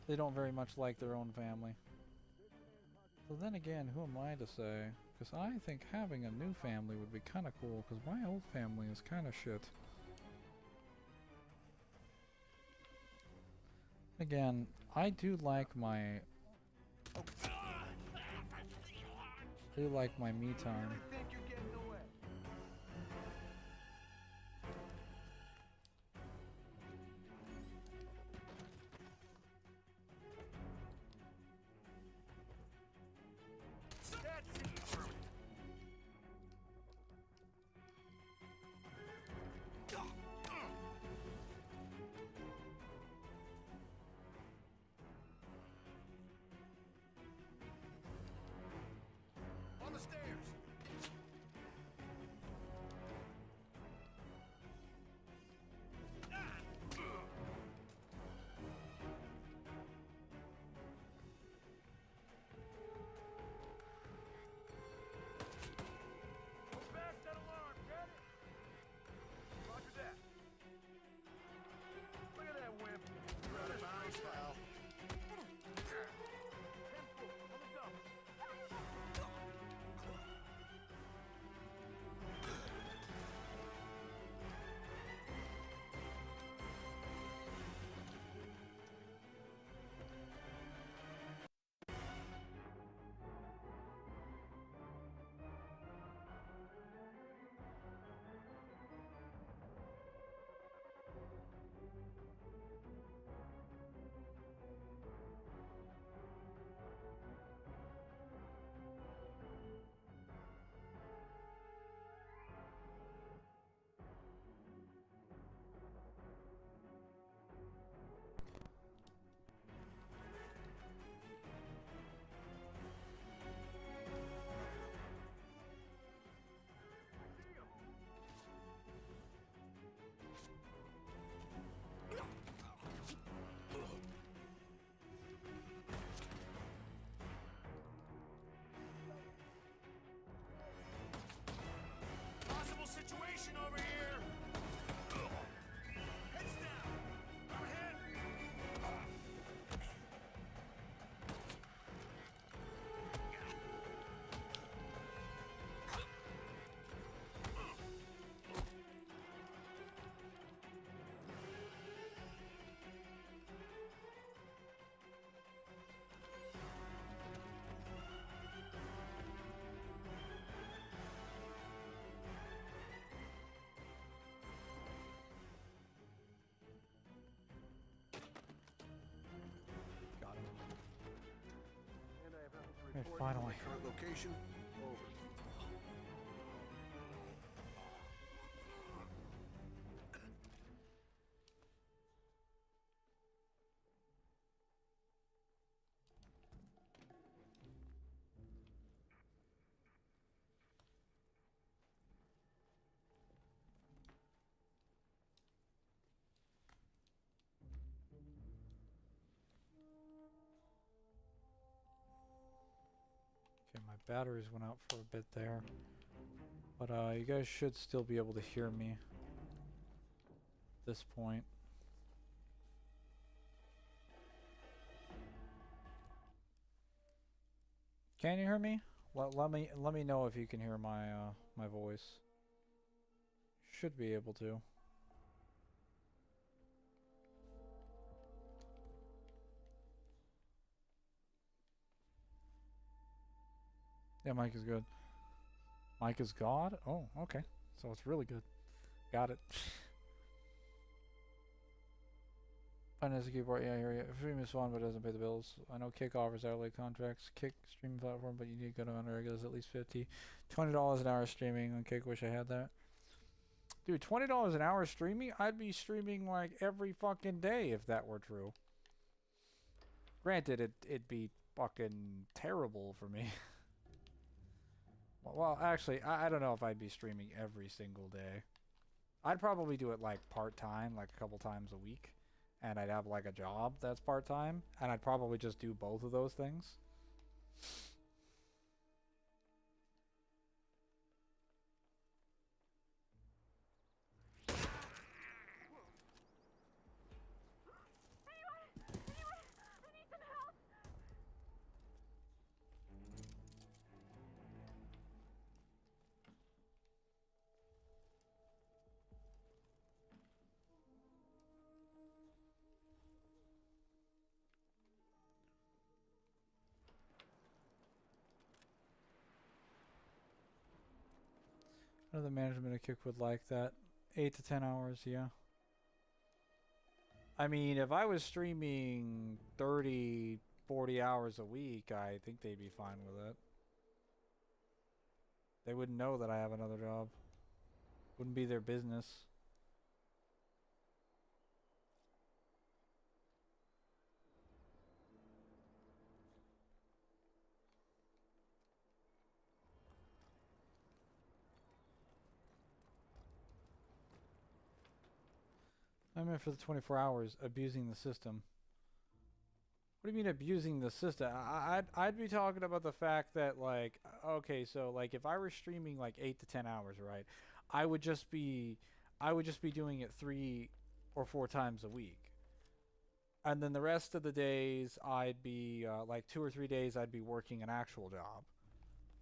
they don't very much like their own family. So then again, who am I to say? Because I think having a new family would be kind of cool, because my old family is kind of shit. Again, I do like my me time. On the stairs. Smash that alarm, get it? Roger that. Look at that wimp. You're out of bounds, pal. 10-4, on the double. Possible situation over here. Heads down. I'm ahead. Got him. And I have nothing to Okay, report. finally. Current location, over. Okay, my batteries went out for a bit there. But you guys should still be able to hear me at this point. Can you hear me? Let me know if you can hear my my voice. Should be able to. Yeah, mic is good. Mic is God? Oh, okay. So it's really good. Got it. Finance keyboard, yeah, I hear you. Streaming is fun, but it doesn't pay the bills. I know Kick offers hourly contracts. Kick streaming platform, but you need to go to under regulars at least $20 an hour streaming on Kick. Wish I had that. Dude, $20 an hour streaming? I'd be streaming like every fucking day if that were true. Granted, it'd be fucking terrible for me. Well, actually, I don't know if I'd be streaming every single day. I'd probably do it like part-time, like a couple times a week, and I'd have like a job that's part-time, and I'd probably just do both of those things. I know the management of Kick would like that. 8 to 10 hours, yeah. I mean, if I was streaming 30, 40 hours a week, I think they'd be fine with it. They wouldn't know that I have another job. Wouldn't be their business. I meant for the 24 hours, abusing the system. What do you mean abusing the system? I'd be talking about the fact that, like, okay, so like if I were streaming like 8 to 10 hours, right? I would just be doing it 3 or 4 times a week. And then the rest of the days I'd be like 2 or 3 days I'd be working an actual job.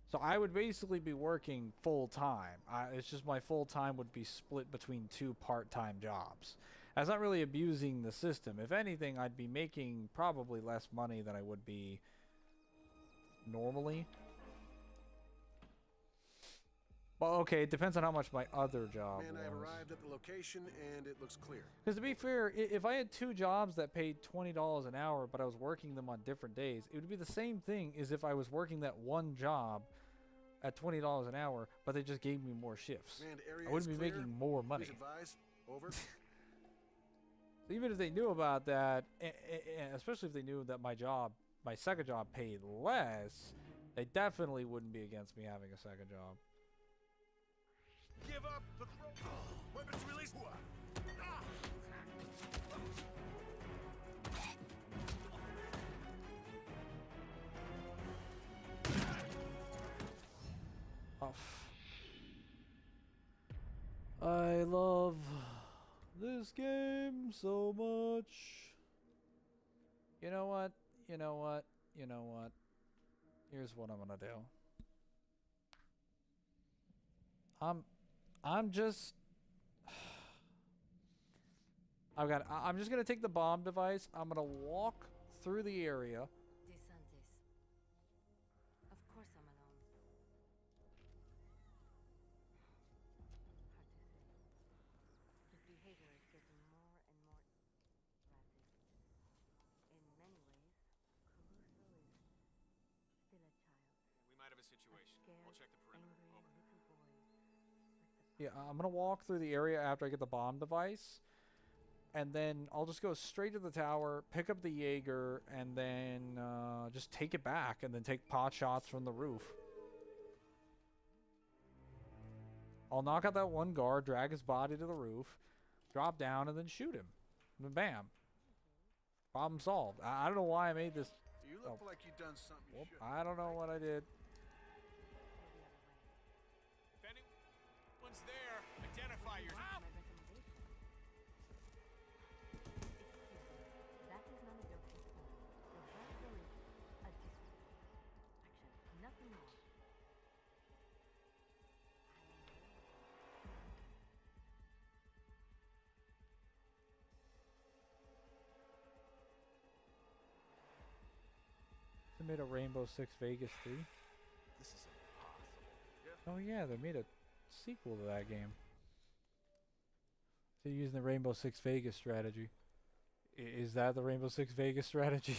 So I would basically be working full time. It's just my full time would be split between 2 part-time jobs. That's not really abusing the system. If anything, I'd be making probably less money than I would be normally. Well, okay, it depends on how much my other job was. Man, I've arrived at the location and it looks clear. Because to be fair, if I had 2 jobs that paid $20 an hour, but I was working them on different days, it would be the same thing as if I was working that one job at $20 an hour, but they just gave me more shifts. Man, area I wouldn't is be clear. making more money. Please advise. Over. Even if they knew about that, especially if they knew that my second job paid less, they definitely wouldn't be against me having a second job. Give up the throw. Weapons released. I love this game so much. You know what? You know what? You know what? Here's what I'm gonna do. I'm just I'm just gonna take the bomb device. I'm gonna walk through the area. DeSantis. Of course I'm alone. Hard to say. His behavior is getting more and more erratic. In many ways, Caruso is still a child. We might have a situation. We'll check the perimeter. Over. Yeah, I'm gonna walk through the area after I get the bomb device, and then I'll just go straight to the tower, pick up the Jaeger, and then just take it back, and then take pot shots from the roof. I'll knock out that one guard, drag his body to the roof, drop down, and then shoot him. And bam. Problem solved. I don't know why I made this. You look like you've done something you shouldn't. I don't know what I did. If anyone's there, identify yourself. That is none of your concern. Your behavior is a distraction. Nothing more. They made a Rainbow Six Vegas 3. This is impossible. Oh yeah, they made a sequel to that game. They're using the Rainbow Six Vegas strategy. Is that the Rainbow Six Vegas strategy?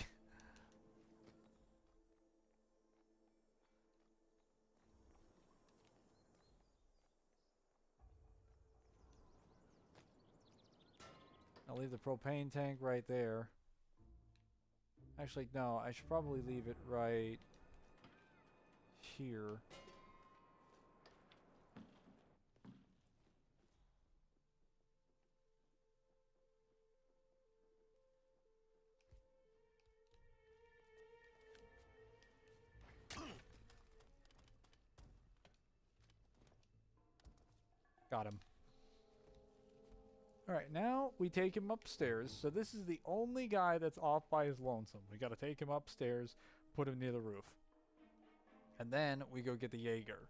I'll leave the propane tank right there. Actually, no, I should probably leave it right here. Got him. Alright, now we take him upstairs. So this is the only guy that's off by his lonesome. We gotta take him upstairs, put him near the roof. And then we go get the Jaeger.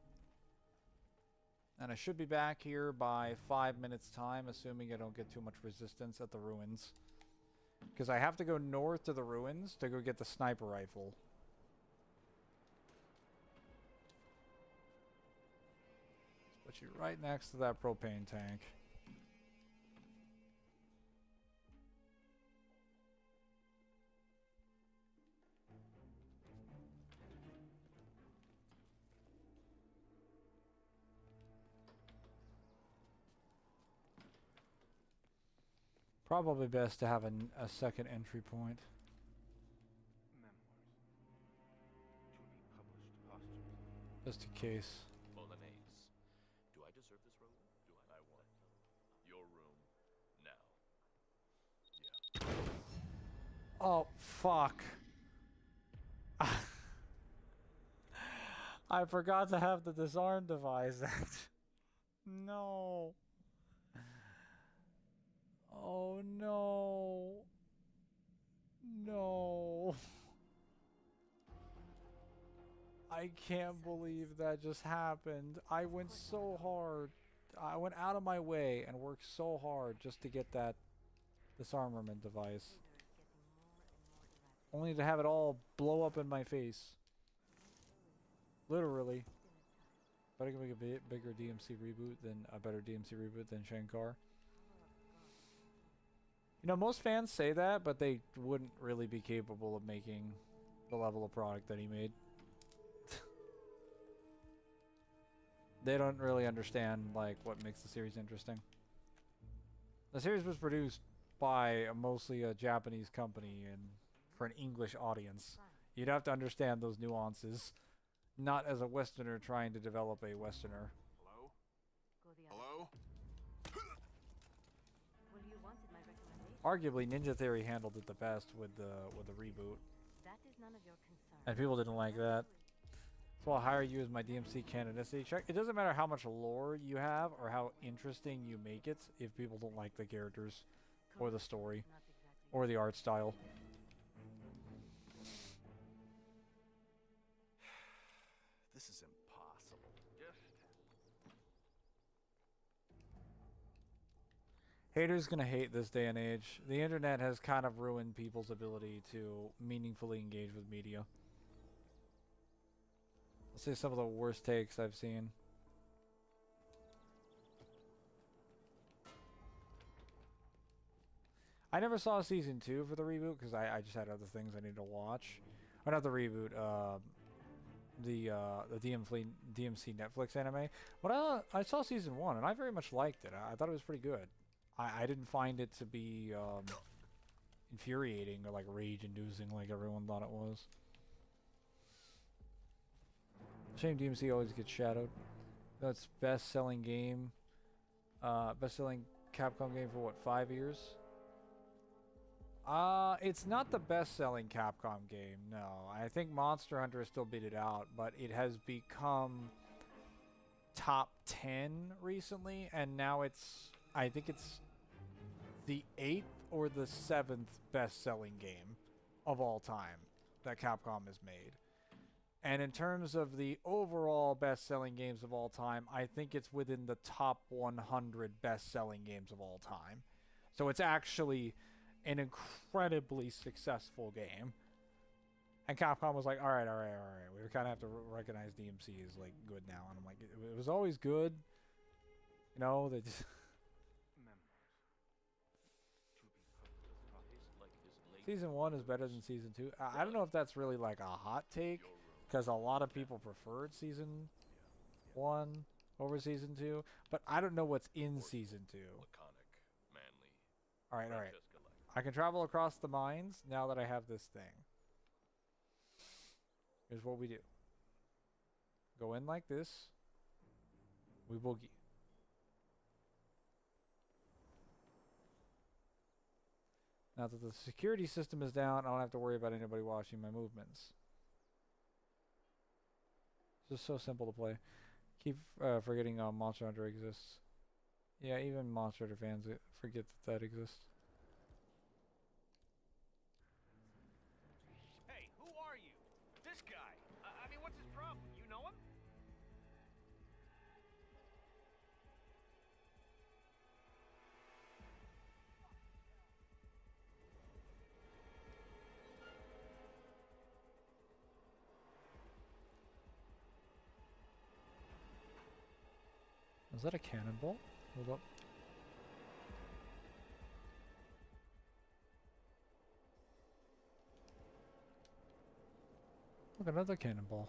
And I should be back here by 5 minutes time, assuming I don't get too much resistance at the ruins. Because I have to go north to the ruins to go get the sniper rifle. Let's put you right next to that propane tank. Probably best to have a second entry point. Just in case. Bolognese. Do I deserve this role? Do I want your room now? Yeah. Oh, fuck. I forgot to have the disarm device. No. Oh no. No. I can't believe that just happened. I went so hard. I went out of my way and worked so hard just to get that disarmament device. Only to have it all blow up in my face. Literally. But I can make a bigger DMC reboot than a better DMC reboot than Shankar. You know, most fans say that, but they wouldn't really be capable of making the level of product that he made. They don't really understand, like, what makes the series interesting. The series was produced by mostly a Japanese company and for an English audience. You'd have to understand those nuances, not as a Westerner trying to develop a Westerner. Hello? Hello? Arguably, Ninja Theory handled it the best with the reboot. That is none of your concern. And people didn't like that. So I'll hire you as my DMC candidacy check. It doesn't matter how much lore you have or how interesting you make it if people don't like the characters or the story or the art style. This is impossible. Haters gonna hate this day and age. The internet has kind of ruined people's ability to meaningfully engage with media. Let's say some of the worst takes I've seen. I never saw season 2 for the reboot because I just had other things I needed to watch. Or not the reboot, the DMC Netflix anime. But I saw season 1 and I very much liked it. I thought it was pretty good. I didn't find it to be infuriating or like rage-inducing like everyone thought it was. Shame DMC always gets shadowed. That's best-selling game. Best-selling Capcom game for what, 5 years? It's not the best-selling Capcom game, no. I think Monster Hunter has still beat it out, but it has become top 10 recently, and now I think it's the 8th or the 7th best-selling game of all time that Capcom has made. And in terms of the overall best-selling games of all time, I think it's within the top 100 best-selling games of all time. So it's actually an incredibly successful game. And Capcom was like, all right. We kind of have to recognize DMC as like good now. And I'm like, it was always good. You know, they just... Season 1 is better than Season 2. I don't know if that's really like a hot take, because a lot of people preferred Season 1 over Season 2, but I don't know what's in Season 2. Alright. I can travel across the mines now that I have this thing. Here's what we do. Go in like this. We boogie. Now that the security system is down, I don't have to worry about anybody watching my movements. It's just so simple to play. Keep forgetting Monster Hunter exists. Yeah, even Monster Hunter fans forget that exists. Hey, who are you? This guy. I mean, what's his problem? You know him? Is that a cannonball? Hold up. Look, another cannonball.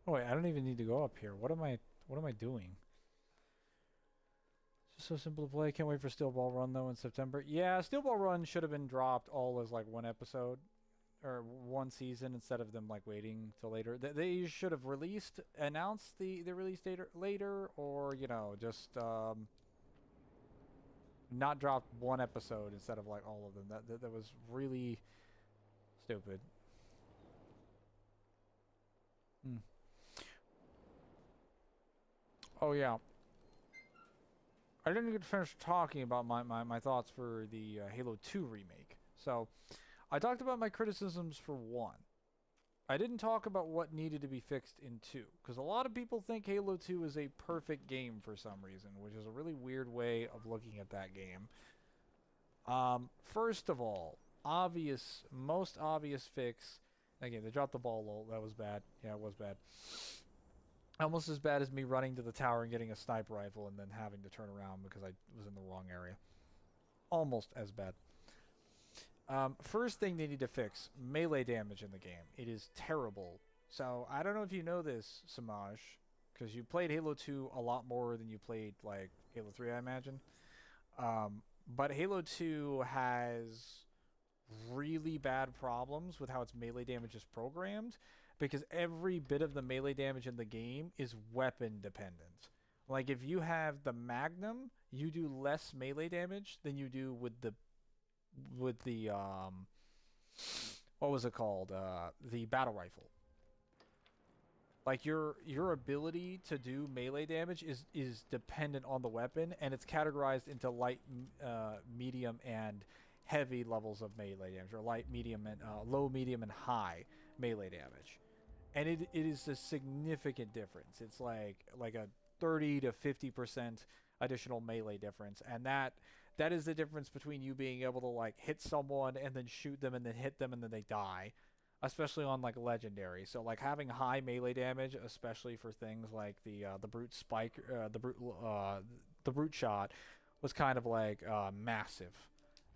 Oh wait, I don't even need to go up here. What am I doing? It's just so simple to play. Can't wait for Steel Ball Run though in September. Yeah, Steel Ball Run should have been dropped all as like one episode or one season instead of them like waiting till later. They should have announced the release date later, or you know, just not dropped one episode instead of like all of them. That was really stupid. Hmm. Oh yeah. I didn't get to finish talking about my thoughts for the Halo 2 remake. So, I talked about my criticisms for 1. I didn't talk about what needed to be fixed in 2, because a lot of people think Halo 2 is a perfect game for some reason, which is a really weird way of looking at that game. First of all, most obvious fix. Again, they dropped the ball low. That was bad. Yeah, it was bad. Almost as bad as me running to the tower and getting a sniper rifle and then having to turn around because I was in the wrong area. Almost as bad. First thing they need to fix, melee damage in the game. It is terrible. So, I don't know if you know this, Samaj, because you played Halo 2 a lot more than you played, like, Halo 3, I imagine. But Halo 2 has really bad problems with how its melee damage is programmed, because every bit of the melee damage in the game is weapon dependent. Like, if you have the Magnum, you do less melee damage than you do with the what was it called? The battle rifle. Like, your ability to do melee damage is dependent on the weapon, and it's categorized into light, medium, and heavy levels of melee damage, or light, medium, and low, medium, and high melee damage. And it is a significant difference. It's like a 30 to 50% additional melee difference, and that is the difference between you being able to like hit someone and then shoot them and then hit them and then they die, especially on like legendary. So like having high melee damage, especially for things like the brute spike, the brute shot, was kind of like massive.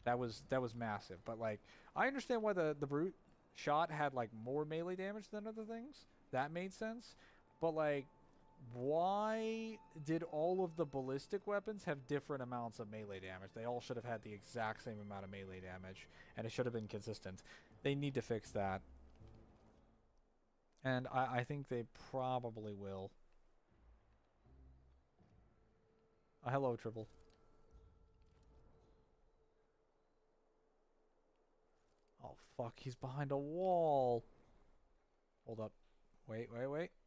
That was massive. But like I understand why the brute shot had like more melee damage than other things. That made sense. But like, why did all of the ballistic weapons have different amounts of melee damage? They all should have had the exact same amount of melee damage, and it should have been consistent. They need to fix that. And I think they probably will. Hello, Triple. Oh, fuck, he's behind a wall. Hold up. Wait.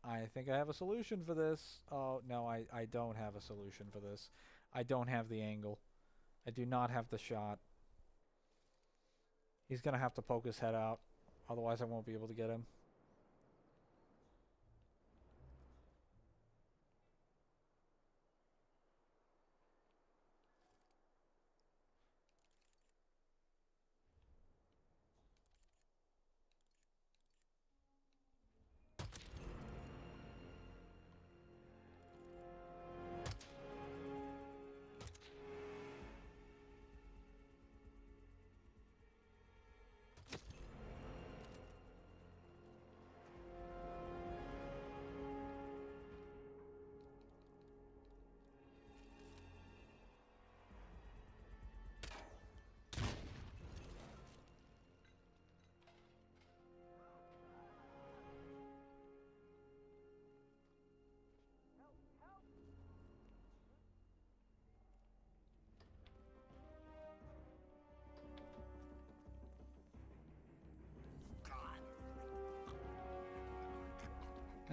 I think I have a solution for this. Oh, no, I don't have a solution for this. I don't have the angle. I do not have the shot. He's gonna have to poke his head out. Otherwise, I won't be able to get him.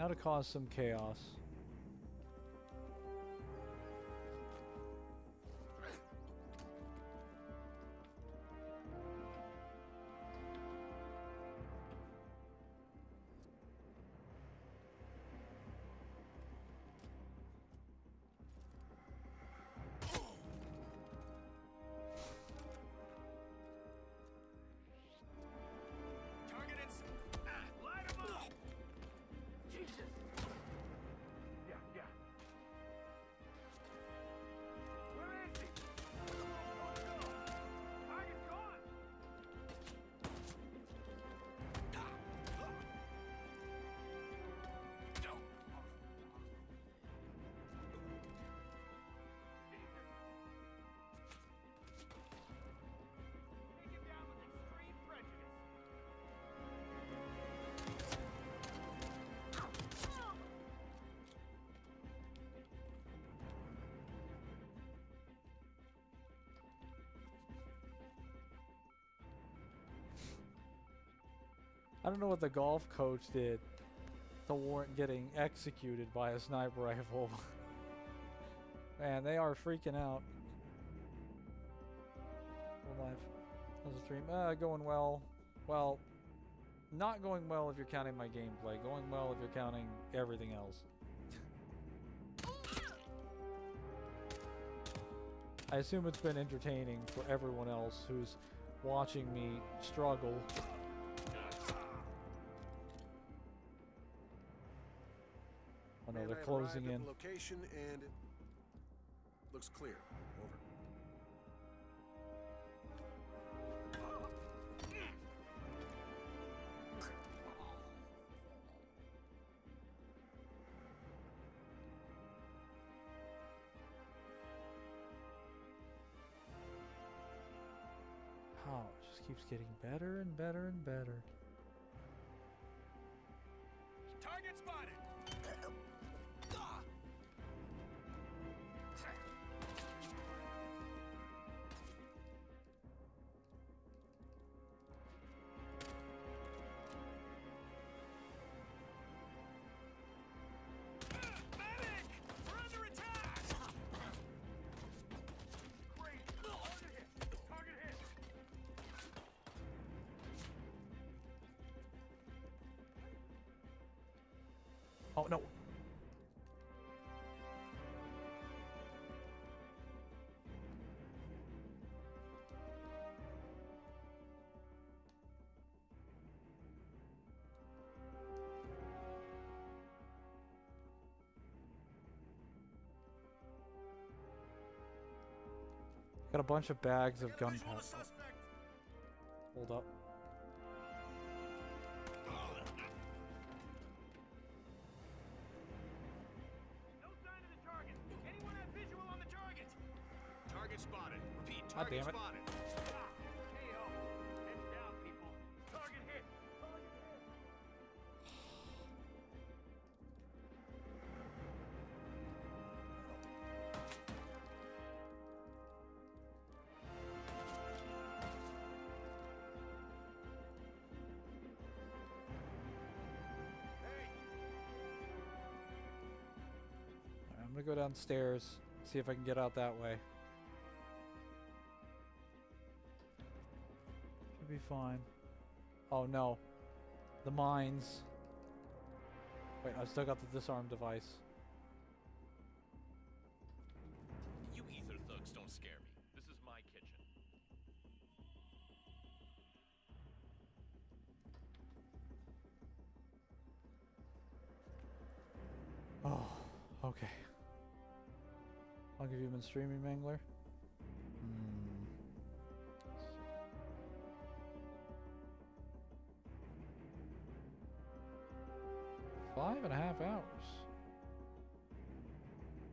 Now to cause some chaos. I don't know what the golf coach did to warrant getting executed by a sniper rifle. Man, they are freaking out. Real life. How's the stream? Going well. Well, not going well if you're counting my gameplay. Going well if you're counting everything else. I assume it's been entertaining for everyone else who's watching me struggle. Oh no, they're closing in. Location and it looks clear. Over. Oh, it just keeps getting better and better and better. Target spotted. Oh no. Got a bunch of bags of gunpowder. Hold up. Target spotted. Repeat, God target damn it. spotted. KO. Heads down, people. Target hit. Target hit. I'm gonna go downstairs, see if I can get out that way. Should be fine. Oh no. The mines. Wait, I still got the disarm device. You ether thugs don't scare me. This is my kitchen. Oh, okay. How long have you been streaming, Mangler? 5.5 hours.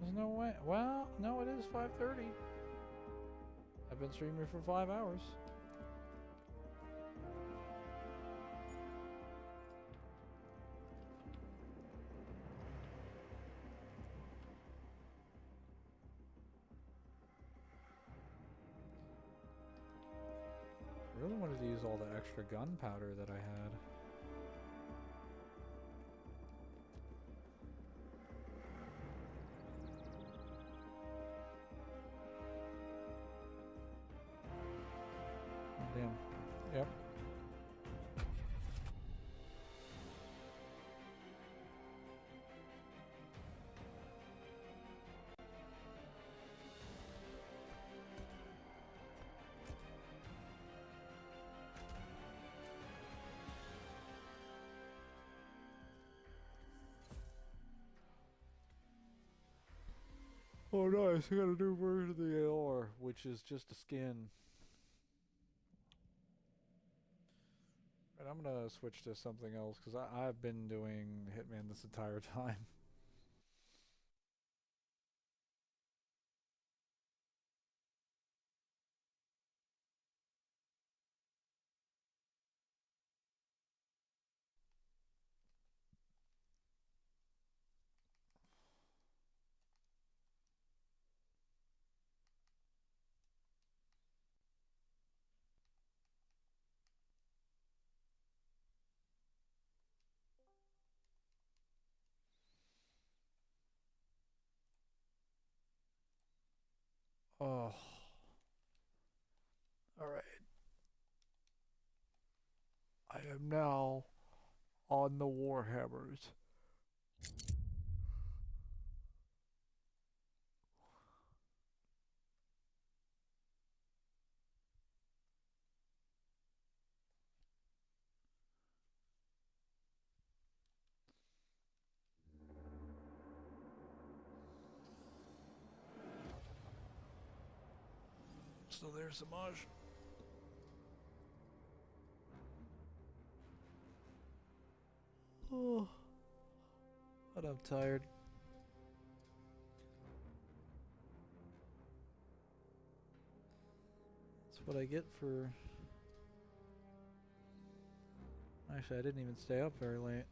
There's no way. Well, no, it is 5:30. I've been streaming for 5 hours. I really wanted to use all the extra gunpowder that I had. Oh nice, I got a new version of the AR, which is just a skin. And I'm gonna switch to something else, because I've been doing Hitman this entire time. Oh. Alright. I am now on the Warhammers. So there's Samaj. Oh, but I'm tired. That's what I get for... Actually, I didn't even stay up very late.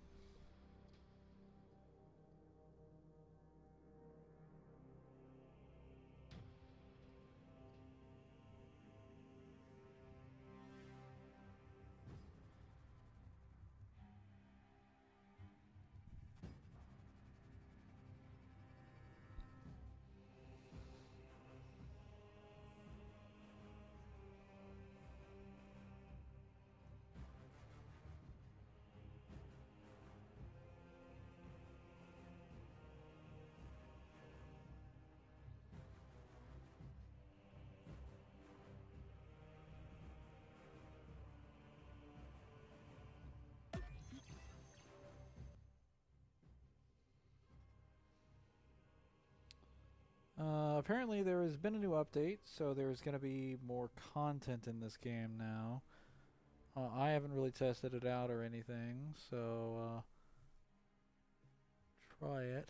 Apparently there has been a new update, so there's going to be more content in this game now. I haven't really tested it out or anything, so try it.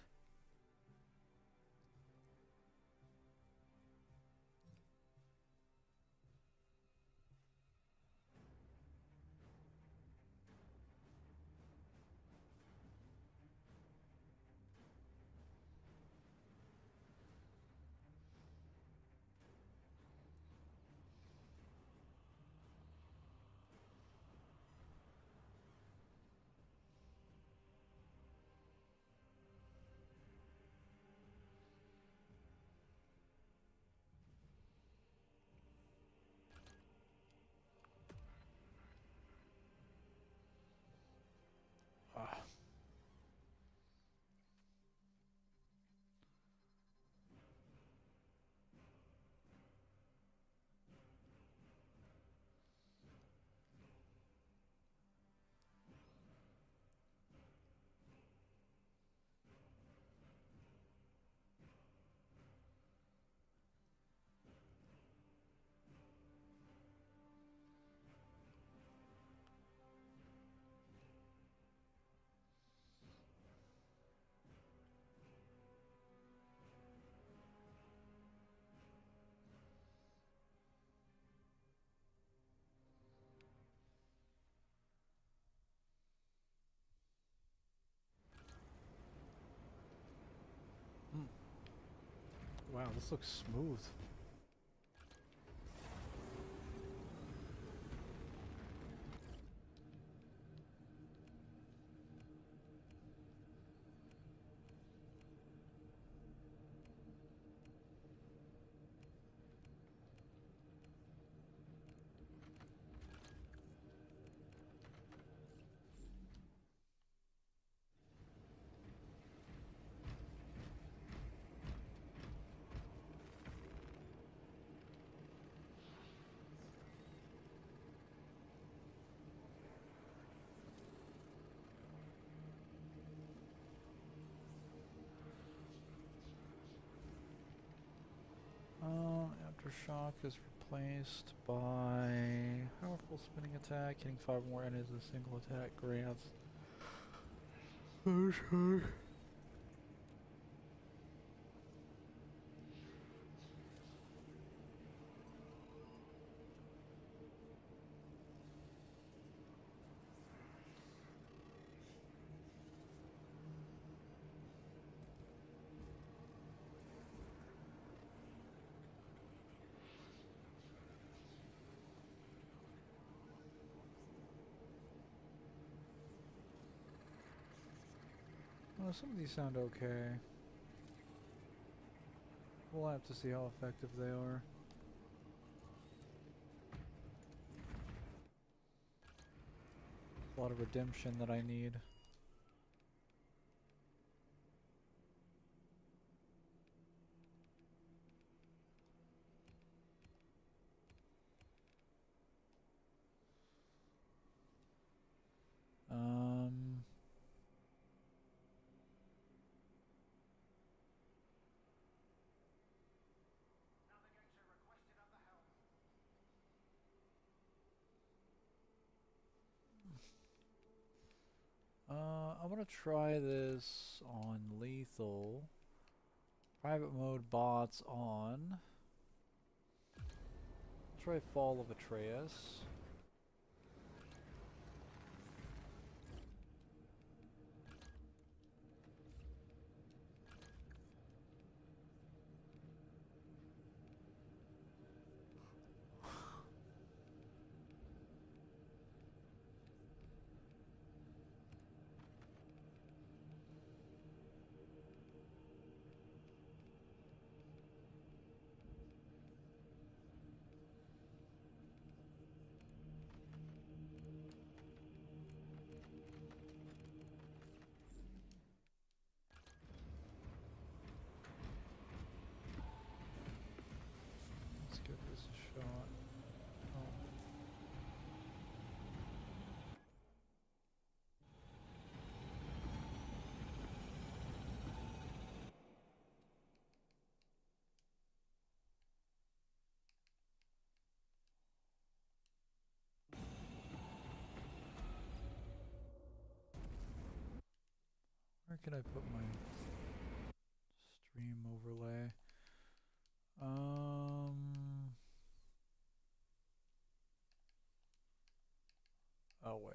Wow, this looks smooth. Aftershock is replaced by powerful spinning attack, hitting 5 more enemies with a single attack grants. Okay. Well, some of these sound okay. We'll have to see how effective they are. A lot of redemption that I need. I'm gonna try this on lethal. Private mode bots on. Try Fall of Atreus. Let's give this a shot. Oh. Where can I put my stream overlay? Oh wait.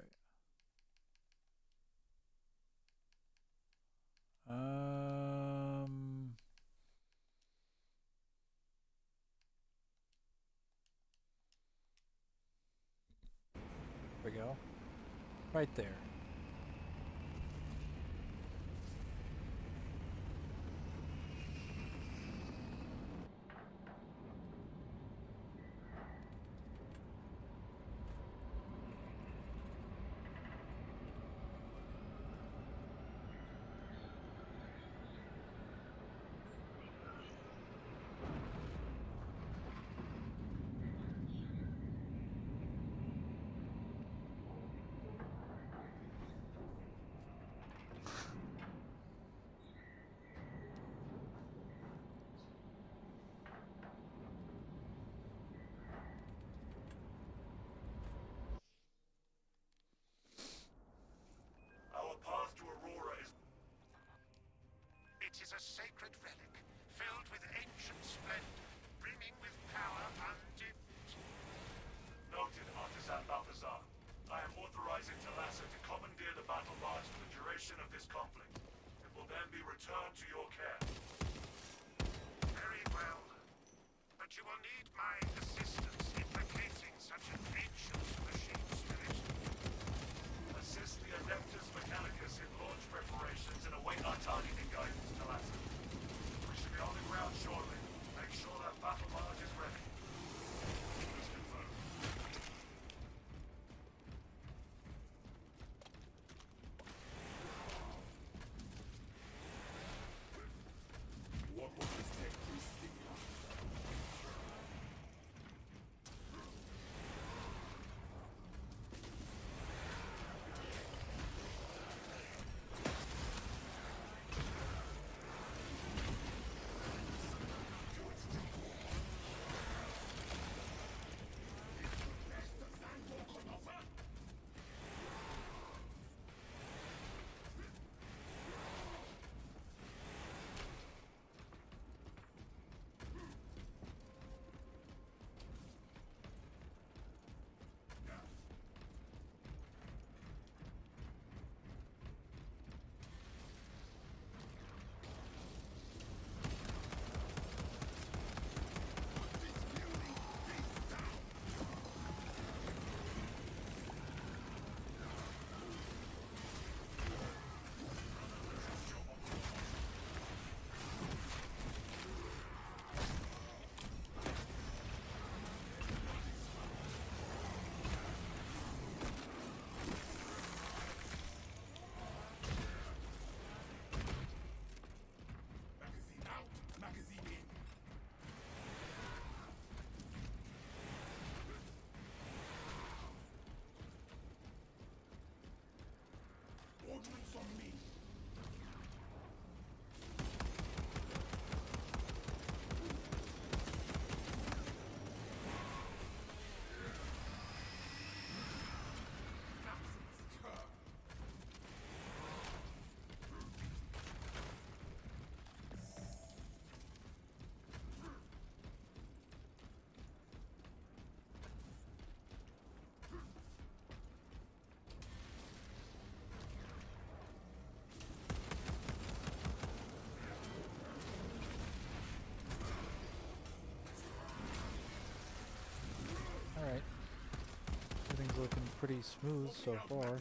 There we go. Right there. Our path to Aurora is... It is a sacred relic, filled with ancient splendor, brimming with power undimmed. Noted, Artisan Balthazar. I am authorizing Talassa to commandeer the battle barge for the duration of this conflict. It will then be returned to your care. Very well. But you will need my assistance in locating such an ancient machine spirit. Assist the Adeptus Mechanicus in launch preparations and await our targeting guidance, Talassa. We pretty smooth so far.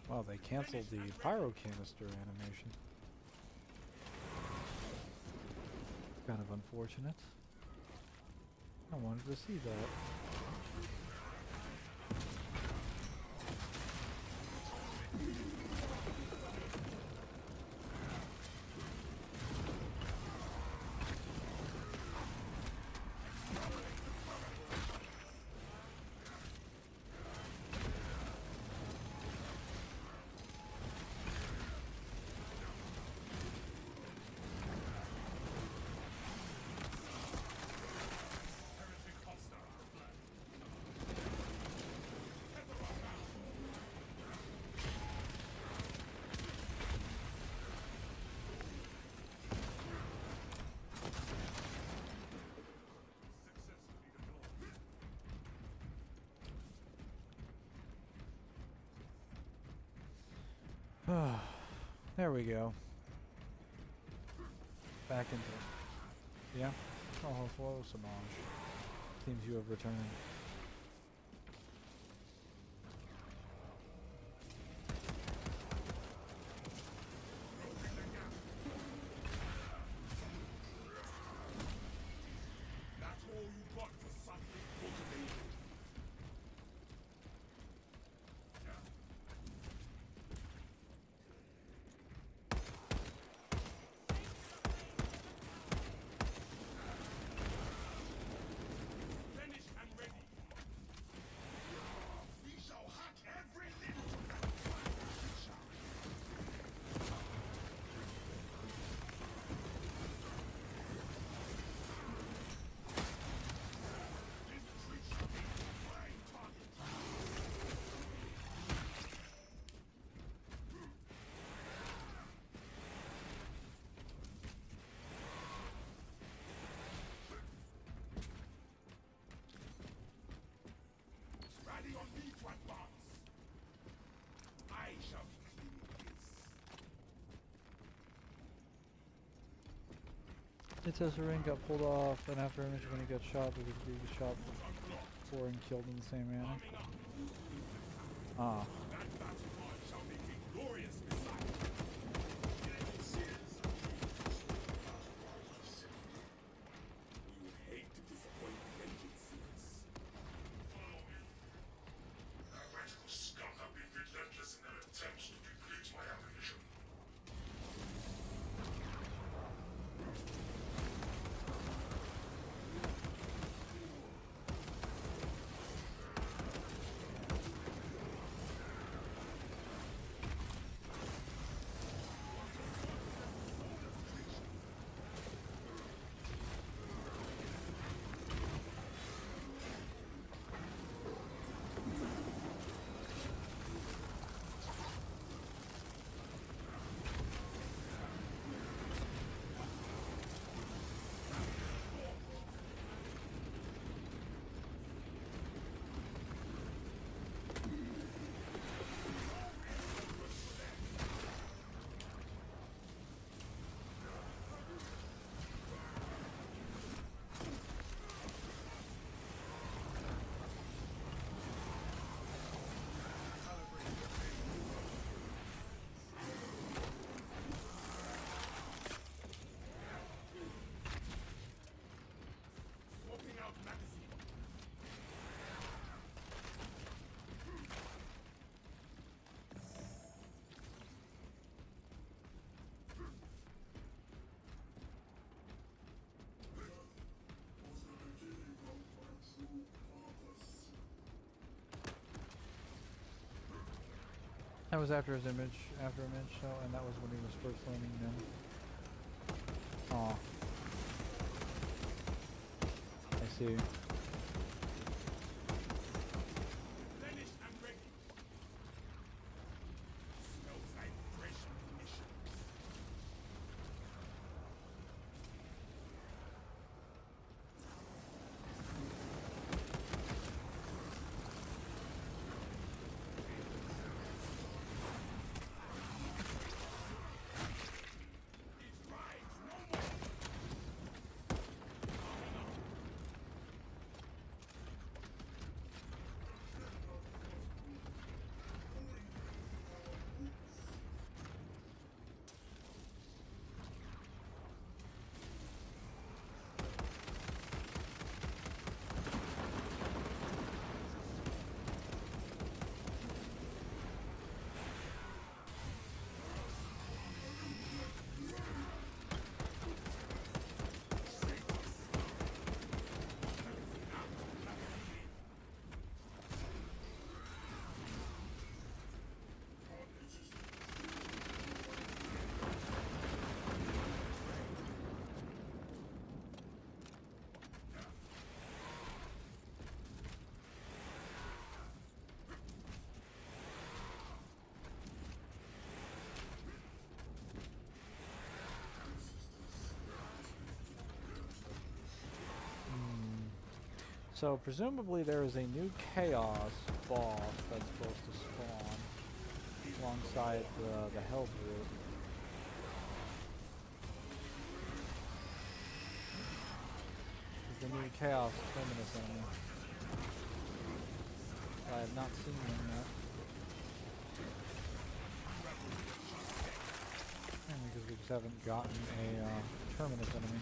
Wow, they canceled the pyro canister animation. Kind of unfortunate. I wanted to see that. There we go. Back into it. Yeah? Oh, hello, Samaj. Seems you have returned. It says the ring got pulled off, and after image when he got shot, because he was shot before and killed in the same manner. Ah. That was after his image, so, and that was when he was first landing them. Aw. see. Finished and ready. Smells like fresh munitions. So presumably there is a new chaos boss that's supposed to spawn alongside the hell brute. The new chaos terminus enemy. I have not seen him yet. Because we just haven't gotten a terminus enemy.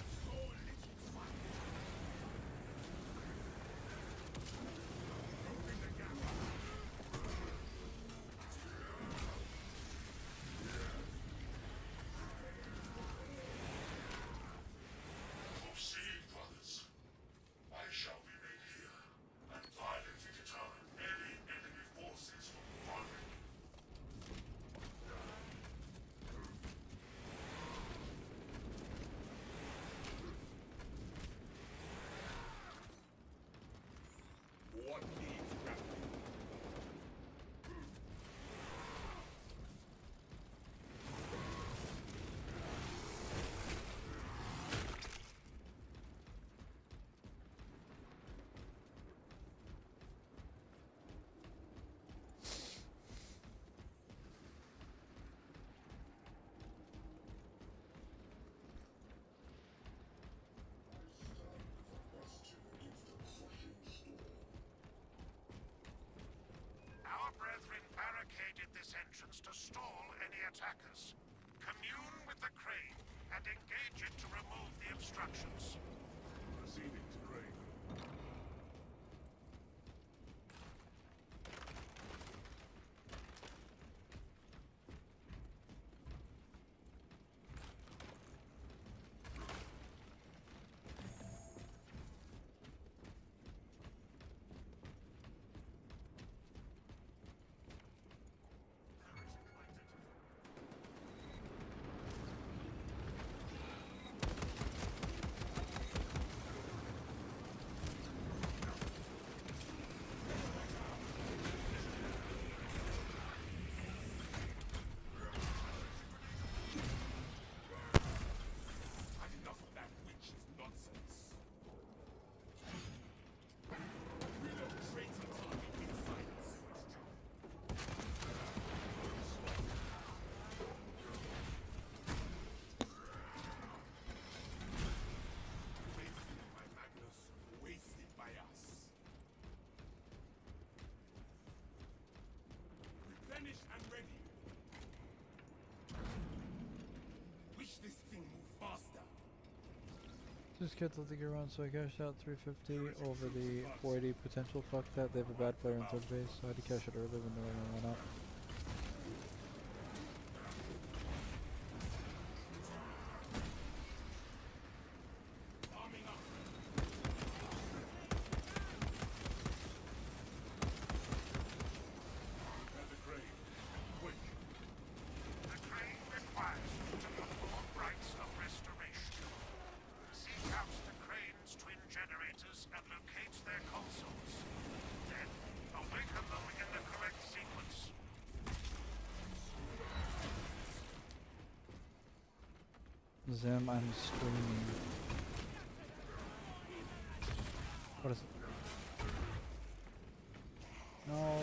To stall any attackers. Commune with the crane and engage it to remove the obstructions. Proceeding to crane. Finished and ready. Wish this thing moved faster. Just kept letting it run, so I cashed out 350 over the 480 potential. Fuck that, they have a bad player in third base, so I had to cash it early when the other one went up. Seek out the crane's twin generators and Zim, I'm streaming. What is it? No,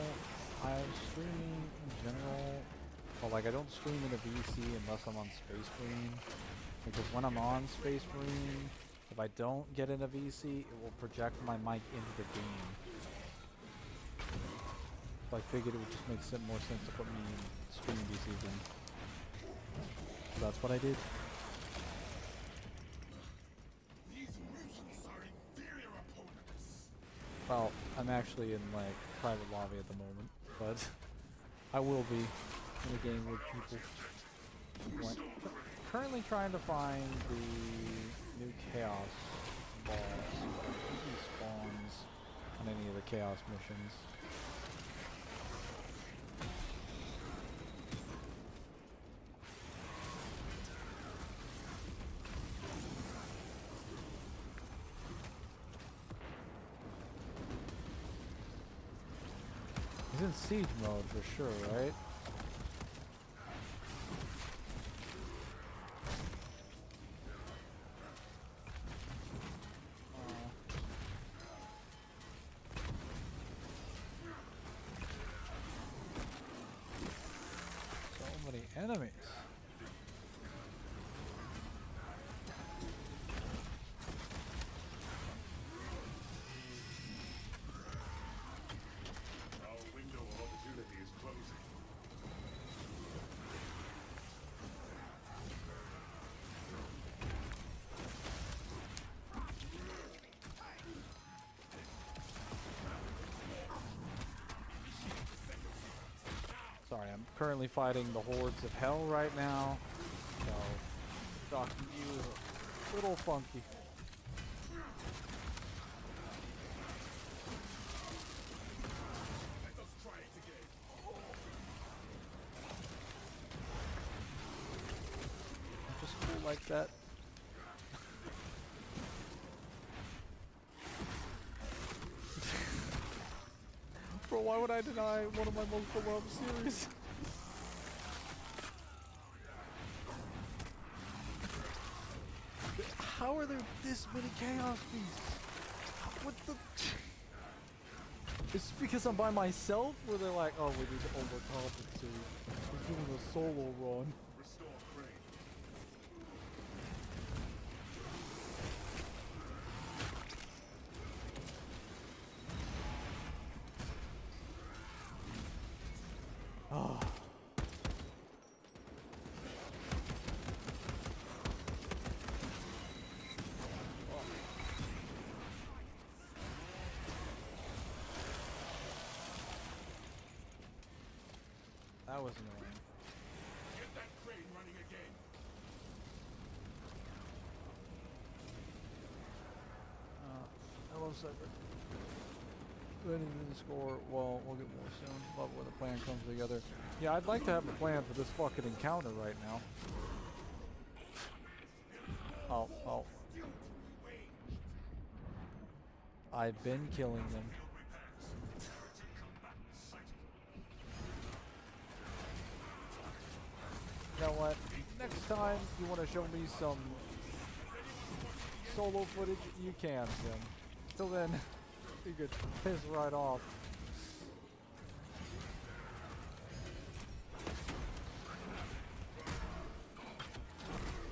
I'm streaming in general. Well, like I don't stream in a VC unless I'm on Space Marine. Because when I'm on Space Marine, if I don't get in a VC, it will project my mic into the game. So I figured it would just make more sense to put me in streaming VCs in. So that's what I did. Well, I'm actually in like private lobby at the moment, but I will be in a game with people. Currently trying to find the new Chaos boss. I think he spawns on any of the Chaos missions. He's in siege mode for sure, right? So many enemies. Sorry, I'm currently fighting the hordes of hell right now, so talking to you is a little funky. I'm just cool like that. Bro, why would I deny one of my most beloved series? How are there this many Chaos Beasts? What the... It's because I'm by myself? Where they're like, oh, we need to overcompensate. We're doing a solo run. Oh. That was annoying. Get that crane running again. Hello, Cedric. Ready to score. Well, we'll get more soon. Love where the plan comes together. Yeah, I'd like to have a plan for this fucking encounter right now. Oh. I've been killing them. You know what? Next time you want to show me some solo footage, you can, Jim. Till then, you could piss right off.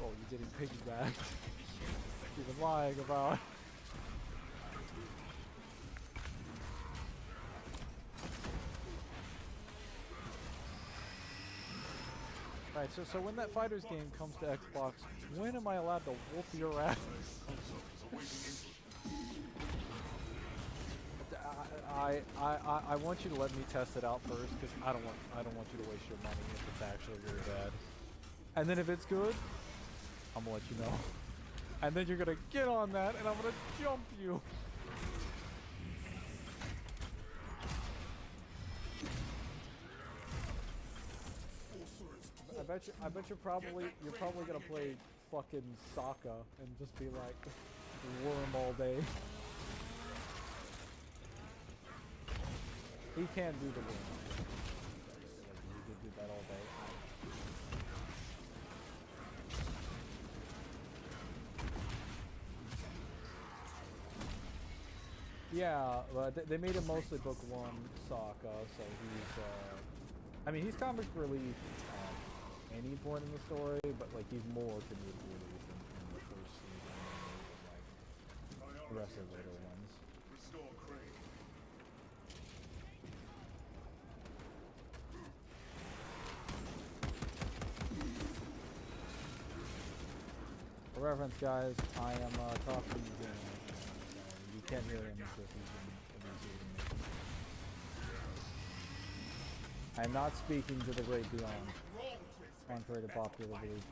Oh, you didn't piggyback. You've been lying about. Right, so when that fighters game comes to Xbox, when am I allowed to whoop your ass? I want you to let me test it out first, because I don't want you to waste your money if it's actually really bad. And then if it's good, I'm gonna let you know. And then you're gonna get on that, and I'm gonna jump you. I bet you're probably gonna play fucking Sokka and just be like worm all day. He can do the worm. He could do that all day. Yeah, but they made him mostly book 1 Sokka, so he's, I mean, he's comic relief at any point in the story, but, like, he's more comedic relief in the first season than like, the rest of the later ones. Restore Crane. For reference, guys, I am talking to him, so you can't hear him because he's abusing me. I am not speaking to the great beyond, contrary to popular belief.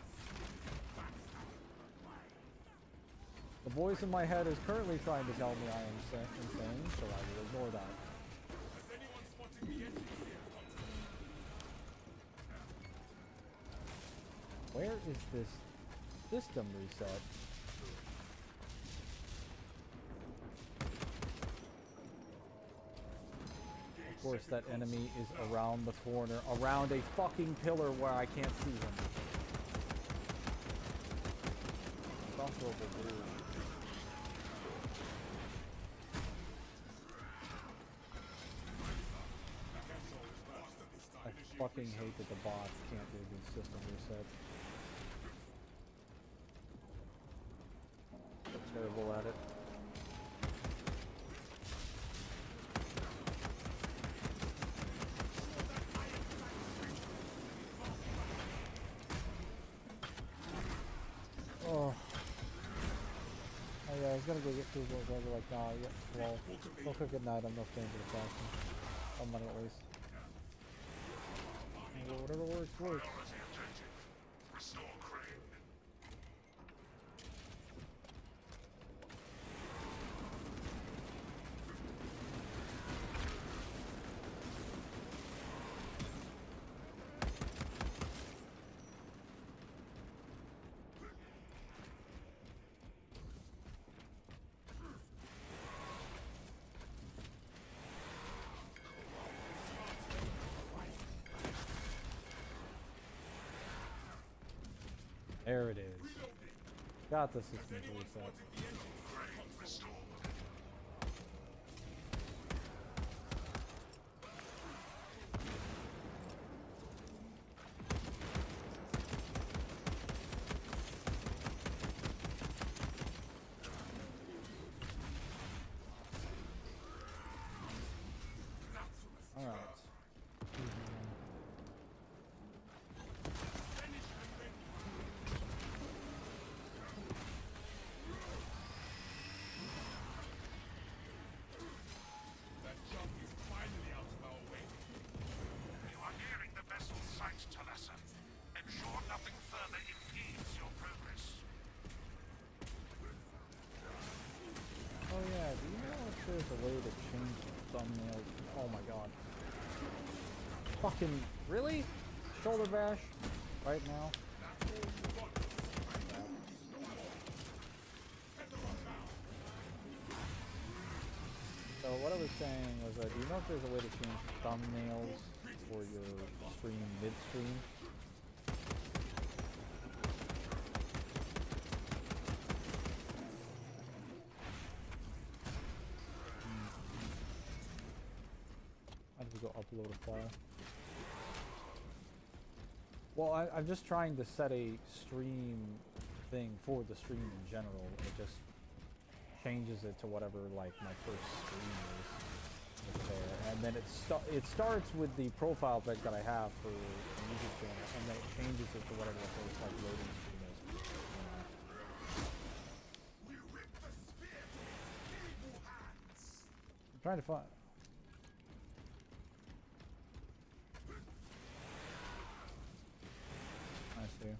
The voice in my head is currently trying to tell me I am insane, so I will ignore that. Where is this system reset? Of course, that enemy is around the corner, around a fucking pillar where I can't see him. Insufferable dude. I fucking hate that the bots can't do these system resets. They're terrible at it. Oh. Oh yeah, I was gonna go get food, but I was like, nah, well, go cook at night, I'm no stranger to fashion. Some money at least. Well, whatever works, works. Restore Crane. There it is. Got the system reset. Alright. You are nearing the vessel's site, Talassa. Ensure nothing further impedes your progress. Oh yeah, do you know if there's a way to change the thumbnails? Oh my god. Fucking, really? Shoulder bash? Right now? So what I was saying was that, do you know if there's a way to change thumbnails for your stream midstream? I have to go upload a file. Well, I'm just trying to set a stream thing for the stream in general. It just changes it to whatever like my first stream is there, and then it starts with the profile pic that I have for the music channel, and then it changes it to whatever the first like loading stream is. I'm trying to find. I see.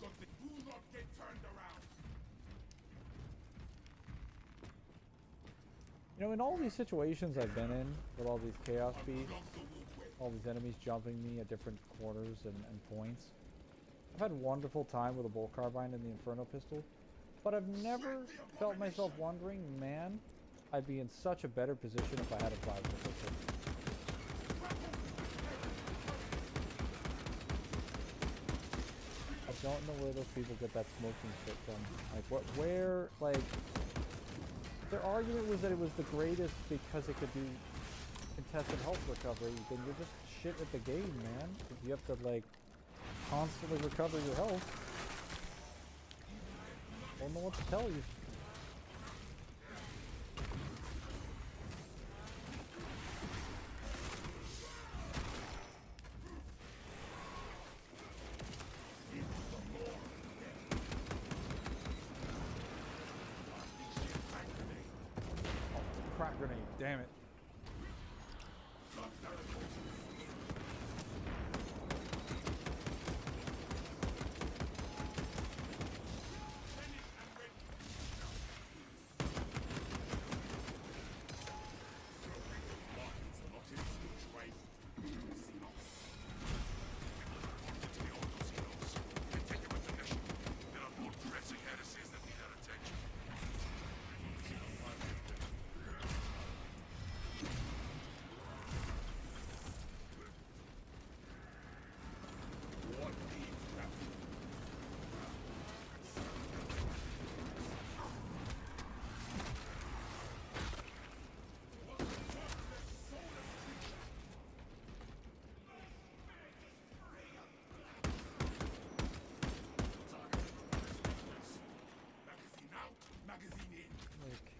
Do not get turned around. You know, in all these situations I've been in, with all these chaos beasts, all these enemies jumping me at different corners and points, I've had a wonderful time with the bolt carbine and the Inferno pistol, but I've never felt myself wondering, man, I'd be in such a better position if I had a plasma pistol. don't know where those people get that smoking shit from. Like, where, like, their argument was that it was the greatest because it could do contested health recovery. Then you're just shit at the game, man. If you have to, like, constantly recover your health. Don't know what to tell you. Crack grenade, damn it.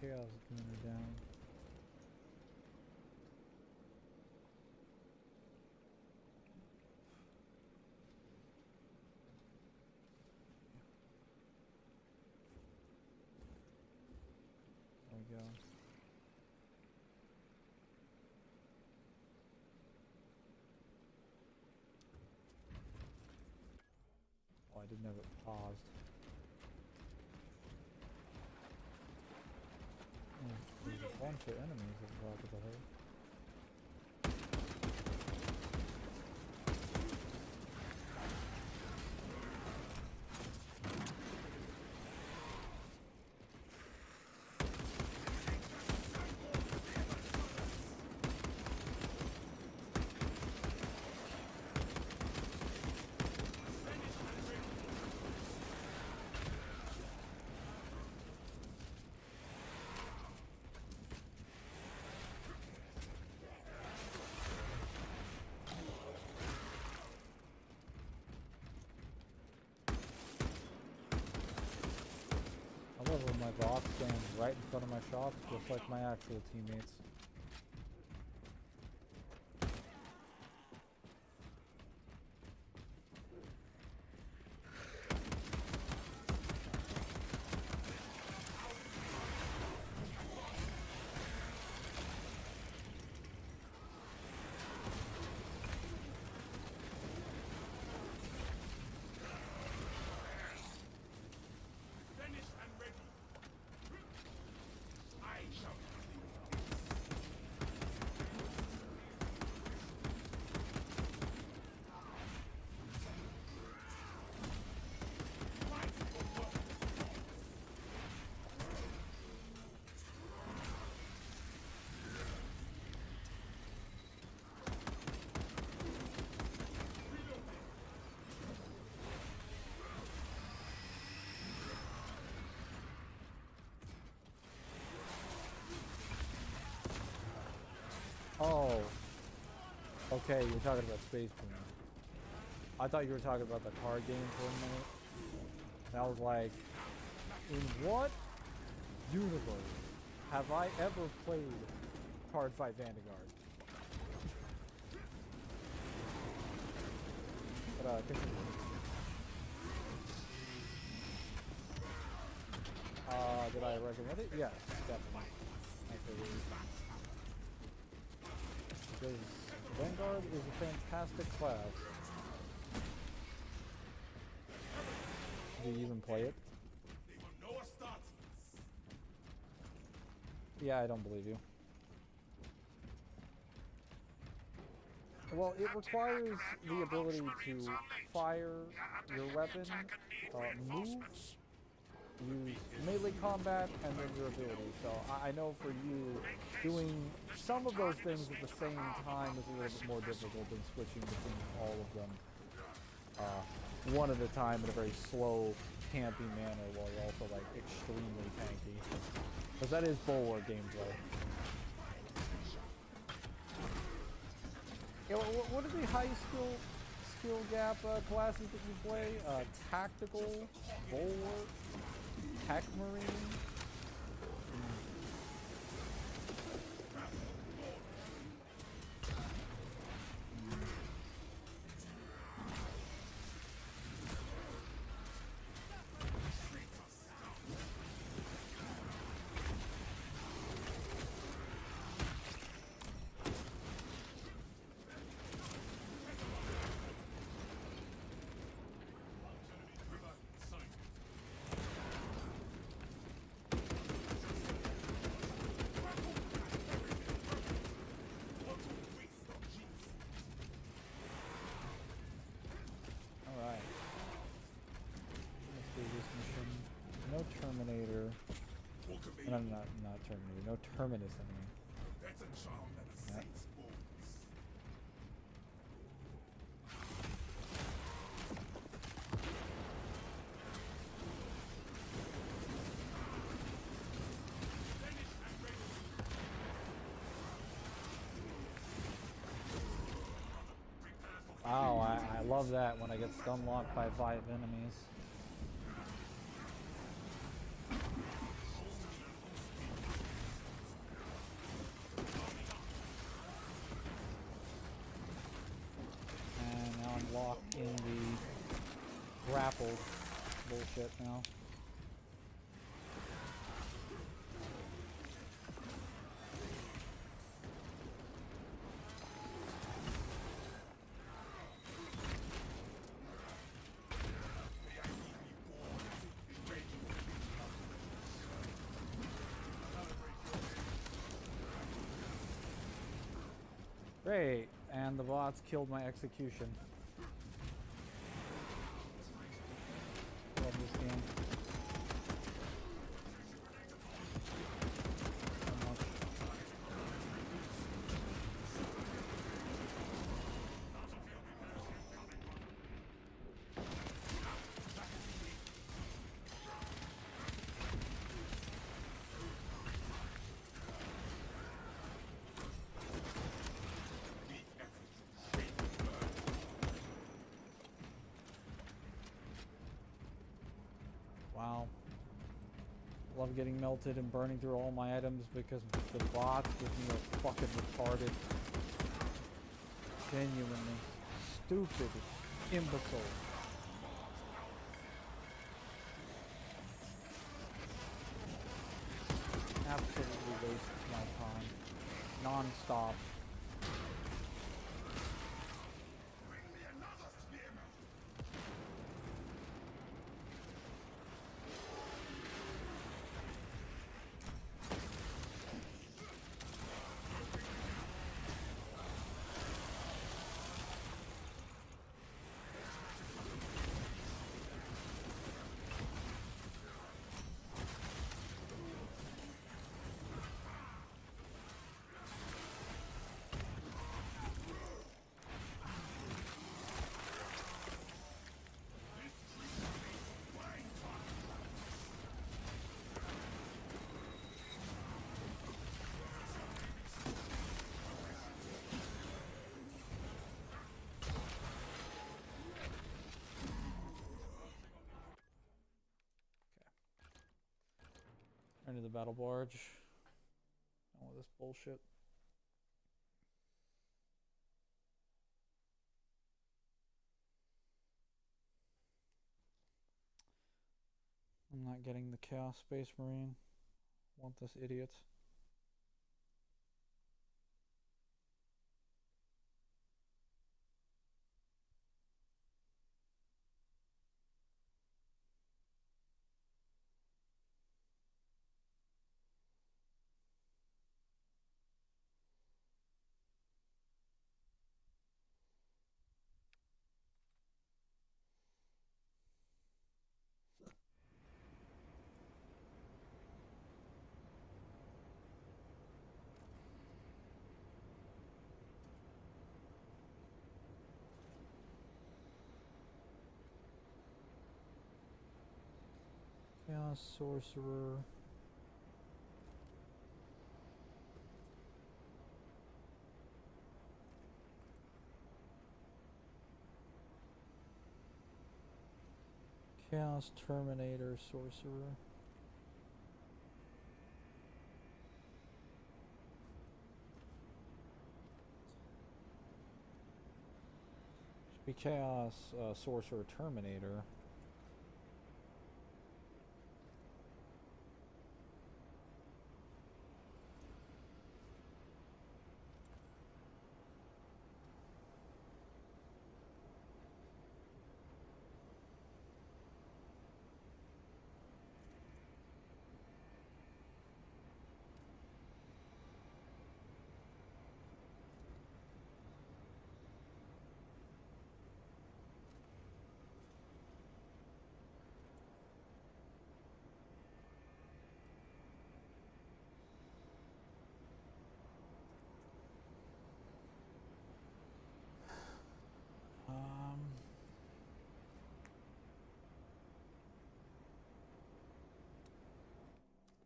Chaos coming down. There we go. Oh, I didn't have it paused. There's a bunch of enemies at the top of the hill. I love when my boss stands right in front of my shots, just like my actual teammates. Oh. Okay, you're talking about Space Marine. I thought you were talking about the card game for a minute. And I was like, in what universe have I ever played Card Fight Vanguard? But, continue. Did I recommend it? Yes, definitely. Because Vanguard is a fantastic class. Do you even play it? Yeah, I don't believe you. Well, it requires the ability to fire your weapon, move, use melee combat, and then your ability. So I know for you, doing some of those things at the same time is a little bit more difficult than switching between all of them. one at a time in a very slow, campy manner while you're also like extremely tanky. Because that is Bulwark gameplay. Yeah, what are the high skill gap classes that you play? Tactical, Bulwark, Tech Marine. Terminator. No, not Terminator. No Terminus enemy. That's a charm that the saints bones. Wow, I love that when I get stun locked by 5 enemies. In the grapple bullshit now. Great, and the bots killed my execution. Love this game. So much. Wow. Love getting melted and burning through all my items because the bots with me are fucking retarded. Genuinely. Stupid. Imbecile. Absolutely wastes my time. Non-stop. Into the battle barge. All this bullshit. I'm not getting the Chaos Space Marine. Want this idiot. Chaos Sorcerer. Chaos Terminator Sorcerer. Should be Chaos Sorcerer Terminator.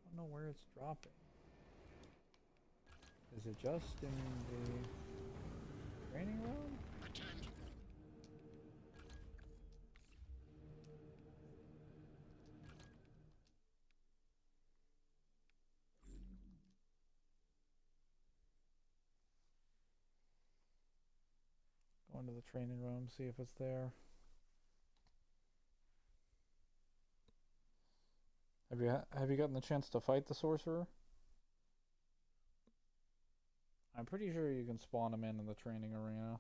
Don't know where it's dropping. Is it just in the training room? Go into the training room, see if it's there. Have you gotten the chance to fight the sorcerer? I'm pretty sure you can spawn him in the training arena.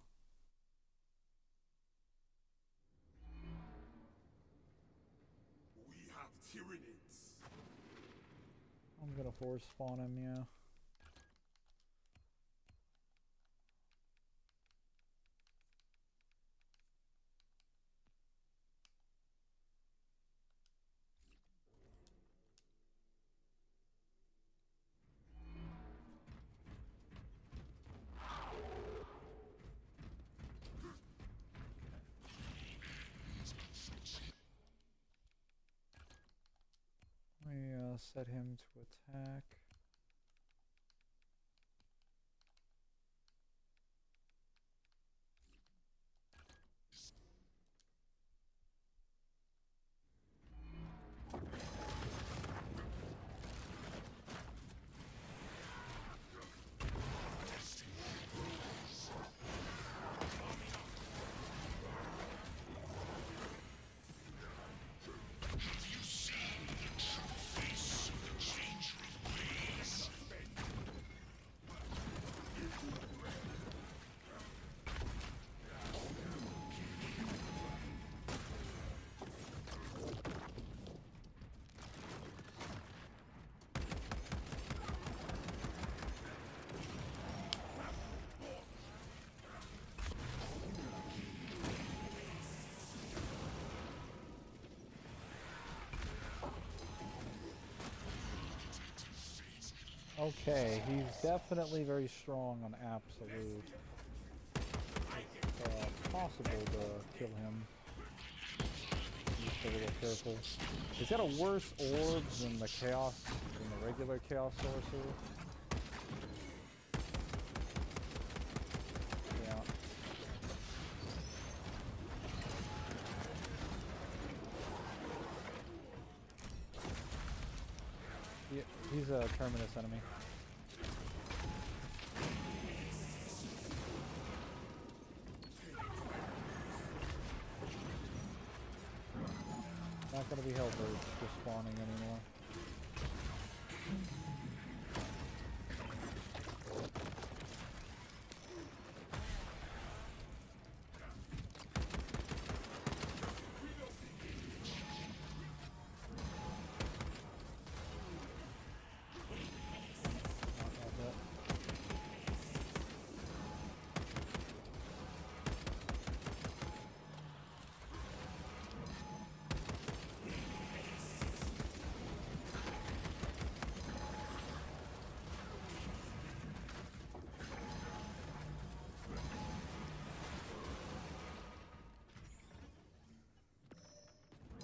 We have Tyranids. I'm gonna force spawn him, yeah. Set him to attack. Okay, he's definitely very strong on Absolute. It's possible to kill him. Just a little careful. He's got a worse orb than the regular Chaos Sorcerer. Yeah. He's a Terminus enemy. Not gonna be Hellbirds respawning anymore.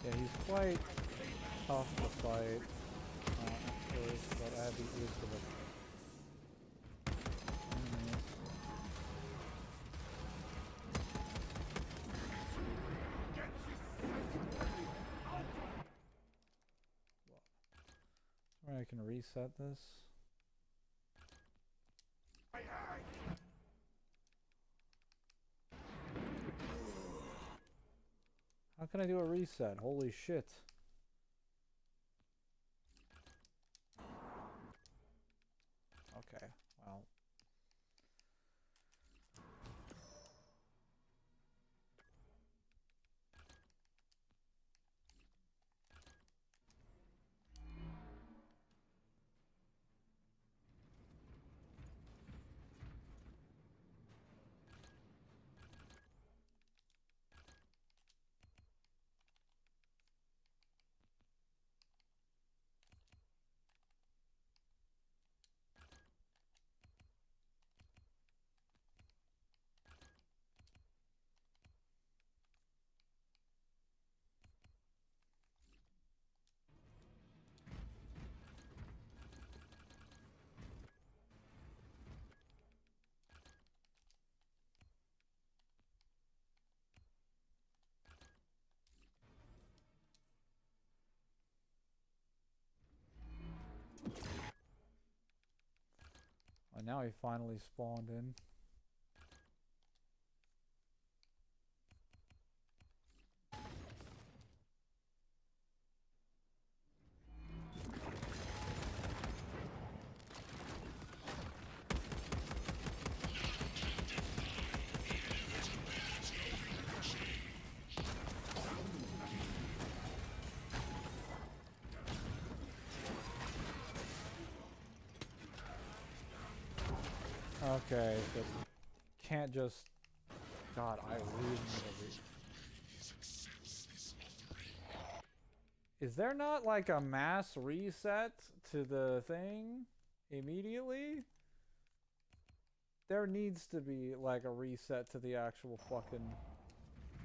Yeah, he's quite tough to fight at first, but I had to get used to the enemies. Where I can reset this. How can I do a reset? Holy shit. Okay, well. Well, now he finally spawned in. Okay, so can't just. God, I really need a Is there not like a mass reset to the thing immediately? There needs to be like a reset to the actual fucking.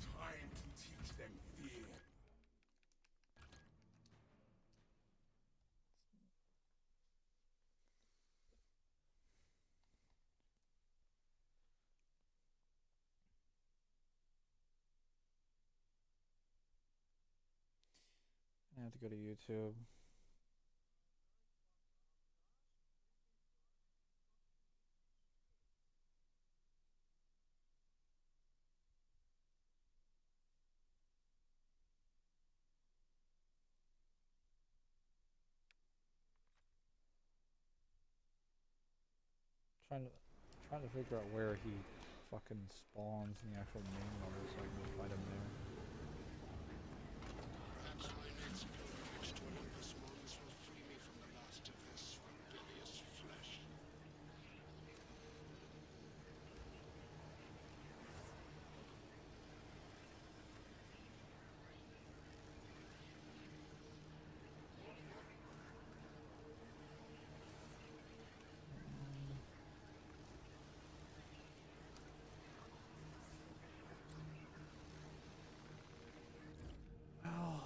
Time to teach them fear. I have to go to YouTube. Trying to figure out where he fucking spawns in the actual main level so I can fight him there. Perhaps my next pilgrimage to Olympus Mons will free me from the last of this rebellious flesh.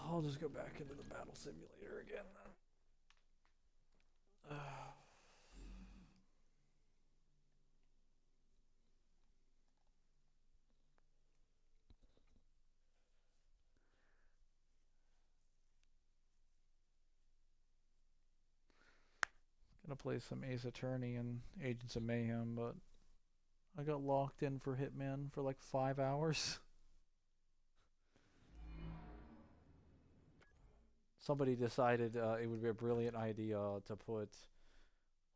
I'll just go back into the battle simulator again then. Gonna play some Ace Attorney and Agents of Mayhem, but I got locked in for Hitman for like 5 hours. Somebody decided it would be a brilliant idea to put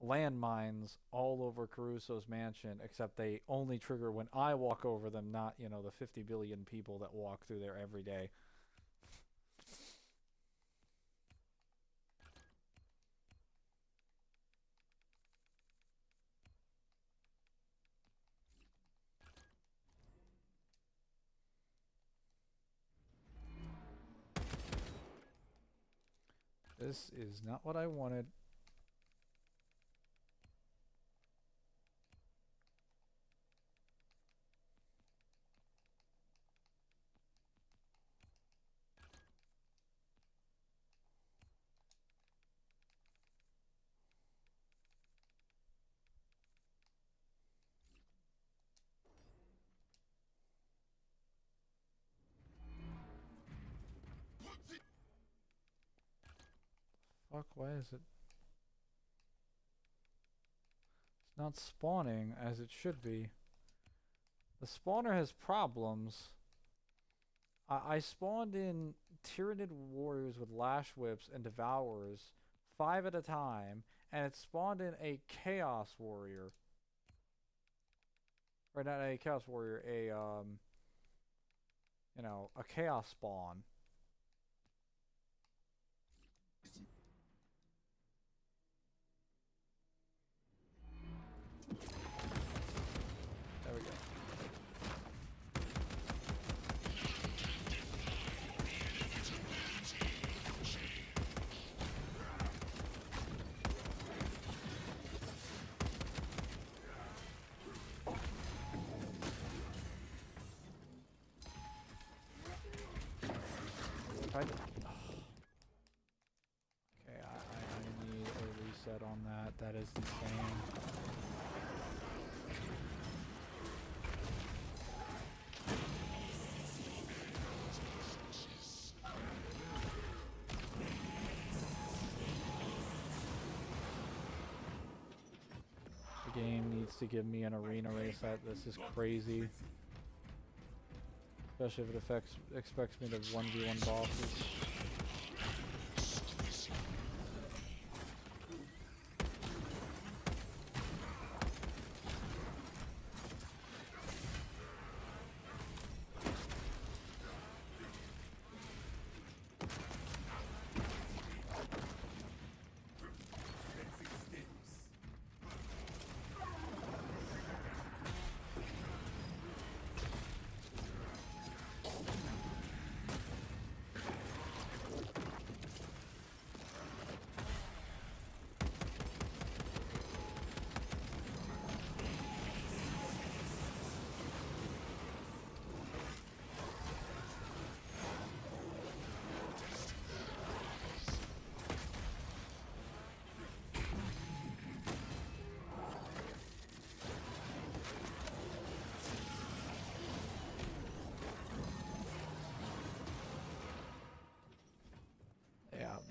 landmines all over Caruso's mansion, except they only trigger when I walk over them, not, you know, the 50 billion people that walk through there every day. This is not what I wanted. fuck? Why is it? It's not spawning as it should be. The spawner has problems. I spawned in Tyranid warriors with lash whips and devourers 5 at a time, and it spawned in a chaos warrior. Or not a chaos warrior, you know, a chaos spawn. There we go. Okay, I need a reset on that. That is insane. The game needs to give me an arena reset. This is crazy. Especially if it expects me to 1v1 bosses.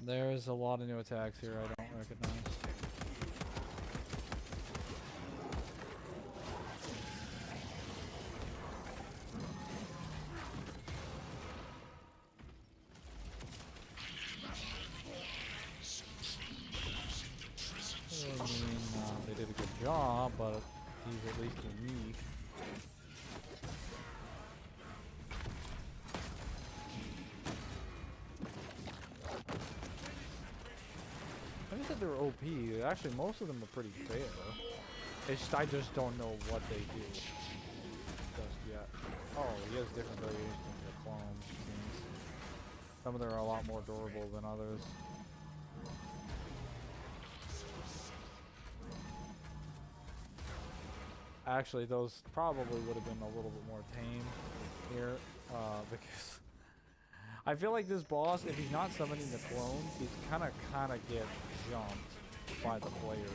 There's a lot of new attacks here I don't recognize. I mean, they did a good job, but he's at least unique. They're OP. Actually, most of them are pretty fair. It's just, I just don't know what they do just yet. Oh, he has different variations of the clones. Some of them are a lot more durable than others. Actually, those probably would have been a little bit more tame here, because I feel like this boss, if he's not summoning the clones, he's kind of get jumped by the players.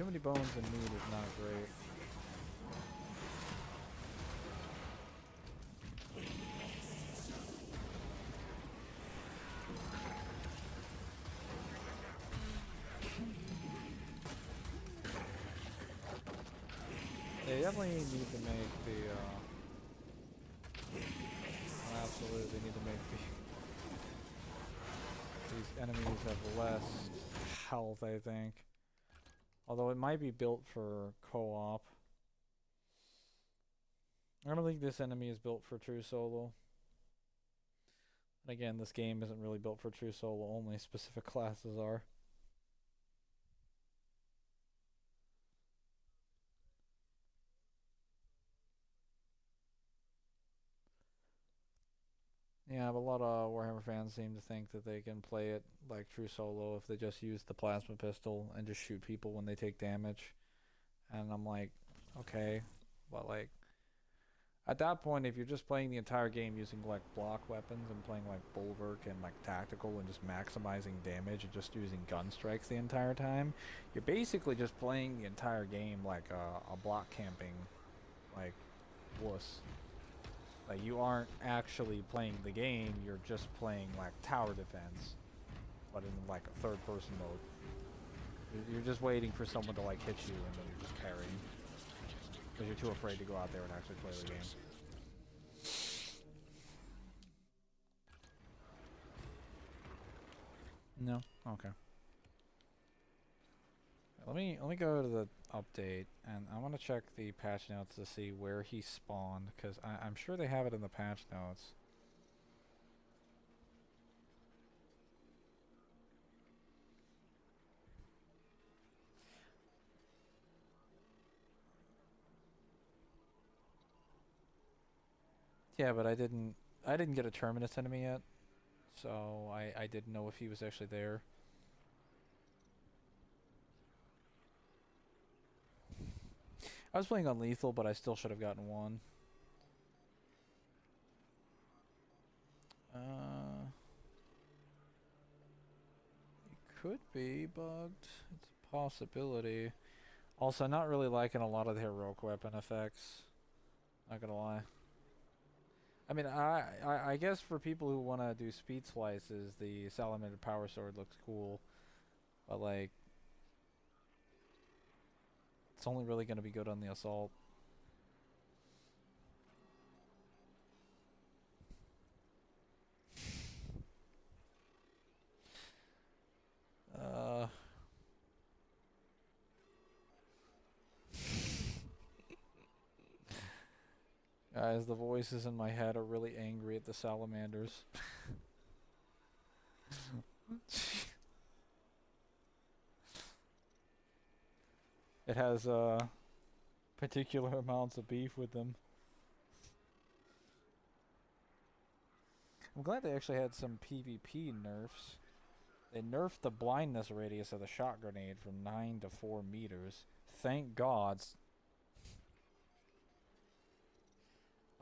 too many bones and meat is not great. They definitely need to make the, absolutely need to make these enemies have less health, I think. Although it might be built for co-op. I don't think this enemy is built for true solo. And again, this game isn't really built for true solo, only specific classes are. Yeah, but a lot of Warhammer fans seem to think that they can play it like true solo if they just use the plasma pistol and just shoot people when they take damage. And I'm like, okay, but like, at that point, if you're just playing the entire game using like block weapons and playing like Bulwark and like tactical and just maximizing damage and just using gun strikes the entire time, you're basically just playing the entire game like a block camping, like, wuss. Like, you aren't actually playing the game, you're just playing like tower defense, but in like a third person mode. You're just waiting for someone to like hit you and then you're just parrying. Because you're too afraid to go out there and actually play the game. No? Okay. Let me go to the update, and I want to check the patch notes to see where he spawned, because I'm sure they have it in the patch notes. Yeah, but I didn't get a Terminus enemy yet, so I didn't know if he was actually there. I was playing on lethal, but I still should have gotten one. It could be bugged. It's a possibility. Also, not really liking a lot of the heroic weapon effects. Not gonna lie. I mean, I guess for people who want to do speed slices, the Salamander Power Sword looks cool. But, like, it's only really going to be good on the assault. Guys, the voices in my head are really angry at the salamanders. It has particular amounts of beef with them. I'm glad they actually had some PvP nerfs. They nerfed the blindness radius of the shot grenade from 9 to 4 meters. Thank God.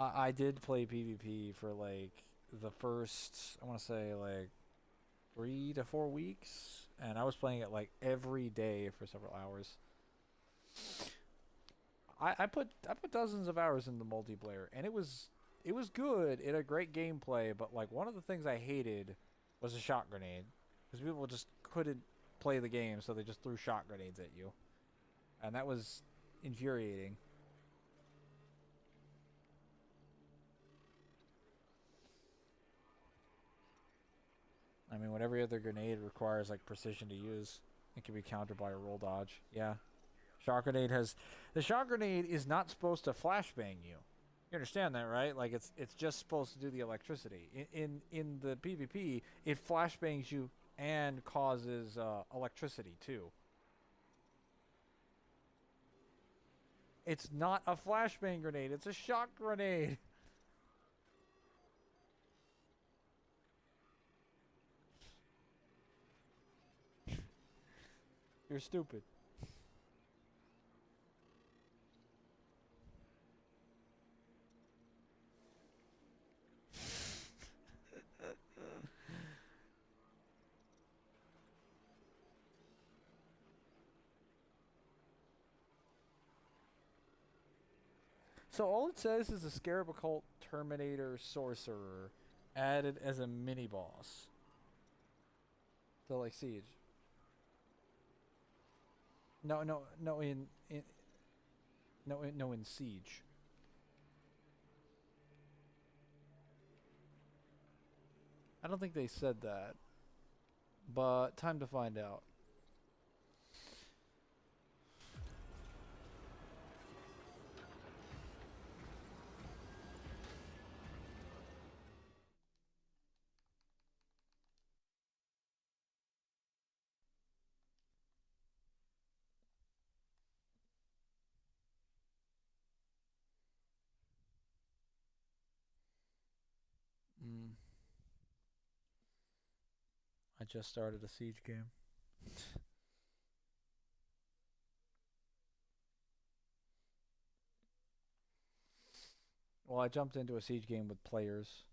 I did play PvP for like the first, I want to say like 3 to 4 weeks, and I was playing it like every day for several hours. I put dozens of hours in the multiplayer, and it was good. It had great gameplay, but like one of the things I hated was a shot grenade, because people just couldn't play the game, so they just threw shot grenades at you, and that was infuriating. I mean, when every other grenade requires like precision to use, it can be countered by a roll dodge. Yeah. The shot grenade is not supposed to flashbang you. You understand that, right? Like it's just supposed to do the electricity. In the PvP, it flashbangs you and causes electricity too. It's not a flashbang grenade, it's a shot grenade. You're stupid. So all it says is a Scarab Occult Terminator Sorcerer added as a mini boss. So like Siege. No, in Siege. I don't think they said that, but time to find out. I just started a Siege game. Well, I jumped into a Siege game with players.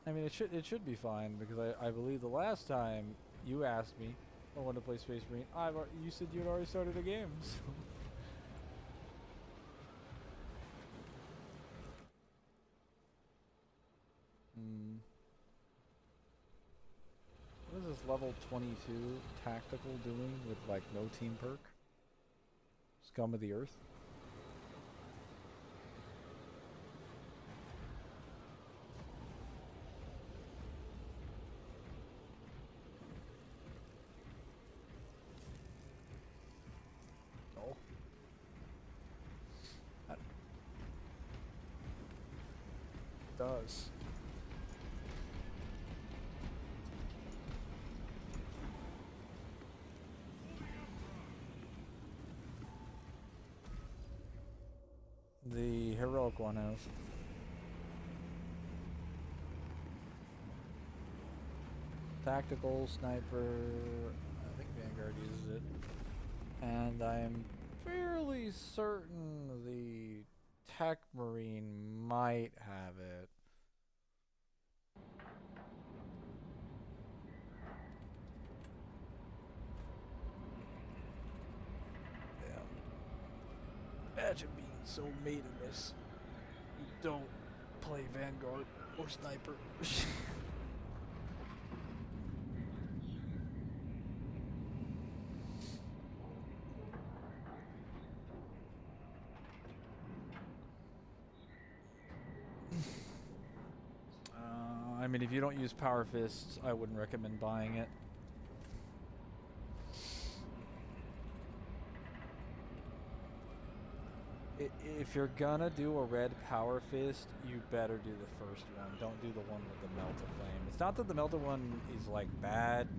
I mean, it should be fine because I believe the last time you asked me I want to play Space Marine, you said you'd already started a game. So. What is this level 22 tactical doing with like no team perk? Scum of the Earth. Does. The heroic one has. Tactical, sniper, I think Vanguard uses it. And I'm fairly certain the Tech Marine might have it. Imagine being so made in this. You don't play Vanguard or Sniper. I mean, if you don't use Power Fists, I wouldn't recommend buying it. If you're gonna do a red Power Fist, you better do the first one. Don't do the one with the Melted Flame. It's not that the Melted one is like bad.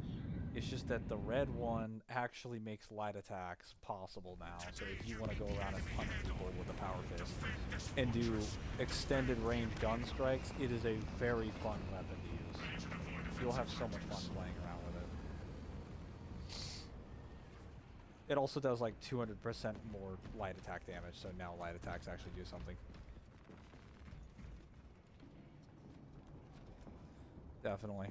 It's just that the red one actually makes light attacks possible now. So if you want to go around and punch people with a Power Fist and do extended range gun strikes, it is a very fun weapon to use. You'll have so much fun playing around with it. It also does like 200% more light attack damage, so now light attacks actually do something. Definitely.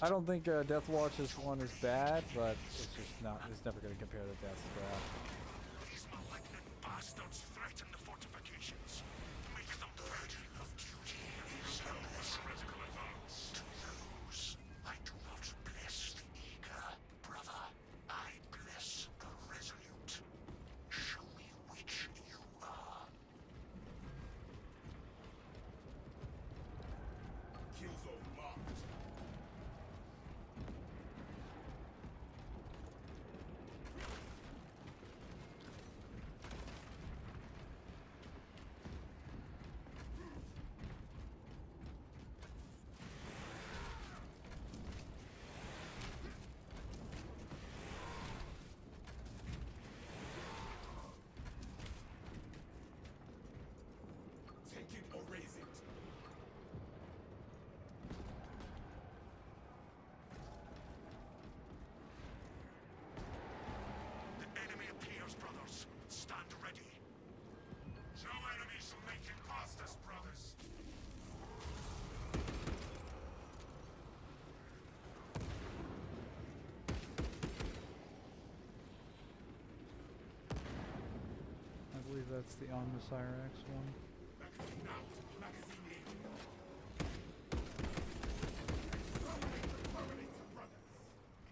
I don't think Deathwatch's one is bad, but it's just not. It's never going to compare to Death's Graph. These malignant bastards threaten the fortifications. Make them the burden of duty. Critical advance. To those, I do not bless the eager, brother. I bless the resolute. Show me which you are. Kill zone marked. that's the Omnicyrex one.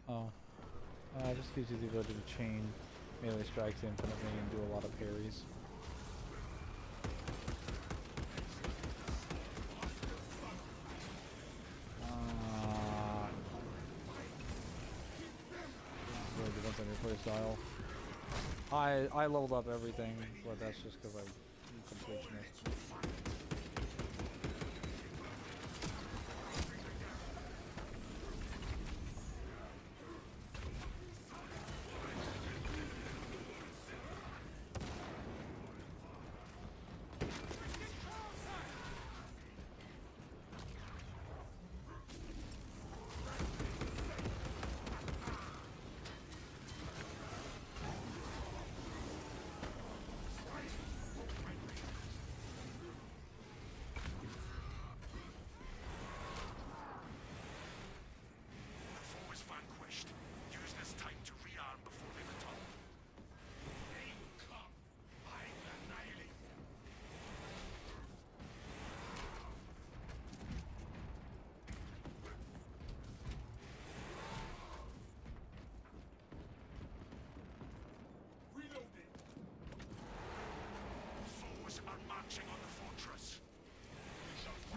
Oh. It just gives you the ability to chain melee strikes infinitely and do a lot of parries. Really depends on your playstyle. I leveled up everything, but that's just because I'm a completionist.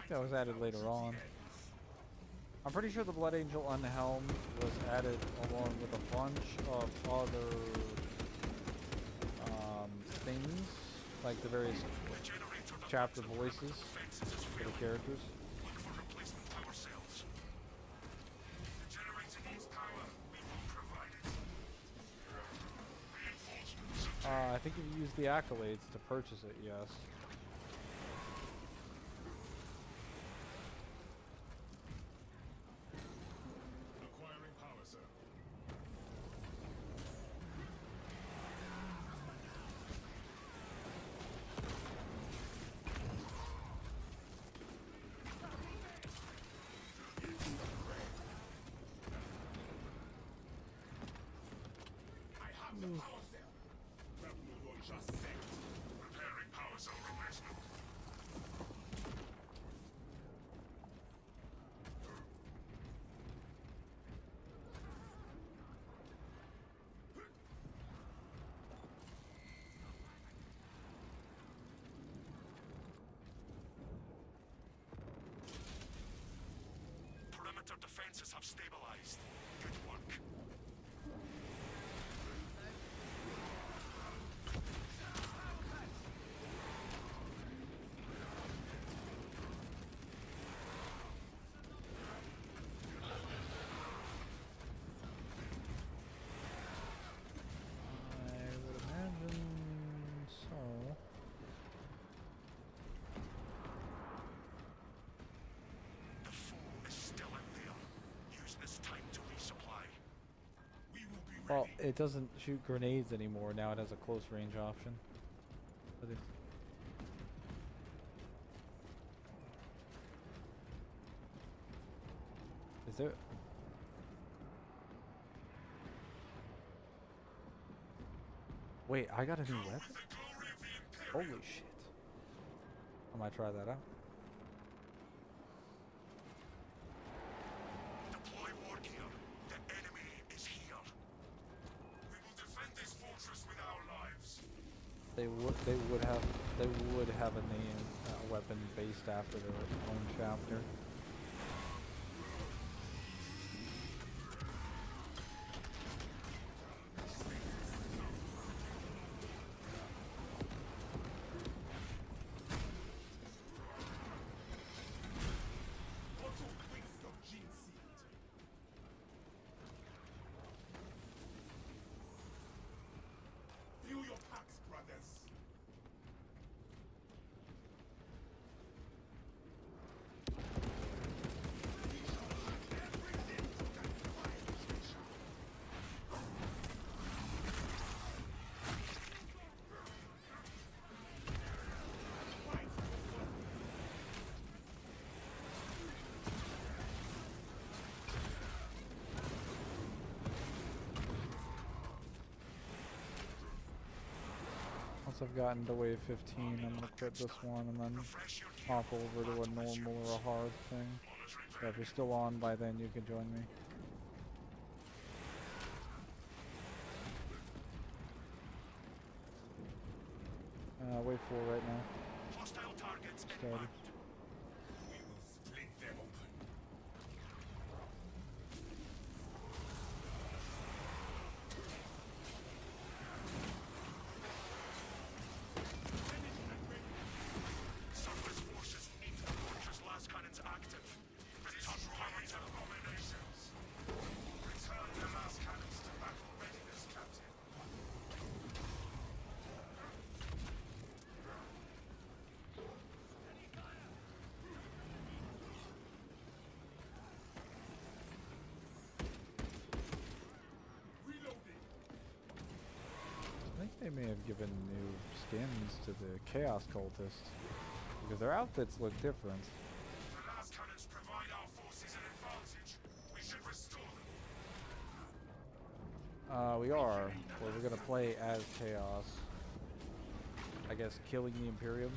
That was added later on. I'm pretty sure the Blood Angel Unhelmed was added along with a bunch of other things, like the various chapter voices for the characters. I think if you use the accolades to purchase it, yes. Perimeter defenses have stabilized. Good work. I would imagine so. The foe is still out there. Use this time to resupply. We will be Well, it doesn't shoot grenades anymore. Now it has a close range option. But is there? Wait, I got a new weapon? Holy shit. I might try that out. Deploy war gear. The enemy is here. We will defend this fortress with our lives. They would have a name, a weapon based after their own chapter. Feel your packs, brothers. I've gotten to wave 15, I'm gonna quit this one and then hop over to a normal or a hard thing. So if you're still on by then, you can join me. Wave 4 right now. Hostile targets Started. We will split them open. Sunless forces need the fortress last cannons active. Return power to abominations. Return the last cannons to battle readiness, Captain. I think they may have given new skins to the Chaos Cultists, because their outfits look different. The last cannons provide our forces an advantage. We should restore them. We are. Where we're gonna play as Chaos. I guess killing the Imperium.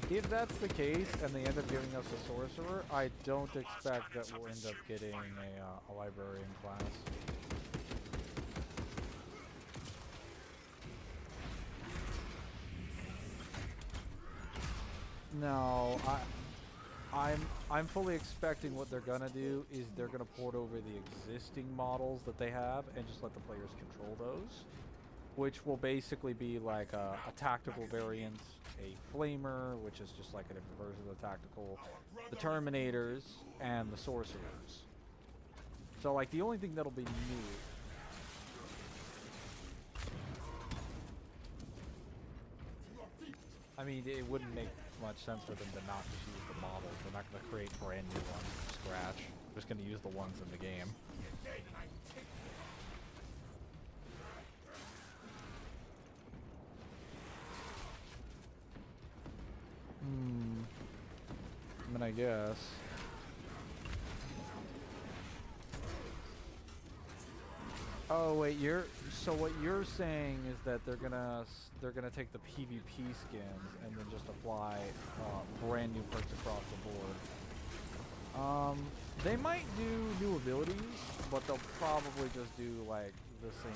If that's the case, and they end up giving us a sorcerer, I don't expect that we'll end up getting a librarian class. No, I'm fully expecting what they're gonna do is they're gonna port over the existing models that they have and just let the players control those, which will basically be like a tactical variant, a flamer, which is just like a different version of the tactical, the Terminators, and the sorcerers. So like the only thing that'll be new. I mean, it wouldn't make much sense for them to not just use the models. They're not going to create brand new ones from scratch. They're just going to use the ones in the game. I mean, I guess. Oh wait, so what you're saying is that they're gonna take the PvP skins and then just apply brand new perks across the board. They might do new abilities, but they'll probably just do like the same,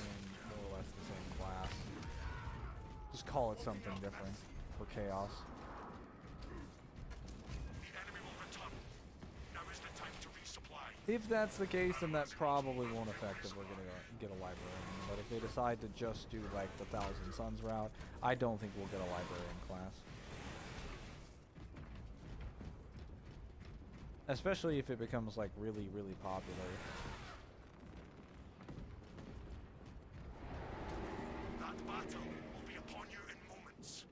more or less the same class. Just call it something different for Chaos. If that's the case, then that probably won't affect if we're gonna get a librarian. But if they decide to just do like the Thousand Suns route, I don't think we'll get a librarian class. Especially if it becomes like really, really popular. That battle will be upon you in moments.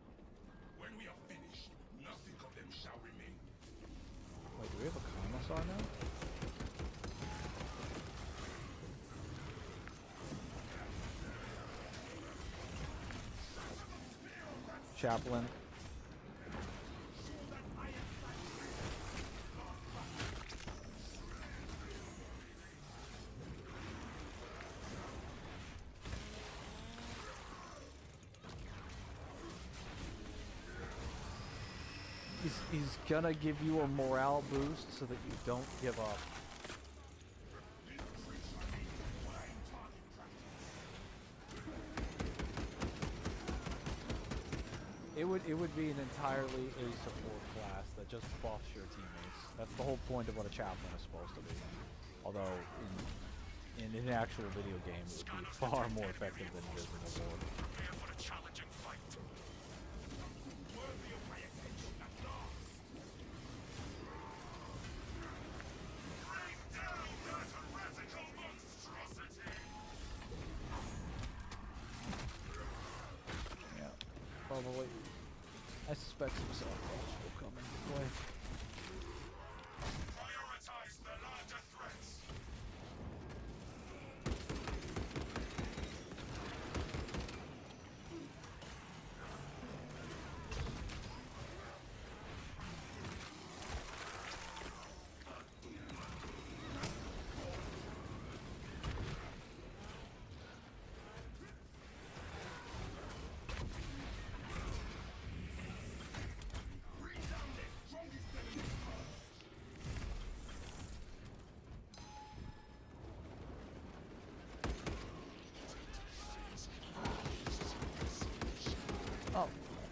When we are finished, nothing of them shall remain. Wait, do we have a Commissar now? Chaplain. He's gonna give you a morale boost so that you don't give up. It would be an entirely a support class that just buffs your teammates. That's the whole point of what a chaplain is supposed to be. Although in an actual video game, it would be far more effective than it is in the board. Prepare for a challenging fight. Worthy of my attention at last. Bring down that heretical monstrosity. Yeah, probably. I suspect some self-cross will come into play. Prioritize the larger threats.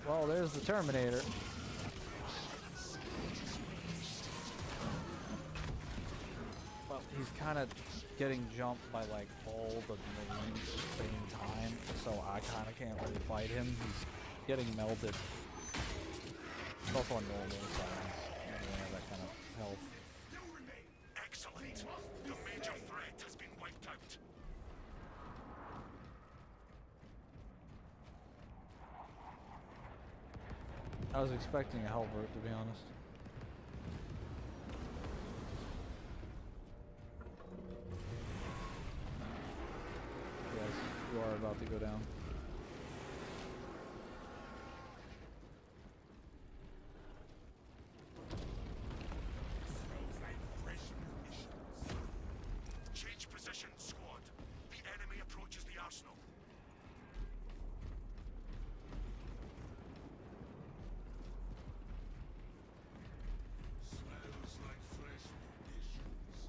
Well, there's the Terminator. Well, he's kind of getting jumped by like all the Marines at the same time, so I kind of can't really fight him. He's getting melted. It's also a normal size. I don't have that kind of health. Excellent. The major threat has been wiped out. I was expecting a Hellbert, to be honest. Yes, you are about to go down. Change position, squad. The enemy approaches the arsenal. Smells like fresh munitions.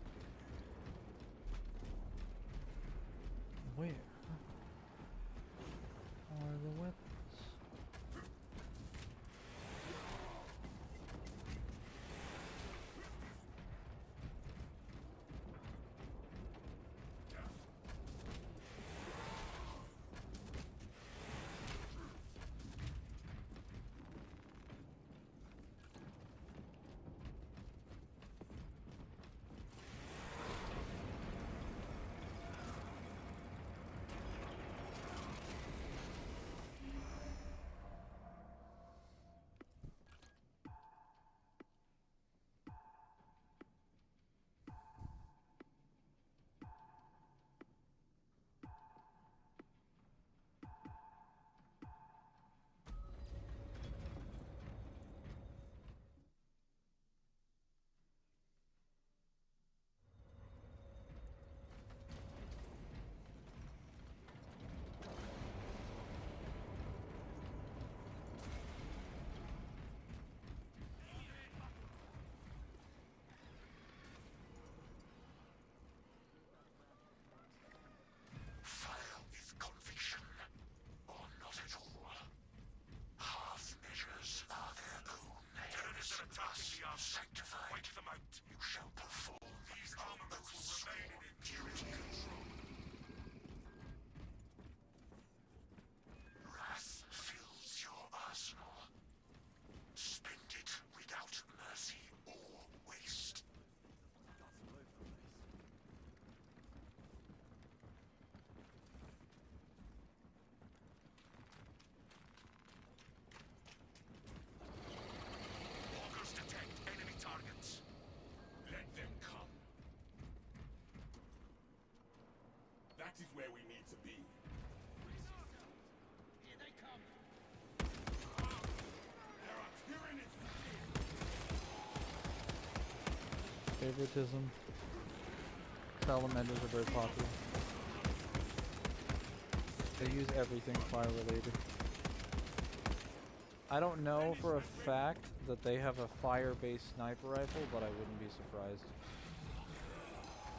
Where are the weapons? Fire with conviction, or not at all. Half measures are their own. Terrorists are attacking the arsenal. Sanctified. Wipe them out. You shall perform. These armaments will remain in impurity control. Wrath fills your arsenal. Spend it without mercy or waste. Walkers detect enemy targets. Let them come. That is where we need to be. Here they come. There are tyrannies to kill. Favoritism. Salamanders are very popular. They use everything fire related. I don't know for a fact that they have a fire-based sniper rifle, but I wouldn't be surprised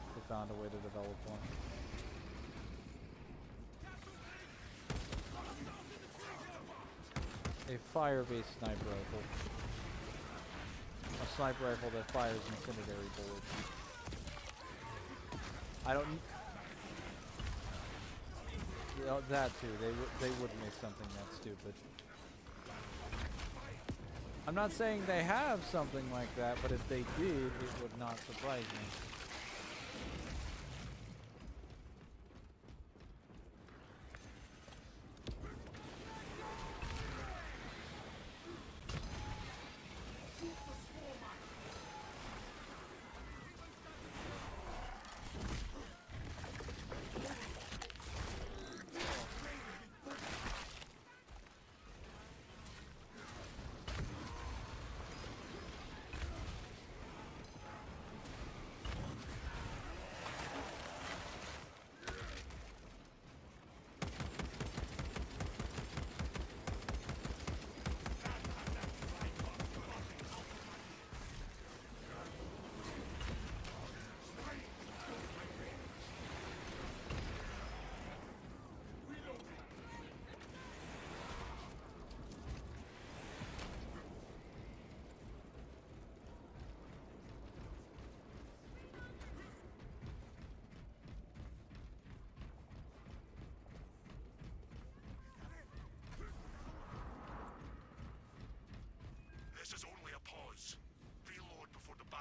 if they found a way to develop one. A fire-based sniper rifle. A sniper rifle that fires incendiary bullets. I don't. Yeah, that too. They would make something that stupid. I'm not saying they have something like that, but if they did, it would not surprise me.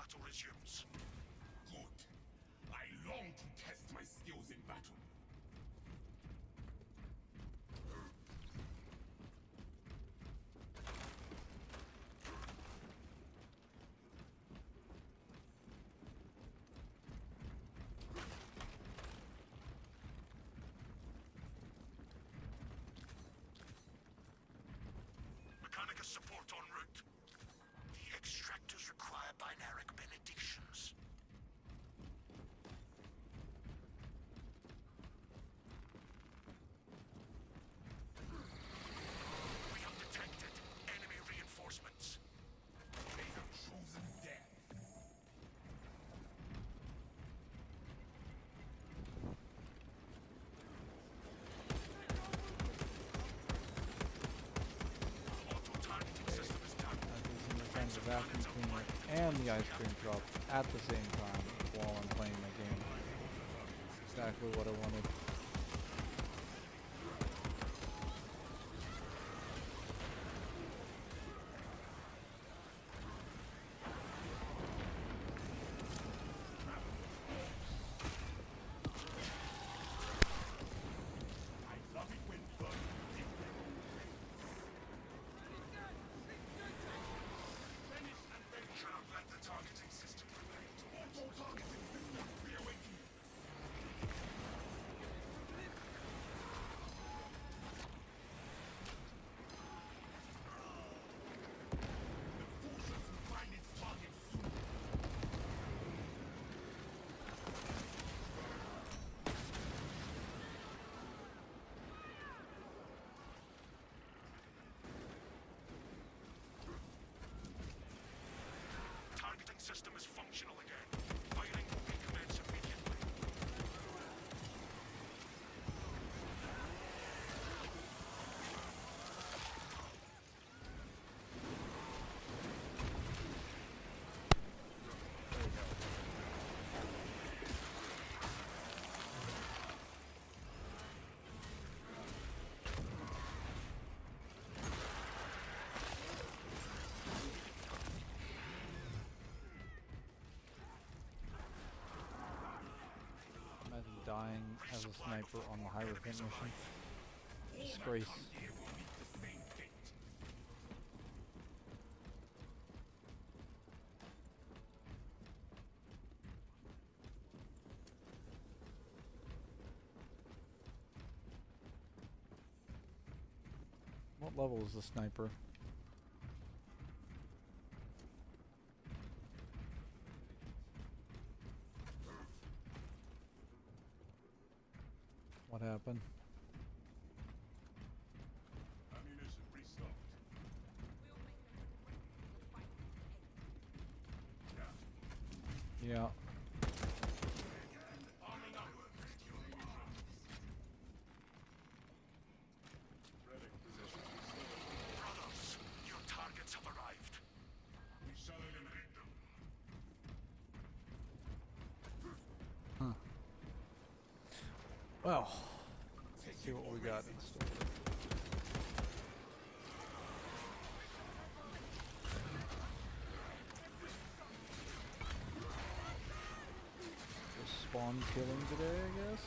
battle resumes. Good. I long to test my skills in battle. Mechanicus support en route. The extractors require binaric benedictions. We have detected enemy reinforcements. They have chosen death. The vacuum cleaner and the ice cream truck at the same time while I'm playing my game. Exactly what I wanted. Targeting system is functional again. Firing will recommence immediately. Imagine dying as a sniper on the Hierophant mission. Disgrace. What level is the sniper? What happened? Ammunition restocked. Yeah. Arming up. Relic position. Brothers, your targets have arrived. We shall eliminate them. Huh. Well, let's see what we got in store. Just spawn killing today, I guess.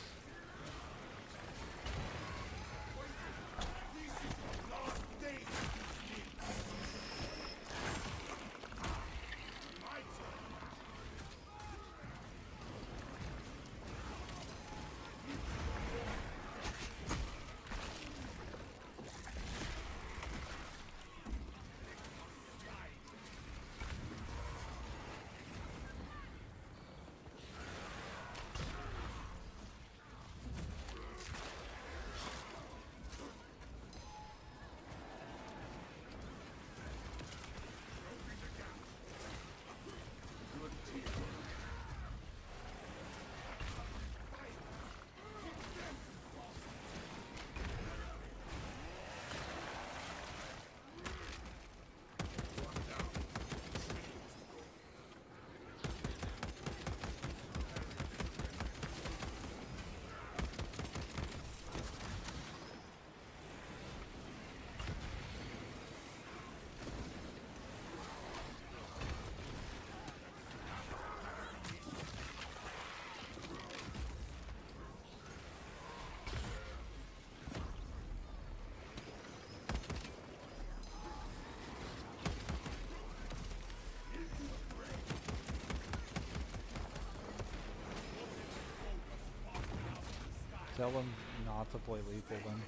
Tell him not to play lethal then.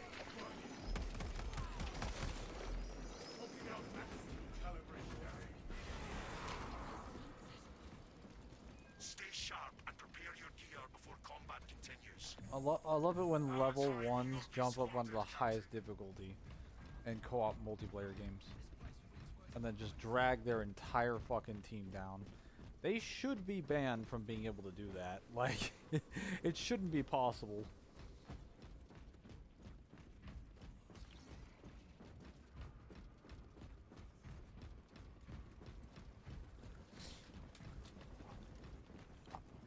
Stay sharp and prepare your gear before combat continues. I love it when level 1s jump up onto the highest difficulty in co-op multiplayer games. And then just drag their entire fucking team down. They should be banned from being able to do that. Like, it shouldn't be possible.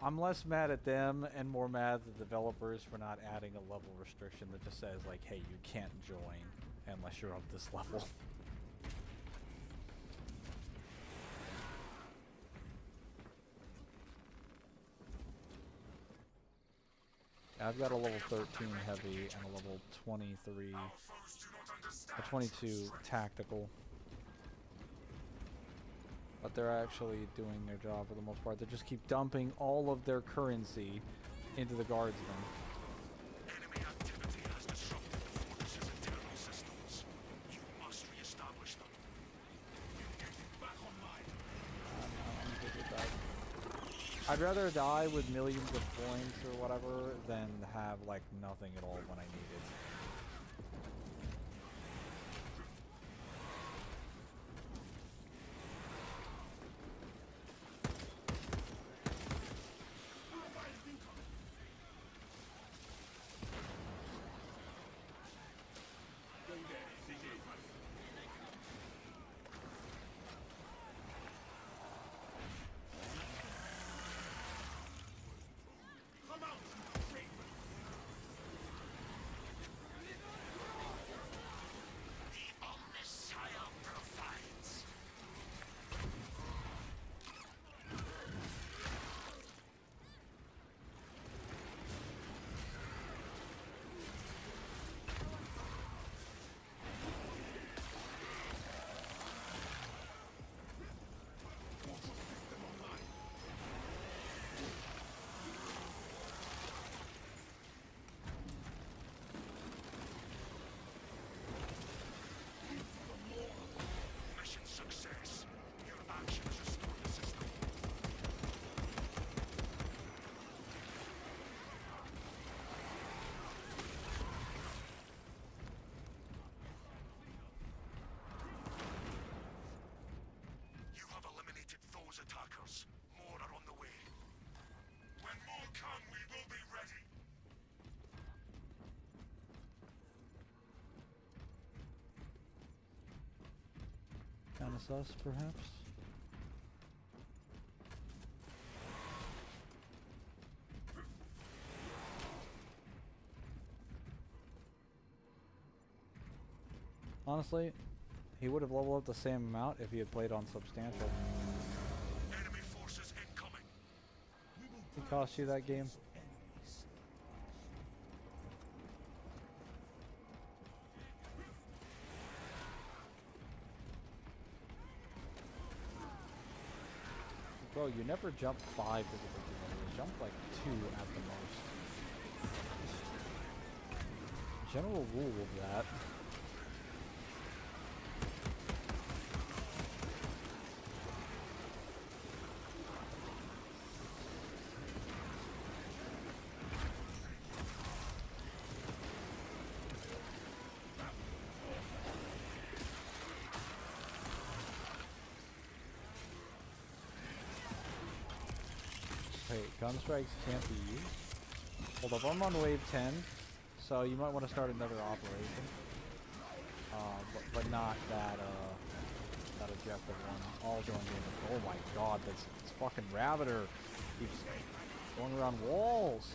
I'm less mad at them and more mad at the developers for not adding a level restriction that just says, like, hey, you can't join unless you're of this level. I've got a level 13 heavy and a level 23, a 22 tactical. But they're actually doing their job for the most part. They just keep dumping all of their currency into the guardsmen. Enemy activity has disrupted the fortress's internal systems. You must re-establish them. Back online. I'm good with that. I'd rather die with millions of points or whatever than have like nothing at all when I need it. Mission success. Your actions restore the system. You have eliminated those attackers. More are on the way. When more come, we will be ready. Kinda sus, perhaps? Honestly, he would have leveled up the same amount if he had played on Substantial. Enemy forces incoming. It cost you that game? Bro, you never jump 5 difficulty levels. You jump like 2 at the most. General rule of that. Wait, gun strikes can't be used? Hold up, I'm on wave 10, so you might want to start another operation. But not that, that objective one. All join in. Oh my god, this fucking Rabbiter keeps going around walls.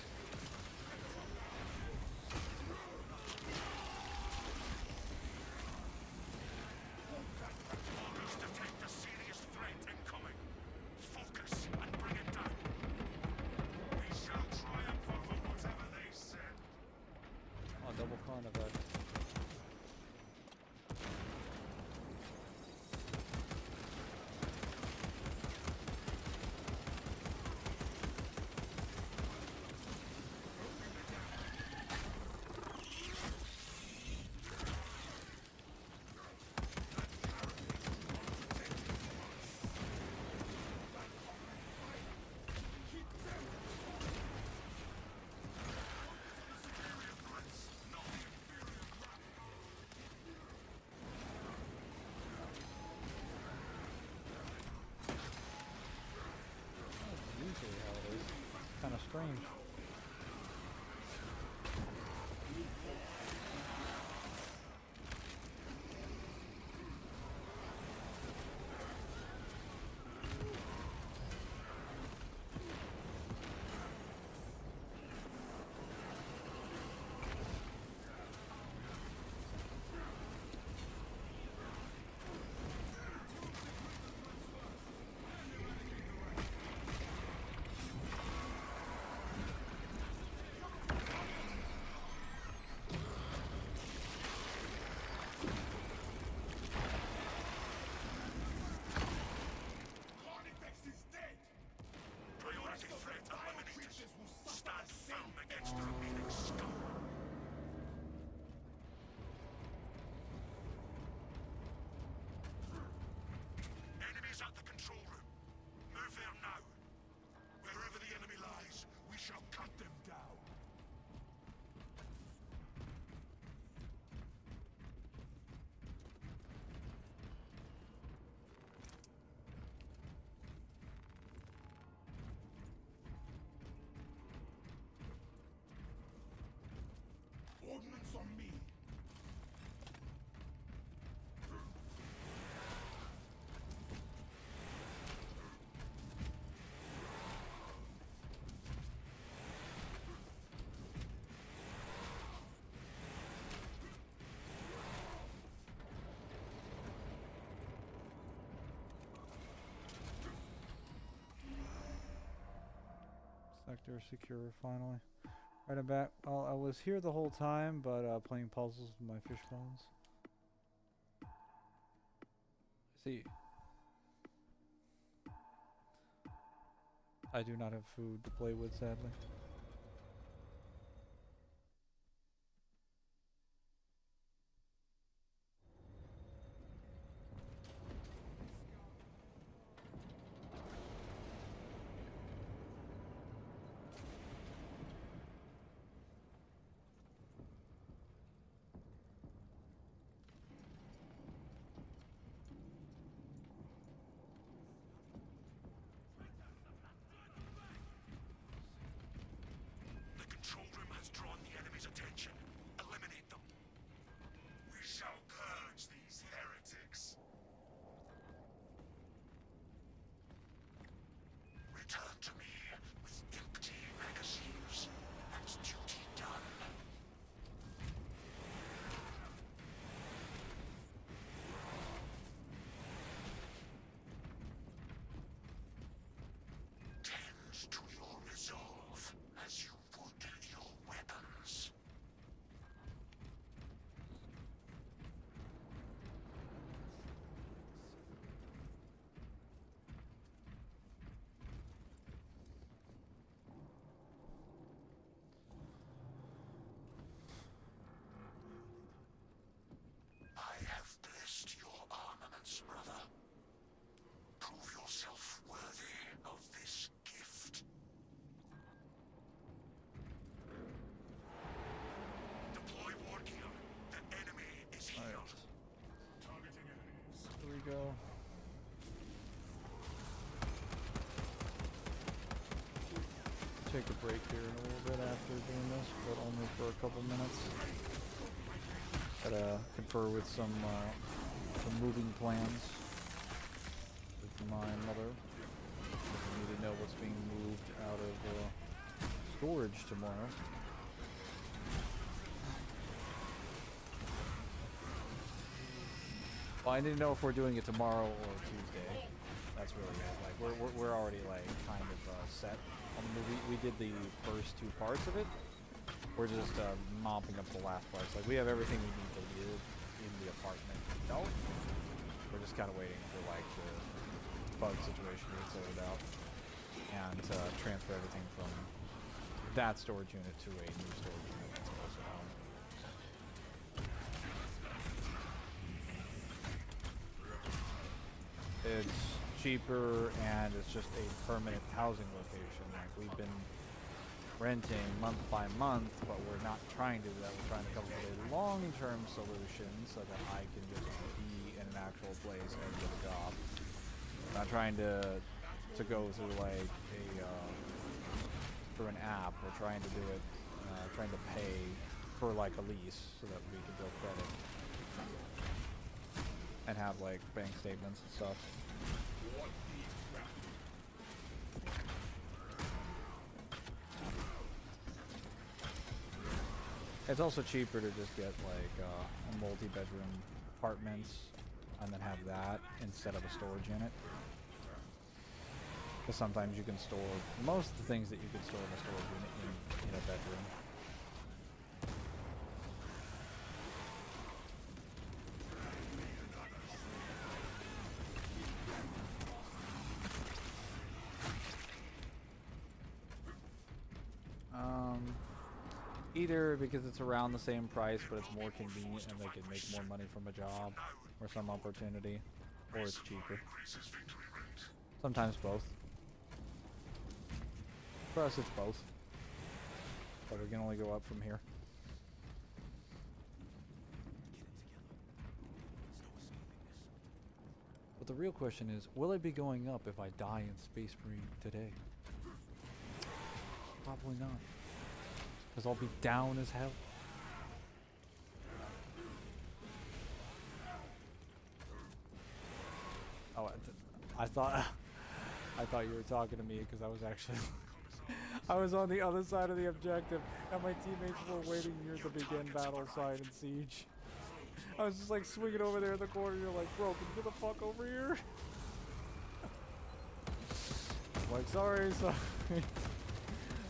Orders detect a serious threat incoming. Focus and bring it down. We shall triumph over whatever they said. Oh, double con of that. range. Priority threat eliminated. Stand firm against the remaining scum. Enemies at the control room. Move there now. Wherever the enemy lies, we shall cut them down. Ordnance on me. Sector secure finally. Right, I'm back. I was here the whole time, but playing puzzles with my fish bones. See. I do not have food to play with, sadly. The control room has drawn the enemy's attention. Eliminate them. We shall purge these heretics. Return to me with empty magazines and duty done. Tend to your resolve as you would your weapons. I have blessed your armaments, brother. Prove yourself worthy of this gift. Deploy war gear. The enemy is healed. Targeting enemies. Here we go. Take a break here in a little bit after doing this, but only for a couple minutes. Gotta confer with some moving plans with my mother. I need to know what's being moved out of storage tomorrow. Well, I need to know if we're doing it tomorrow or Tuesday. That's really it. Like we're already like kind of set on the movie. We did the first two parts of it. We're just mopping up the last parts. Like we have everything we need to live in the apartment. No, we're just kind of waiting for like the bug situation to get sorted out and transfer everything from that storage unit to a new storage unit that's closer to home. It's cheaper and it's just a permanent housing location. Like we've been renting month by month, but we're not trying to do that. We're trying to come up with a long-term solution so that I can just be in an actual place and get a job. I'm not trying to go through like a through an app. We're trying to do it, trying to pay for like a lease so that we can build credit and have like bank statements and stuff. It's also cheaper to just get like a multi-bedroom apartments and then have that instead of a storage unit. Because sometimes you can store most of the things that you can store in a storage unit in a bedroom. Either because it's around the same price, but it's more convenient and they can make more money from a job or some opportunity, or it's cheaper. Sometimes both. For us, it's both. But we can only go up from here. But the real question is, will I be going up if I die in Space Marine today? Probably not. Because I'll be down as hell. Oh, I thought you were talking to me because I was actually I was on the other side of the objective and my teammates were waiting near the begin battle sign in Siege. I was just like swinging over there in the corner. You're like, bro, can you get the fuck over here? I'm like, sorry.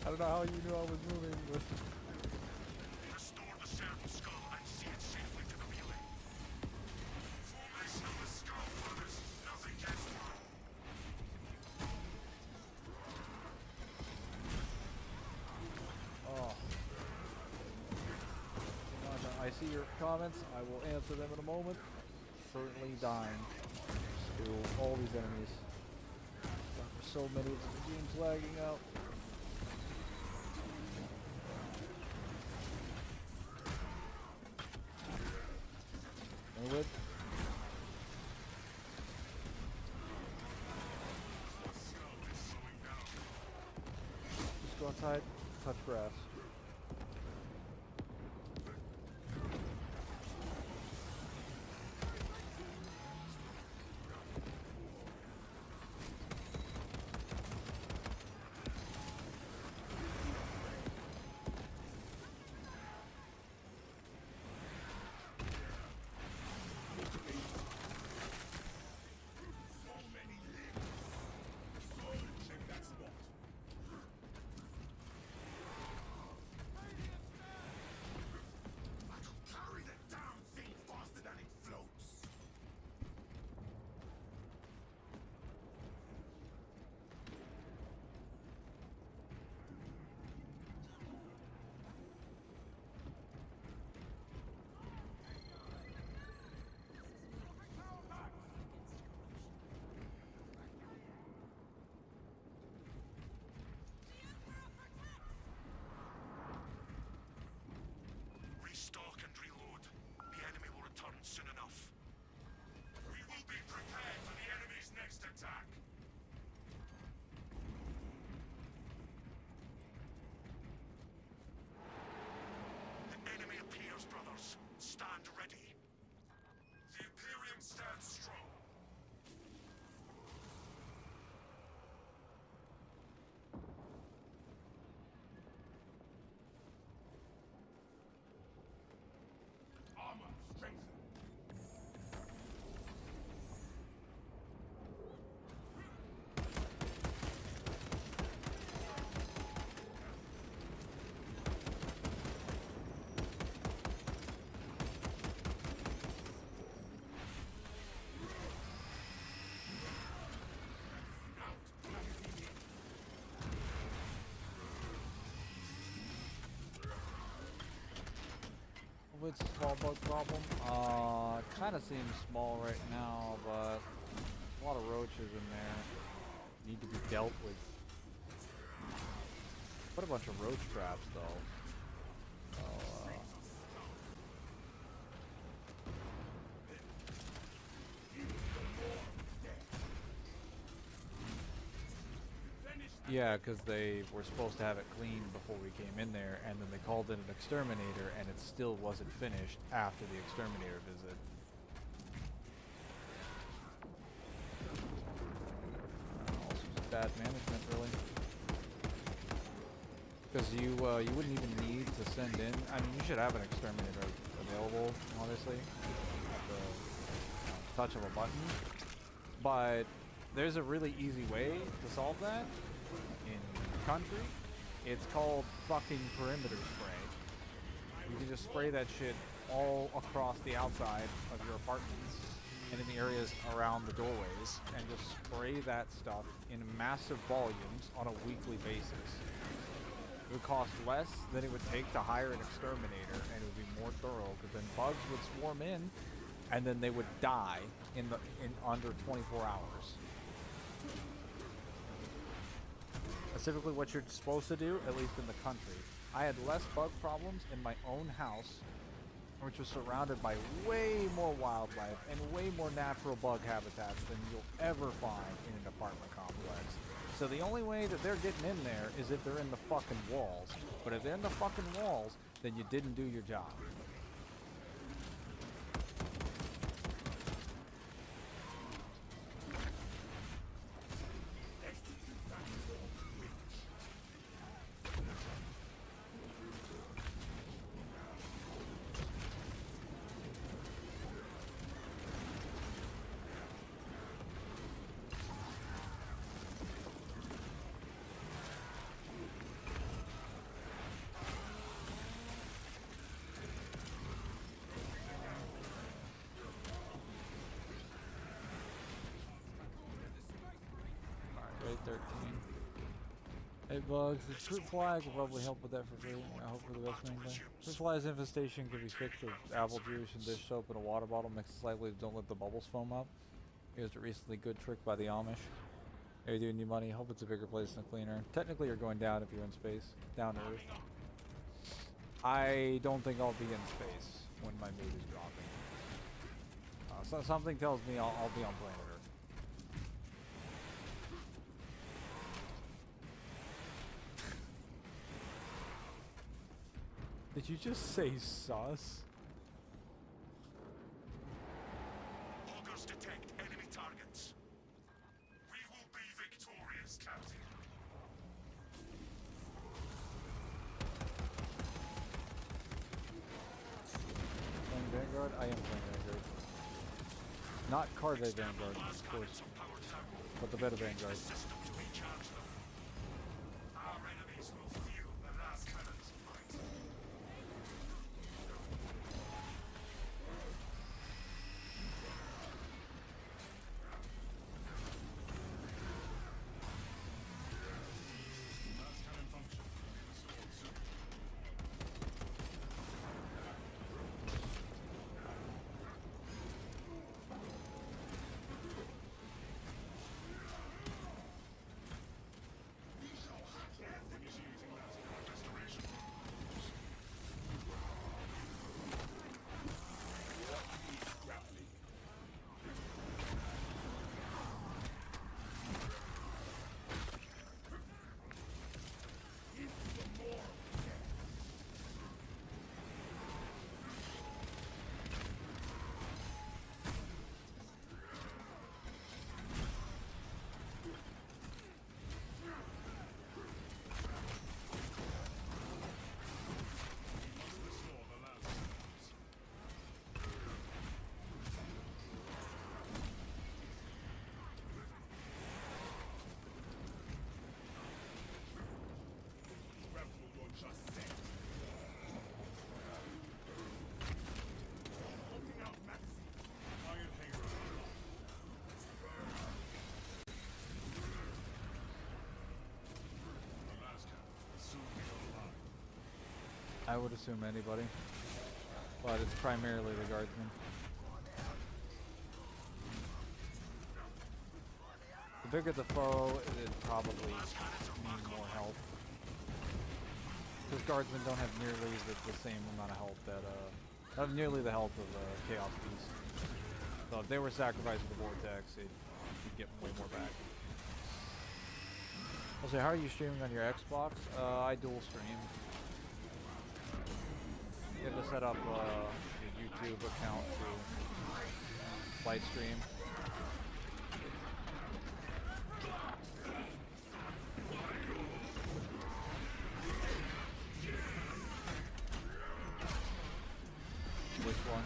I don't know how you knew I was moving, but... Restore the sample skull and see it safely to the relay. Formation of the skull, brothers. Nothing gets through. Oh. I see your comments. I will answer them in a moment. Currently dying to all these enemies. There's so many, the game's lagging out. With. Just go outside, touch grass. Restock and reload. The enemy will return soon enough. We will be prepared for the enemy's next attack. The enemy appears, brothers. Stand ready. The Imperium stands strong. Armor strengthened. What's the small bug problem? Kind of seems small right now, but a lot of roaches in there need to be dealt with. What a bunch of roach traps, though. Yeah, because they were supposed to have it cleaned before we came in there, and then they called in an exterminator, and it still wasn't finished after the exterminator visit. Also just bad management, really. Because you wouldn't even need to send in. I mean, you should have an exterminator available, honestly, at the touch of a button. But there's a really easy way to solve that in the country. It's called fucking perimeter spray. You can just spray that shit all across the outside of your apartments and in the areas around the doorways, and just spray that stuff in massive volumes on a weekly basis. It would cost less than it would take to hire an exterminator, and it would be more thorough, because then bugs would swarm in, and then they would die in under 24 hours. Specifically what you're supposed to do, at least in the country. I had less bug problems in my own house, which was surrounded by way more wildlife and way more natural bug habitats than you'll ever find in an apartment complex. So the only way that they're getting in there is if they're in the fucking walls. But if they're in the fucking walls, then you didn't do your job. Grade 13. Hey Bugs, the fruit fly could probably help with that for free. I hope for the best mainly. Fruit fly's infestation can be fixed with apple juice and dish soap in a water bottle mixed slightly. Don't let the bubbles foam up. Here's a recently good trick by the Amish. Are you doing new money? Hope it's a bigger place and cleaner. Technically you're going down if you're in space. Down to Earth. I don't think I'll be in space when my mood is dropping. So something tells me I'll be on planet Earth. Did you just say sus? Loggers detect enemy targets. We will be victorious, Captain. Playing Vanguard? I am playing Vanguard. Not Carve Vanguard, of course. But the better Vanguard. Our enemies will feel the last cannon's fight. I would assume anybody, but it's primarily the guardsmen. The bigger the foe, it probably means more health. Because guardsmen don't have nearly the same amount of health that, not nearly the health of Chaos Beast. So if they were sacrificed with the Vortex, you'd get way more back. So how are you streaming on your Xbox? I dual stream. You have to set up your YouTube account to light stream. Which one?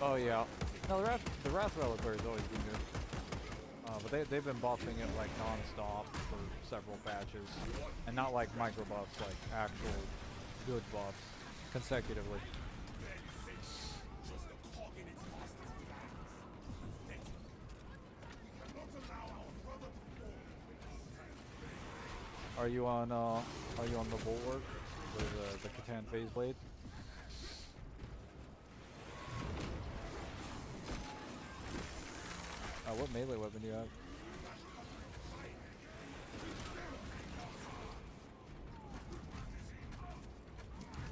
Oh yeah. No, the Wrath Reliquary has always been good. But they've been buffing it like non-stop for several patches. And not like micro buffs, like actual good buffs consecutively. Are you on the Bulwark with the Catan Phase Blade? What melee weapon do you have?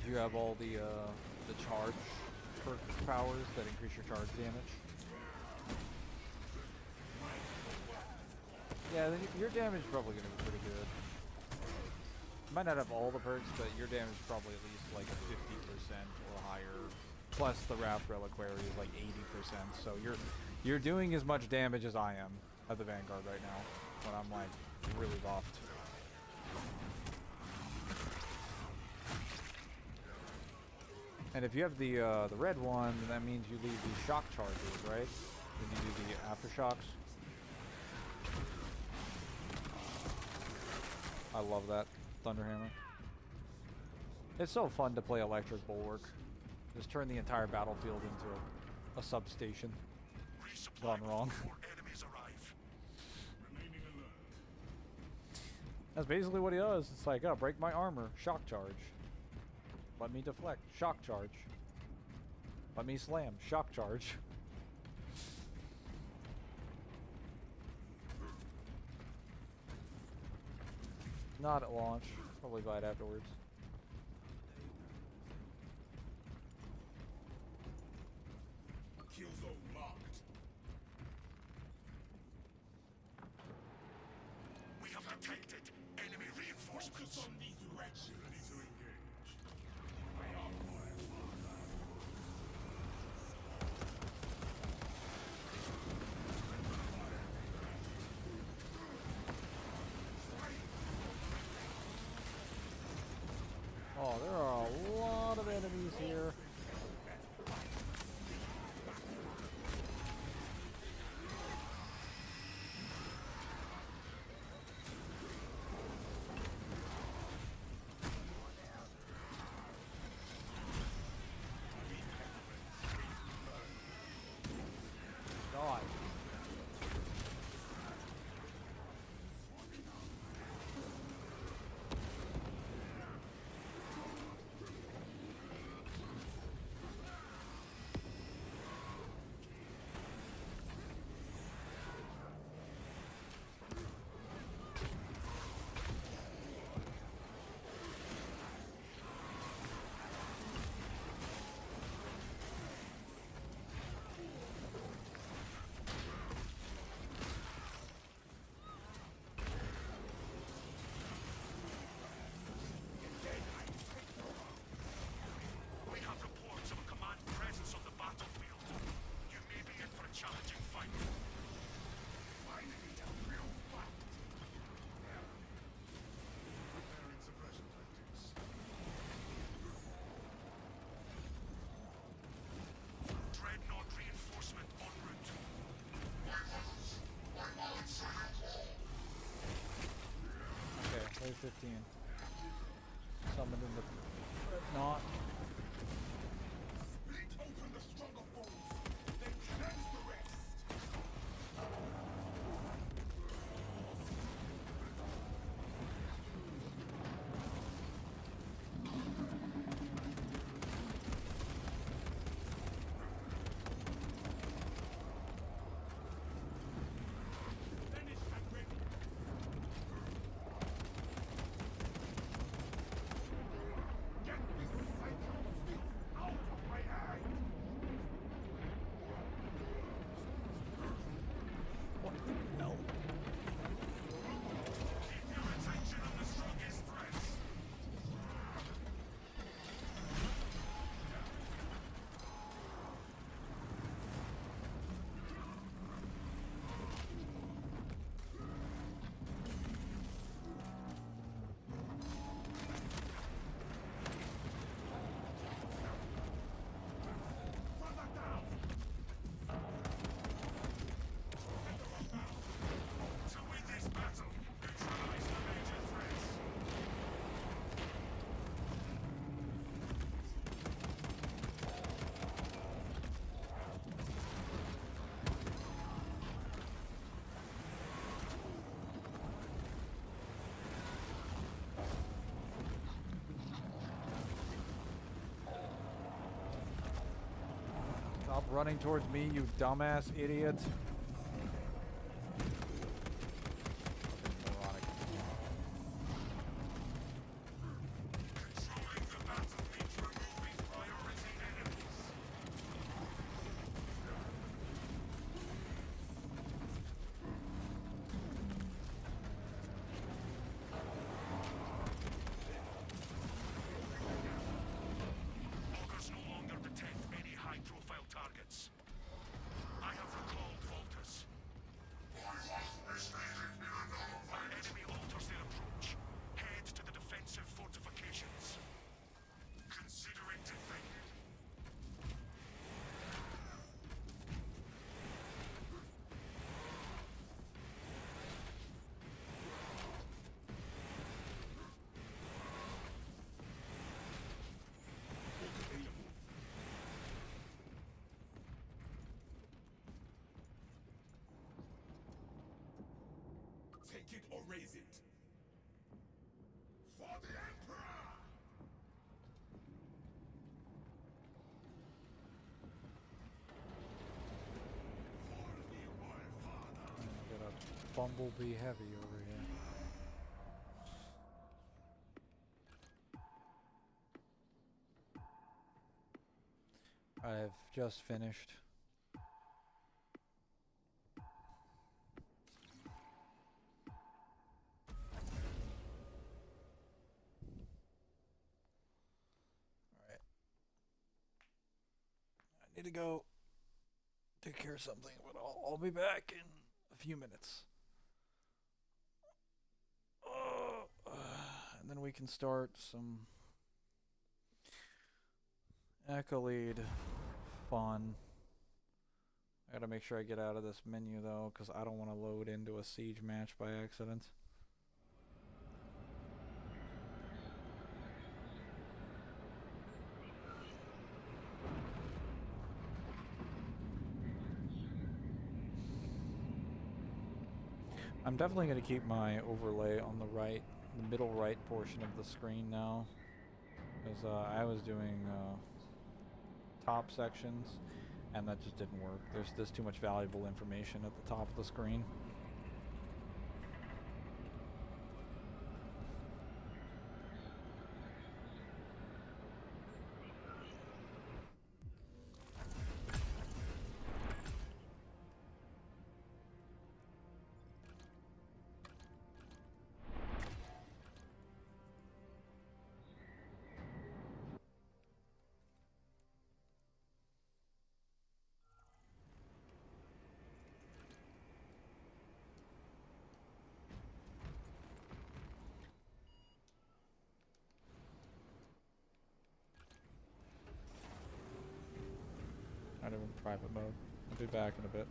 Do you have all the charge perk powers that increase your charge damage? Yeah, then your damage is probably going to be pretty good. You might not have all the perks, but your damage is probably at least like 50% or higher. Plus the Wrath Reliquary is like 80%, so you're doing as much damage as I am at the Vanguard right now, when I'm like really buffed. And if you have the red one, then that means you leave the shock charges, right? Then you do the aftershocks. I love that Thunderhammer. It's so fun to play Electric Bulwark. Just turn the entire battlefield into a substation. Gone wrong. That's basically what he does. It's like, oh, break my armor, shock charge. Let me deflect, shock charge. Let me slam, shock charge. Not at launch, probably buy it afterwards. Kill zone locked. We have detected enemy reinforcements. Focus on these wretches. Ready to engage. Oh, there are a lot of enemies here. God. We have reports of a command presence on the battlefield. You may be in for a challenging fight. Finally, a real fight. Preparing suppression tactics. Dreadnought reinforcement en route. Okay, wave 15. Summoned in the not. Split open the stronger foes, then cleanse the rest. Finish and ready. Get this sight running towards me, you dumbass idiot. Moronic. Augurs no longer detect any high-profile targets. I have recalled Voltus. Enemy alters their approach. Head to the defensive fortifications. Consider it defended. Take it or raise it. For the Emperor! I got a bumblebee heavy over here. I've just finished. Alright. I need to go take care of something, but I'll be back in a few minutes. And then we can start some Accolade fun. I gotta make sure I get out of this menu though, because I don't want to load into a siege match by accident. I'm definitely going to keep my overlay on the right, the middle right portion of the screen now, because I was doing top sections, and that just didn't work. There's too much valuable information at the top of the screen. Not even private mode. I'll be back in a bit.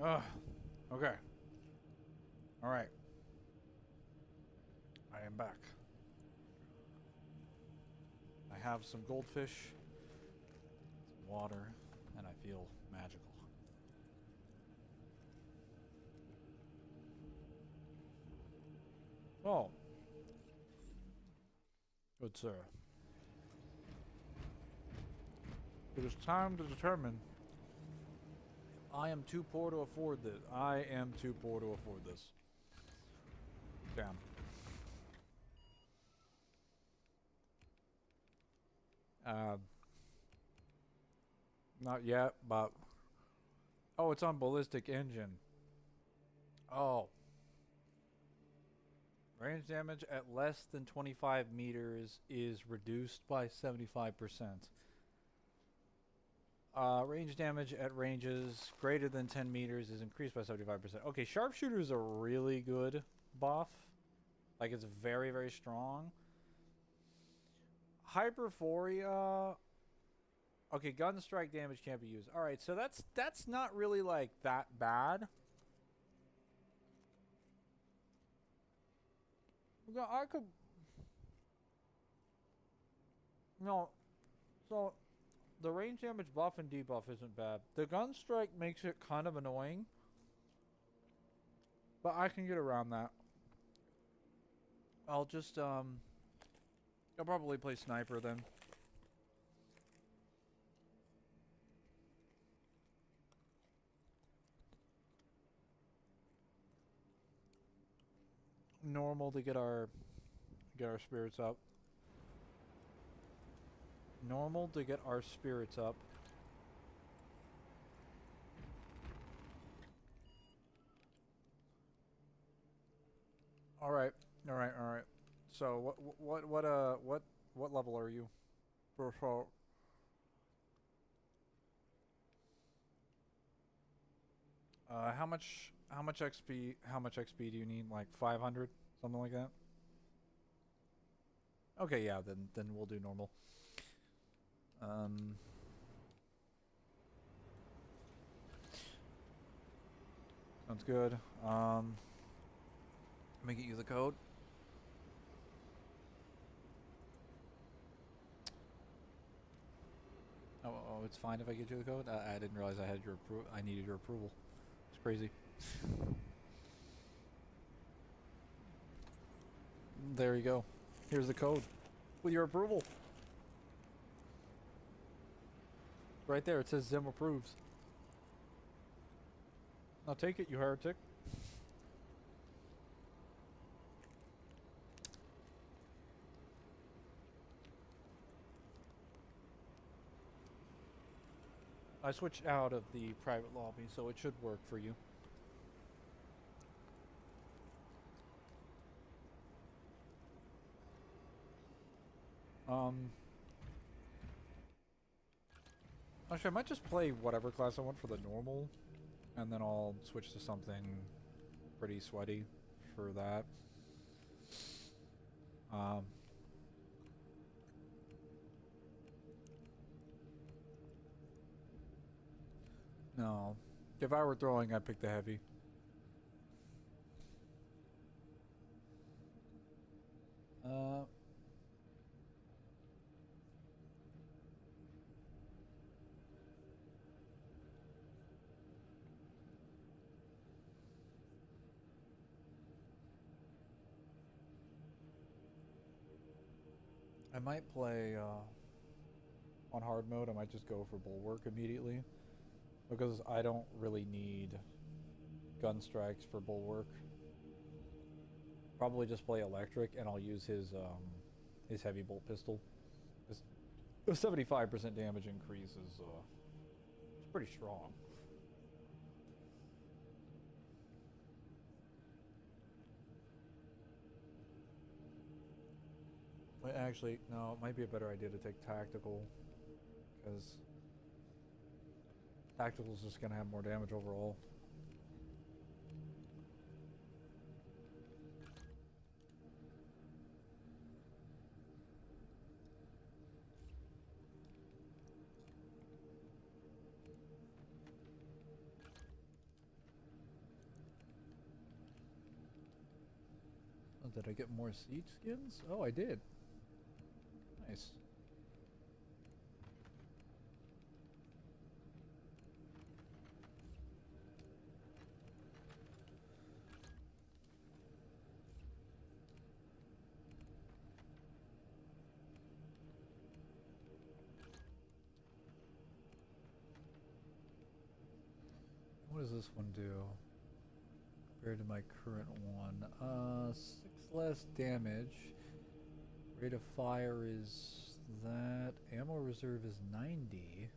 Ugh. Okay. All right. I am back. I have some goldfish, some water, and I feel magical. Oh. Good sir. It is time to determine if I am too poor to afford this. I am too poor to afford this. Damn. Not yet, but... Oh, it's on ballistic engine. Oh. Range damage at less than 25 meters is reduced by 75%. Range damage at ranges greater than 10 meters is increased by 75%. Okay, sharpshooter is a really good buff. Like, it's very, very strong. Hyperphoria... Okay, gun strike damage can't be used. Alright, so that's not really, like, that bad. I could... No. So, the range damage buff and debuff isn't bad. The gun strike makes it kind of annoying. But I can get around that. I'll just, I'll probably play sniper then. Normal to get our spirits up. Normal to get our spirits up. All right. So what level are you? How much XP do you need? Like 500, something like that. Okay, yeah, then we'll do normal. Sounds good. Let me get you the code. Oh, it's fine if I get you the code. I didn't realize I needed your approval. It's crazy. There you go. Here's the code with your approval. Right there, it says Zim approves. Now take it, you heretic. I switched out of the private lobby, so it should work for you. Actually, I might just play whatever class I want for the normal, and then I'll switch to something pretty sweaty for that. No. If I were throwing, I'd pick the heavy. I might play on hard mode. I might just go for bulwark immediately, because I don't really need gun strikes for bulwark. Probably just play electric, and I'll use his heavy bolt pistol. The 75% damage increase is it's pretty strong. But actually, no, it might be a better idea to take tactical, because tactical is just going to have more damage overall. Oh, did I get more siege skins? Oh, I did. Nice. What does this one do compared to my current one? 6 less damage. Rate of fire is that. Ammo reserve is 90.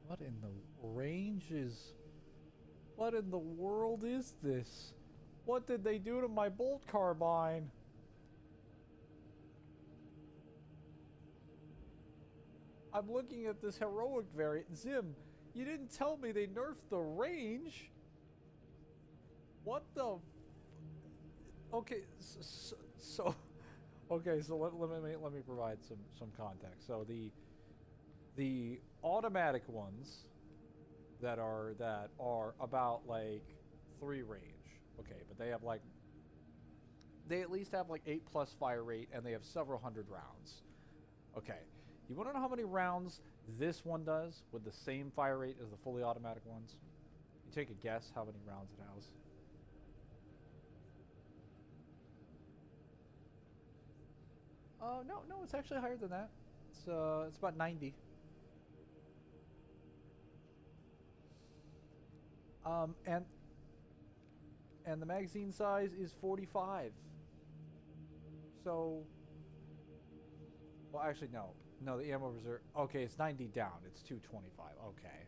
What in the range is... What in the world is this? What did they do to my bolt carbine? I'm looking at this heroic variant. Zim, you didn't tell me they nerfed the range. What the... Okay, so okay, so let me provide some context. So the automatic ones that are about like 3 range. Okay, but they have like, they at least have like 8+ fire rate, and they have several hundred rounds. Okay, you want to know how many rounds this one does with the same fire rate as the fully automatic ones? You take a guess how many rounds it has. No, it's actually higher than that. It's about 90. And the magazine size is 45. So, well, actually, no, the ammo reserve. Okay, it's 90 down. It's 225. Okay,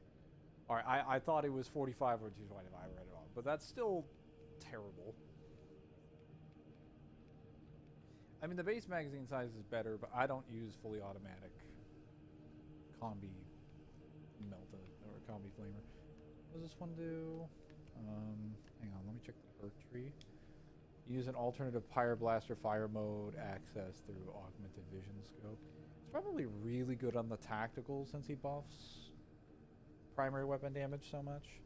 all right. I thought it was 45 or 225. I read it wrong, but that's still terrible. I mean, the base magazine size is better, but I don't use fully automatic combi melta or combi flamer. What does this one do? Hang on, let me check the perk tree. Use an alternative Pyro-Blaster fire mode access through augmented vision scope. It's probably really good on the tactical since he buffs primary weapon damage so much.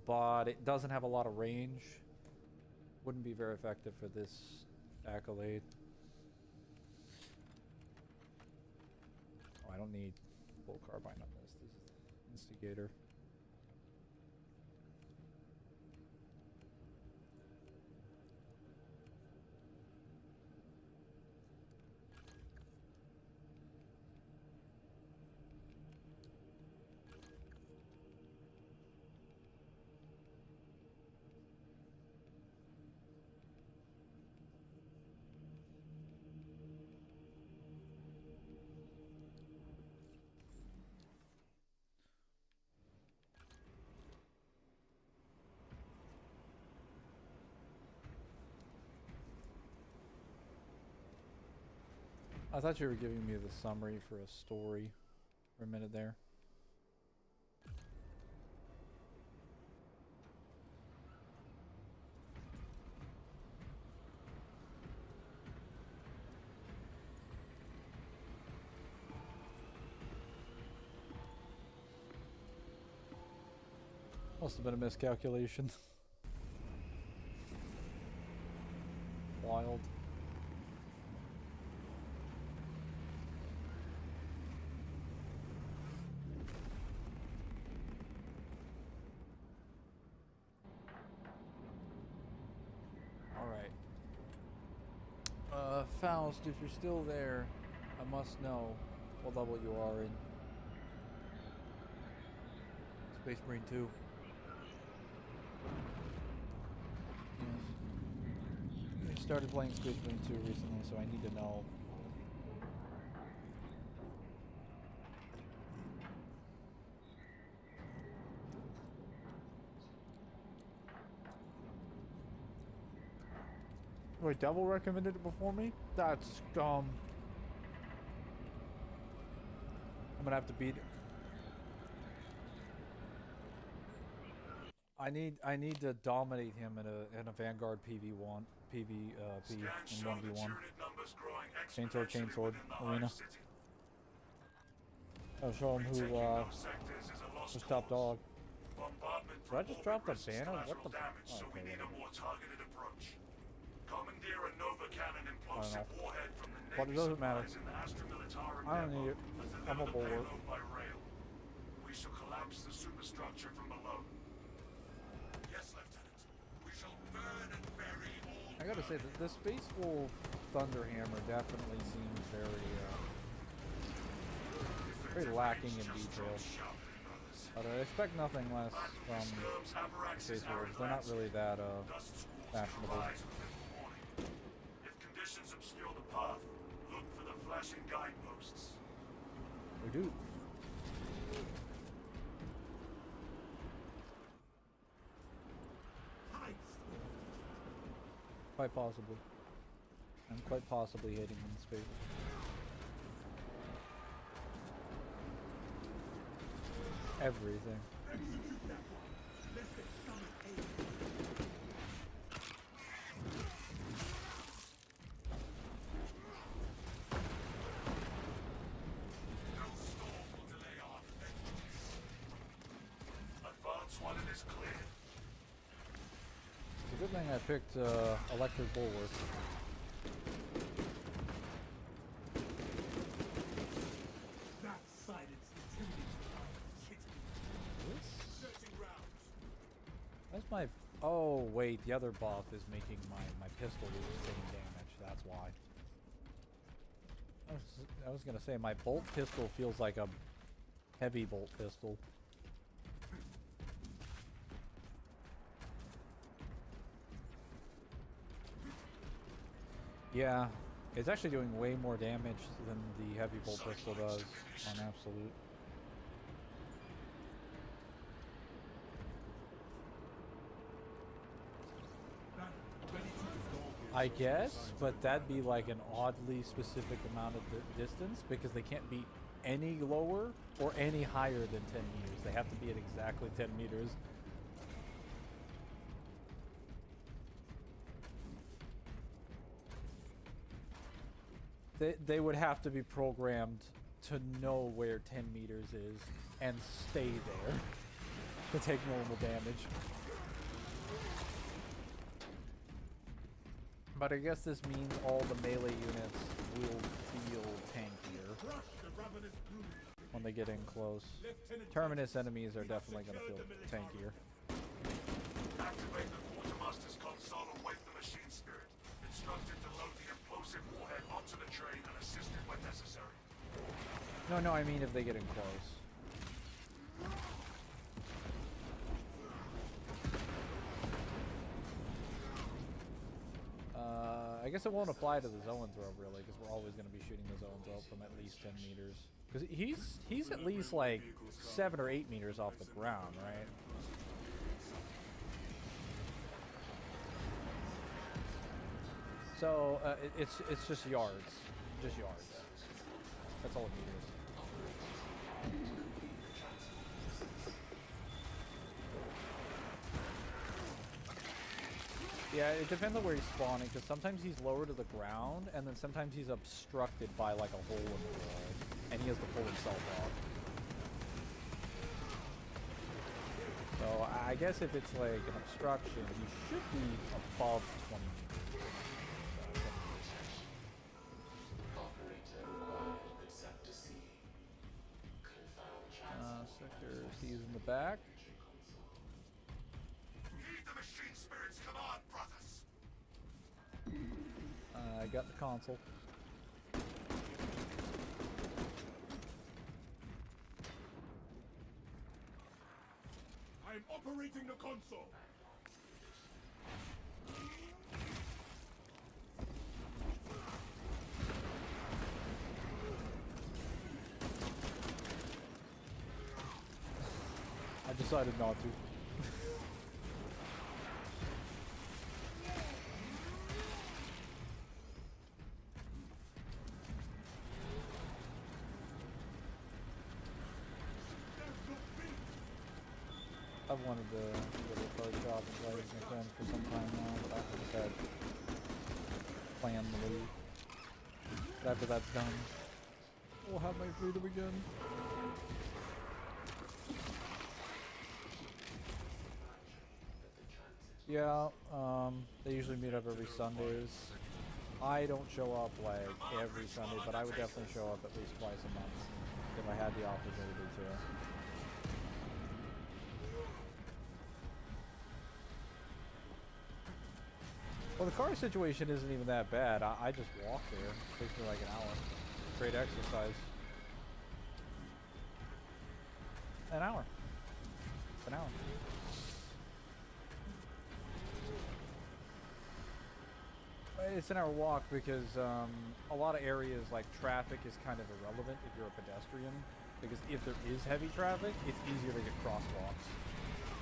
But it doesn't have a lot of range. Wouldn't be very effective for this accolade. Oh, I don't need full carbine on this. This is instigator. I thought you were giving me the summary for a story for a minute there. Must have been a miscalculation. Wild. Faust, if you're still there, I must know what level you are in. Space Marine 2. Yes. I started playing Space Marine 2 recently, so I need to know. Wait, Devil recommended it before me? That's scum. I'm gonna have to beat it. I need to dominate him in a Vanguard PV1 in 1v1. Chainsword arena. I'll show him who's top dog. Bombardment Did I just drop the banner? What the? damage, so we need a more targeted approach. Commandeer a Nova Cannon implosive warhead from the But it doesn't matter. in the Astra Militarum I don't need it. I'm a bulwark. by rail. We shall collapse the superstructure from below. Yes, Lieutenant. We shall burn and bury all. I gotta say that the Space Wolf Thunderhammer definitely seems very lacking in detail. But I expect nothing less from Space Wolves. They're not really that fashionable. If conditions obscure the path, look for the flashing guideposts. We do. Quite possibly. I'm quite possibly hating in space. Everything. Advance one and is clear. It's a good thing I picked Electric Bulwark. That silence That's my... Oh, wait, the other buff is making my pistol do the same damage. That's why. I was gonna say, my bolt pistol feels like a heavy bolt pistol. Yeah, it's actually doing way more damage than the heavy bolt pistol does on Absolute. I guess, but that'd be like an oddly specific amount of distance because they can't be any lower or any higher than 10 meters. They have to be at exactly 10 meters. They would have to be programmed to know where 10 meters is and stay there to take normal damage. But I guess this means all the melee units will feel tankier when they get in close. Terminus enemies are definitely going to feel tankier. Activate the quartermaster's console and wake the machine spirit. Instructed to load the implosive warhead onto the train and assist it when necessary. No, I mean if they get in close. I guess it won't apply to the Zoanthrope really, because we're always going to be shooting the Zoanthrope from at least 10 meters. Because he's at least like 7 or 8 meters off the ground, right? So it's just yards, That's all it meters. Yeah, it depends on where he's spawning, because sometimes he's lower to the ground, and then sometimes he's obstructed by like a hole in the wall, and he has to pull himself off. So I guess if it's like an obstruction, he should be above 20 meters. Sector C's in the back. Heed the machine spirit's command, brothers. I got the console. I'm operating the console. I decided not to. I've wanted to go to a card shop and play with my friends for some time now, but I just had planned the move. But after that's done, we'll have my freedom again. Yeah, they usually meet up every Sundays. I don't show up like every Sunday, but I would definitely show up at least twice a month if I had the opportunity to. Well, the car situation isn't even that bad. I just walk there. It takes me like an hour. Great exercise. An hour. An hour. It's an hour walk because a lot of areas like traffic is kind of irrelevant if you're a pedestrian. Because if there is heavy traffic, it's easier to get crosswalks.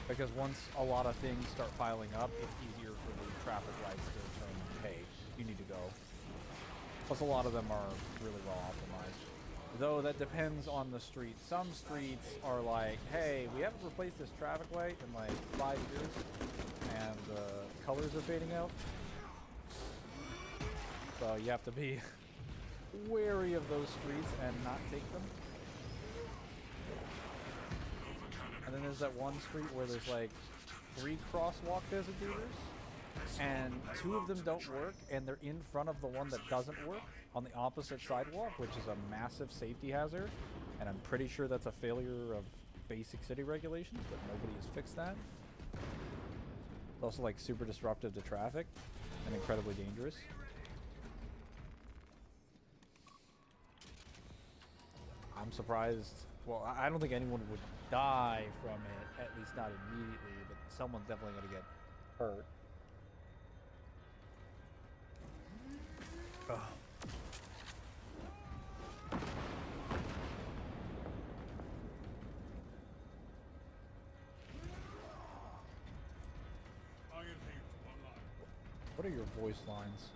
Because once a lot of things start piling up, it's easier for the traffic lights to determine, hey, you need to go. Plus a lot of them are really well optimized. Though that depends on the street. Some streets are like, hey, we haven't replaced this traffic light in like 5 years, and the colors are fading out. So you have to be wary of those streets and not take them. And then there's that one street where there's like 3 crosswalk designators, and 2 of them don't work, and they're in front of the one that doesn't work on the opposite sidewalk, which is a massive safety hazard. And I'm pretty sure that's a failure of basic city regulations, but nobody has fixed that. It's also like super disruptive to traffic and incredibly dangerous. I'm surprised. Well, I don't think anyone would die from it, at least not immediately, but someone's definitely going to get hurt. Ugh. What are your voice lines?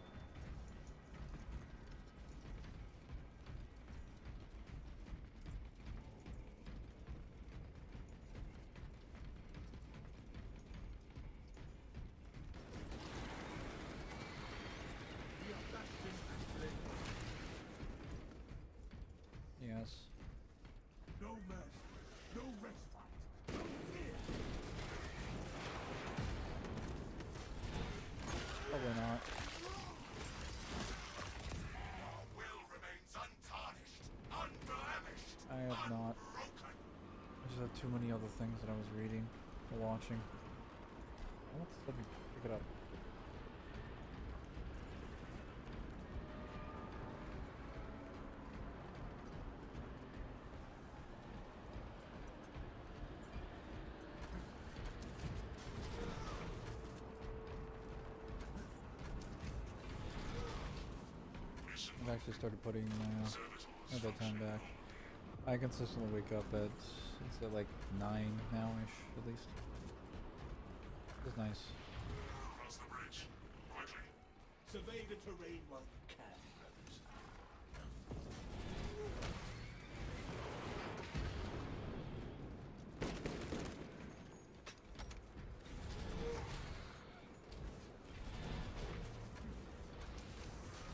Yes. No mercy, no respite, no fear. Probably not. Our will remains untarnished, unblemished. I have not. I just have too many other things that I was reading or watching. Let me pick it up. I've actually started putting my bedtime back. I consistently wake up at, it's at like 9 now-ish, at least. It's nice. Cross the bridge, quickly. Survey the terrain while you can, brothers.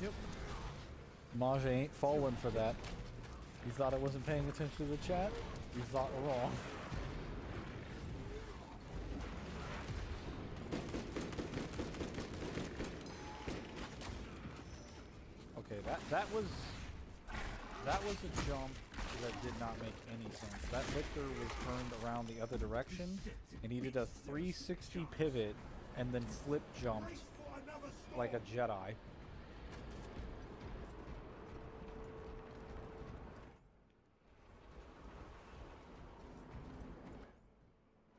Yep. Maja ain't falling for that. You thought I wasn't paying attention to the chat? You thought wrong. Okay, that was a jump that did not make any sense. That Lictor was turned around the other direction, and he did a 360 pivot and then flip jumped like a Jedi.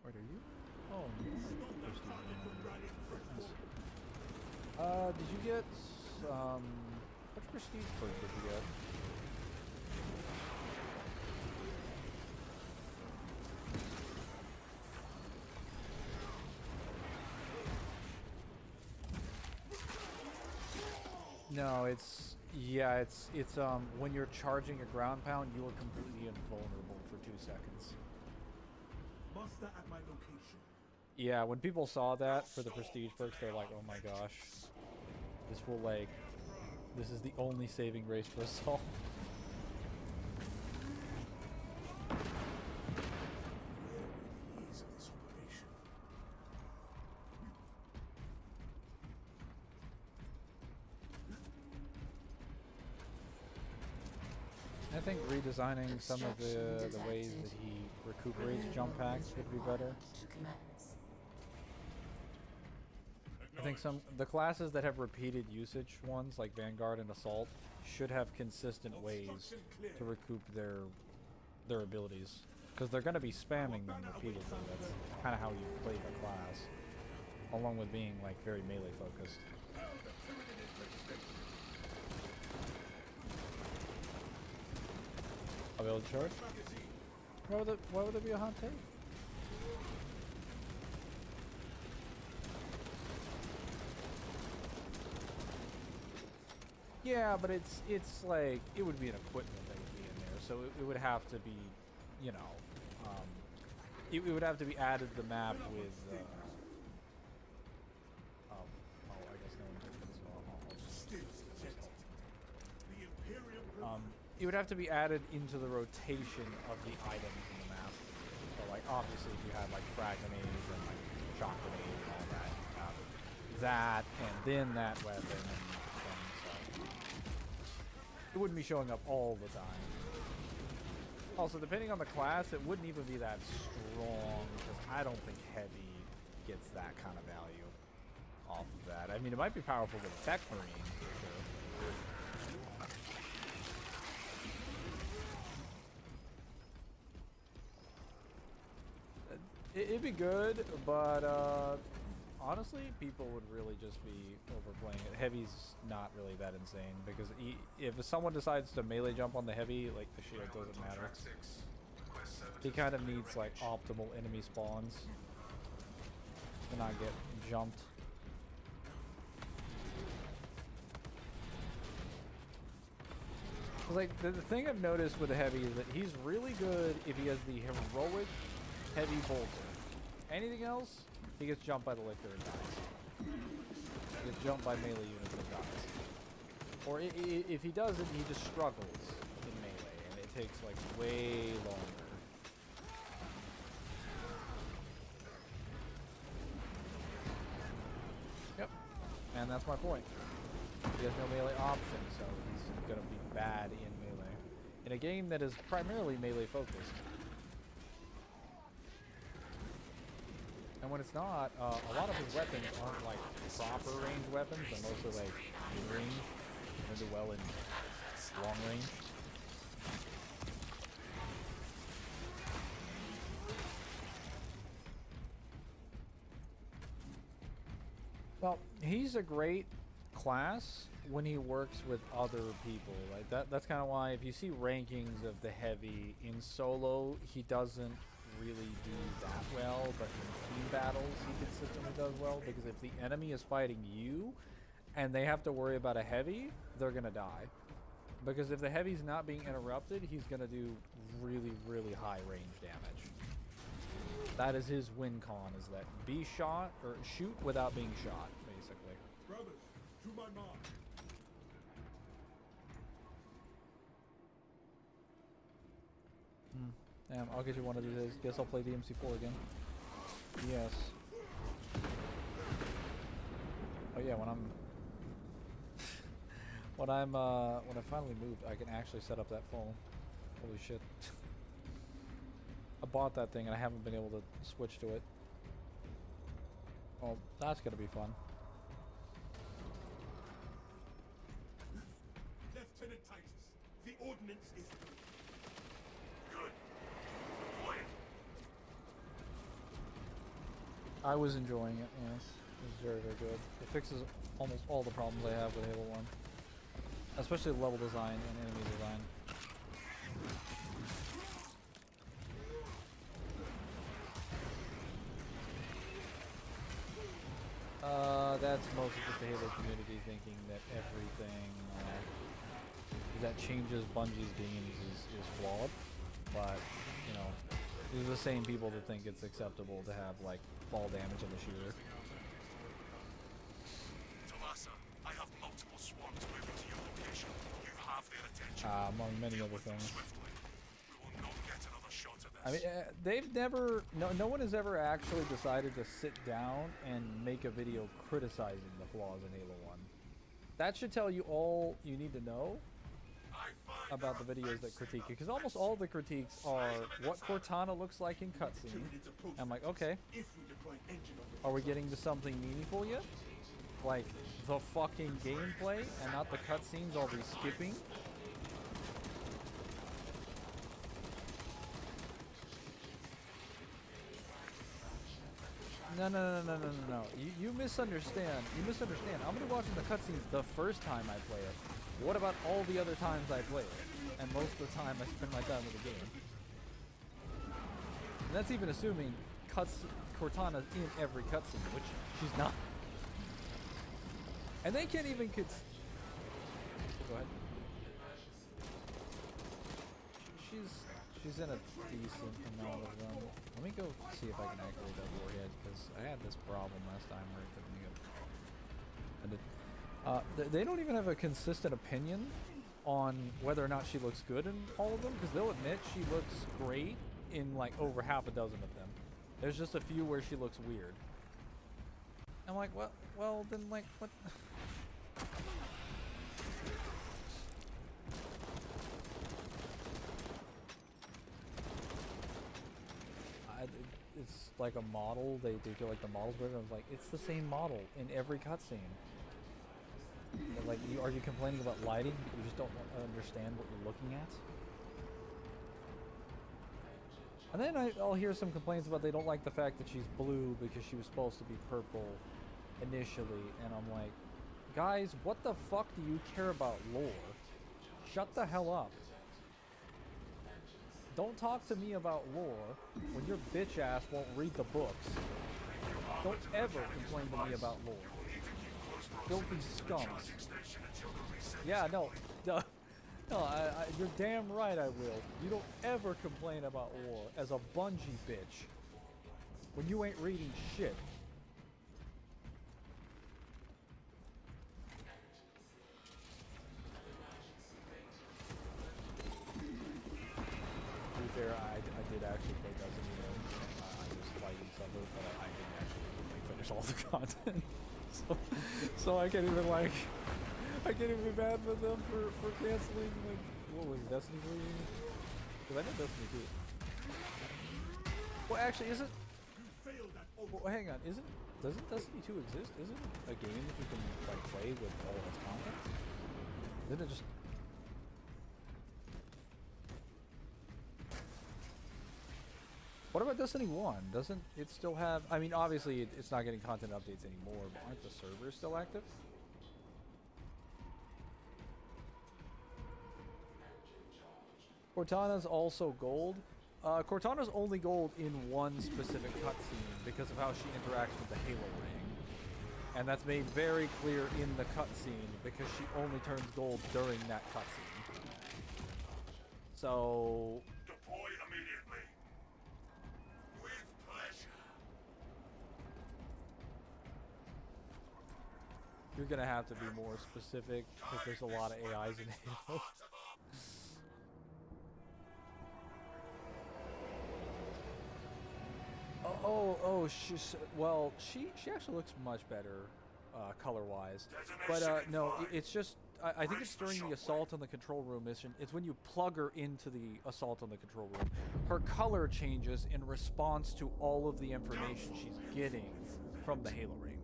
Wait, are you? Oh, nice. Did you get which prestige perk did you get? No, it's when you're charging a ground pound, you are completely invulnerable for 2 seconds. Muster at my location. Yeah, when people saw that for the prestige perks, they're like, oh my gosh. This is the only saving grace for us all. think redesigning some of the ways that he recuperates jump packs would be better. I think the classes that have repeated usage ones, like Vanguard and Assault, should have consistent ways to recoup their abilities. Because they're going to be spamming them repeatedly. That's kind of how you play the class. Along with being, like, very melee focused. I'll be able to charge? Why would there be a hot take? Yeah, but it's like, it would be an equipment that would be in there, so it would have to be, you know, it would have to be added to the map with, I guess no one did this, so it would have to be added into the rotation of the items in the map. So, like, obviously, if you had, like, frag grenades and, like, shock grenades and all that, you have that, and then that weapon, and so it wouldn't be showing up all the time. Also, depending on the class, it wouldn't even be that strong, because I don't think heavy gets that kind of value off of that. I mean, it might be powerful with a tech marine, for sure. It'd be good, but honestly, people would really just be overplaying it. Heavy's not really that insane, because if someone decides to melee jump on the heavy, like, the shield doesn't matter. He kind of needs, like, optimal enemy spawns to not get jumped. Like, the thing I've noticed with the heavy is that he's really good if he has the heroic heavy bolter. Anything else, he gets jumped by the licker and dies. He gets jumped by melee units and dies. Or if he doesn't, he just struggles in melee, and it takes, like, way longer. Yep. And that's my point. He has no melee option, so he's gonna be bad in melee. In a game that is primarily melee focused. And when it's not, a lot of his weapons aren't like proper range weapons, they're mostly like mid-range. They do well in long range. Well, he's a great class when he works with other people. Like that's kind of why if you see rankings of the heavy in solo, he doesn't really do that well, but in team battles he consistently does well, because if the enemy is fighting you and they have to worry about a heavy, they're gonna die. Because if the heavy's not being interrupted, he's gonna do really, really high range damage. That is his win con, is that be shot, or shoot without being shot, basically. Brothers, to my mark. Damn, I'll get you one of these days. Guess I'll play DMC4 again. Yes. Oh yeah, when I finally moved, I can actually set up that phone. Holy shit. I bought that thing and I haven't been able to switch to it. Well, that's gonna be fun. Lieutenant Titus, the ordnance is good. Deploy it. I was enjoying it, yes. It was very, very good. It fixes almost all the problems I have with Halo 1. Especially level design and enemy design. That's mostly just the Halo community thinking that everything that changes Bungie's games is flawed. But, you know, these are the same people that think it's acceptable to have, like, fall damage on the shooter. Talassa, I have multiple swarms moving to your location. You have their attention. Among many other things. We will not get another shot at this. I mean, they've never, no one has ever actually decided to sit down and make a video criticizing the flaws in Halo 1. That should tell you all you need to know. I find about the videos that critique it, because almost all the critiques are what Cortana looks like in cutscene. I'm like, okay, are we getting to something meaningful yet? Like the fucking gameplay and not the cutscenes I'll be skipping? No. You misunderstand. You misunderstand. I'm gonna be watching the cutscenes the first time I play it. What about all the other times I play it? And most of the time I spend my time with the game. And that's even assuming Cortana's in every cutscene, which she's not. And they can't even go ahead. She's in a decent amount of them. Let me go see if I can activate that warhead, because I had this problem last time where it took me they don't even have a consistent opinion on whether or not she looks good in all of them, because they'll admit she looks great in like over half a dozen of them. There's just a few where she looks weird. I'm like, well then like what? It's like a model. They feel like the model's better. I was like, it's the same model in every cutscene. Like, are you complaining about lighting? You just don't understand what you're looking at? And then I'll hear some complaints about they don't like the fact that she's blue because she was supposed to be purple initially. And I'm like, guys, what the fuck do you care about lore? Shut the hell up. Don't talk to me about lore when your bitch ass won't read the books. Don't ever complain to me about lore. Filthy scums. Yeah, no, you're damn right I will. You don't ever complain about lore as a Bungie bitch when you ain't reading shit. To be fair, I did actually play Destiny. I was fighting some of it, but I didn't actually finish all the content. So I can't even like, I can't even be mad for them for canceling like, what was it, Destiny 3? Because I know Destiny 2. Well, actually, isn't? Well, hang on, doesn't Destiny 2 exist? Isn't it a game that you can like play with all of its content? Isn't it just? What about Destiny 1? Doesn't it still have... I mean, obviously, it's not getting content updates anymore, but aren't the servers still active? Cortana's also gold. Cortana's only gold in one specific cutscene because of how she interacts with the Halo ring. And that's made very clear in the cutscene because she only turns gold during that cutscene. So... Deploy immediately. With pleasure. You're gonna have to be more specific because there's a lot of AIs in Halo. She actually looks much better color-wise. But no, it's just I think it's during the assault on the control room mission. It's when you plug her into the assault on the control room. Her color changes in response to all of the information she's getting from the Halo ring.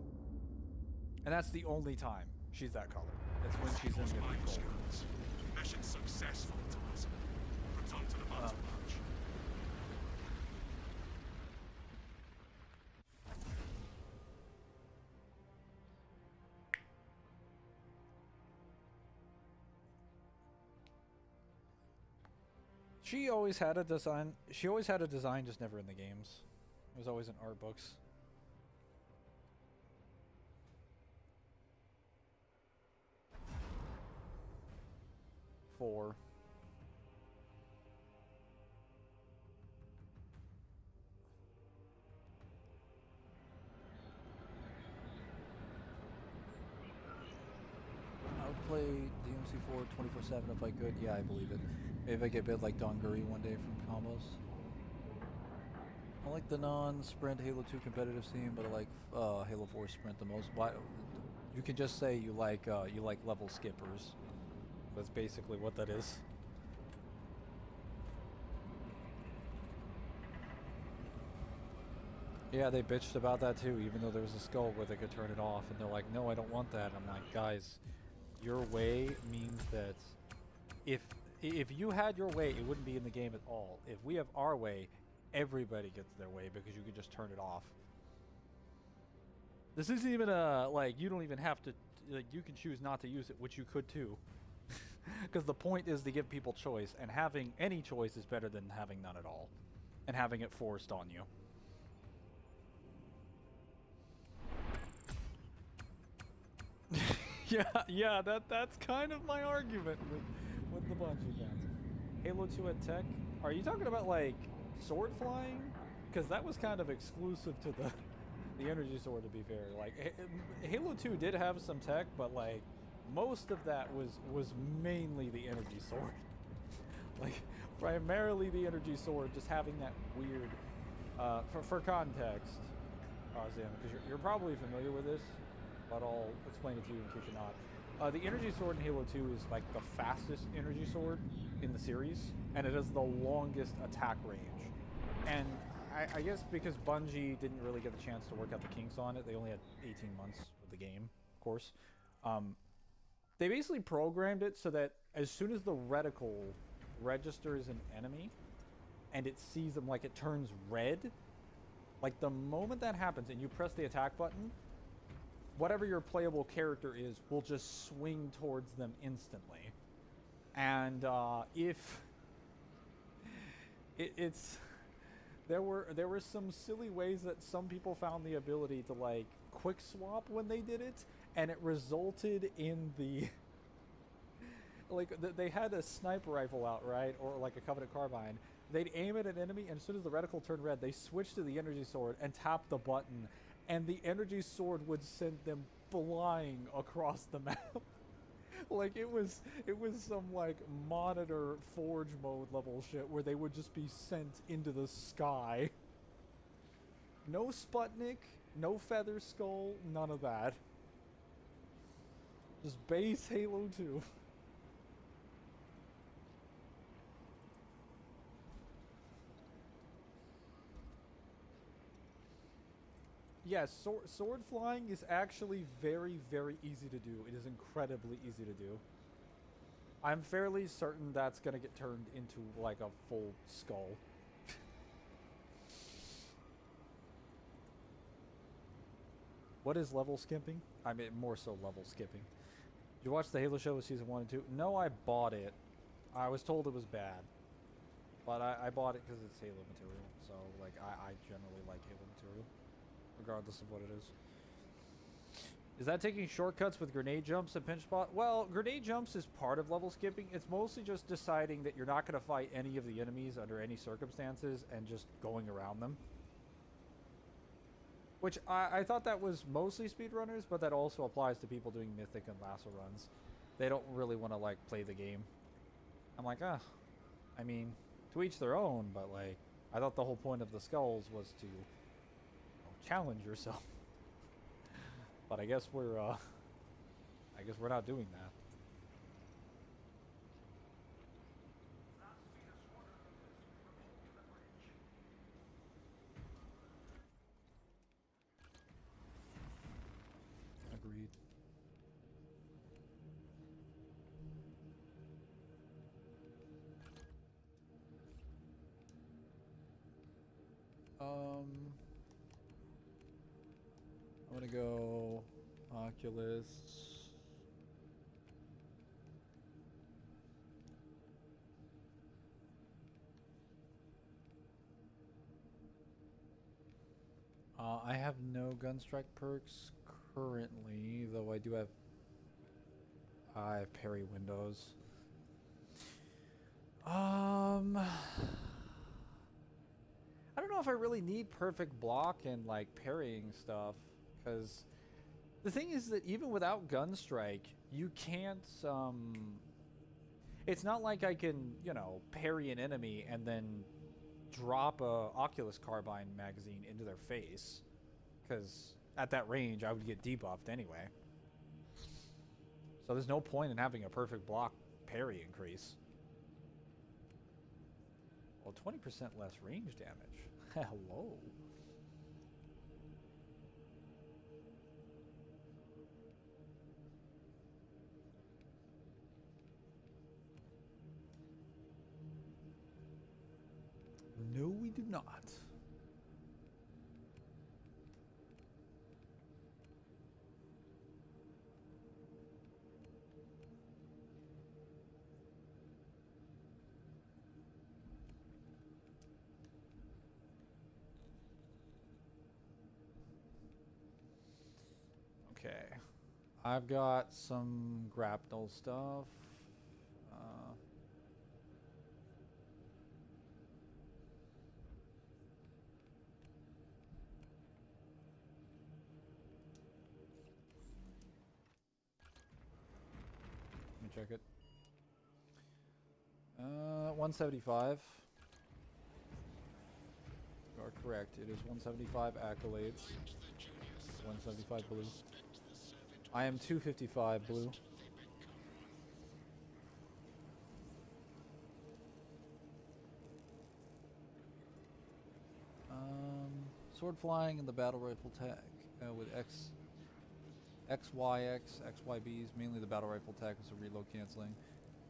And that's the only time she's that color. That's when she's in the control room. Mission successful, Thomas. Return to the mountain. She always had a design. She always had a design, just never in the games. It was always in art books. Four. I would play DMC4 24/7 if I could. Yeah, I believe it. Maybe I get bit like Donguri one day from combos. I like the non-sprint Halo 2 competitive scene, but I like Halo 4 sprint the most. Why? You can just say you like level skippers. That's basically what that is. Yeah, they bitched about that too, even though there was a skull where they could turn it off, and they're like, no, I don't want that. I'm like, guys, your way means that if you had your way, it wouldn't be in the game at all. If we have our way, everybody gets their way because you can just turn it off. This isn't even a, like, you don't even have to, like, you can choose not to use it, which you could too. Because the point is to give people choice, and having any choice is better than having none at all. And having it forced on you. yeah, that's kind of my argument with the Bungie fans. Halo 2 had tech. Are you talking about like sword flying? Because that was kind of exclusive to the energy sword, to be fair. Like Halo 2 did have some tech, but like most of that was mainly the energy sword. Like primarily the energy sword, just having that weird. For context, Sam, because you're probably familiar with this. But I'll explain it to you in case you're not. The energy sword in Halo 2 is like the fastest energy sword in the series, and it has the longest attack range. And I guess because Bungie didn't really get the chance to work out the kinks on it, they only had 18 months with the game, of course. They basically programmed it so that as soon as the reticle registers an enemy, and it sees them, like it turns red, like the moment that happens and you press the attack button, whatever your playable character is will just swing towards them instantly. And there were some silly ways that some people found the ability to like quick swap when they did it, and it resulted in the like they had a sniper rifle out, right, or like a Covenant carbine. They'd aim at an enemy, and as soon as the reticle turned red, they switched to the energy sword and tapped the button, and the energy sword would send them flying across the map. Like it was some like monitor forge mode level shit where they would just be sent into the sky. No Sputnik, no Feather Skull, none of that. Just base Halo 2. Yes, sword flying is actually very, very easy to do. It is incredibly easy to do. I'm fairly certain that's gonna get turned into like a full skull. What is level skipping? I mean, more so level skipping. Did you watch the Halo show with season 1 and 2? No, I bought it. I was told it was bad. But I bought it because it's Halo material. So, like, I generally like Halo material. Regardless of what it is. Is that taking shortcuts with grenade jumps and pinch spot? Well, grenade jumps is part of level skipping. It's mostly just deciding that you're not going to fight any of the enemies under any circumstances and just going around them. Which I thought that was mostly speedrunners, but that also applies to people doing Mythic and Lasso runs. They don't really want to, like, play the game. I'm like, I mean, to each their own, but, like, I thought the whole point of the skulls was to challenge yourself. But I guess we're not doing that. Agreed. I'm gonna go Oculus. I have no Gunstrike perks currently, though I do have. I have parry windows. I don't know if I really need perfect block and like parrying stuff, because the thing is that even without Gunstrike, you can't. It's not like I can, you know, parry an enemy and then drop a Oculus Carbine magazine into their face, because at that range I would get debuffed anyway. So there's no point in having a perfect block parry increase. Well, 20% less range damage. Hello. should not. Okay. I've got some grapnel stuff. Let me check it. 175. You are correct. It is 175 accolades. 175 blue. I am 255 blue. Sword flying and the battle rifle tag with XYX, XYBs, mainly the battle rifle tag was a reload canceling.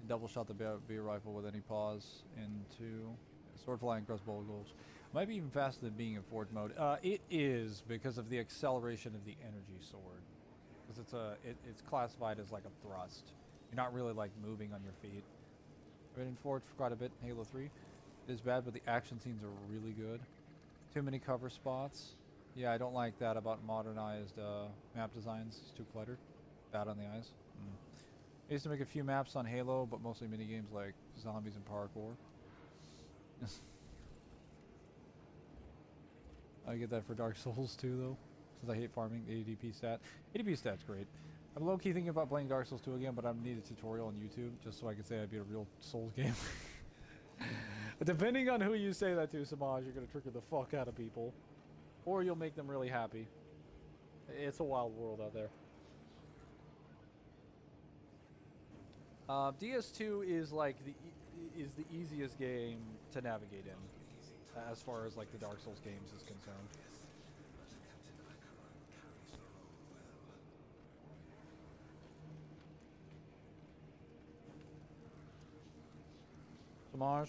And double shot the beer rifle with any pause into sword flying crossbow goals. Might be even faster than being in forge mode. It is because of the acceleration of the energy sword. Because it's classified as like a thrust. You're not really like moving on your feet. I've been in forge for quite a bit. Halo 3. It is bad, but the action scenes are really good. Too many cover spots. Yeah, I don't like that about modernized map designs. It's too cluttered. Bad on the eyes. I used to make a few maps on Halo, but mostly minigames like zombies and parkour. I get that for Dark Souls too, though, since I hate farming the ADP stat. ADP stat's great. I'm low-key thinking about playing Dark Souls 2 again, but I need a tutorial on YouTube just so I can say I beat a real Souls game. But depending on who you say that to, Samaj, you're gonna trigger the fuck out of people, or you'll make them really happy. It's a wild world out there. DS2 is like the easiest game to navigate in, as far as like the Dark Souls games is concerned. Samaj,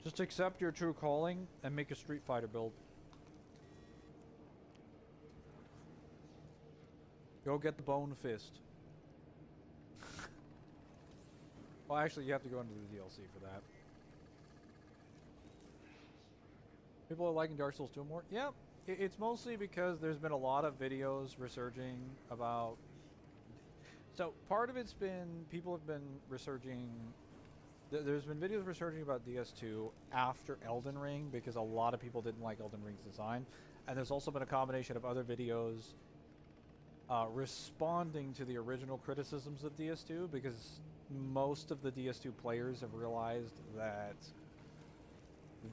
just accept your true calling and make a Street Fighter build. Go get the Bone Fist. Well, actually, you have to go into the DLC for that. People are liking Dark Souls 2 more? Yeah, it's mostly because there's been a lot of videos resurging about... So, part of it's been... People have been resurging... There's been videos resurging about DS2 after Elden Ring because a lot of people didn't like Elden Ring's design. And there's also been a combination of other videos responding to the original criticisms of DS2 because most of the DS2 players have realized that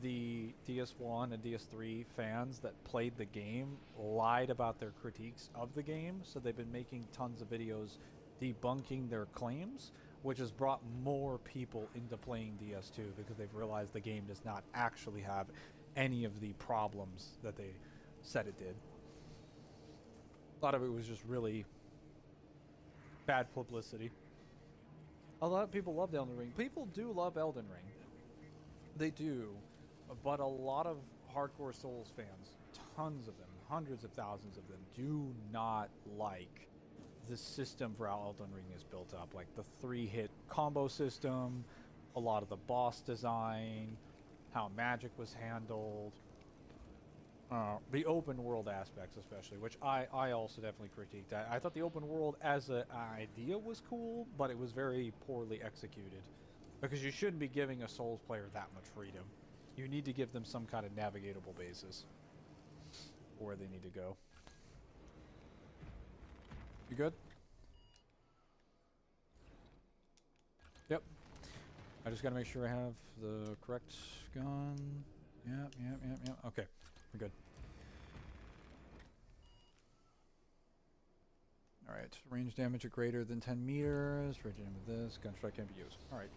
the DS1 and DS3 fans that played the game lied about their critiques of the game, so they've been making tons of videos debunking their claims, which has brought more people into playing DS2 because they've realized the game does not actually have any of the problems that they said it did. A lot of it was just really bad publicity. A lot of people loved Elden Ring. People do love Elden Ring. They do. But a lot of hardcore Souls fans, tons of them, hundreds of thousands of them, do not like the system for how Elden Ring is built up. Like the 3-hit combo system, a lot of the boss design, how magic was handled. The open world aspects especially, which I also definitely critiqued. I thought the open world as an idea was cool, but it was very poorly executed. Because you shouldn't be giving a Souls player that much freedom. You need to give them some kind of navigatable basis where they need to go. You good? Yep. I just gotta make sure I have the correct gun. Yep. Okay. We're good. Alright, range damage at greater than 10 meters. Range damage with this. Gun strike can't be used. Alright.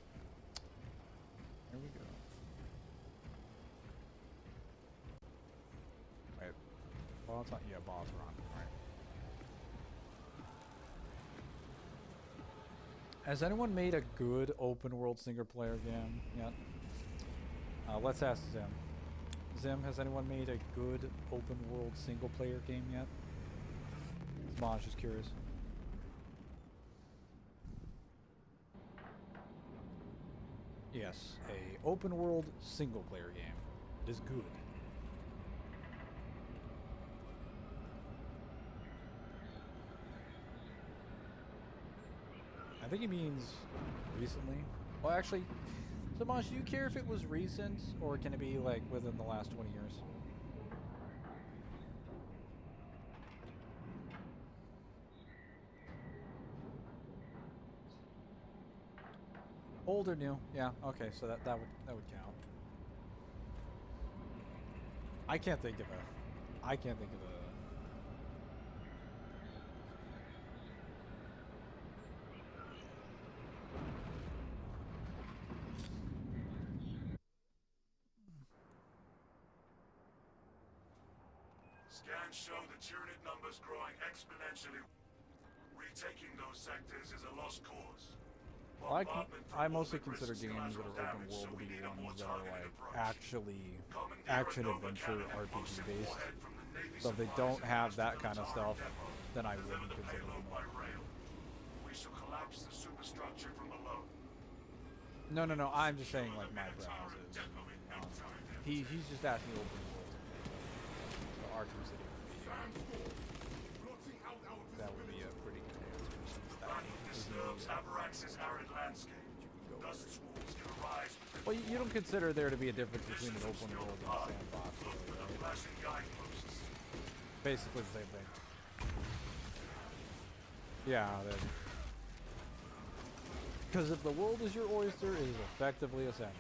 Here we go. Wait. Bots on? Yeah, bots are on. Alright. Has anyone made a good open world single player game yet? Let's ask Zim. Zim, has anyone made a good open world single player game yet? Smaj is curious. Yes, a open world single player game. It is good. I think he means recently. Well, actually, Samaj, do you care if it was recent, or can it be like within the last 20 years? Old or new? Yeah. Okay, so that would count. I can't think of a. Scans show the Tyranid numbers growing exponentially. Retaking those sectors is a lost cause. Well, I mostly consider games that are open world to be ones that are like actually action adventure RPG based. So if they don't have that kind of stuff, then I wouldn't consider them. We shall collapse the superstructure from below. No. I'm just saying like my preference is. He's just asking open world. So Arkham City would be. That would be a pretty good answer since that disturbs Avarax's arid landscape. Dust swarms can arise. Well, you don't consider there to be a difference between an open world and a sandbox, really, right? Flashing guideposts. Basically the same thing. Yeah, then. Because if the world is your oyster, it is effectively a sandbox.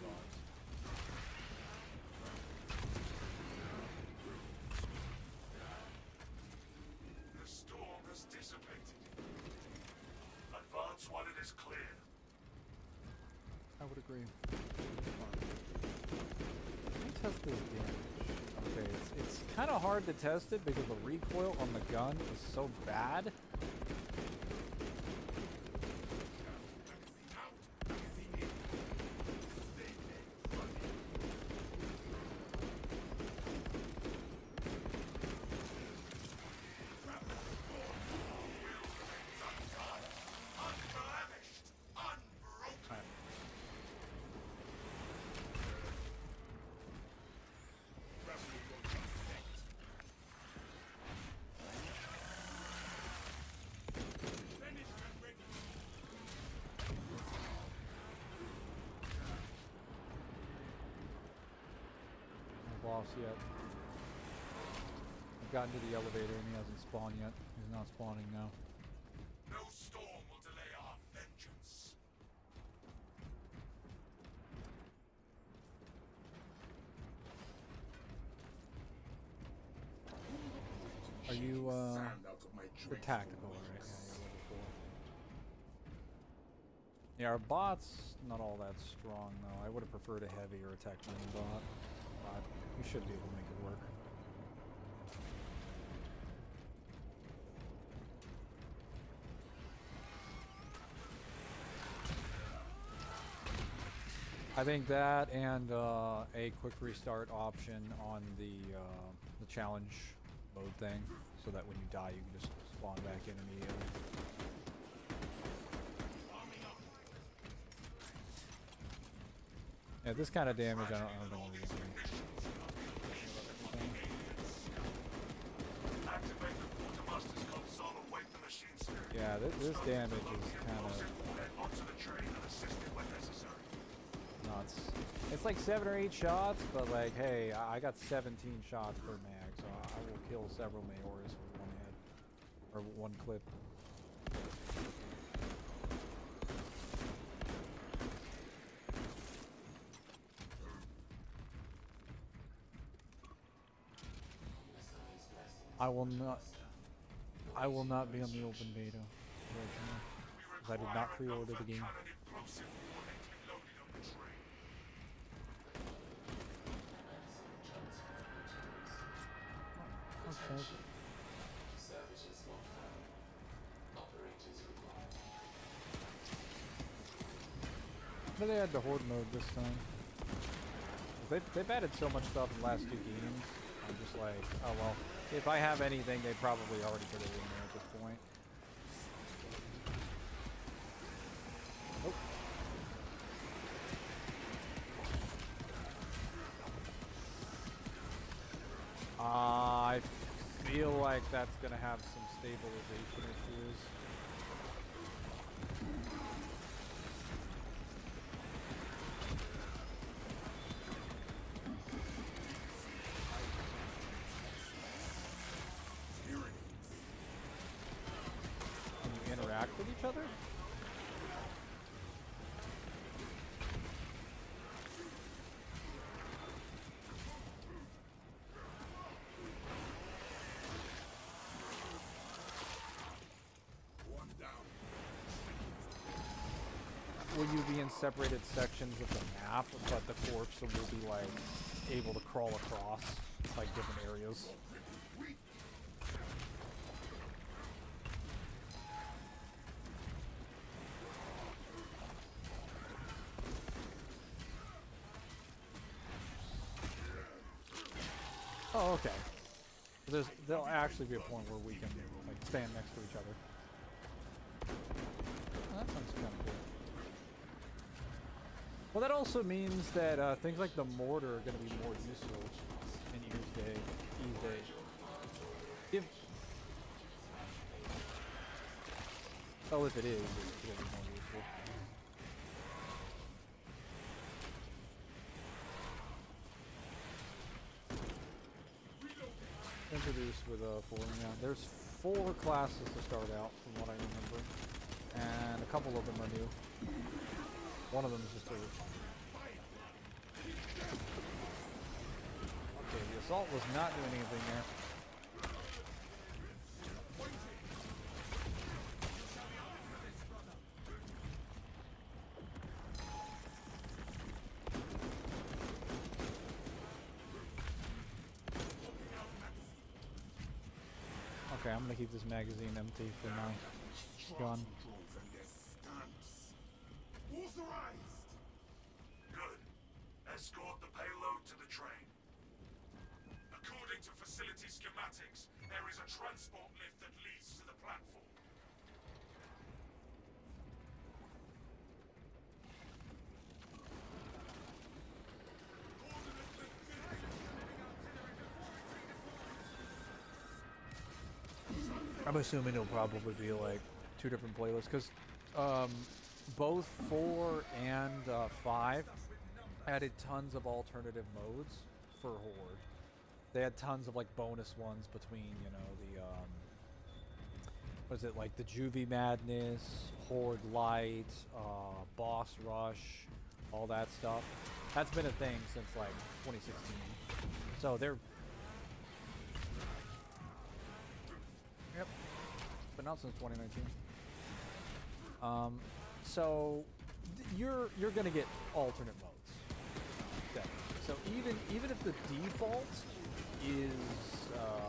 The storm has dissipated. Advance while it is clear. I would agree. Let me test this damage. Okay, it's kind of hard to test it because the recoil on the gun is so bad. Boss yet. I've gotten to the elevator and he hasn't spawned yet. He's not spawning now. No storm will delay our vengeance. Are you the tactical, right? Yeah, you're level 4. Yeah, our bot's not all that strong though. I would have preferred a heavy or a tech green bot. But we should be able to make it work. I think that and a quick restart option on the challenge mode thing, so that when you die you can just spawn back in immediately. Yeah, this kind of damage I don't think we're gonna do. Activate the quartermaster's console and wake the machine spirit. Yeah, this damage is kind of Onto the train and assist it when necessary. nuts. It's like 7 or 8 shots, but like, hey, I got 17 shots per mag, so I will kill several Mayors with one hit or one clip. I will not be on the open beta, because I did not pre-order the game. Okay. But they had the horde mode this time. they've added so much stuff in the last 2 games. I'm just like, oh well, if I have anything, they probably already put it in there at this point. Oh. I feel like that's gonna have some stabilization issues. Can you interact with each other? Will you be in separated sections of the map, but the corpse will be like able to crawl across like different areas? Oh, okay. There'll actually be a point where we can like stand next to each other. Oh, that sounds kind of cool. Well, that also means that things like the mortar are going to be more useful in Eve's Day. If it is, it'll be more useful. Introduced with 4. Yeah, there's 4 classes to start out, from what I remember, and a couple of them are new. One of them is just a... Okay, the assault was not doing anything there. Okay, I'm gonna keep this magazine empty for my gun. Authorized! Good. Escort the payload to the train. According to facility schematics, there is a transport lift that leads to the platform. I'm assuming it'll probably be like 2 different playlists, because both 4 and 5 added tons of alternative modes for Horde. They had tons of like bonus ones between, you know, the what is it, like the Juvie Madness, Horde Light, Boss Rush, all that stuff. That's been a thing since like 2016. So they're... Yep. Been out since 2019. So you're gonna get alternate modes. Definitely. So even if the default is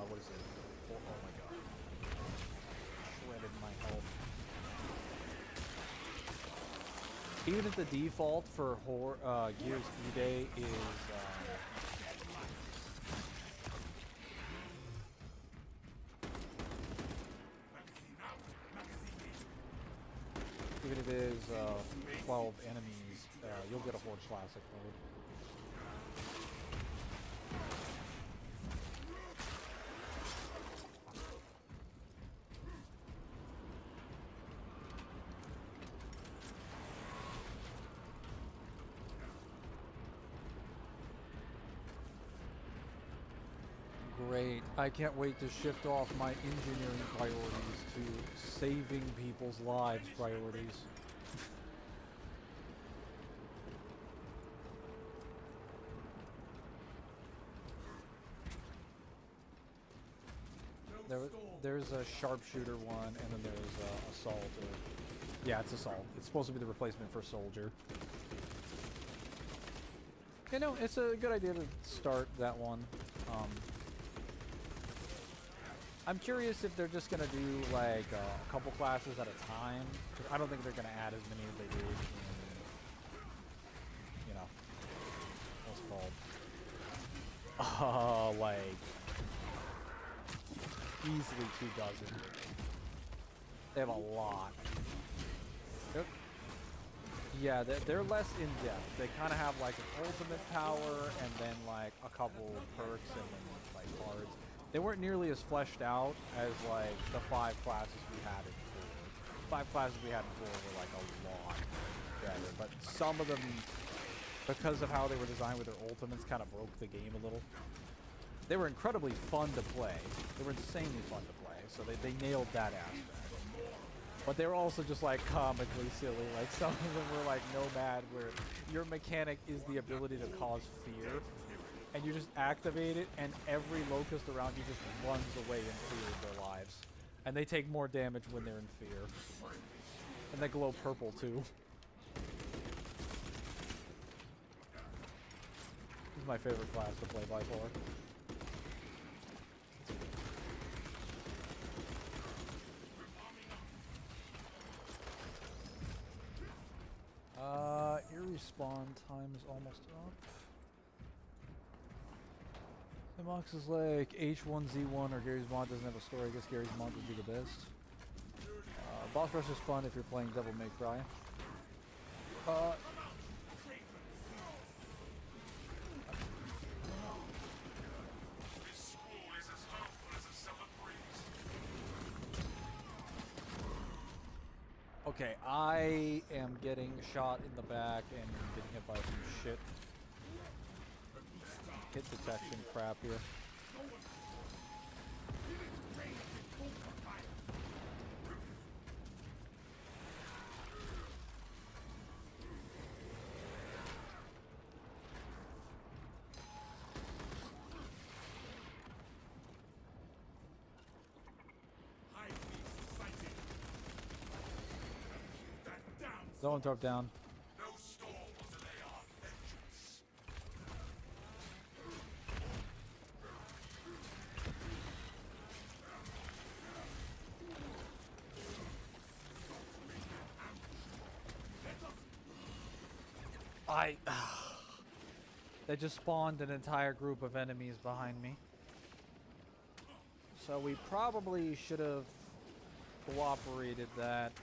what is it? Oh my god. Shredded my health. Even if the default for Gears E-Day is even if it is 12 enemies, you'll get a Horde Classic mode. Great. I can't wait to shift off my engineering priorities to saving people's lives priorities. There's a sharpshooter one, and then there's assault. Yeah, it's assault. It's supposed to be the replacement for soldier. You know, it's a good idea to start that one. I'm curious if they're just gonna do like a couple classes at a time. 'Cause I don't think they're gonna add as many as they do in, you know, what's it called? like easily 2 dozen. They have a lot. Yeah, they're less in depth. They kind of have like an ultimate power and then like a couple perks and then like cards. They weren't nearly as fleshed out as like the 5 classes we had in 4. 5 classes we had in 4 were like a lot better, but some of them, because of how they were designed with their ultimates, kind of broke the game a little. They were incredibly fun to play. They were insanely fun to play, so they nailed that aspect. But they were also just like comically silly. Like some of them were like Nomad, where your mechanic is the ability to cause fear, and you just activate it, and every locust around you just runs away in fear of their lives. And they take more damage when they're in fear. And they glow purple too. This is my favorite class to play by far. Eerie spawn time is almost up. Mox is like H1Z1 or Gary's Mod doesn't have a story. I guess Gary's Mod would be the best. Boss rush is fun if you're playing Devil May Cry. Okay, I am getting shot in the back and getting hit by some shit. Hit detection crap here. Zone drop down. They just spawned an entire group of enemies behind me. So we probably should have cooperated that.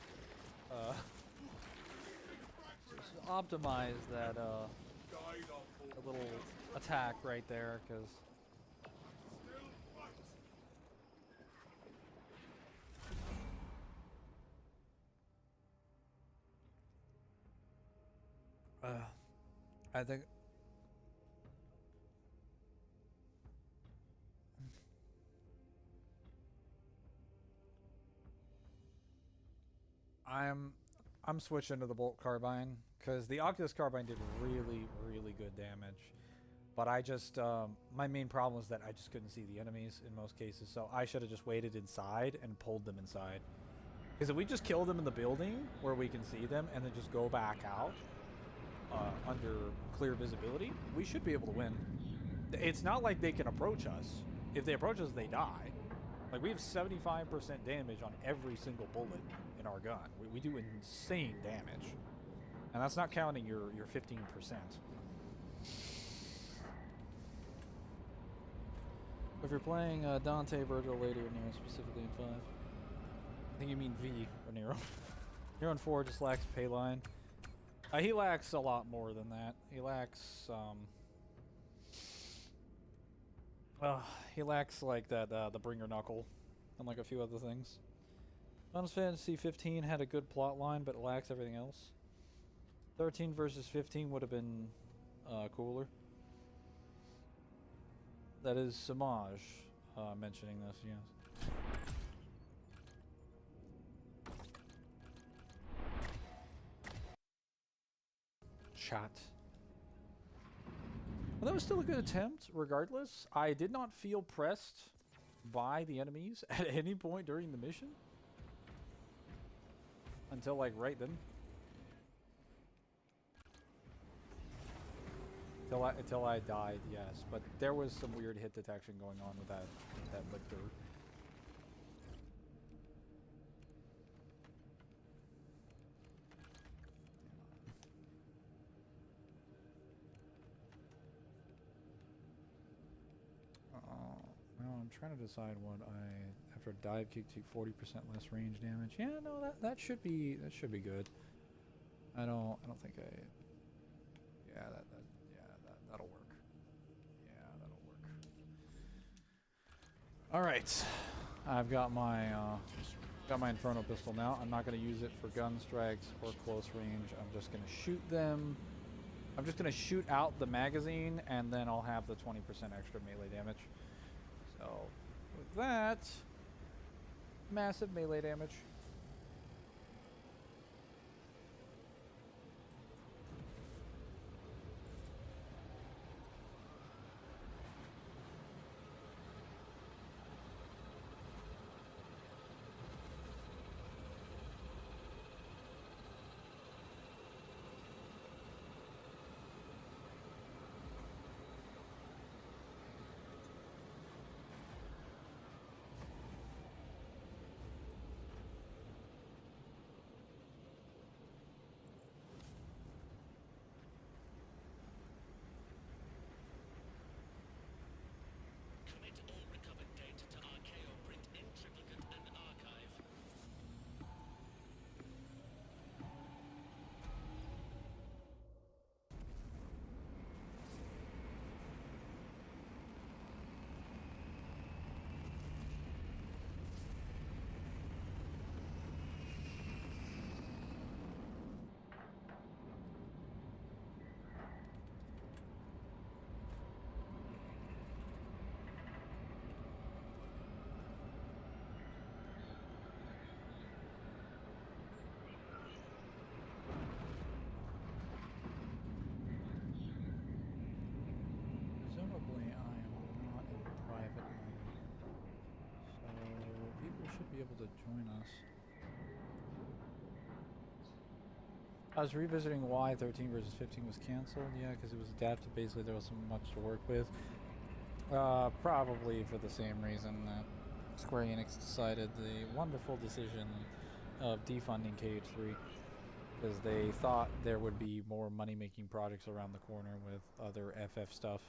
Just optimize that a little attack right there, because I think I'm switching to the bolt carbine, because the Oculus carbine did really good damage, but I just my main problem was that I just couldn't see the enemies in most cases, so I should have just waited inside and pulled them inside. Because if we just kill them in the building where we can see them and then just go back out under clear visibility, we should be able to win. It's not like they can approach us. If they approach us, they die. Like, we have 75% damage on every single bullet in our gun. We do insane damage. And that's not counting your 15%. If you're playing Dante, Virgil, later, or Nero, specifically in 5. I think you mean V, or Nero. Nero in 4 just lacks payline. He lacks a lot more than that. He lacks, he lacks like that the bringer knuckle and like a few other things. Final Fantasy 15 had a good plot line, but it lacks everything else. 13 versus 15 would have been cooler. That is Samaj mentioning this, yes. Chat. Well, that was still a good attempt, regardless. I did not feel pressed by the enemies at any point during the mission. Until, like, right then. Until I died, yes. But there was some weird hit detection going on with that lictor. I'm trying to decide what after a dive kick take 40% less range damage. Yeah, no, that should be good. I don't think that'll work. Yeah, that'll work. All right. I've got my Inferno pistol now. I'm not going to use it for gun strikes or close range. I'm just going to shoot them. I'm just going to shoot out the magazine, and then I'll have the 20% extra melee damage. So, with that, massive melee damage. Presumably, I am not in private mode, so people should be able to join us. I was revisiting why 13 versus 15 was canceled. Yeah, because it was adapted. Basically, there wasn't much to work with. Probably for the same reason that Square Enix decided the wonderful decision of defunding KH3, because they thought there would be more money-making projects around the corner with other FF stuff.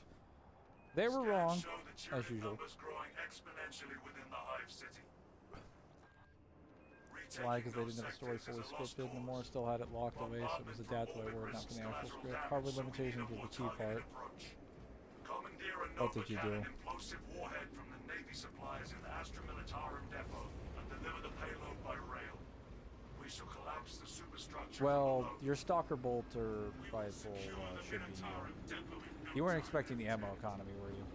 They were wrong, as usual. Growing exponentially within the Hive City. Why? Because they didn't have the story fully scripted. Namor still had it locked away, so it was adapted by word, not from the actual script. Hardware limitations was the key part. What did you do? Implosive warhead from the Navy suppliers in the Astra Militarum depot and deliver the payload by rail. We shall collapse the superstructure. Well, your Stalker Bolt or rifle should be. You weren't expecting the ammo economy, were you?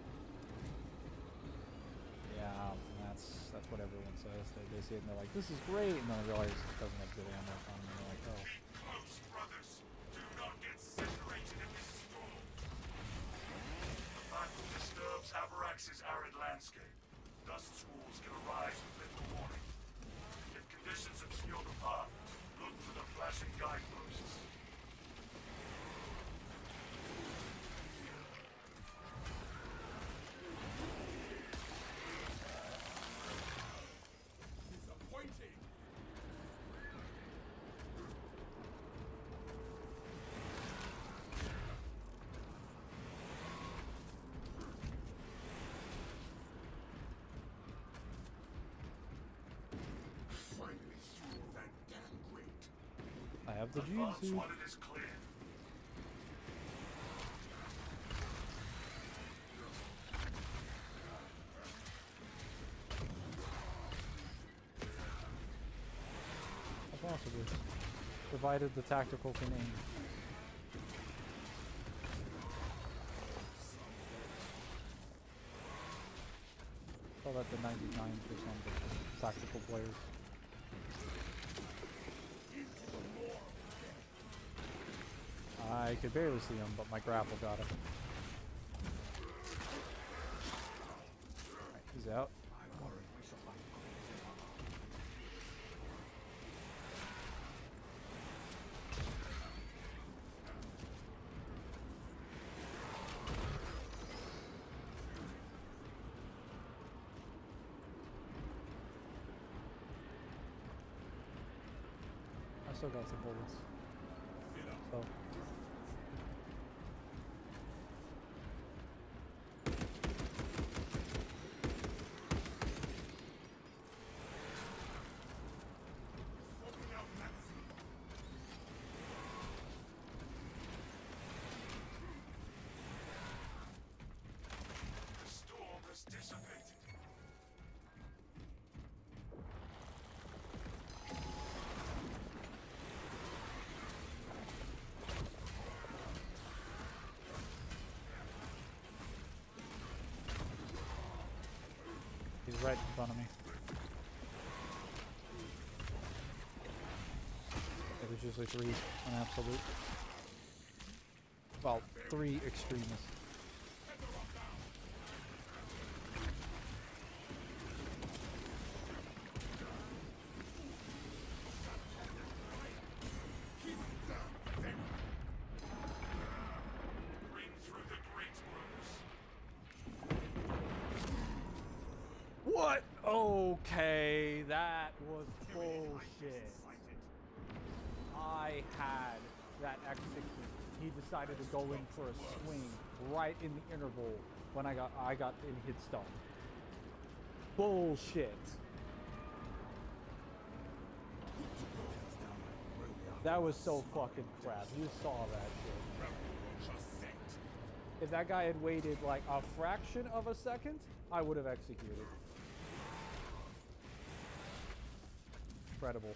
Yeah, that's what everyone says. They see it and they're like, "This is great," and then they realize it doesn't have good ammo economy. They're like, "Oh." Close, brothers. Do not get separated in this storm. The battle disturbs Avarax's arid landscape. Dust squalls can arise with little warning. If conditions obscure the path, look for the flashing guideposts. I have the jutsu. Possibly. Provided the tactical can aim. Call that the 99% of tactical players. I could barely see him, but my grapple got him. Alright, he's out. I still got some bullets. So. right in front of me. It was usually 3 on absolute. Well, 3 extremists. What? Okay, that was bullshit. I had that execute. He decided to go in for a swing right in the interval when I got in hit stun. Bullshit. That was so fucking crap. You saw that shit. If that guy had waited like a fraction of a second, I would have executed. Incredible.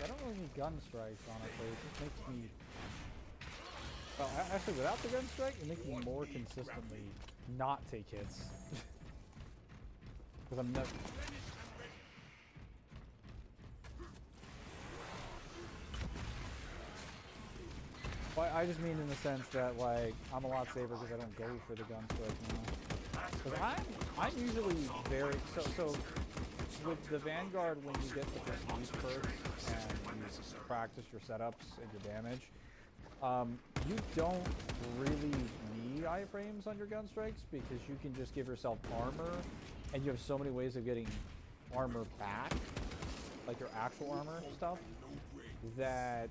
I don't really need gun strikes, honestly. It just makes me... Well, actually, without the gun strike, it makes me more consistently not take hits. Because I'm never... Well, I just mean in the sense that, like, I'm a lot safer because I don't go for the gun strike now. Because I'm usually very... So with the Vanguard, when you get the prestige perks and you practice your setups and your damage, you don't really need iframes on your gun strikes because you can just give yourself armor, and you have so many ways of getting armor back, like your actual armor stuff, that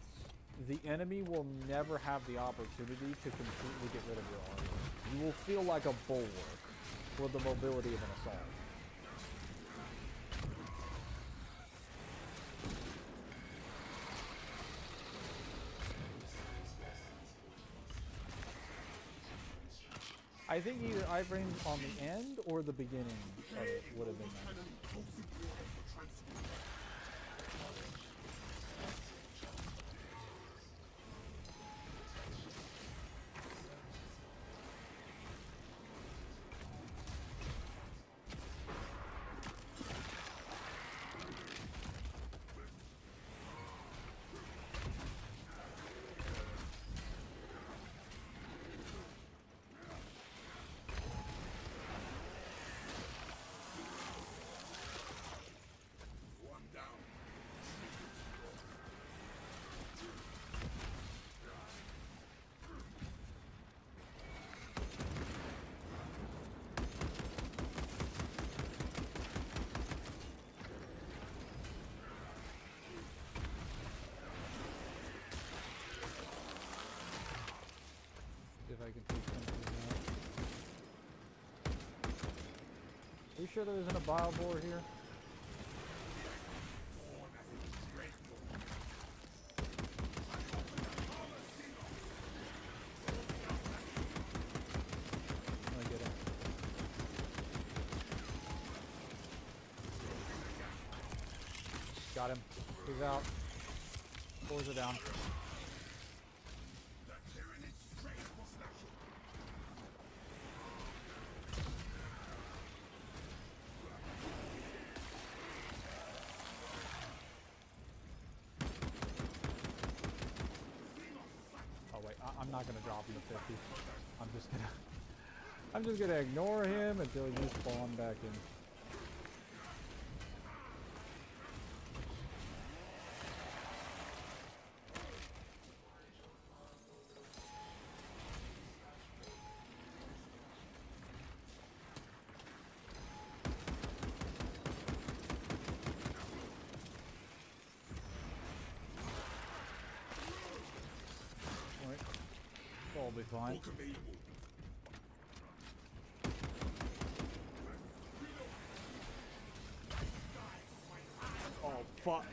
the enemy will never have the opportunity to completely get rid of your armor. You will feel like a bulwark with the mobility of an assault. I think either iframes on the end or the beginning of it would have been nice. If I can take something out. Are you sure there isn't a bile bore here? I get it. Got him. He's out. Floors are down. I'm not gonna drop him to 50. I'm just gonna ignore him until you spawn back in. I'll be fine. Oh, fuck.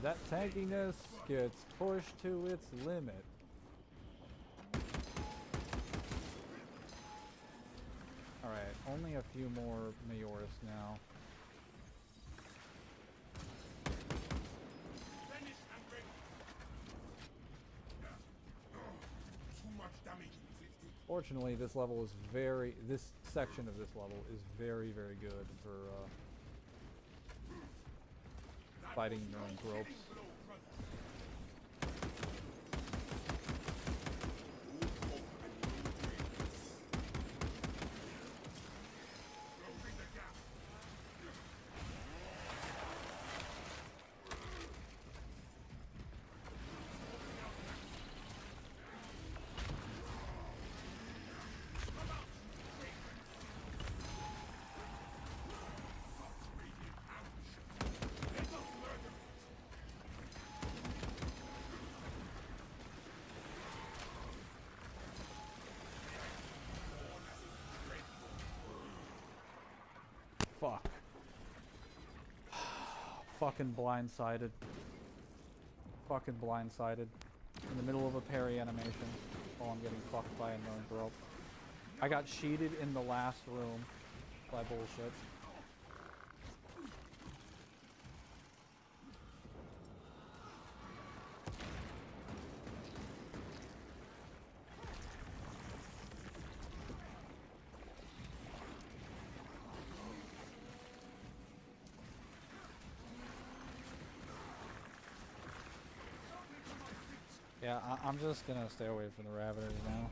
That tankiness gets pushed to its limit. Alright, only a few more Majoris now. Fortunately, this level is this section of this level is very, very good for fighting your own gropes. Fuck. Fucking blindsided. Fucking blindsided. In the middle of a parry animation while I'm getting fucked by a known rope. I got cheated in the last room by bullshit. Yeah, I'm just gonna stay away from the Ravagers now.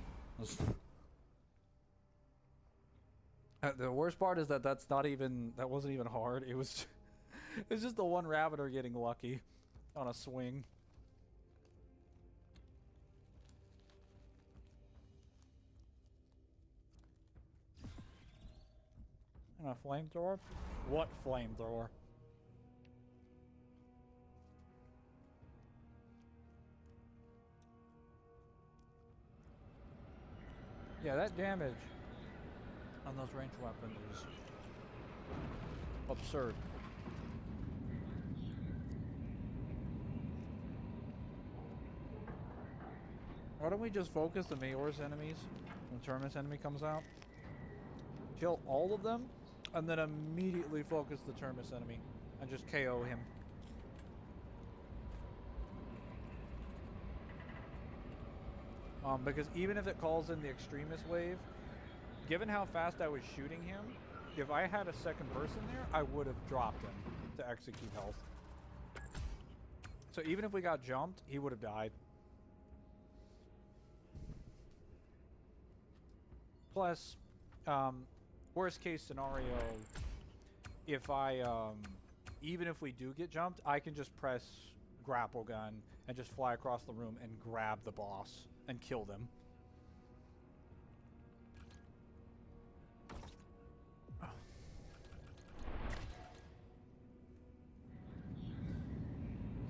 The worst part is that that wasn't even hard. It was it's just the one Ravager getting lucky on a swing. And a flamethrower? What flamethrower? Yeah, that damage on those ranged weapons is absurd. Why don't we just focus the Mayor's enemies when the Terminus enemy comes out? Kill all of them, and then immediately focus the Terminus enemy and just KO him. Because even if it calls in the extremist wave, given how fast I was shooting him, if I had a second person there, I would have dropped him to execute health. So even if we got jumped, he would have died. Plus, worst case scenario, if I, even if we do get jumped, I can just press grapple gun and just fly across the room and grab the boss and kill them.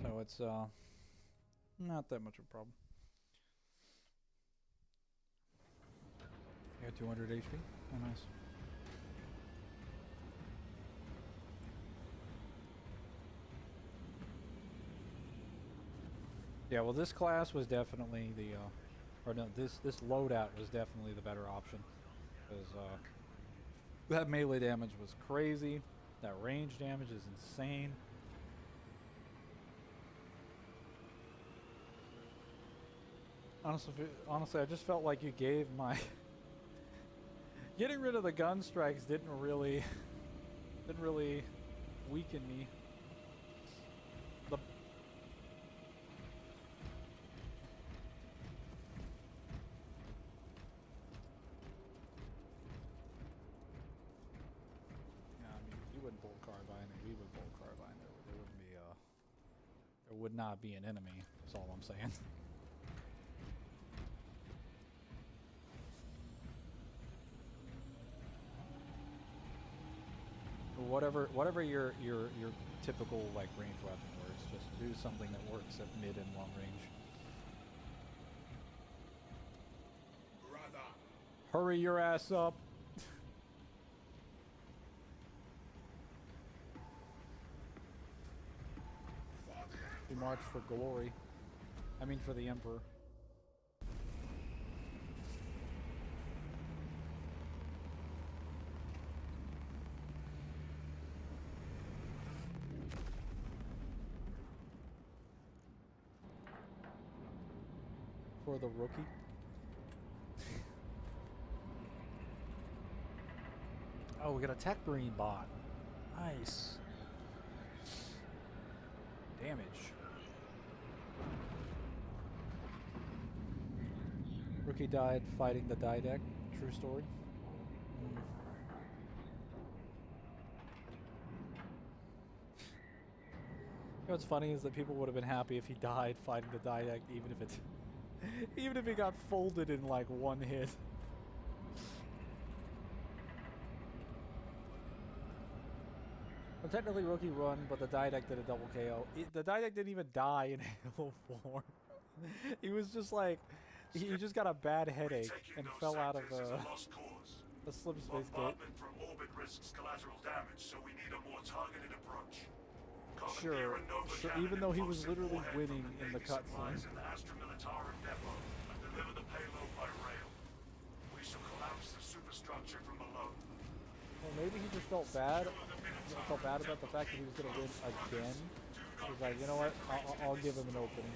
So it's not that much of a problem. You got 200 HP? Oh, nice. Yeah, well, this class was definitely the, or no, this loadout was definitely the better option, because that melee damage was crazy. That range damage is insane. Honestly, I just felt like you gave my getting rid of the gun strikes didn't really weaken me. Would not be an enemy, that's all I'm saying. Whatever your typical like range weapon works, just do something that works at mid and long range. Brother. Hurry your ass up. For the We march for glory. I mean for the Emperor. For the rookie. Oh, we got a tech green bot. Nice. Damage. Rookie died fighting the die deck. True story. Mm. You know what's funny is that people would have been happy if he died fighting the die deck, even if it's even if he got folded in like one hit. Well, technically rookie run, but the die deck did a double KO. The die deck didn't even die in Halo 4. He was just like, he just got a bad headache and fell out of a slip space gate. Bombardment from orbit risks collateral damage, so we need a more targeted approach. Sure, even though he was literally winning in the cutscene. In the Astra Militarum depot and deliver the payload by rail. We shall collapse the superstructure from below. Well, maybe he just felt bad. Felt bad about the fact that he was going to win again. He was like, you know what? I'll give him an opening.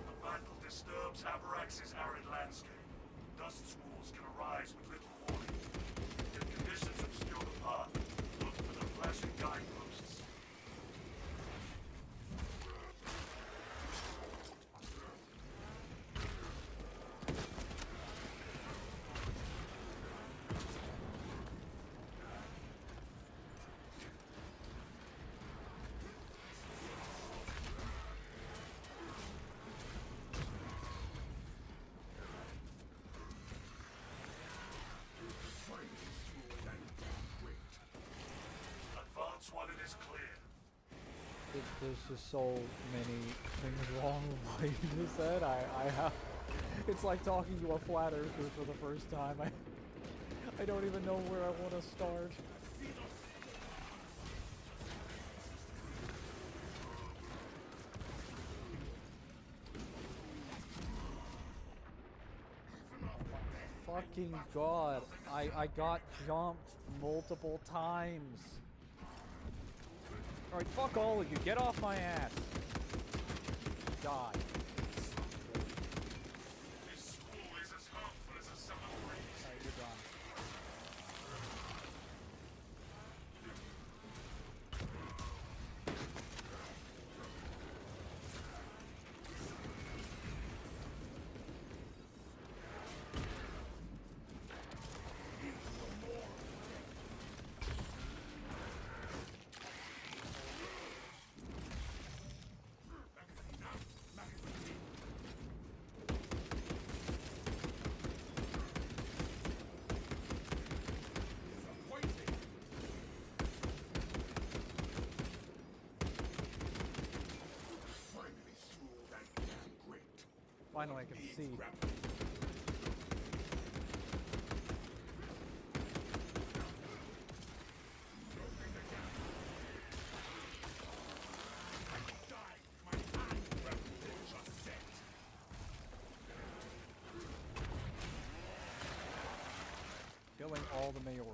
The battle disturbs Avarax's arid landscape. Dust squalls can arise with little warning. If conditions obscure the path, look for the flashing guideposts. While it is clear. There's just so many things wrong with what you just said. I have. It's like talking to a flat earther for the first time. I don't even know where I want to start. Fucking god. I got jumped multiple times. Alright, fuck all of you. Get off my ass. Die. This school is as harmful as a summer breeze. Alright, you're done. Finally, I can see. Killing all the mayors.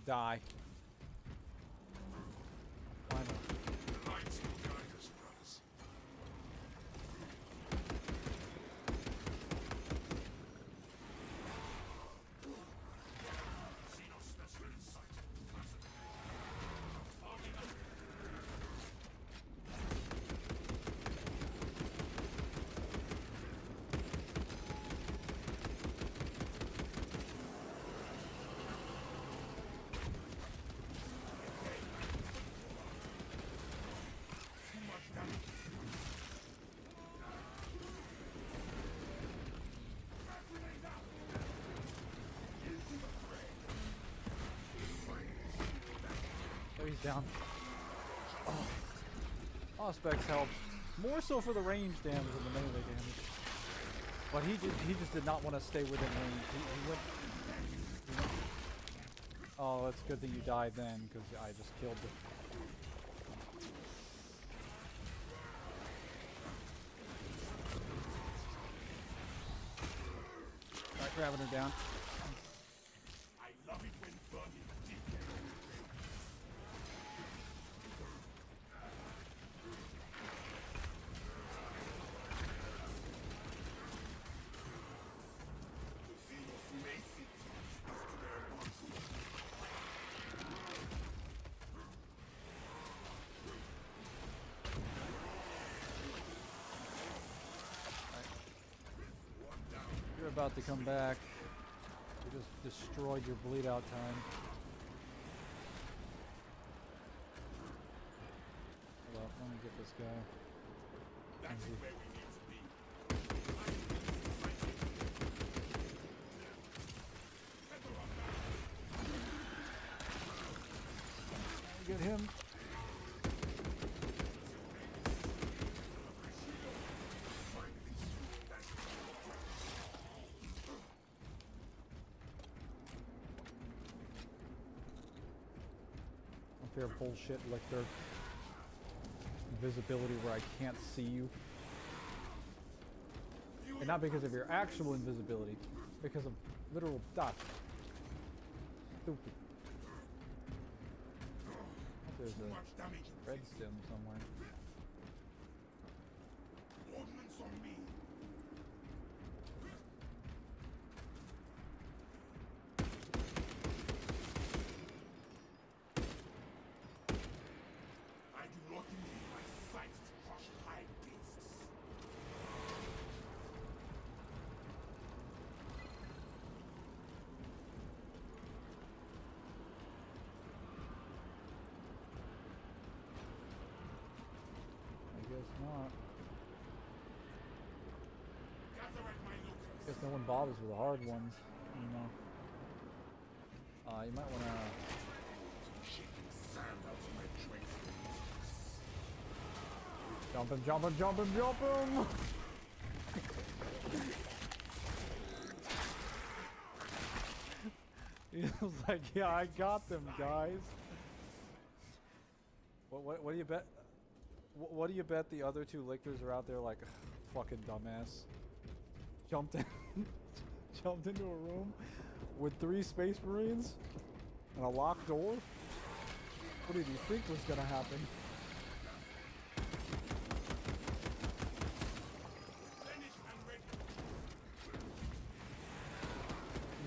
Die. Finally. Oh, he's down. Oh. Auspex helps. More so for the range damage than the melee damage. But he just did not want to stay within range. He went. Oh, it's good that you died then, because I just killed him. Alright, grabbing her down. I love it when burning deep. You're about to come back. You just destroyed your bleed out time. Hold up, let me get this guy. That is where we need to be. Get him. Unfair bullshit like their invisibility where I can't see you. And not because of your actual invisibility, because of literal dust. Stupid. There's a red stem somewhere. Ordnance on me. I do not need my sight to crush high beasts. I guess not. Gather at my locus. Guess no one bothers with the hard ones, you know. You might wanna. Shaking sand out of my drinks. Jump him, jump him, jump him, jump him! He was like, yeah, I got them, guys. What do you bet? What do you bet the other two lictors are out there like, fucking dumbass? Jumped in, jumped into a room with 3 Space Marines and a locked door? What did you think was gonna happen?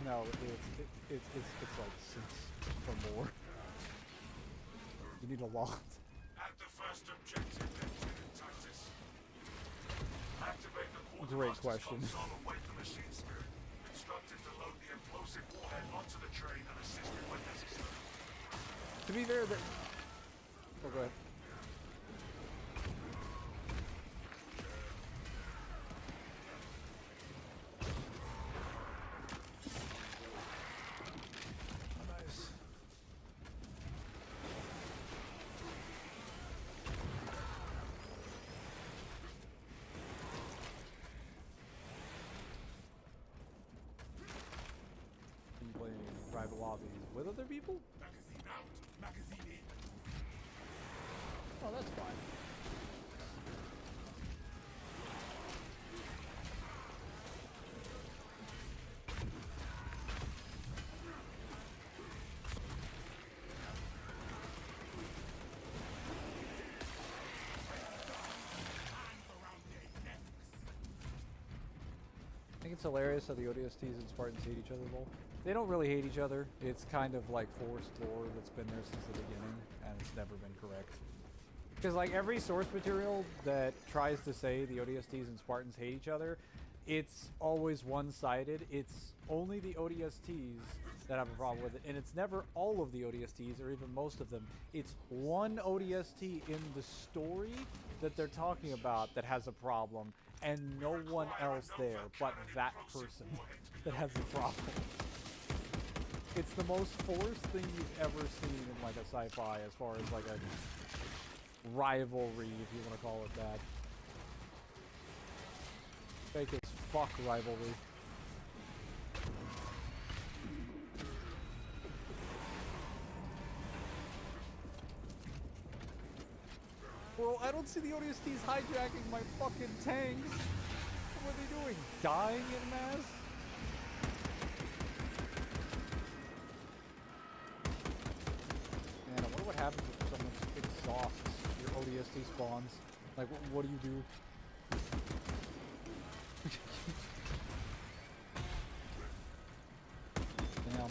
No, it's like 6 or more. You need a lot. At the first objective, Lieutenant Titus. Activate the Great question. console away from machine spirit. Instructed to load the implosive warhead onto the train and assist me when necessary. To be fair, that. Oh, go ahead. Nice. You play private lobbies with other people? Magazine out. Magazine in. Oh, that's fine. I think it's hilarious how the ODSTs and Spartans hate each other though. They don't really hate each other. It's kind of like forced lore that's been there since the beginning, and it's never been correct. Because like every source material that tries to say the ODSTs and Spartans hate each other, it's always one-sided. It's only the ODSTs that have a problem with it, and it's never all of the ODSTs or even most of them. It's one ODST in the story that they're talking about that has a problem, and no one else there but that person that has a problem. It's the most forced thing you've ever seen in like a sci-fi as far as like a rivalry, if you want to call it that. Fake as fuck rivalry. Bro, I don't see the ODSTs hijacking my fucking tanks. What are they doing? Dying in mass? Man, I wonder what happens if someone exhausts your ODST spawns. Like, what do you do? Damn.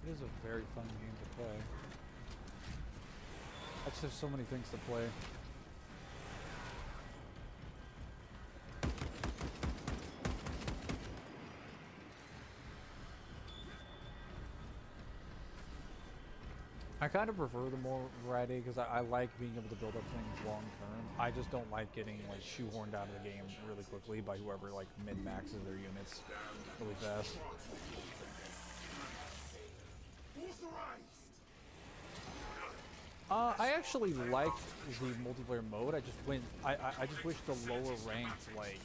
It is a very fun game to play. I just have so many things to play. I kind of prefer the more variety because I like being able to build up things long term. I just don't like getting like shoehorned out of the game really quickly by whoever like min-maxes their units really fast. I actually liked the multiplayer mode. I just wish the lower ranked like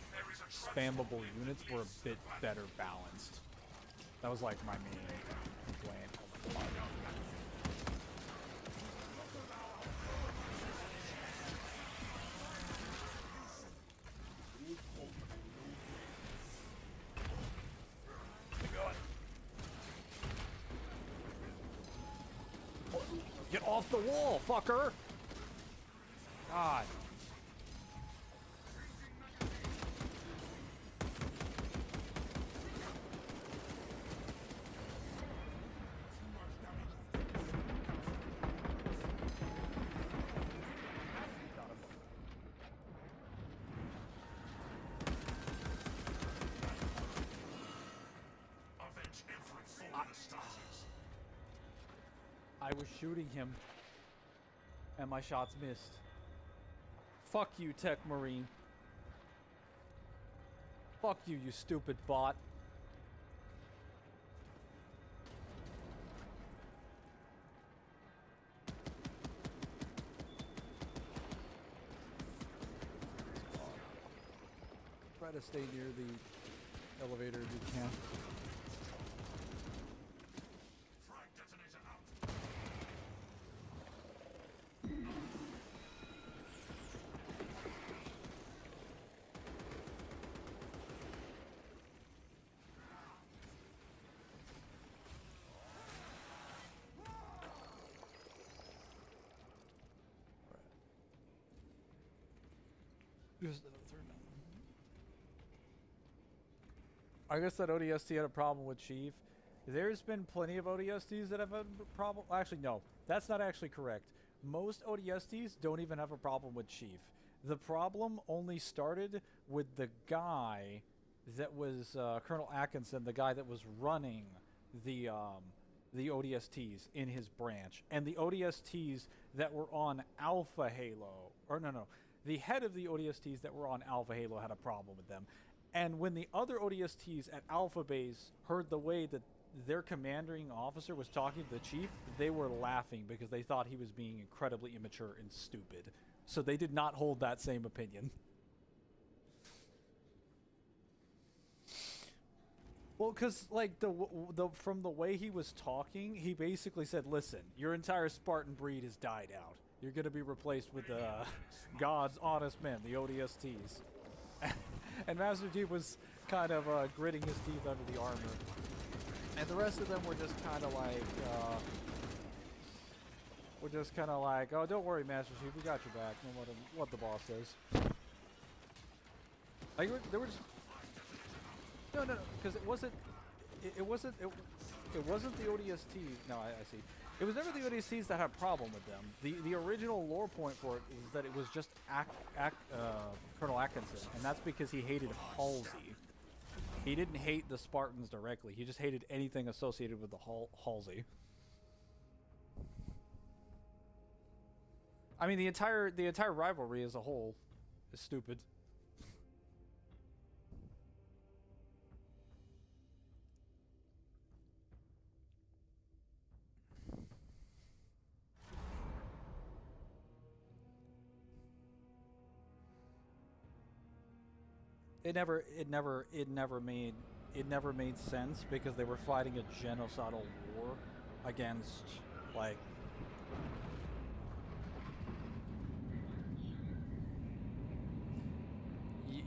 spammable units were a bit better balanced. That was like my main complaint. Oh my God. Get off the wall, fucker! God. I was shooting him, and my shots missed. Fuck you, Tech Marine. Fuck you, you stupid bot. Try to stay near the elevator if you can. I guess that ODST had a problem with Chief. There's been plenty of ODSTs that have had a problem. Actually, no. That's not actually correct. Most ODSTs don't even have a problem with Chief. The problem only started with the guy that was Colonel Atkinson, the guy that was running the ODSTs in his branch. And the ODSTs that were on Alpha Halo, or no, the head of the ODSTs that were on Alpha Halo had a problem with them. And when the other ODSTs at Alpha Base heard the way that their commanding officer was talking to the chief, they were laughing because they thought he was being incredibly immature and stupid. So they did not hold that same opinion. Well, because like from the way he was talking, he basically said, "Listen, your entire Spartan breed has died out. You're going to be replaced with God's honest men, the ODSTs." And Master Chief was kind of gritting his teeth under the armor. And the rest of them were just kind of like, "Oh, don't worry, Master Chief, we got your back, no matter what the boss says." Like, they were just... No, because it wasn't the ODST. No, I see. It was never the ODSTs that had a problem with them. The original lore point for it is that it was just Colonel Atkinson, and that's because he hated Halsey. He didn't hate the Spartans directly. He just hated anything associated with the Halsey. I mean, the entire rivalry as a whole is stupid. It never made sense because they were fighting a genocidal war against, like,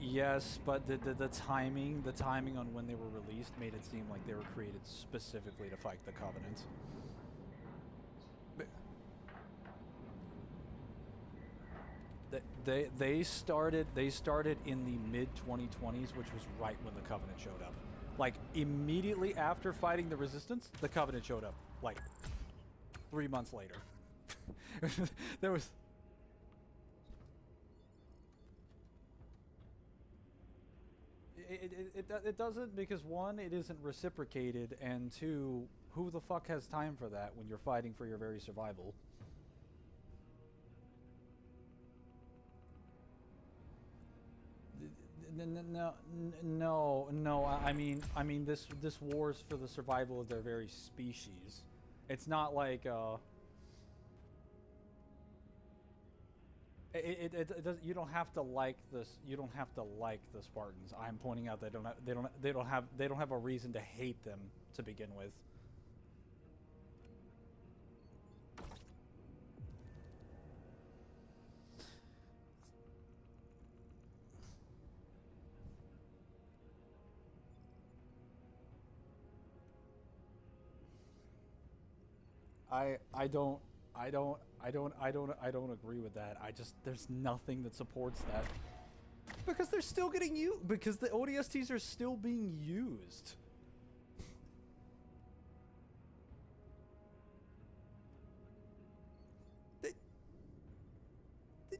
yes, but the timing on when they were released made it seem like they were created specifically to fight the Covenant. They started in the mid-2020s, which was right when the Covenant showed up. Like, immediately after fighting the Resistance, the Covenant showed up. Like, 3 months later. There was... It doesn't, because one, it isn't reciprocated, and two, who the fuck has time for that when you're fighting for your very survival? No. I mean, this war's for the survival of their very species. It's not like it does. You don't have to like this. You don't have to like the Spartans. I'm pointing out they don't have a reason to hate them to begin with. I don't agree with that. There's nothing that supports that. Because they're still getting used. Because the ODSTs are still being used. They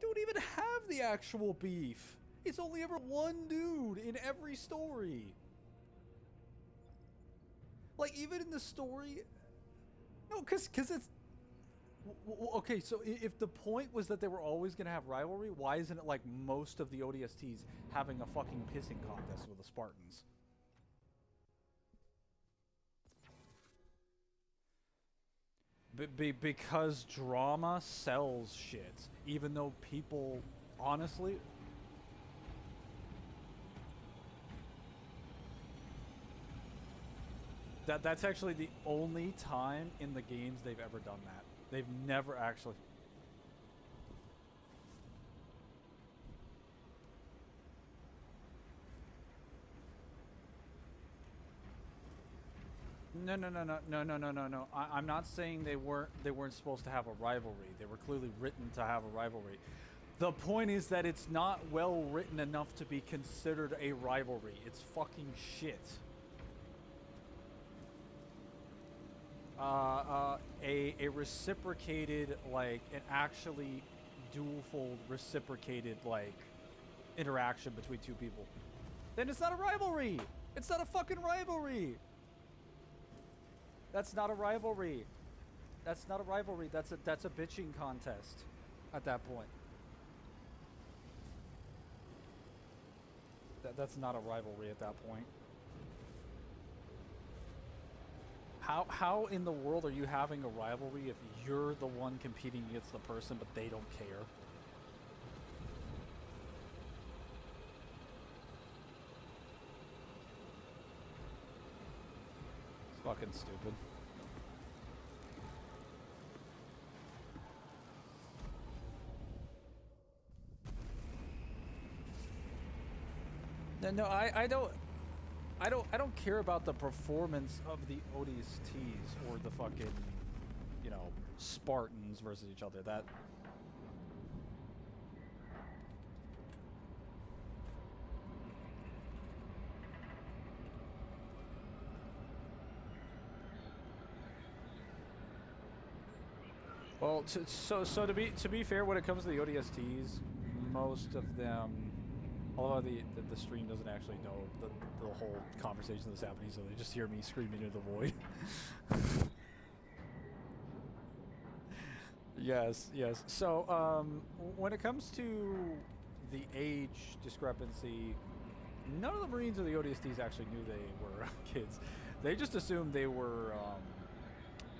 don't even have the actual beef. It's only ever one dude in every story. Like, even in the story... No, because it's... Okay, so if the point was that they were always going to have rivalry, why isn't it like most of the ODSTs having a fucking pissing contest with the Spartans? Because drama sells shit. Even though people, honestly... That's actually the only time in the games they've ever done that. They've never actually... No. I'm not saying they weren't supposed to have a rivalry. They were clearly written to have a rivalry. The point is that it's not well written enough to be considered a rivalry. It's fucking shit. A reciprocated, like, an actually dual-fold reciprocated, like, interaction between two people. Then it's not a rivalry! It's not a fucking rivalry! That's not a rivalry. That's not a rivalry. That's a bitching contest at that point. That's not a rivalry at that point. How in the world are you having a rivalry if you're the one competing against the person but they don't care? It's fucking stupid. No, I don't care about the performance of the ODSTs or the fucking, you know, Spartans versus each other. That... Well, so to be fair, when it comes to the ODSTs, most of them, although the stream doesn't actually know the whole conversation that's happening, so they just hear me screaming into the void. Yes. So when it comes to the age discrepancy, none of the Marines or the ODSTs actually knew they were kids. They just assumed they were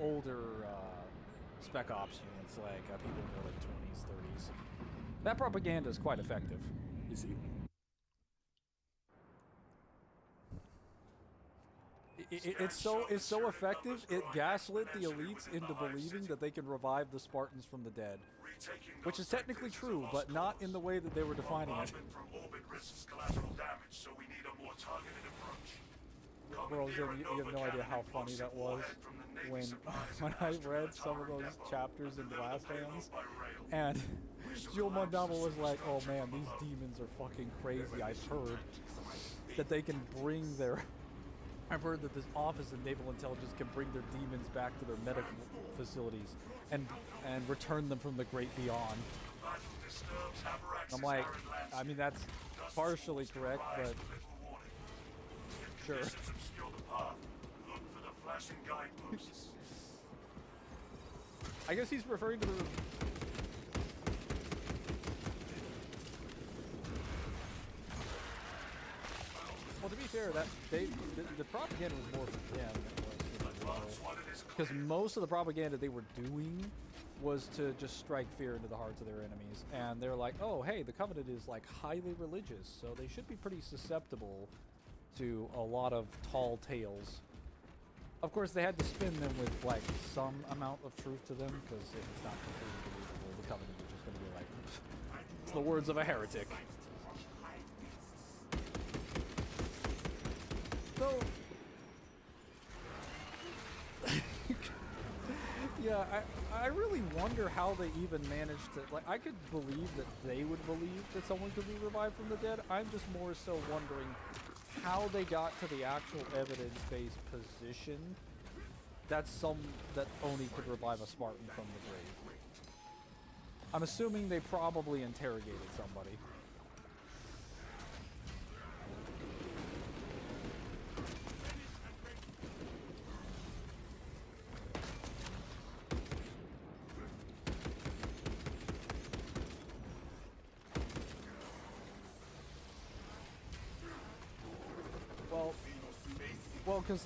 older spec ops units, like people in their late 20s, 30s. That propaganda is quite effective, you see. It's so effective. It gaslit the elites into believing that they can revive the Spartans from the dead, which is technically true, but not in the way that they were defining it. Bro, you have no idea how funny that was when I read some of those chapters in Blast Hands, and Jules Mondama was like, "Oh man, these demons are fucking crazy. I've heard that they can bring their." I've heard that this office of naval intelligence can bring their demons back to their medical facilities and return them from the great beyond. I'm like, I mean, that's partially correct, but sure. I guess he's referring to the... Well, to be fair, that the propaganda was more for them than it was, because most of the propaganda they were doing was to just strike fear into the hearts of their enemies, and they're like, oh, hey, the Covenant is like highly religious, so they should be pretty susceptible to a lot of tall tales. Of course, they had to spin them with like some amount of truth to them, because if it's not completely believable, the Covenant is just going to be like, it's the words of a heretic. So, yeah, I really wonder how they even managed to, like, I could believe that they would believe that someone could be revived from the dead. I'm just more so wondering how they got to the actual evidence-based position that Oni could revive a Spartan from the grave. I'm assuming they probably interrogated somebody. Well, because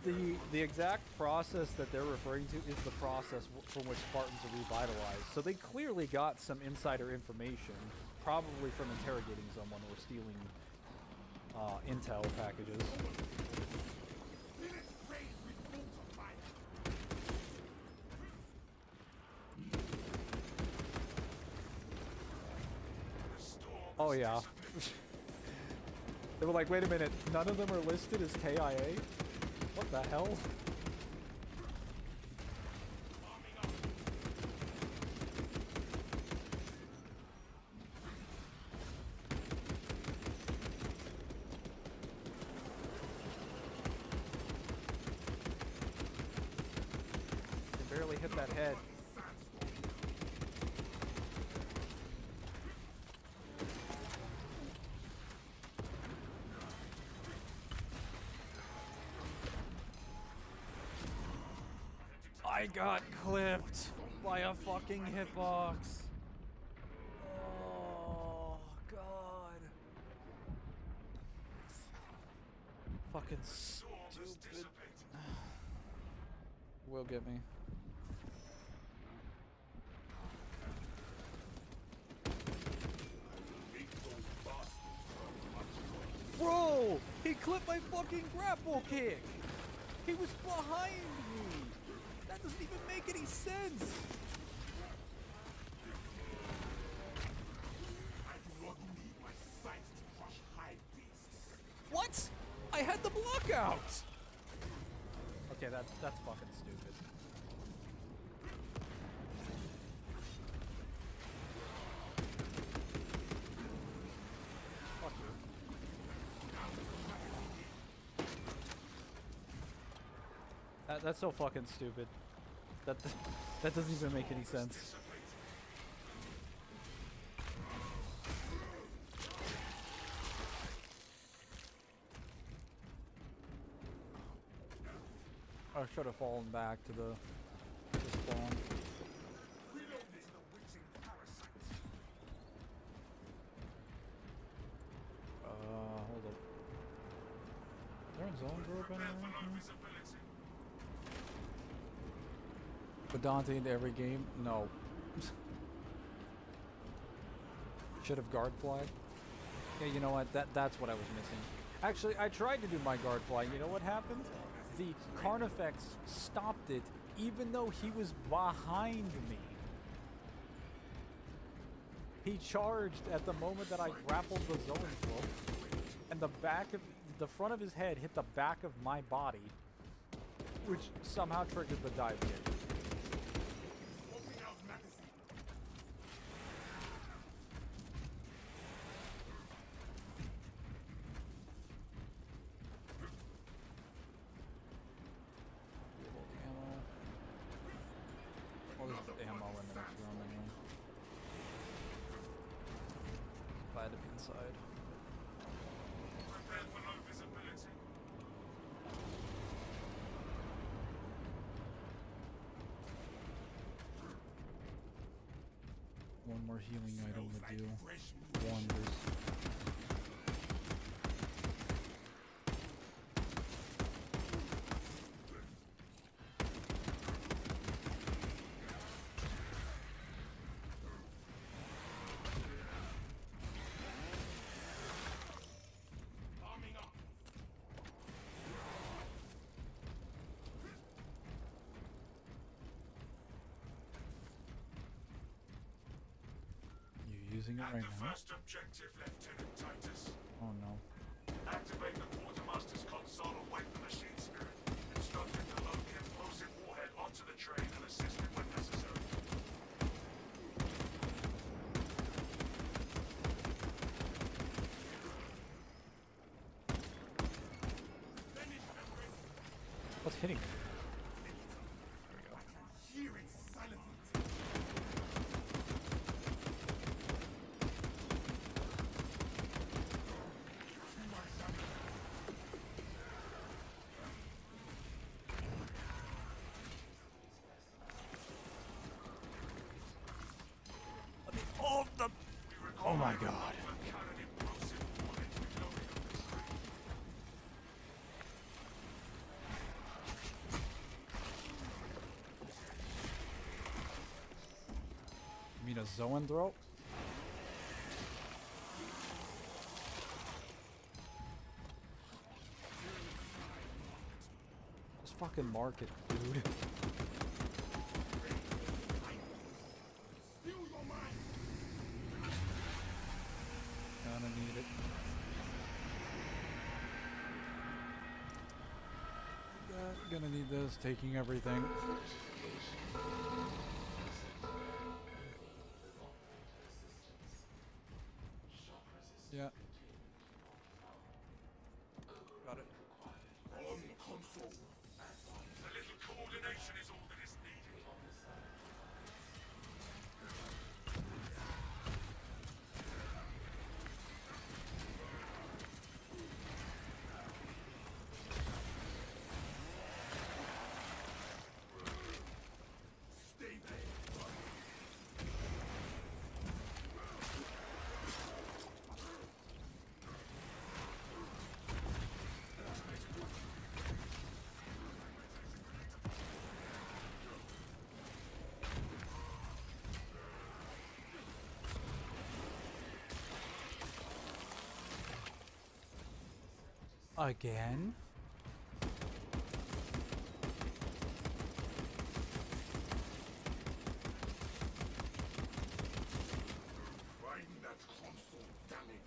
the exact process that they're referring to is the process from which Spartans are revitalized. So they clearly got some insider information, probably from interrogating someone or stealing intel packages. Oh yeah. They were like, wait a minute, none of them are listed as KIA? What the hell? They barely hit that head. I got clipped by a fucking hitbox. Oh, God. Fucking stupid. Will get me. Bro! He clipped my fucking grapple kick! He was behind me! That doesn't even make any sense! What? I had the block out! Okay, that's fucking stupid. Fuck you. That's so fucking stupid. That doesn't even make any sense. I should have fallen back to the spawn. Hold up. Is there a zone group anywhere? But Dante into every game? No. Should have guard fly. Yeah, you know what? That's what I was missing. Actually, I tried to do my guard fly. You know what happened? The Carnifex stopped it, even though he was behind me. He charged at the moment that I grappled the zone flow, and the front of his head hit the back of my body, which somehow triggered the dive kick. One more healing item would do wonders. Using it right now. First objective, Lieutenant Titus. Oh no. Activate the quartermaster's console and wake the machine spirit. Instruct it to load the explosive warhead onto the train and assist it when necessary. What's hitting me? Oh my god. You mean a Zoan throat? Just fucking mark it, dude. Gonna need it. Gonna need this, taking everything. Yeah. Got it. On the console. A little coordination is all that is needed. Again? Find that console, damn it.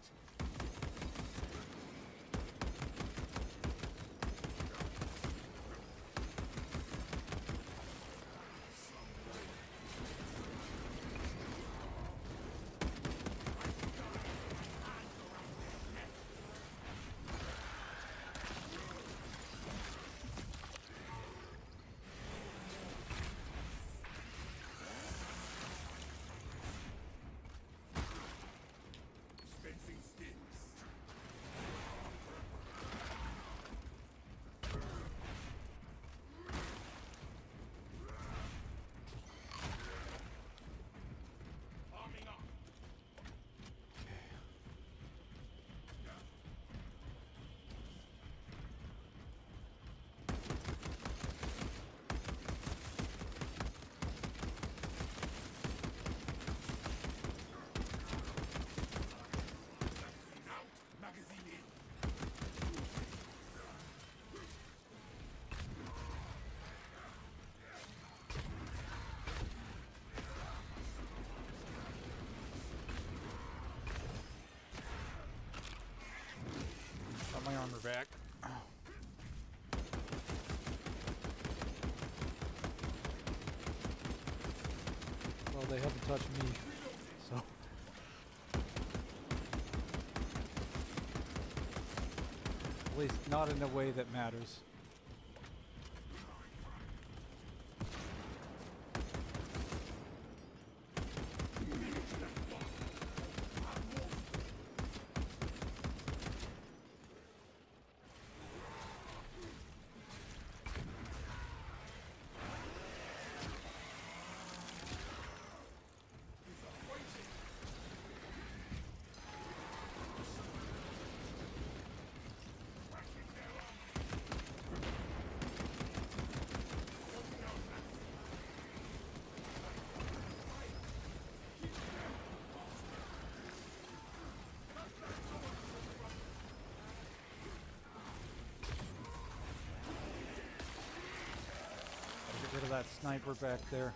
back. Well, they haven't touched me, so. At least not in a way that matters. Get rid of that sniper back there.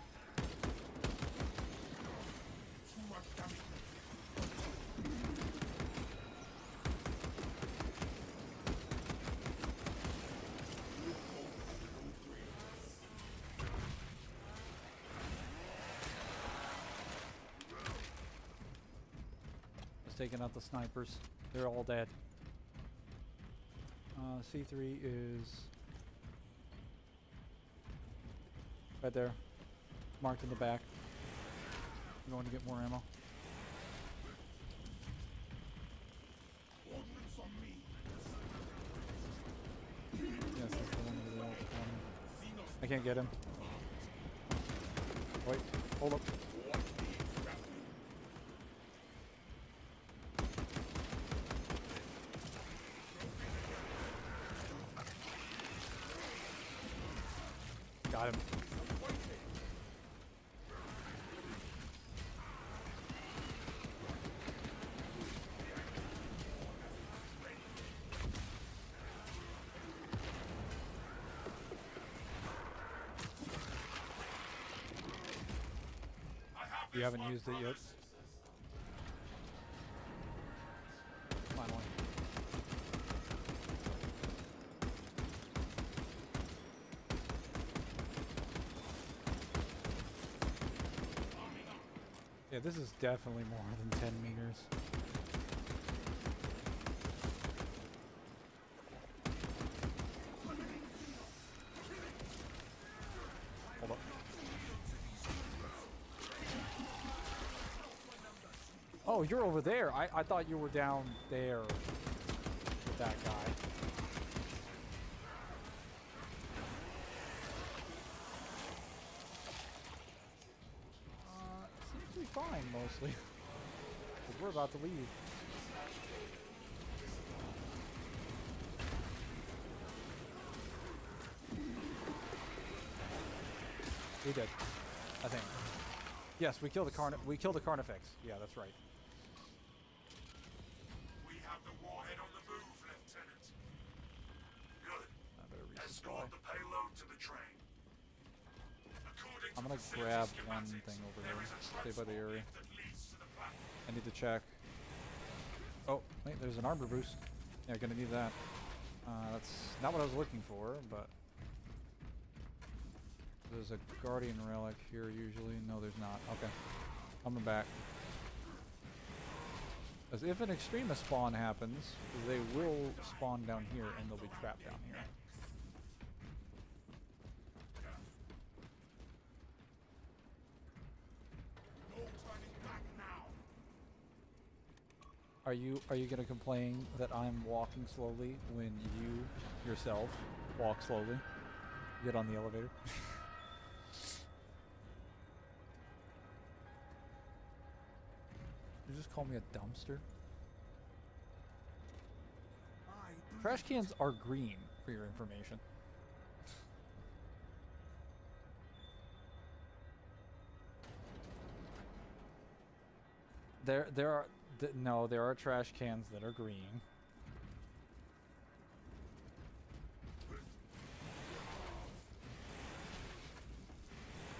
Just taking out the snipers. They're all dead. C3 is right there, marked in the back. I'm going to get more ammo. Yes, that's the one over there. I can't get him. Wait, hold up. Got him. You haven't used it yet? Finally. Yeah, this is definitely more than 10 meters. Hold up. Oh, you're over there. I thought you were down there with that guy. Seems to be fine, mostly. 'Cause we're about to leave. We did, I think. Yes, we killed the Carnifex. Yeah, that's right. We have the warhead on the move, Lieutenant. Good. I better Escort the payload to the train. I'm gonna grab one thing over there. Stay by the area. I need to check. Oh, wait, there's an armor boost. Yeah, gonna need that. That's not what I was looking for, but there's a guardian relic here usually. No, there's not. Okay, coming back. As if an extremist spawn happens, they will spawn down here and they'll be trapped down here. Are you gonna complain that I'm walking slowly when you yourself walk slowly? Get on the elevator. You just call me a dumpster? Trash cans are green, for your information. There are trash cans that are green.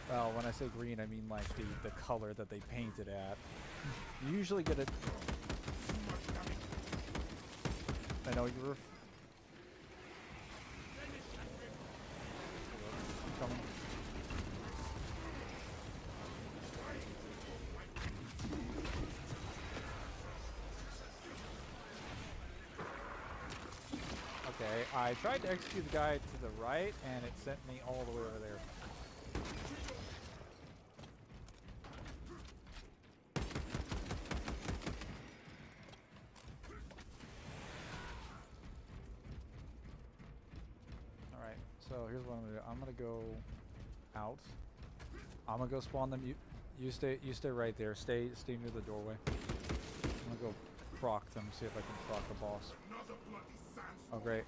Well, when I say green, I mean like the color that they painted at. You usually get it. I know Okay, I tried to execute the guy to the right, and it sent me all the way over there. Alright, so here's what I'm gonna do. I'm gonna go out. I'm gonna go spawn them. You stay right there. Stay near the doorway. I'm gonna go proc them, see if I can proc the boss. Oh great.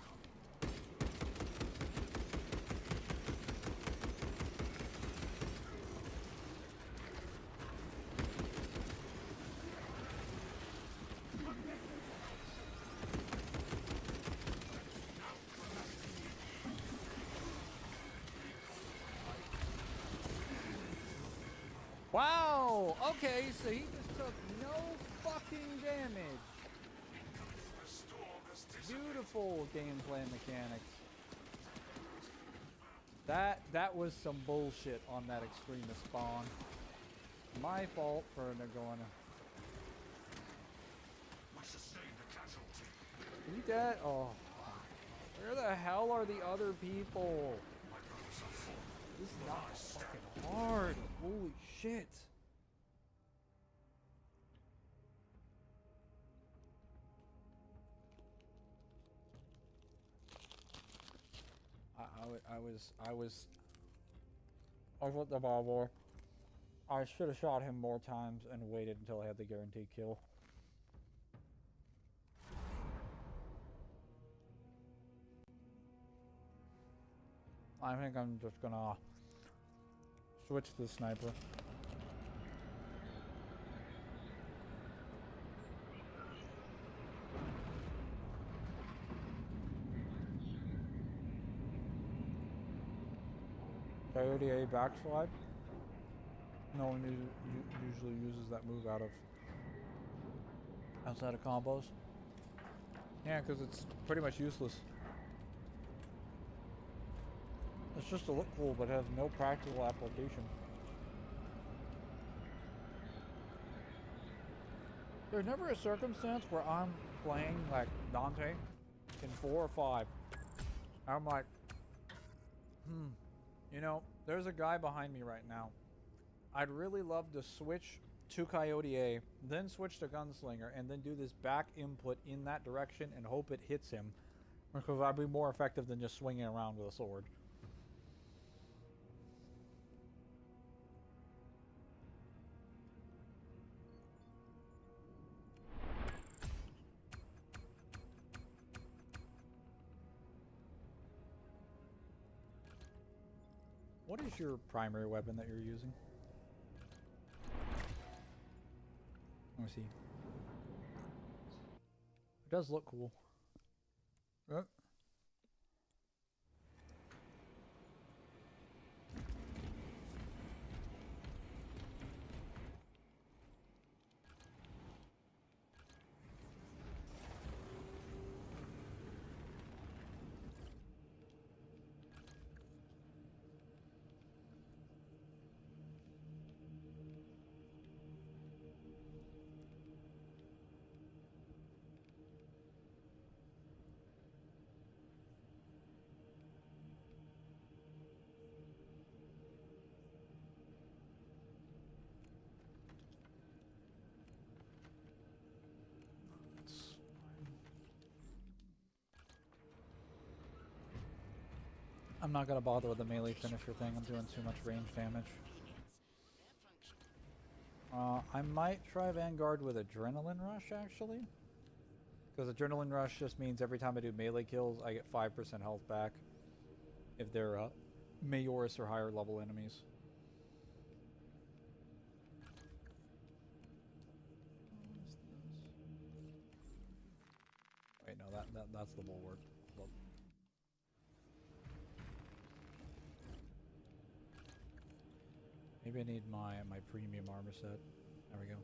Wow! Okay, so he just took no fucking damage. Beautiful gameplay mechanics. That was some bullshit on that extremist spawn. My fault for going. He dead? Oh. Where the hell are the other people? This is not fucking hard. Holy shit. I was with the ball. I should have shot him more times and waited until I had the guaranteed kill. I think I'm just gonna switch to the sniper. Coyote A backslide. No one usually uses that move outside of combos. Yeah, because it's pretty much useless. It's just to look cool, but has no practical application. There's never a circumstance where I'm playing like Dante in 4 or 5. I'm like, you know, there's a guy behind me right now. I'd really love to switch to Coyote A, then switch to Gunslinger, and then do this back input in that direction and hope it hits him. Because I'd be more effective than just swinging around with a sword. What is your primary weapon that you're using? Let me see. It does look cool. I'm not gonna bother with the melee finisher thing. I'm doing too much range damage. I might try Vanguard with Adrenaline Rush, actually. Because Adrenaline Rush just means every time I do melee kills, I get 5% health back. If they're Majoris or higher level enemies. Wait, no, that's the bulwark. Look. Maybe I need my premium armor set. There we go.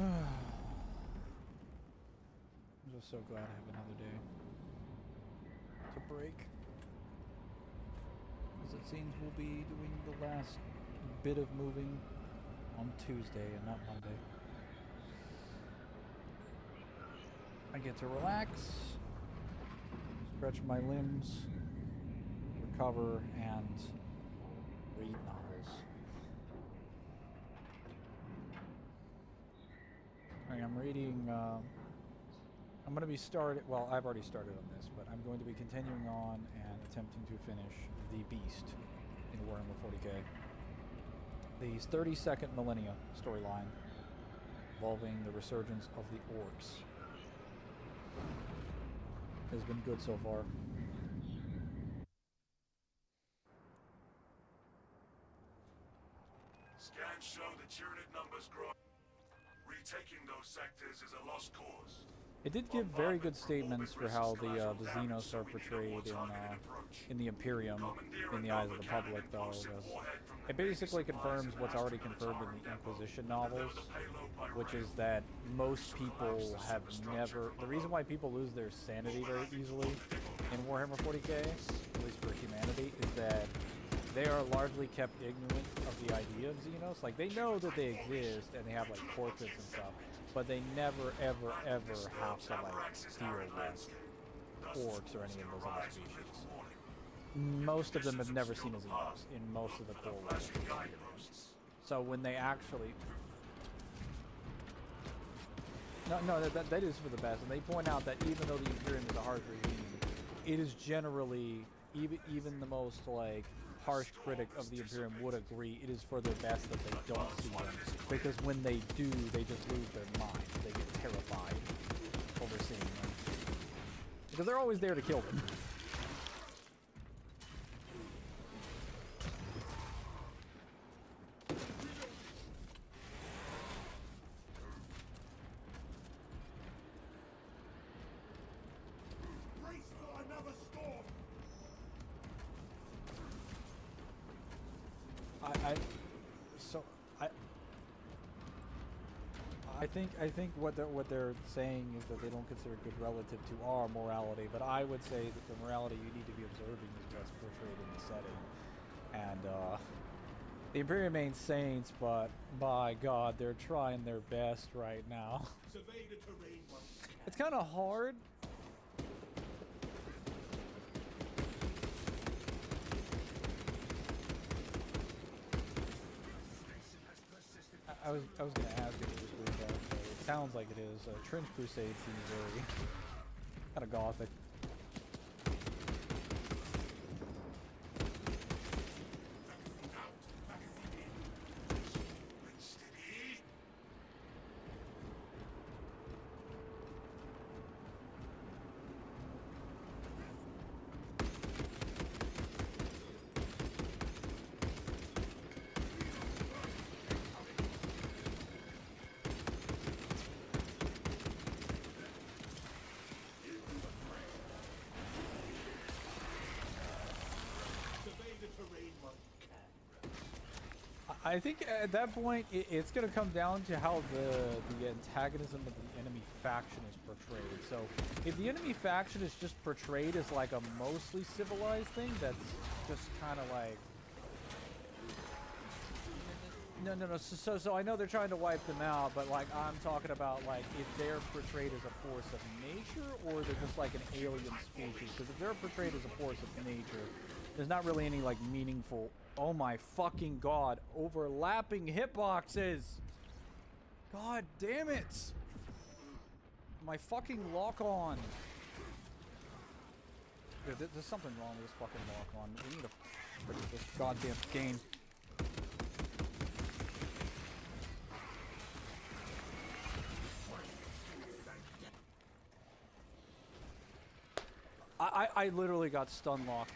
I'm just so glad I have another day to break. Because it seems we'll be doing the last bit of moving on Tuesday and not Monday. I get to relax, stretch my limbs, recover, and read novels. I'm reading, I'm going to be well, I've already started on this, but I'm going to be continuing on and attempting to finish The Beast in Warhammer 40k. The 32nd Millennia storyline involving the resurgence of the orcs has been good so far. Scans show the Tyranid numbers grow. Retaking those sectors is a lost cause. It did give very good statements for how the Xenos are portrayed in the Imperium, in the eyes of the public, though. It basically confirms what's already confirmed in the Inquisition novels, which is that most people have never... The reason why people lose their sanity very easily in Warhammer 40k, at least for humanity, is that they are largely kept ignorant of the idea of Xenos. Like, they know that they exist, and they have, like, portraits and stuff, but they never, ever, ever have to, like, deal with orcs or any of those other species. Most of them have never seen a Xenos in most of the core world. So when they actually... No, that is for the best, and they point out that even though the Imperium is a harsh regime, it is generally, even the most, like, harsh critic of the Imperium would agree it is for their best that they don't see them, because when they do, they just lose their mind. They get terrified over seeing them, because they're always there to kill them. I think what they're saying is that they don't consider it good relative to our morality, but I would say that the morality you need to be observing is what's portrayed in the setting. And the Imperium ain't saints, but by God, they're trying their best right now. It's kind of hard. I was going to ask if it was Greek, but it sounds like it is. Trench Crusade seems very kind of gothic. I think at that point, it's going to come down to how the antagonism of the enemy faction is portrayed. So, if the enemy faction is just portrayed as like a mostly civilized thing, that's just kind of like... No. So I know they're trying to wipe them out, but like I'm talking about like if they're portrayed as a force of nature, or they're just like an alien species. Because if they're portrayed as a force of nature, there's not really any like meaningful... Oh my fucking God, overlapping hitboxes! God damn it! My fucking lock-on! Dude, there's something wrong with this fucking lock-on. We need to fix this goddamn game. I literally got stun locked.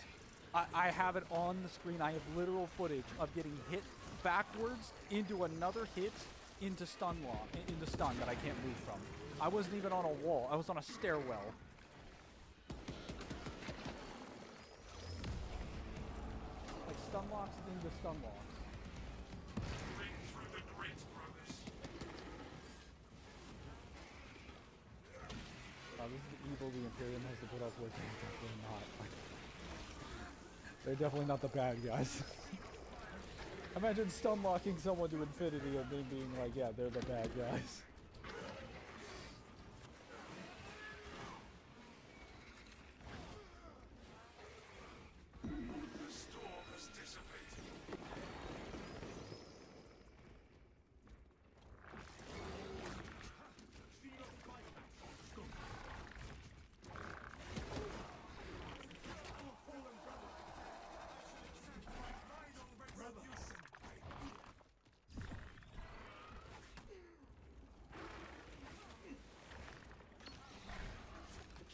I have it on the screen. I have literal footage of getting hit backwards into another hit into stun that I can't move from. I wasn't even on a wall. I was on a stairwell. Like stun locks into stun locks. Imperium has to put up with, and definitely not. They're definitely not the bad guys. Imagine stun locking someone to infinity and then being like, yeah, they're the bad guys. The storm has dissipated.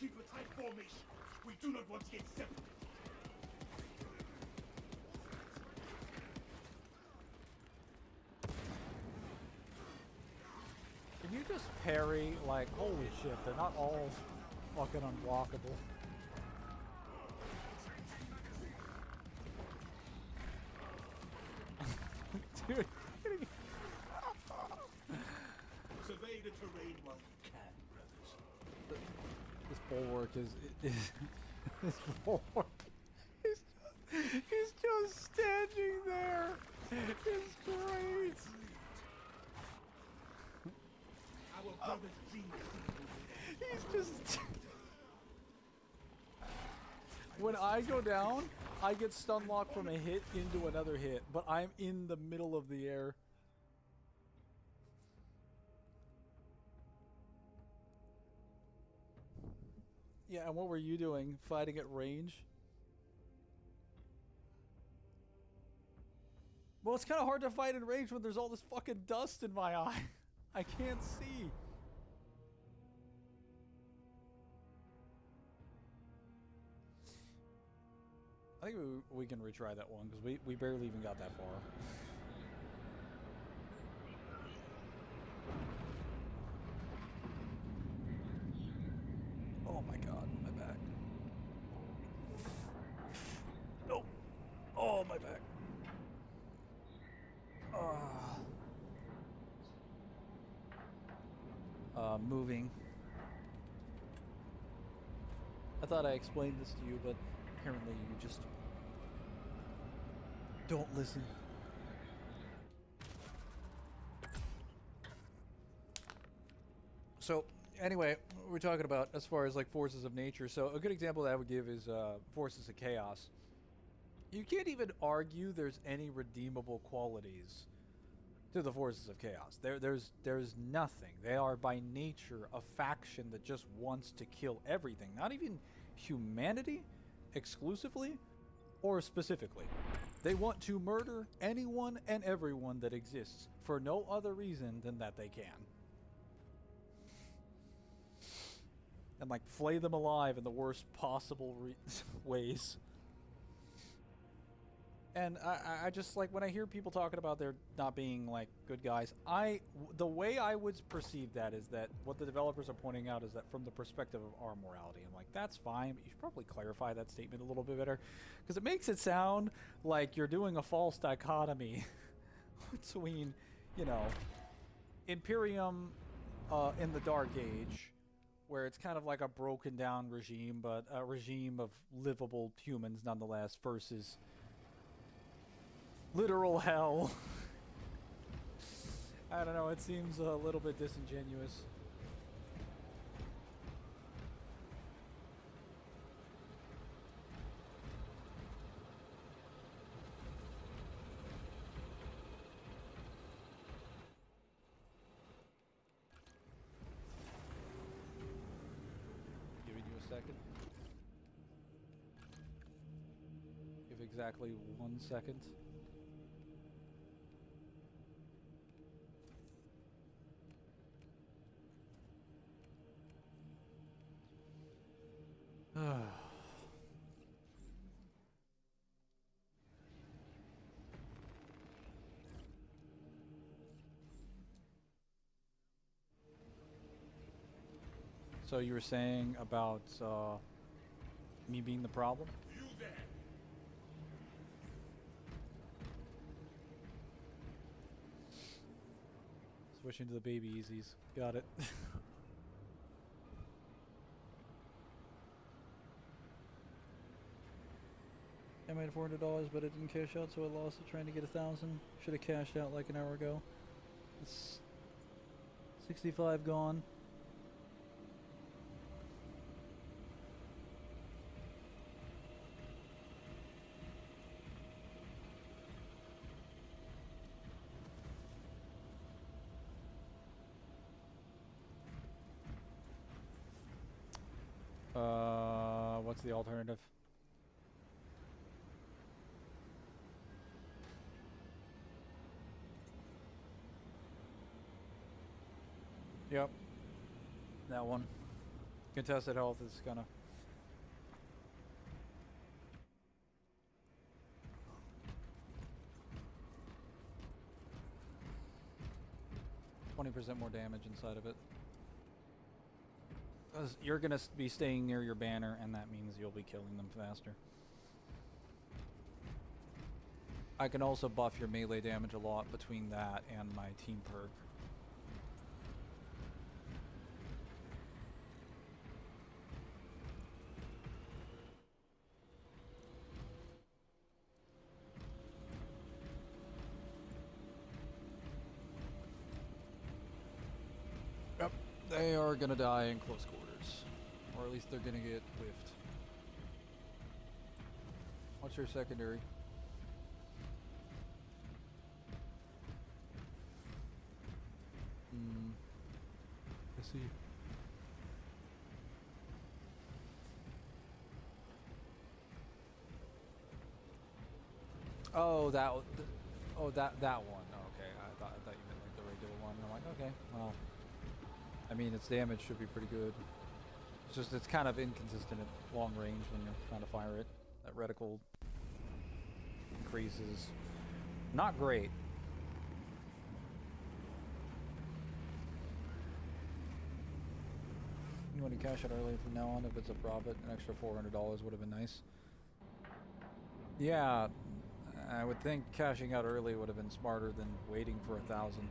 Keep a tight formation. We do not want to get separated. Can you just parry? Like, holy shit, they're not all fucking unblockable. Dude. Survey the terrain while you can, brothers. This bulwark is this bulwark. He's just standing there. It's great. Our brothers genius. He's just. When I go down, I get stun locked from a hit into another hit, but I'm in the middle of the air. Yeah, and what were you doing? Fighting at range? Well, it's kind of hard to fight in range when there's all this fucking dust in my eye. I can't see. I think we can retry that one, because we barely even got that far. Oh my god, my back. No. Oh, my back. Moving. I thought I explained this to you, but apparently you just don't listen. So, anyway, we're talking about as far as like forces of nature. So, a good example that I would give is forces of chaos. You can't even argue there's any redeemable qualities to the forces of chaos. There's nothing. They are by nature a faction that just wants to kill everything. Not even humanity exclusively or specifically. They want to murder anyone and everyone that exists for no other reason than that they can. And like flay them alive in the worst possible ways. And I just, like, when I hear people talking about there not being, like, good guys, the way I would perceive that is that what the developers are pointing out is that from the perspective of our morality. I'm like, that's fine, but you should probably clarify that statement a little bit better. Because it makes it sound like you're doing a false dichotomy between, you know, Imperium in the Dark Age, where it's kind of like a broken down regime, but a regime of livable humans nonetheless, versus literal hell. I don't know, it seems a little bit disingenuous. Giving you a second. Give exactly 1 second. So you were saying about me being the problem? You there. Switching to the baby easies. Got it. $400, but it didn't cash out, so I lost it trying to get 1,000. Should have cashed out like an hour ago. It's 65 gone. What's the alternative? Yep. That one. Contested health is gonna. %20 more damage inside of it. Because you're gonna be staying near your banner, and that means you'll be killing them faster. I can also buff your melee damage a lot between that and my team perk. Yep, they are gonna die in close quarters. Or at least they're gonna get whiffed. What's your secondary? I see. Oh, that one. Okay, I thought you meant like the regular one. I'm like, okay, well, I mean, its damage should be pretty good. It's just it's kind of inconsistent at long range when you're trying to fire it. That reticle increases. Not great. You want to cash it early from now on if it's a profit. An extra $400 would have been nice. Yeah, I would think cashing out early would have been smarter than waiting for 1,000.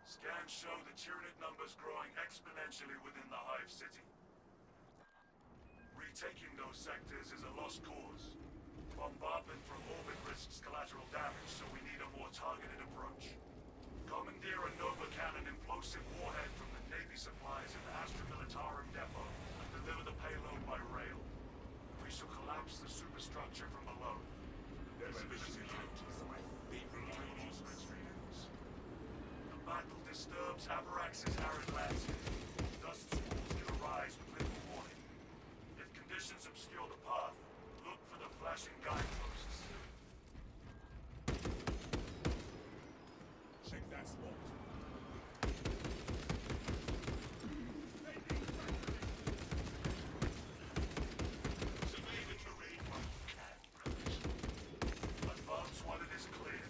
Scans show the Tyranid numbers growing exponentially within the Hive City. Retaking those sectors is a lost cause. Bombardment from orbit risks collateral damage, so we need a more targeted approach. Commandeer a Nova Cannon implosive warhead from the Navy supplies in the Astra Militarum depot and deliver the payload by rail. We shall collapse the superstructure from below. There's a my favorite experience. The battle disturbs Avarax's arid landscape. Dust squalls can arise with little warning. If conditions obscure the path, look for the flashing guideposts. Check that spot. Survey the terrain while you can, brothers. Advance while it is clear.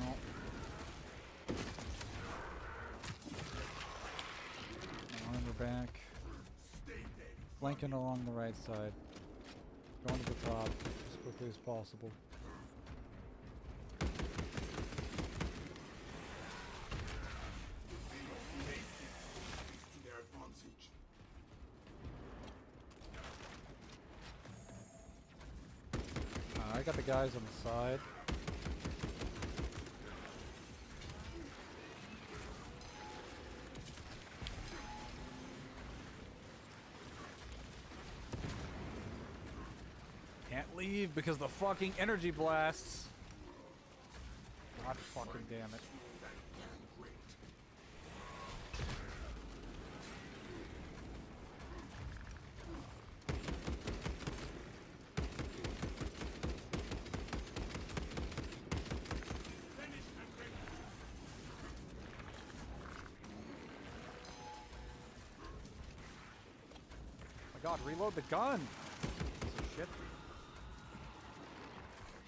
No. And we're back. Flanking along the right side. Going to the top as quickly as possible. I got the guys on the side. Can't leave because the fucking energy blasts. God fucking damn it. my god, reload the gun! Piece of shit.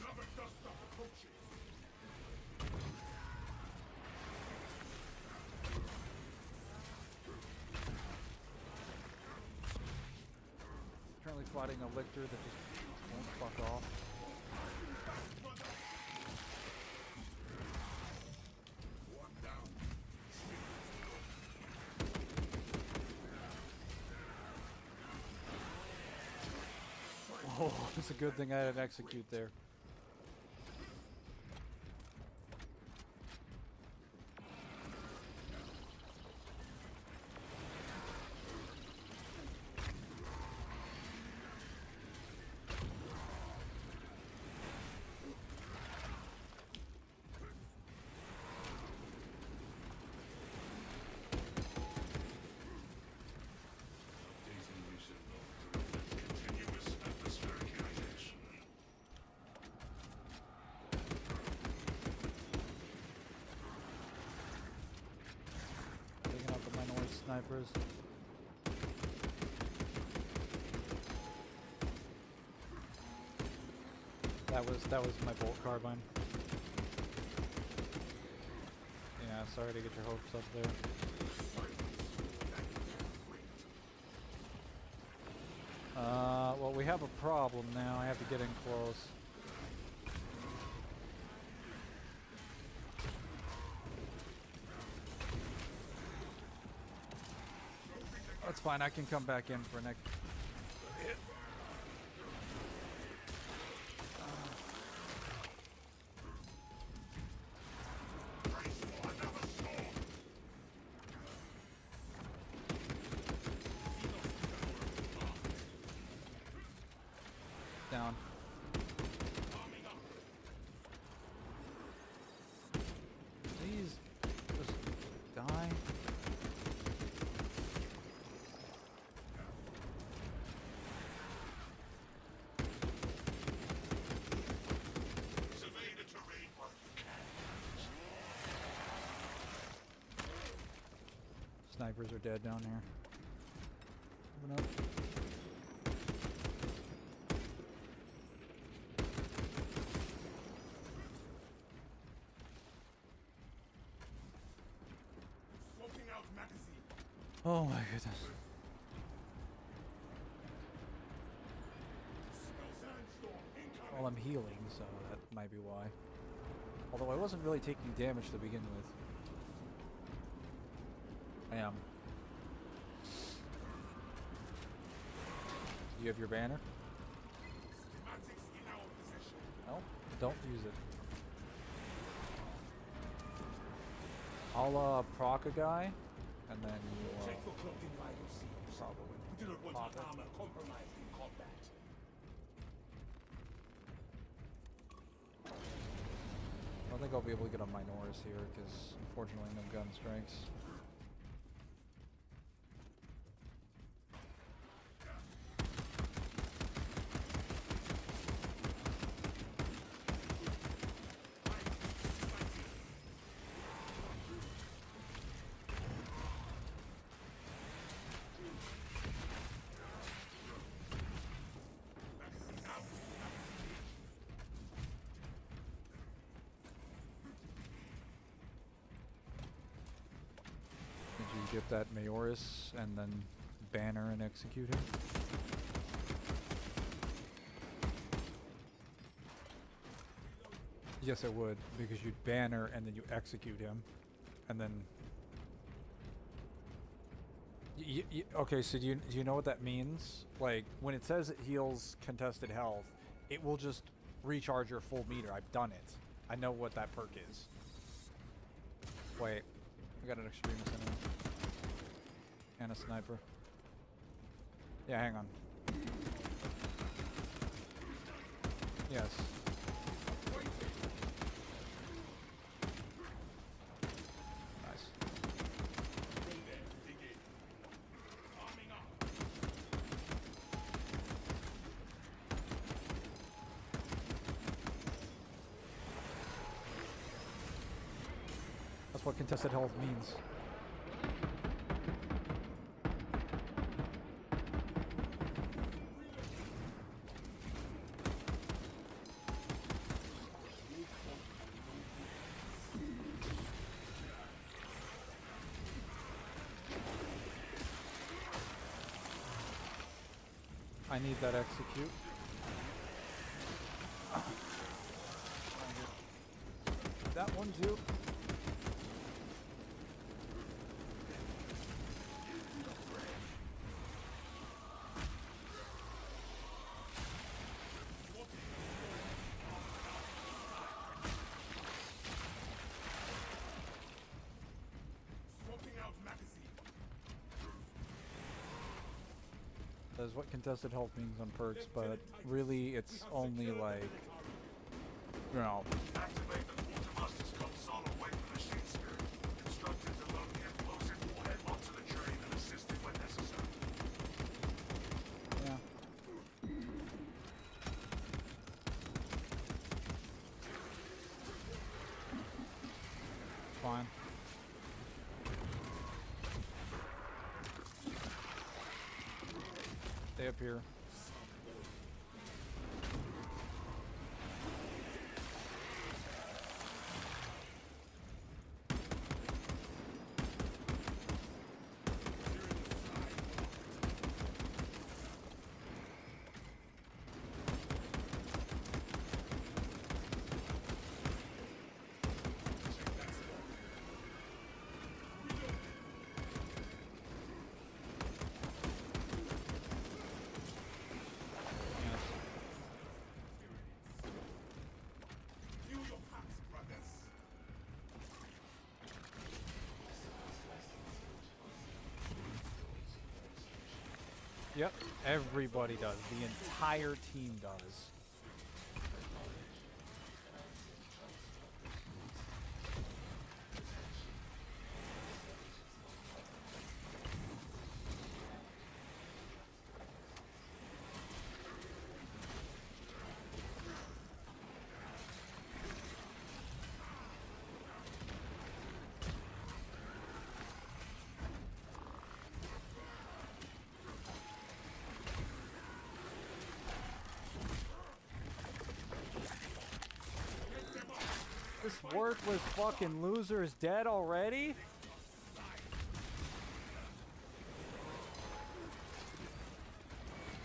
Another dust up approaches. Currently fighting a lictor that just won't fuck off. Oh, it's a good thing I didn't execute there. Snipers. That was my bolt carbine. Yeah, sorry to get your hopes up there. Well, we have a problem now. I have to get in close. That's fine, I can come back in for next hit. Down. Please just die. Snipers are dead down here. Moving up. Smoking out magazine. Oh my goodness. Well, I'm healing, so that might be why. Although I wasn't really taking damage to begin with. I am. Do you have your banner? No? Don't use it. I'll proc a guy, and then you Check for cloaking virus. probably. We do not want pop our it. armor compromised in combat. I don't think I'll be able to get a Minoris here, because unfortunately no gun strengths. Get that Majoris and then banner and execute him. Yes, it would, because you'd banner and then you execute him, and then. Okay, so do you know what that means? Like when it says it heals contested health, it will just recharge your full meter. I've done it. I know what that perk is. Wait, I got an extremist anyway. And a sniper. Yeah, hang on. Yes. Nice. That's what contested health means. I need that execute. That one too. That is what contested health means on perks, but really it's only like, you know. Activate the quartermaster's console and wait for the shield spirit. Instructed to load the explosive warhead onto the train and assist it when necessary. Yeah. Fine. Stay up here. Yep, everybody does. The entire team does. This worthless fucking loser is dead already?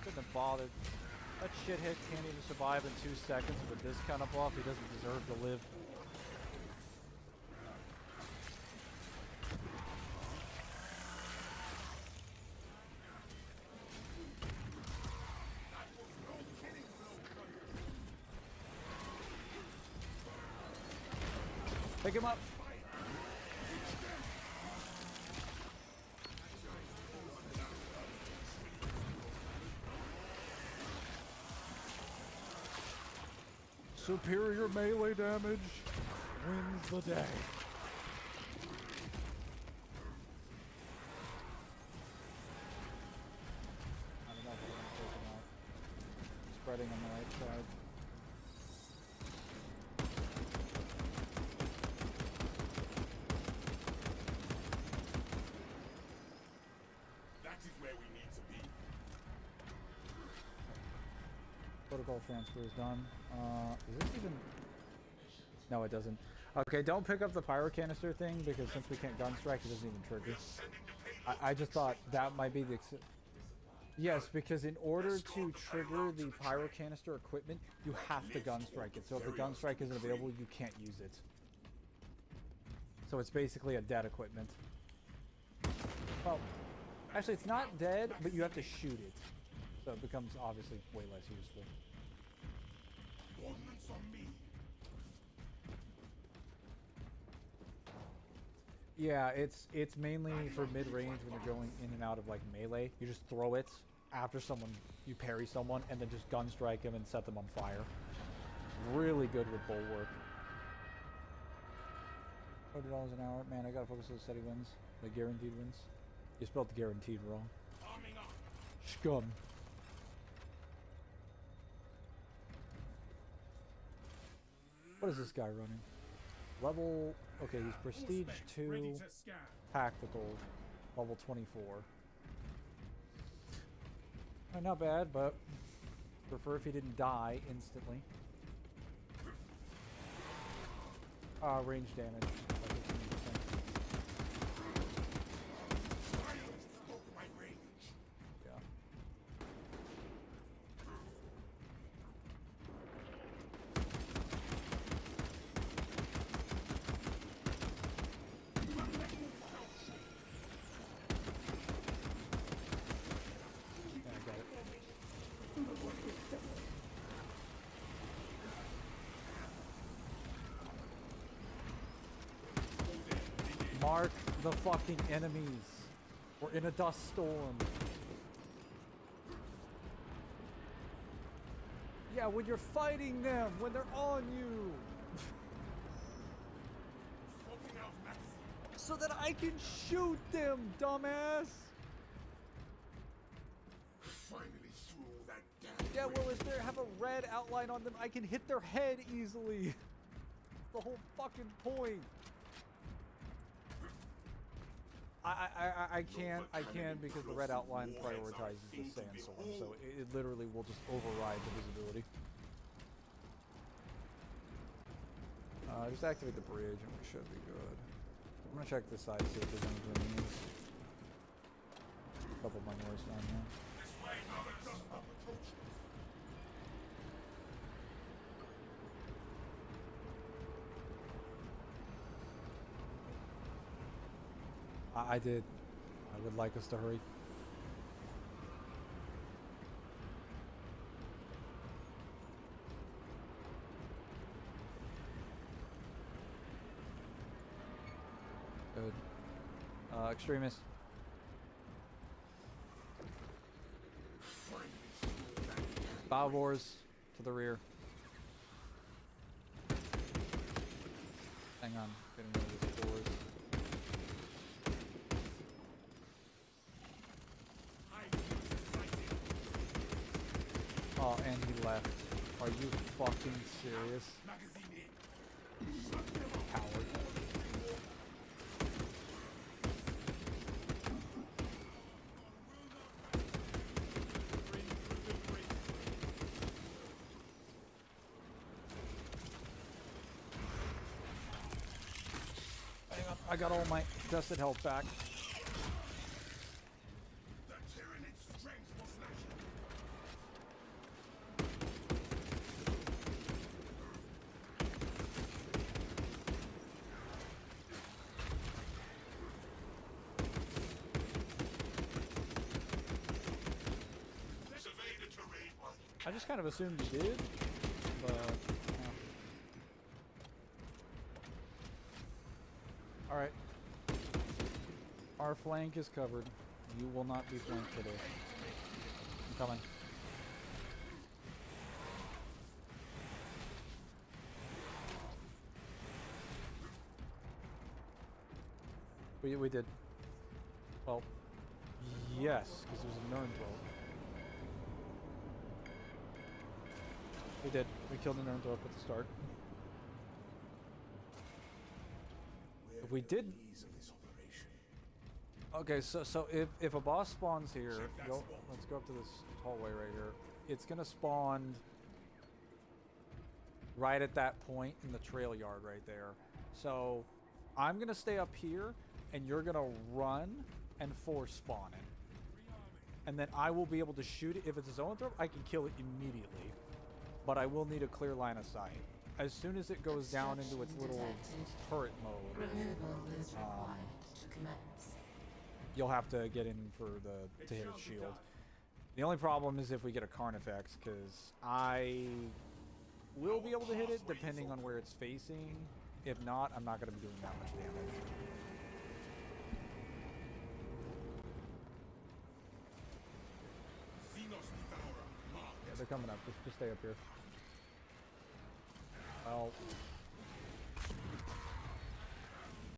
Couldn't have bothered. That shithead can't even survive in 2 seconds with this kind of buff. He doesn't deserve to live. Pick him up. Superior melee damage wins the day. I don't know if I'm gonna take him out. Spreading on the right side. Protocol transfer is done. Is this even... No, it doesn't. Okay, don't pick up the pyro canister thing, because since we can't gun strike, it doesn't even trigger. I just thought that might be the... Yes, because in order to trigger the pyro canister equipment, you have to gun strike it. So if the gun strike isn't available, you can't use it. So it's basically a dead equipment. Well, actually it's not dead, but you have to shoot it. So it becomes obviously way less useful. Yeah, it's mainly for mid-range when you're going in and out of like melee. You just throw it after someone, you parry someone, and then just gun strike them and set them on fire. Really good with bulwark. $100 an hour. Man, I gotta focus on the steady wins. The guaranteed wins. You spelled the guaranteed wrong. Scum. What is this guy running? Level... Okay, he's Prestige 2, Tactical, level 24. Not bad, but prefer if he didn't die instantly. Range damage. Like 15%. Yeah. Mark the fucking enemies. We're in a dust storm. Yeah, when you're fighting them, when they're on you. So that I can shoot them, dumbass. Finally through that damn. Yeah, well, if they have a red outline on them, I can hit their head easily. That's the whole fucking point. I can't because the red outline prioritizes the sandstorm, so it literally will just override the visibility. Just activate the bridge and we should be good. I'm gonna check this side to see if there's any enemies. A couple of minorities down here. I did. I would like us to hurry. Good. Extremists. Balvors to the rear. Hang on, getting rid of these doors. Oh, and he left. Are you fucking serious? Coward. Hang on, I got all my dusted health back. I just kind of assumed you did, but yeah. Alright. Our flank is covered. You will not be flanked today. I'm coming. We did. Well, yes, because there's a Nernthrope. We did. We killed the Nernthrope at the start. If we did... Okay, so if a boss spawns here, let's go up to this hallway right here. It's gonna spawn right at that point in the trail yard right there. So I'm gonna stay up here, and you're gonna run and force spawn it. And then I will be able to shoot it. If it's a zoanthrope, I can kill it immediately. But I will need a clear line of sight. As soon as it goes down into its little turret mode, you'll have to get in for to hit its shield. The only problem is if we get a Carnifex, because I will be able to hit it depending on where it's facing. If not, I'm not going to be doing that much damage. Yeah, they're coming up. Just stay up here. Well,